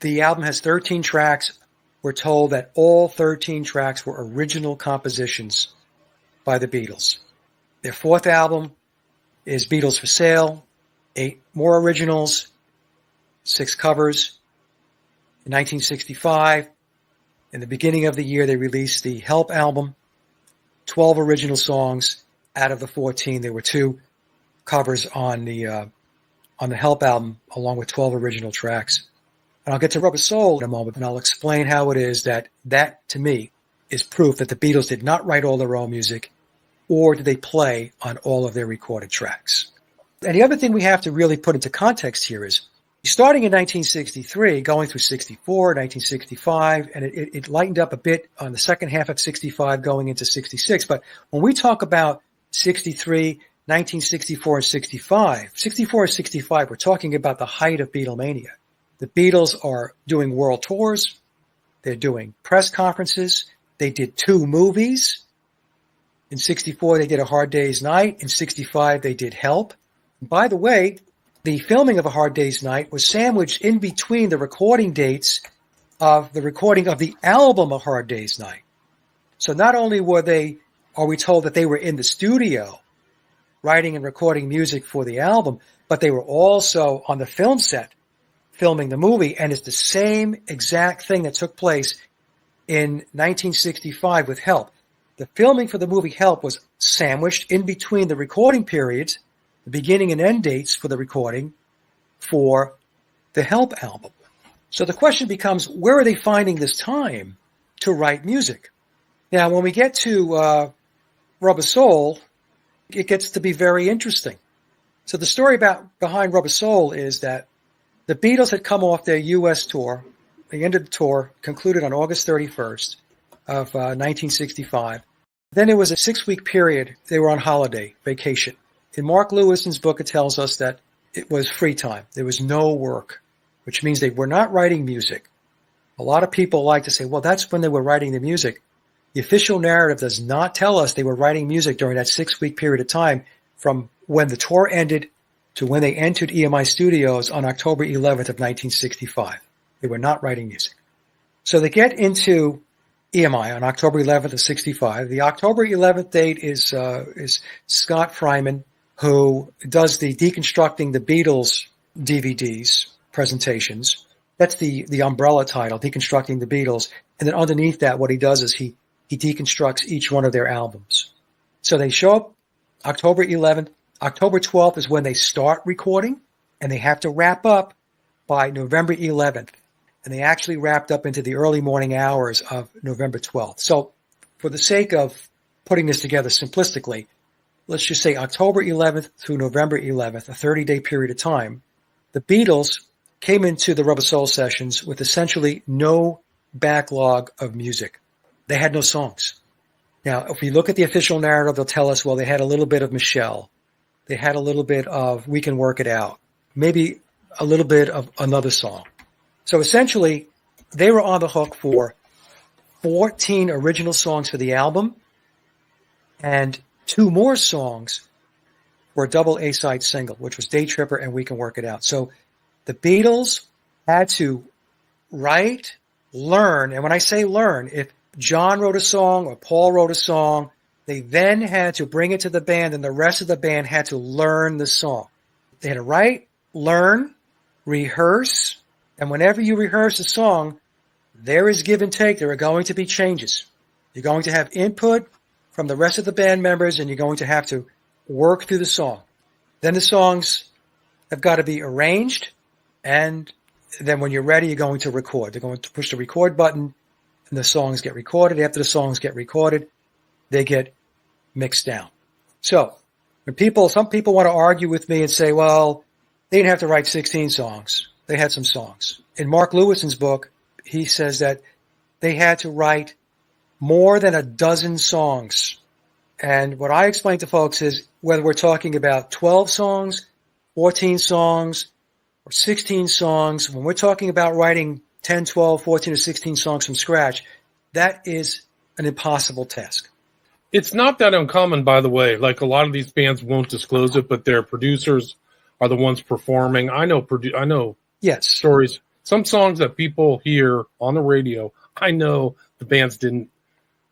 The album has 13 tracks. We're told that all 13 tracks were original compositions by the Beatles. Their fourth album is Beatles for Sale, 8 more originals, 6 covers. In 1965, in the beginning of the year, they released the Help album, 12 original songs. Out of the 14, there were 2 covers on the Help album, along with 12 original tracks. And I'll get to Rubber Soul in a moment, and I'll explain how it is that, to me, is proof that the Beatles did not write all their own music, or did they play on all of their recorded tracks. And the other thing we have to really put into context here is, starting in 1963, going through 64, 1965, and it lightened up a bit on the second half of 65 going into 66. But when we talk about 63, 1964, and 65, 64 and 65, we're talking about the height of Beatlemania. The Beatles are doing world tours. They're doing press conferences. They did 2 movies. In 64, they did A Hard Day's Night. In 65, they did Help. By the way, the filming of A Hard Day's Night was sandwiched in between the recording dates of the recording of the album A Hard Day's Night. So not only are we told that they were in the studio writing and recording music for the album, but they were also on the film set filming the movie, and it's the same exact thing that took place in 1965 with Help. The filming for the movie Help was sandwiched in between the recording periods, the beginning and end dates for the recording for the Help album. So the question becomes, where are they finding this time to write music? Now, when we get to Rubber Soul, it gets to be very interesting. So the story behind Rubber Soul is that the Beatles had come off their U.S. tour. The end of the tour concluded on August 31st of 1965. Then there was a 6-week period. They were on holiday, vacation. In Mark Lewison's book, it tells us that it was free time. There was no work, which means they were not writing music. A lot of people like to say, well, that's when they were writing the music. The official narrative does not tell us they were writing music during that 6-week period of time from when the tour ended to when they entered EMI Studios on October 11th of 1965. They were not writing music. So they get into EMI on October 11th of 65. The October 11th date is Scott Fryman, who does the Deconstructing the Beatles DVDs presentations. That's the umbrella title, Deconstructing the Beatles. And then underneath that, what he does is he deconstructs each one of their albums. So they show up October 11th. October 12th is when they start recording, and they have to wrap up by November 11th. And they actually wrapped up into the early morning hours of November 12th. So for the sake of putting this together simplistically, let's just say October 11th through November 11th, a 30-day period of time, the Beatles came into the Rubber Soul sessions with essentially no backlog of music. They had no songs. Now, if we look at the official narrative, they'll tell us, well, they had a little bit of Michelle. They had a little bit of We Can Work It Out. Maybe a little bit of another song. So essentially, they were on the hook for 14 original songs for the album and 2 more songs for a double A-side single, which was Day Tripper and We Can Work It Out. So the Beatles had to write, learn, and when I say learn, if John wrote a song or Paul wrote a song, they then had to bring it to the band, and the rest of the band had to learn the song. They had to write, learn, rehearse, and whenever you rehearse a song, there is give and take. There are going to be changes. You're going to have input from the rest of the band members, and you're going to have to work through the song. Then the songs have got to be arranged, and then when you're ready, you're going to record. They're going to push the record button, and the songs get recorded. After the songs get recorded, they get mixed down. So when some people want to argue with me and say, well, they didn't have to write 16 songs. They had some songs. In Mark Lewison's book, he says that they had to write more than a dozen songs. And what I explain to folks is whether we're talking about 12 songs, 14 songs, or 16 songs, when we're talking about writing 10, 12, 14, or 16 songs from scratch, that is an impossible task. It's not that uncommon, by the way. Like, a lot of these bands won't disclose it, but their producers are the ones performing. I know Yes. stories. Some songs that people hear on the radio, I know the bands didn't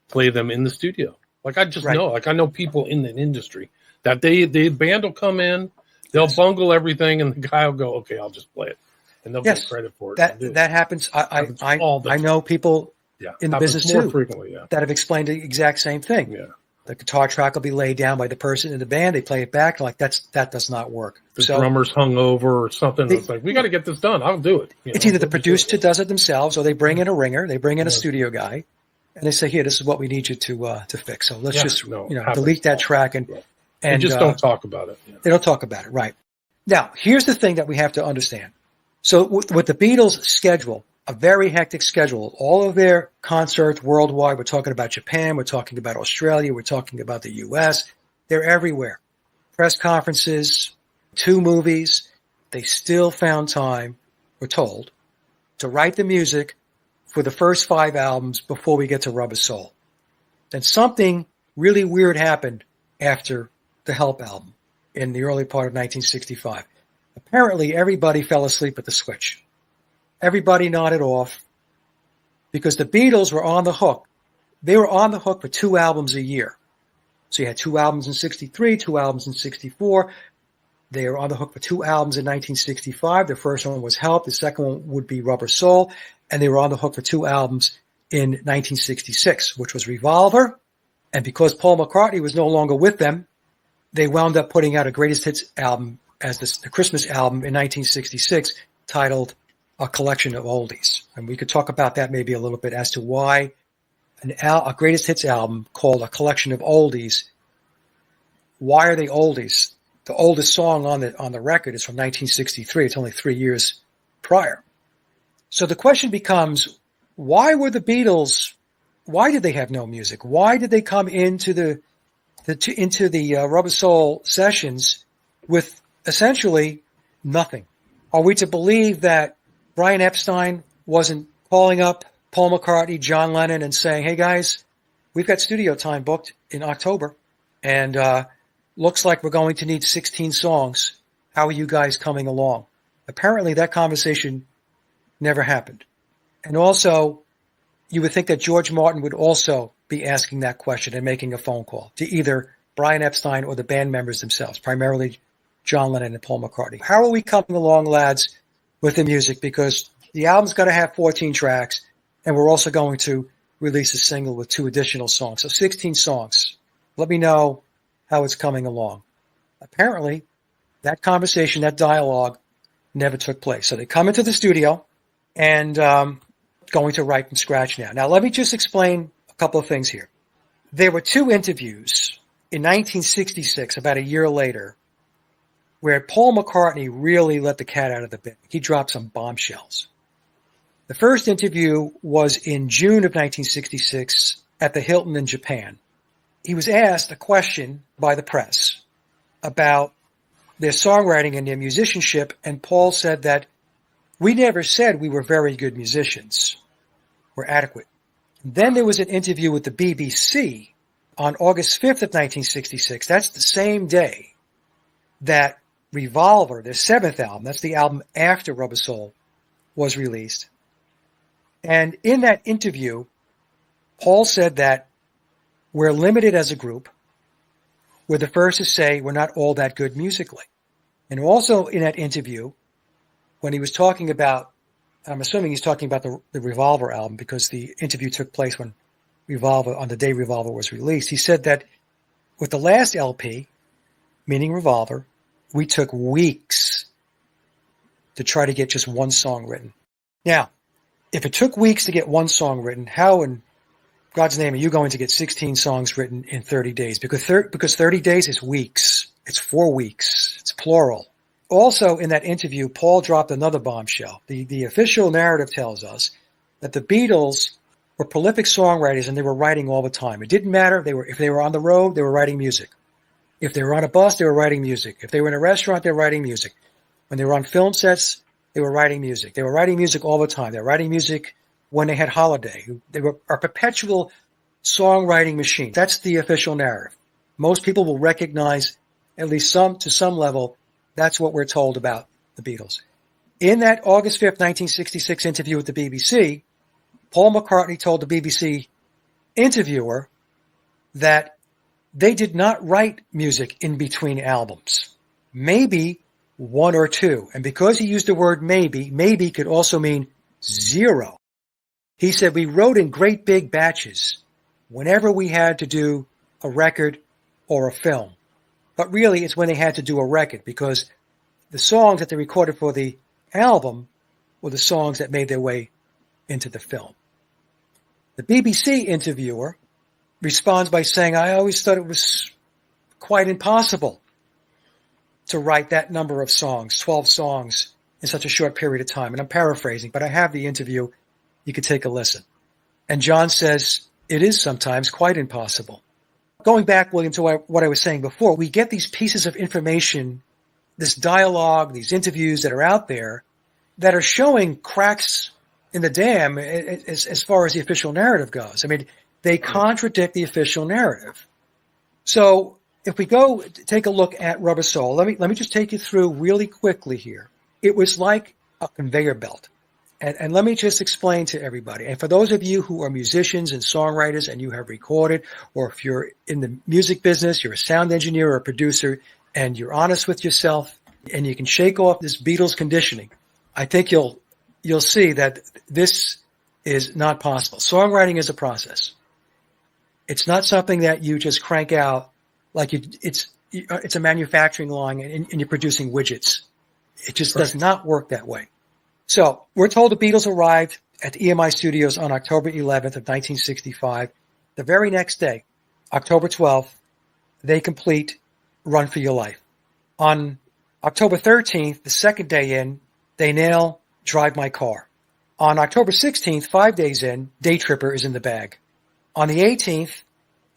play them in the studio. Like, I just Right. know. Like, I know people in the industry that the band will come in, they'll bungle everything, and the guy will go, okay, I'll just play it. And they'll Yes. get credit for it. That happens. Happens all the I time. know people Yeah. in the Happens business more too frequently, yeah. that have explained the exact same thing. Yeah. The guitar track will be laid down by the person in the band. They play it back. Like, that does not work. The drummer's hung over or something. It's like, we got to get this done. I'll do it. It's either the producer does it themselves, or they bring in a ringer. They bring in a studio guy, and they say, "Here, this is what we need you to fix. So let's just delete that track and just don't talk about it. Yeah. They don't talk about it, right? Now, here's the thing that we have to understand. So with the Beatles' schedule, a very hectic schedule, all of their concerts worldwide. We're talking about Japan. We're talking about Australia. We're talking about the U.S. They're everywhere. Press conferences, 2 movies. They still found time, we're told, to write the music for the first 5 albums before we get to Rubber Soul. then something really weird happened after the Help album in the early part of 1965. Apparently, everybody fell asleep at the switch. Everybody nodded off because the Beatles were on the hook. They were on the hook for 2 albums a year. So you had 2 albums in 63, 2 albums in 64. They were on the hook for 2 albums in 1965. The first one was Help. The second one would be Rubber Soul. And they were on the hook for 2 albums in 1966, which was Revolver. And because Paul McCartney was no longer with them, they wound up putting out a greatest hits album as the Christmas album in 1966 titled A Collection of Oldies. And we could talk about that maybe a little bit as to why a greatest hits album called A Collection of Oldies. Why are they oldies? The oldest song on the record is from 1963. It's only 3 years prior. So the question becomes, why were the Beatles, why did they have no music? Why did they come into the Rubber Soul sessions with essentially nothing? Are we to believe that Brian Epstein wasn't calling up Paul McCartney, John Lennon, and saying, hey guys, we've got studio time booked in October, and looks like we're going to need 16 songs. How are you guys coming along? Apparently that conversation never happened. And also, you would think that George Martin would also be asking that question and making a phone call to either Brian Epstein or the band members themselves, primarily John Lennon and Paul McCartney. How are we coming along, lads, with the music? Because the album's got to have 14 tracks, and we're also going to release a single with 2 additional songs. So 16 songs. Let me know how it's coming along. Apparently, that conversation, that dialogue, never took place. So they come into the studio and going to write from scratch now. Now, let me just explain a couple of things here. There were 2 interviews in 1966, about a year later, where Paul McCartney really let the cat out of the bag. He dropped some bombshells. The first interview was in June of 1966 at the Hilton in Japan. He was asked a question by the press about their songwriting and their musicianship, and Paul said that we never said we were very good musicians. We're adequate. Then there was an interview with the BBC on August 5th of 1966. That's the same day that Revolver, their 7th album, that's the album after Rubber Soul, was released. And in that interview, Paul said that we're limited as a group. We're the first to say we're not all that good musically. And also in that interview, when he was talking about, I'm assuming he's talking about the Revolver album because the interview took place when on the day Revolver was released. He said that with the last LP, meaning Revolver, we took weeks to try to get just 1 song written. Now, if it took weeks to get 1 song written, how in God's name are you going to get 16 songs written in 30 days? Because 30 days is weeks. It's 4 weeks. It's plural. Also, in that interview, Paul dropped another bombshell. The official narrative tells us that the Beatles were prolific songwriters and they were writing all the time. It didn't matter. If they were on the road, they were writing music. If they were on a bus, they were writing music. If they were in a restaurant, they were writing music. When they were on film sets, they were writing music. They were writing music all the time. They were writing music when they had holiday. They were a perpetual songwriting machine. That's the official narrative. Most people will recognize, at least to some level, that's what we're told about the Beatles. In that August 5th, 1966 interview with the BBC, Paul McCartney told the BBC interviewer that they did not write music in between albums. Maybe 1 or 2. And because he used the word maybe could also mean 0. He said, we wrote in great big batches whenever we had to do a record or a film. But really, it's when they had to do a record because the songs that they recorded for the album were the songs that made their way into the film. The BBC interviewer responds by saying, I always thought it was quite impossible to write that number of songs, 12 songs, in such a short period of time. And I'm paraphrasing, but I have the interview. You could take a listen. And John says, it is sometimes quite impossible. Going back, William, to what I was saying before, we get these pieces of information, this dialogue, these interviews that are out there that are showing cracks in the dam as far as the official narrative goes. I mean, they contradict the official narrative. So if we go take a look at Rubber Soul, let me just take you through really quickly here. It was like a conveyor belt. And let me just explain to everybody. And for those of you who are musicians and songwriters and you have recorded, or if you're in the music business, you're a sound engineer or a producer, and you're honest with yourself and you can shake off this Beatles conditioning, I think you'll see that this is not possible. Songwriting is a process. It's not something that you just crank out like it's a manufacturing line and you're producing widgets. It just does not work that way. So we're told the Beatles arrived at the EMI studios on October 11th of 1965. The very next day, October 12th, they complete Run for Your Life. On October 13th, the second day in, they nail Drive My Car. On October 16th, 5 days in, Day Tripper is in the bag. On the 18th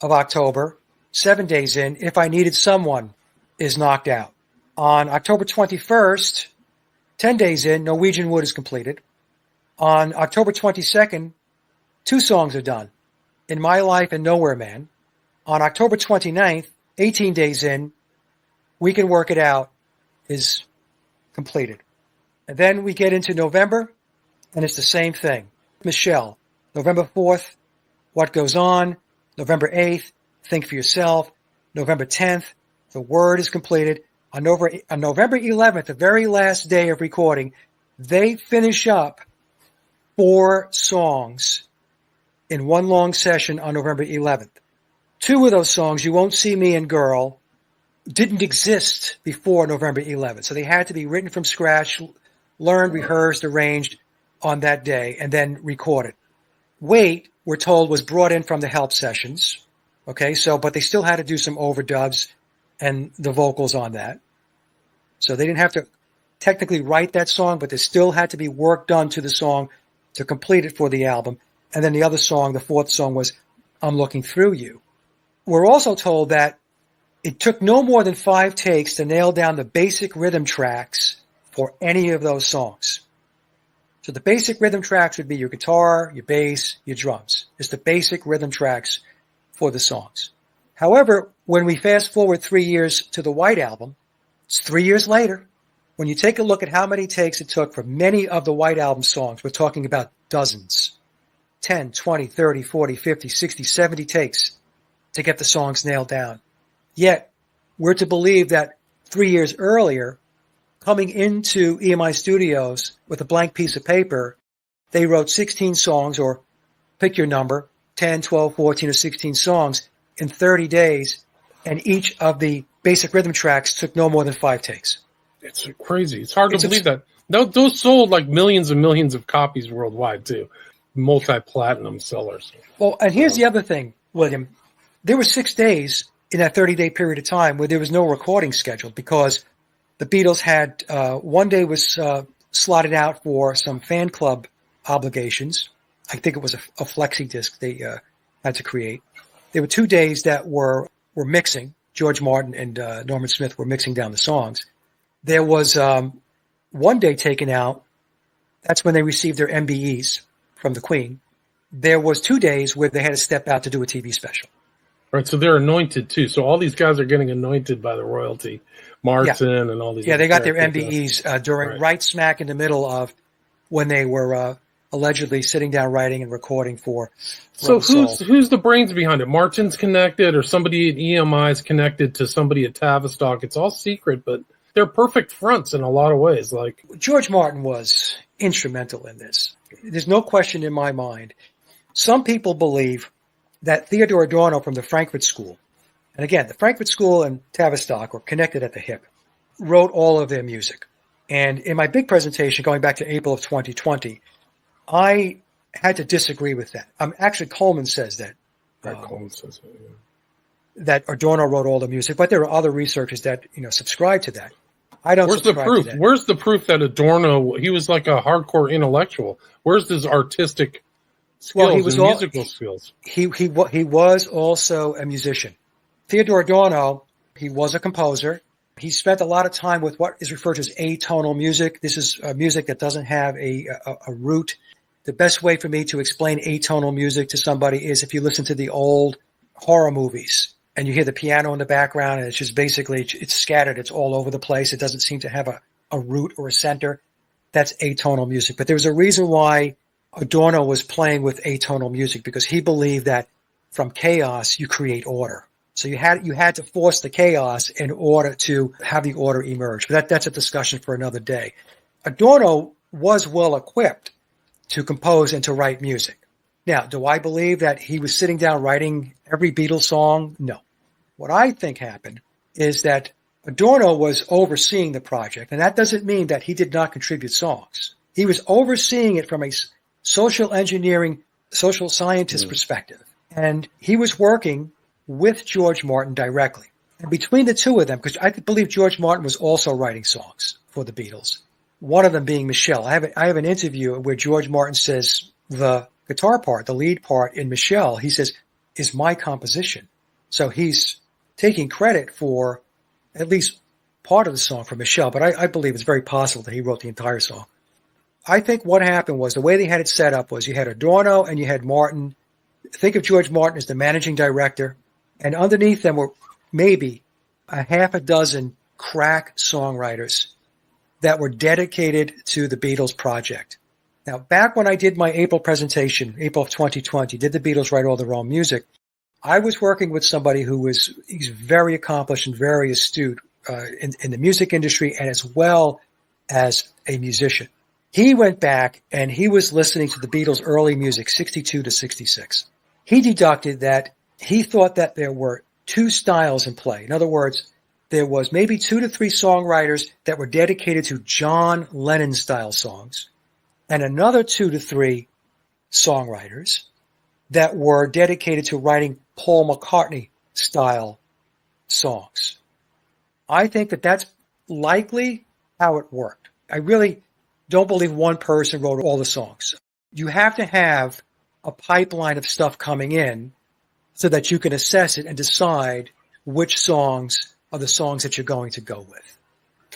of October, 7 days in, If I Needed Someone is knocked out. On October 21st, 10 days in, Norwegian Wood is completed. On October 22nd, 2 songs are done, In My Life and Nowhere Man. On October 29th, 18 days in, We Can Work It Out is completed. And then we get into November, and it's the same thing. Michelle, November 4th, What Goes On. November 8th, Think for Yourself. November 10th, The Word is completed. On November 11th, the very last day of recording, they finish up 4 songs in one long session on November 11th. 2 of those songs, You Won't See Me and Girl, didn't exist before November 11th. So they had to be written from scratch, learned, rehearsed, arranged on that day, and then recorded. Wait, we're told, was brought in from the help sessions. Okay, but they still had to do some overdubs and the vocals on that. So they didn't have to technically write that song, but there still had to be work done to the song to complete it for the album. And then the other song, the 4th song, was I'm Looking Through You. We're also told that it took no more than 5 takes to nail down the basic rhythm tracks for any of those songs. So the basic rhythm tracks would be your guitar, your bass, your drums. It's the basic rhythm tracks for the songs. However, when we fast forward 3 years to the White Album, it's 3 years later. When you take a look at how many takes it took for many of the White Album songs, we're talking about dozens. 10, 20, 30, 40, 50, 60, 70 takes to get the songs nailed down. Yet, we're to believe that 3 years earlier, coming into EMI Studios with a blank piece of paper, they wrote 16 songs, or pick your number, 10, 12, 14, or 16 songs in 30 days, and each of the basic rhythm tracks took no more than 5 takes. It's crazy. It's hard to believe that. Those sold like millions and millions of copies worldwide, too. Multi-platinum sellers. Well, and here's the other thing, William. There were 6 days in that 30-day period of time where there was no recording scheduled because the Beatles had one day was slotted out for some fan club obligations. I think it was a flexi disc they had to create. There were 2 days that were mixing. George Martin and Norman Smith were mixing down the songs. There was 1 day taken out. That's when they received their MBEs from the Queen. There was 2 days where they had to step out to do a TV special. Right, so they're anointed too. So all these guys are getting anointed by the royalty. Martin and all these. Yeah, they got their MBEs during right smack in the middle of when they were allegedly sitting down writing and recording for. So who's the brains behind it? Martin's connected, or somebody at EMI is connected to somebody at Tavistock. It's all secret, but they're perfect fronts in a lot of ways. Like George Martin was instrumental in this. There's no question in my mind. Some people believe that Theodore Adorno from the Frankfurt School, and again, the Frankfurt School and Tavistock were connected at the hip, wrote all of their music. And in my big presentation going back to April of 2020, I had to disagree with that. Actually, Coleman says that. Coleman says it, yeah. That Adorno wrote all the music, but there are other researchers that subscribe to that. I don't. Where's the proof? Where's the proof that Adorno? He was like a hardcore intellectual. Where's his artistic skills and musical skills? He was also a musician. Theodore Adorno, he was a composer. He spent a lot of time with what is referred to as atonal music. This is music that doesn't have a root. the best way for me to explain atonal music to somebody is if you listen to the old horror movies and you hear the piano in the background and it's just basically, it's scattered. It's all over the place. It doesn't seem to have a root or a center. That's atonal music. But there was a reason why Adorno was playing with atonal music, because he believed that from chaos, you create order. So you had to force the chaos in order to have the order emerge. But that's a discussion for another day. Adorno was well equipped to compose and to write music. Now, do I believe that he was sitting down writing every Beatles song? No. What I think happened is that Adorno was overseeing the project, and that doesn't mean that he did not contribute songs. He was overseeing it from a social engineering, social scientist perspective. And he was working with George Martin directly. And between the two of them, because I believe George Martin was also writing songs for the Beatles, one of them being Michelle. I have an interview where George Martin says the guitar part, the lead part in Michelle, he says, is my composition. So he's taking credit for at least part of the song for Michelle, but I believe it's very possible that he wrote the entire song. I think what happened was the way they had it set up was you had Adorno and you had Martin. Think of George Martin as the managing director, and underneath them were maybe a half a dozen crack songwriters that were dedicated to the Beatles project. Now, back when I did my April presentation, April of 2020, did the Beatles write all their own music? I was working with somebody he's very accomplished and very astute in the music industry and as well as a musician. He went back and he was listening to the Beatles' early music, 62 to 66. He deducted that he thought that there were two styles in play. In other words, there was maybe 2 to 3 songwriters that were dedicated to John Lennon style songs, and another 2 to 3 songwriters that were dedicated to writing Paul McCartney style songs. I think that that's likely how it worked. I really don't believe one person wrote all the songs. You have to have a pipeline of stuff coming in so that you can assess it and decide which songs are the songs that you're going to go with.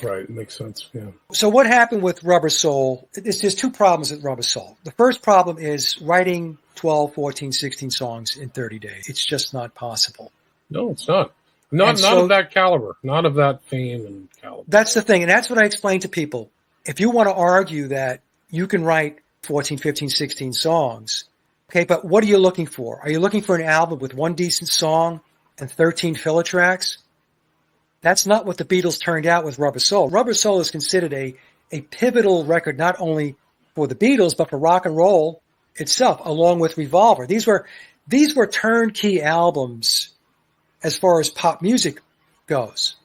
Right, makes sense, yeah. So what happened with Rubber Soul, there's 2 problems with Rubber Soul. The first problem is writing 12, 14, 16 songs in 30 days. It's just not possible. No, it's not. Not of that caliber, not of that fame and caliber. That's the thing, and that's what I explain to people. If you want to argue that you can write 14, 15, 16 songs, okay, but what are you looking for? Are you looking for an album with 1 decent song and 13 filler tracks? That's not what the Beatles turned out with Rubber Soul. Rubber Soul is considered a pivotal record not only for the Beatles, but for rock and roll itself, along with Revolver. These were turnkey albums as far as pop music goes.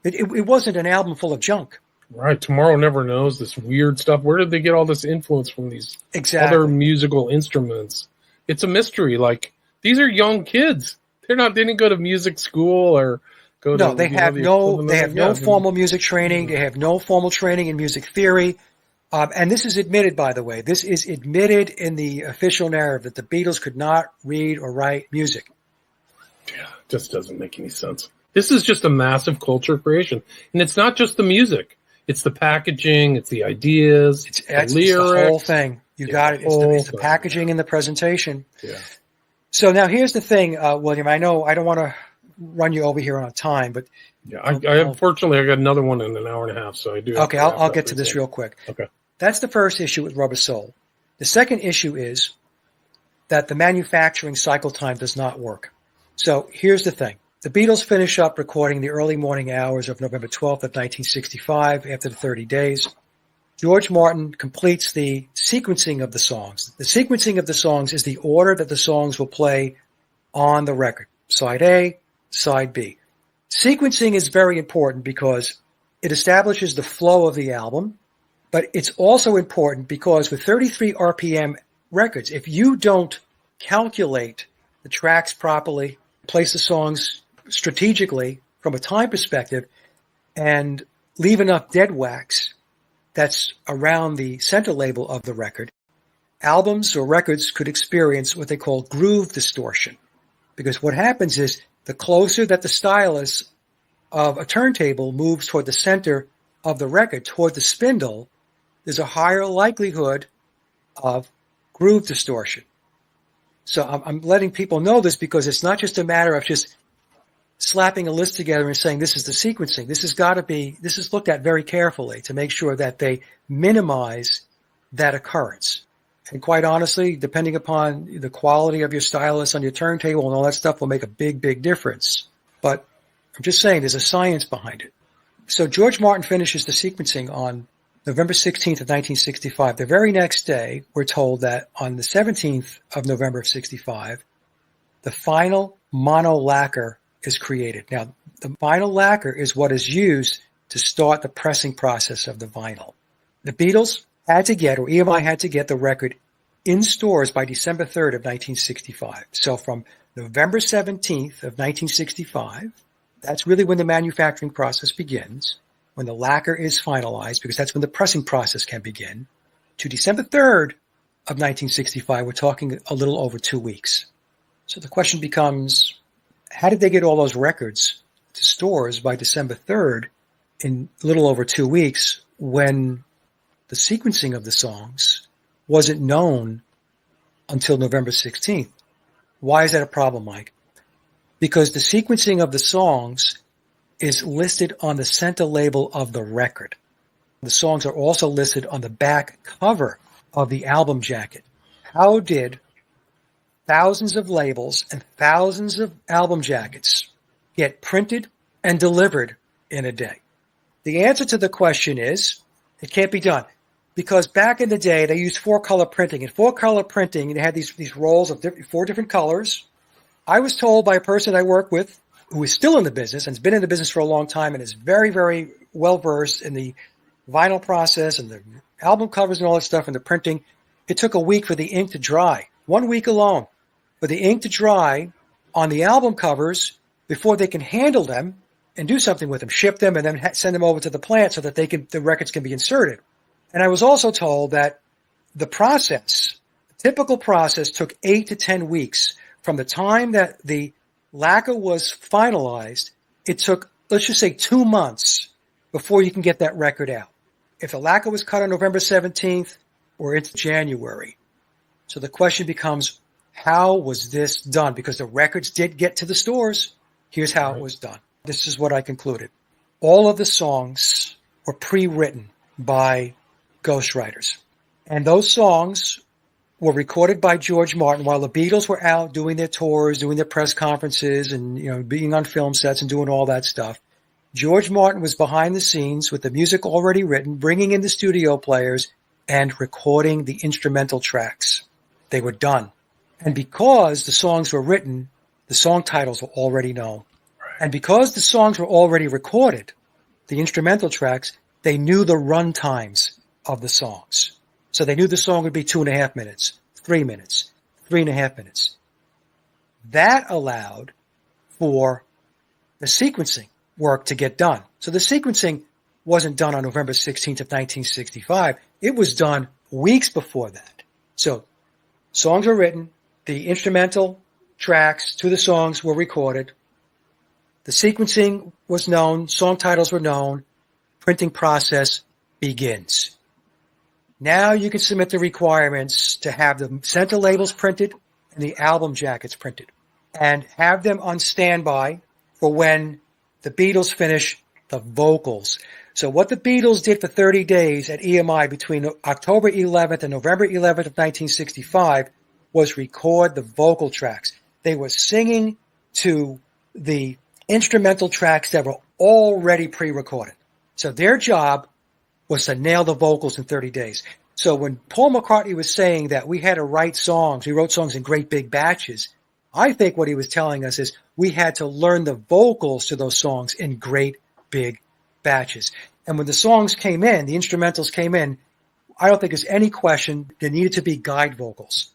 It wasn't an album full of junk. Right. Tomorrow Never Knows, this weird stuff. Where did they get all this influence from these other musical instruments? It's a mystery. Like, these are young kids. They didn't go to music school or go to... No, they have no formal music training. They have no formal training in music theory. And this is admitted, by the way. This is admitted in the official narrative that the Beatles could not read or write music. Yeah, it just doesn't make any sense. This is just a massive culture creation. And it's not just the music. It's the packaging. It's the ideas. It's the lyrics. It's the whole thing. You got it. It's the packaging and the presentation. Yeah. So now here's the thing, William. I know I don't want to run you over here on time, but yeah, unfortunately I got another one in an hour and a half, so I do. Okay, I'll get to this real quick. Okay. That's the first issue with Rubber Soul. The second issue is that the manufacturing cycle time does not work. So here's the thing. The Beatles finish up recording the early morning hours of November 12th of 1965 after the 30 days. George Martin completes the sequencing of the songs. The sequencing of the songs is the order that the songs will play on the record. Side A, Side B. Sequencing is very important because it establishes the flow of the album, but it's also important because with 33 RPM records, if you don't calculate the tracks properly, place the songs strategically from a time perspective, and leave enough dead wax that's around the center label of the record, albums or records could experience what they call groove distortion. Because what happens is the closer that the stylus of a turntable moves toward the center of the record, toward the spindle, there's a higher likelihood of groove distortion. So I'm letting people know this because it's not just a matter of just slapping a list together and saying this is the sequencing. This is looked at very carefully to make sure that they minimize that occurrence. And quite honestly, depending upon the quality of your stylus on your turntable and all that stuff will make a big, big difference. But I'm just saying there's a science behind it. So George Martin finishes the sequencing on November 16th of 1965. The very next day, we're told that on the 17th of November of 65, the final mono lacquer is created. Now, the vinyl lacquer is what is used to start the pressing process of the vinyl. The Beatles had to get, or EMI had to get the record in stores by December 3rd of 1965. So from November 17th of 1965, that's really when the manufacturing process begins, when the lacquer is finalized, because that's when the pressing process can begin, to December 3rd of 1965, we're talking a little over 2 weeks. So the question becomes, how did they get all those records to stores by December 3rd in a little over 2 weeks when the sequencing of the songs wasn't known until November 16th? Why is that a problem, Mike? Because the sequencing of the songs is listed on the center label of the record. The songs are also listed on the back cover of the album jacket. How did thousands of labels and thousands of album jackets get printed and delivered in a day? The answer to the question is it can't be done. Because back in the day, they used 4-color printing. And 4-color printing, they had these rolls of 4 different colors. I was told by a person I work with who is still in the business and has been in the business for a long time and is very, very well-versed in the vinyl process and the album covers and all that stuff and the printing. It took a week for the ink to dry, 1 week alone, for the ink to dry on the album covers before they can handle them and do something with them, ship them, and then send them over to the plant so that the records can be inserted. And I was also told that the typical process took 8 to 10 weeks from the time that the lacquer was finalized. It took, let's just say, 2 months before you can get that record out. If the lacquer was cut on November 17th or it's January. So the question becomes, how was this done? Because the records did get to the stores. Here's how it was done. This is what I concluded. All of the songs were pre-written by ghostwriters. And those songs were recorded by George Martin while the Beatles were out doing their tours, doing their press conferences, and being on film sets and doing all that stuff. George Martin was behind the scenes with the music already written, bringing in the studio players and recording the instrumental tracks. They were done. And because the songs were written, the song titles were already known. And because the songs were already recorded, the instrumental tracks, they knew the run times of the songs. So they knew the song would be 2.5 minutes, 3 minutes, 3.5 minutes. That allowed for the sequencing work to get done. So the sequencing wasn't done on November 16th of 1965. It was done weeks before that. So songs were written, the instrumental tracks to the songs were recorded, the sequencing was known, song titles were known, printing process begins. Now you can submit the requirements to have the center labels printed and the album jackets printed and have them on standby for when the Beatles finish the vocals. So what the Beatles did for 30 days at EMI between October 11th and November 11th of 1965 was record the vocal tracks. They were singing to the instrumental tracks that were already pre-recorded. So their job was to nail the vocals in 30 days. So when Paul McCartney was saying that we had to write songs, we wrote songs in great big batches, I think what he was telling us is we had to learn the vocals to those songs in great big batches. And when the songs came in, the instrumentals came in, I don't think there's any question there needed to be guide vocals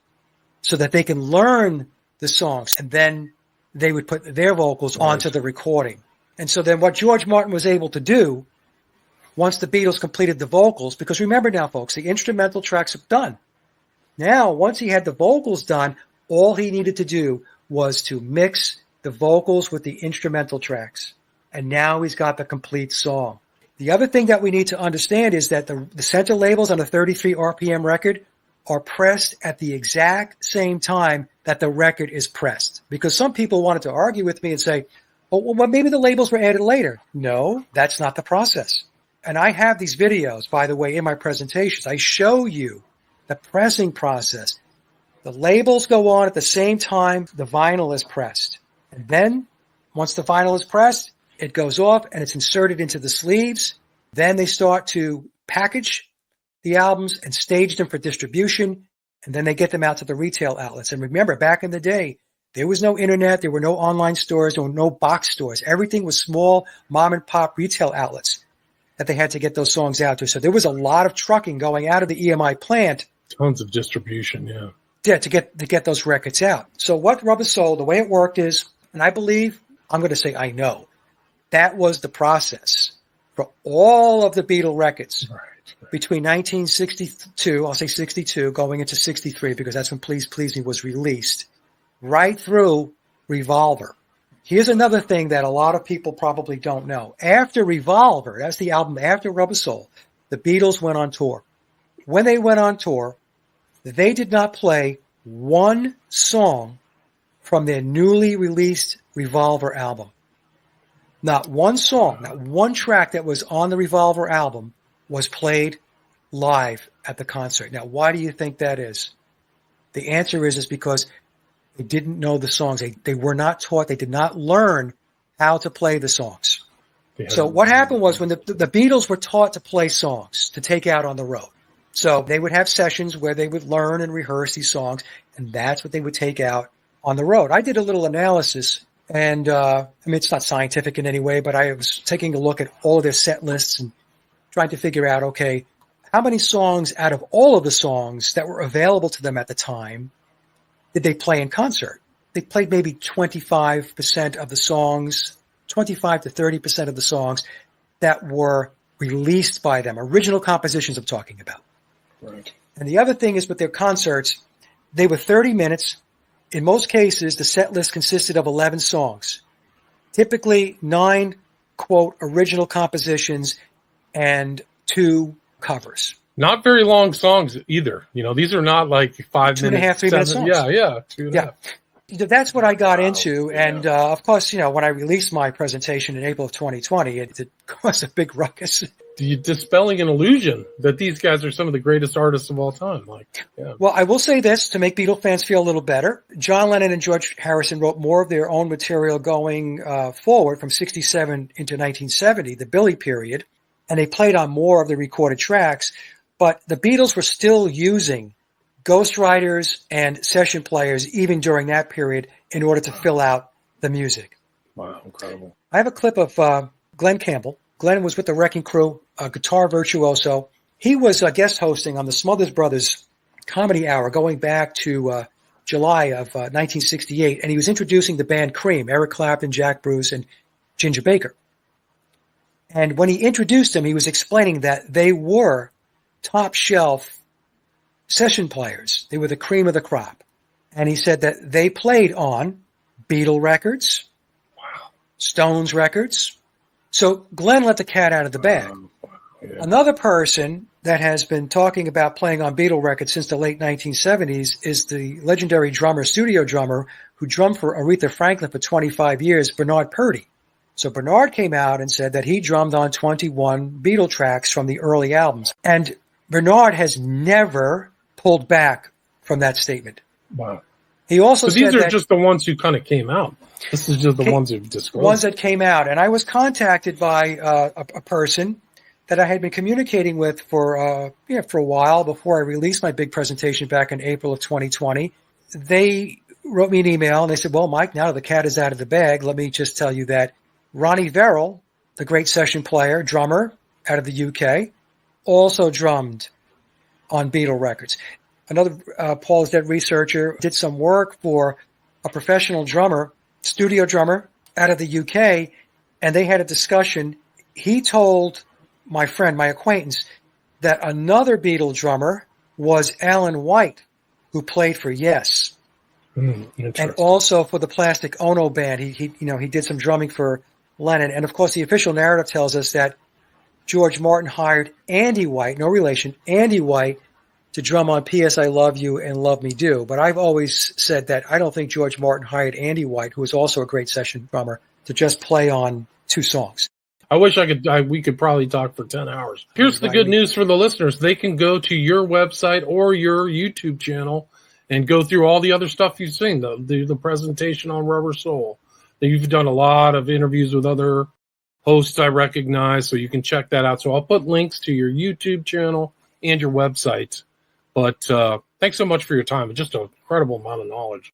so that they can learn the songs and then they would put their vocals onto the recording. And so then what George Martin was able to do once the Beatles completed the vocals, because remember now, folks, the instrumental tracks are done. Now, once he had the vocals done, all he needed to do was to mix the vocals with the instrumental tracks. And now he's got the complete song. The other thing that we need to understand is that the center labels on a 33 RPM record are pressed at the exact same time that the record is pressed. Because some people wanted to argue with me and say, oh, well, maybe the labels were added later. No, that's not the process. And I have these videos, by the way, in my presentations. I show you the pressing process. The labels go on at the same time the vinyl is pressed. And then once the vinyl is pressed, it goes off and it's inserted into the sleeves. Then they start to package the albums and stage them for distribution. And then they get them out to the retail outlets. And remember, back in the day, there was no internet. There were no online stores. There were no box stores. Everything was small mom and pop retail outlets that they had to get those songs out to. So there was a lot of trucking going out of the EMI plant. Tons of distribution, yeah. Yeah, to get those records out. So what Rubber Soul, the way it worked is, and I believe, I'm going to say I know, that was the process for all of the Beatle records between 1962, I'll say 62, going into 63, because that's when Please Please Me was released, right through Revolver. Here's another thing that a lot of people probably don't know. After Revolver, that's the album after Rubber Soul, the Beatles went on tour. When they went on tour, they did not play one song from their newly released Revolver album. Not one song, not one track that was on the Revolver album was played live at the concert. Now, why do you think that is? The answer is because they didn't know the songs. They were not taught. They did not learn how to play the songs. So what happened was when the Beatles were taught to play songs to take out on the road. So they would have sessions where they would learn and rehearse these songs, and that's what they would take out on the road. I did a little analysis, and I mean, it's not scientific in any way, but I was taking a look at all of their set lists and trying to figure out, okay, how many songs out of all of the songs that were available to them at the time did they play in concert? They played maybe 25% of the songs, 25 to 30% of the songs that were released by them, original compositions I'm talking about. Right. And the other thing is with their concerts, they were 30 minutes. In most cases, the set list consisted of 11 songs, typically 9, quote, original compositions and 2 covers. Not very long songs either. You know, these are not like 5 2.5, minutes. 3 minute songs. Yeah. 2.5. That's what I got into. And, of course, you know, when I released my presentation in April of 2020, it caused a big ruckus. Dispelling an illusion that these guys are some of the greatest artists of all time. Well, I will say this to make Beatle fans feel a little better. John Lennon and George Harrison wrote more of their own material going forward from 67 into 1970, the Billy period, and they played on more of the recorded tracks. But the Beatles were still using ghostwriters and session players even during that period in order to fill out the music. Wow, incredible. I have a clip of Glenn Campbell. Glenn was with the Wrecking Crew, a guitar virtuoso. He was guest hosting on the Smothers Brothers Comedy Hour going back to July of 1968, and he was introducing the band Cream, Eric Clapton, Jack Bruce, and Ginger Baker. And when he introduced them, he was explaining that they were top shelf session players. They were the cream of the crop. And he said that they played on Beatle records, Stones records. So Glenn let the cat out of the bag. Yeah. Another person that has been talking about playing on Beatle records since the late 1970s is the legendary drummer, studio drummer, who drummed for Aretha Franklin for 25 years, Bernard Purdie. So Bernard came out and said that he drummed on 21 Beatle tracks from the early albums. And Bernard has never pulled back from that statement. Wow. He also said these are that just the ones who kind of came out. This is just the ones who've disclosed. Ones that came out. And I was contacted by a person that I had been communicating with for a while before I released my big presentation back in April of 2020. They wrote me an email and they said, well, Mike, now that the cat is out of the bag, let me just tell you that Ronnie Verrill, the great session player, drummer out of the UK, also drummed on Beatle records. Another Paul is Dead researcher did some work for a professional drummer, studio drummer out of the UK, and they had a discussion. He told my friend, my acquaintance, that another Beatle drummer was Alan White, who played for Yes. And also for the Plastic Ono band. He did some drumming for Lennon. And of course, the official narrative tells us that George Martin hired Andy White, no relation, Andy White, to drum on P.S. I Love You and Love Me Do. But I've always said that I don't think George Martin hired Andy White, who was also a great session drummer, to just play on 2 songs. I wish we could probably talk for 10 hours. Here's the good news for the listeners. They can go to your website or your YouTube channel and go through all the other stuff you've seen, the presentation on Rubber Soul. You've done a lot of interviews with other hosts I recognize, so you can check that out. So I'll put links to your YouTube channel and your website. But thanks so much for your time. Just an incredible amount of knowledge.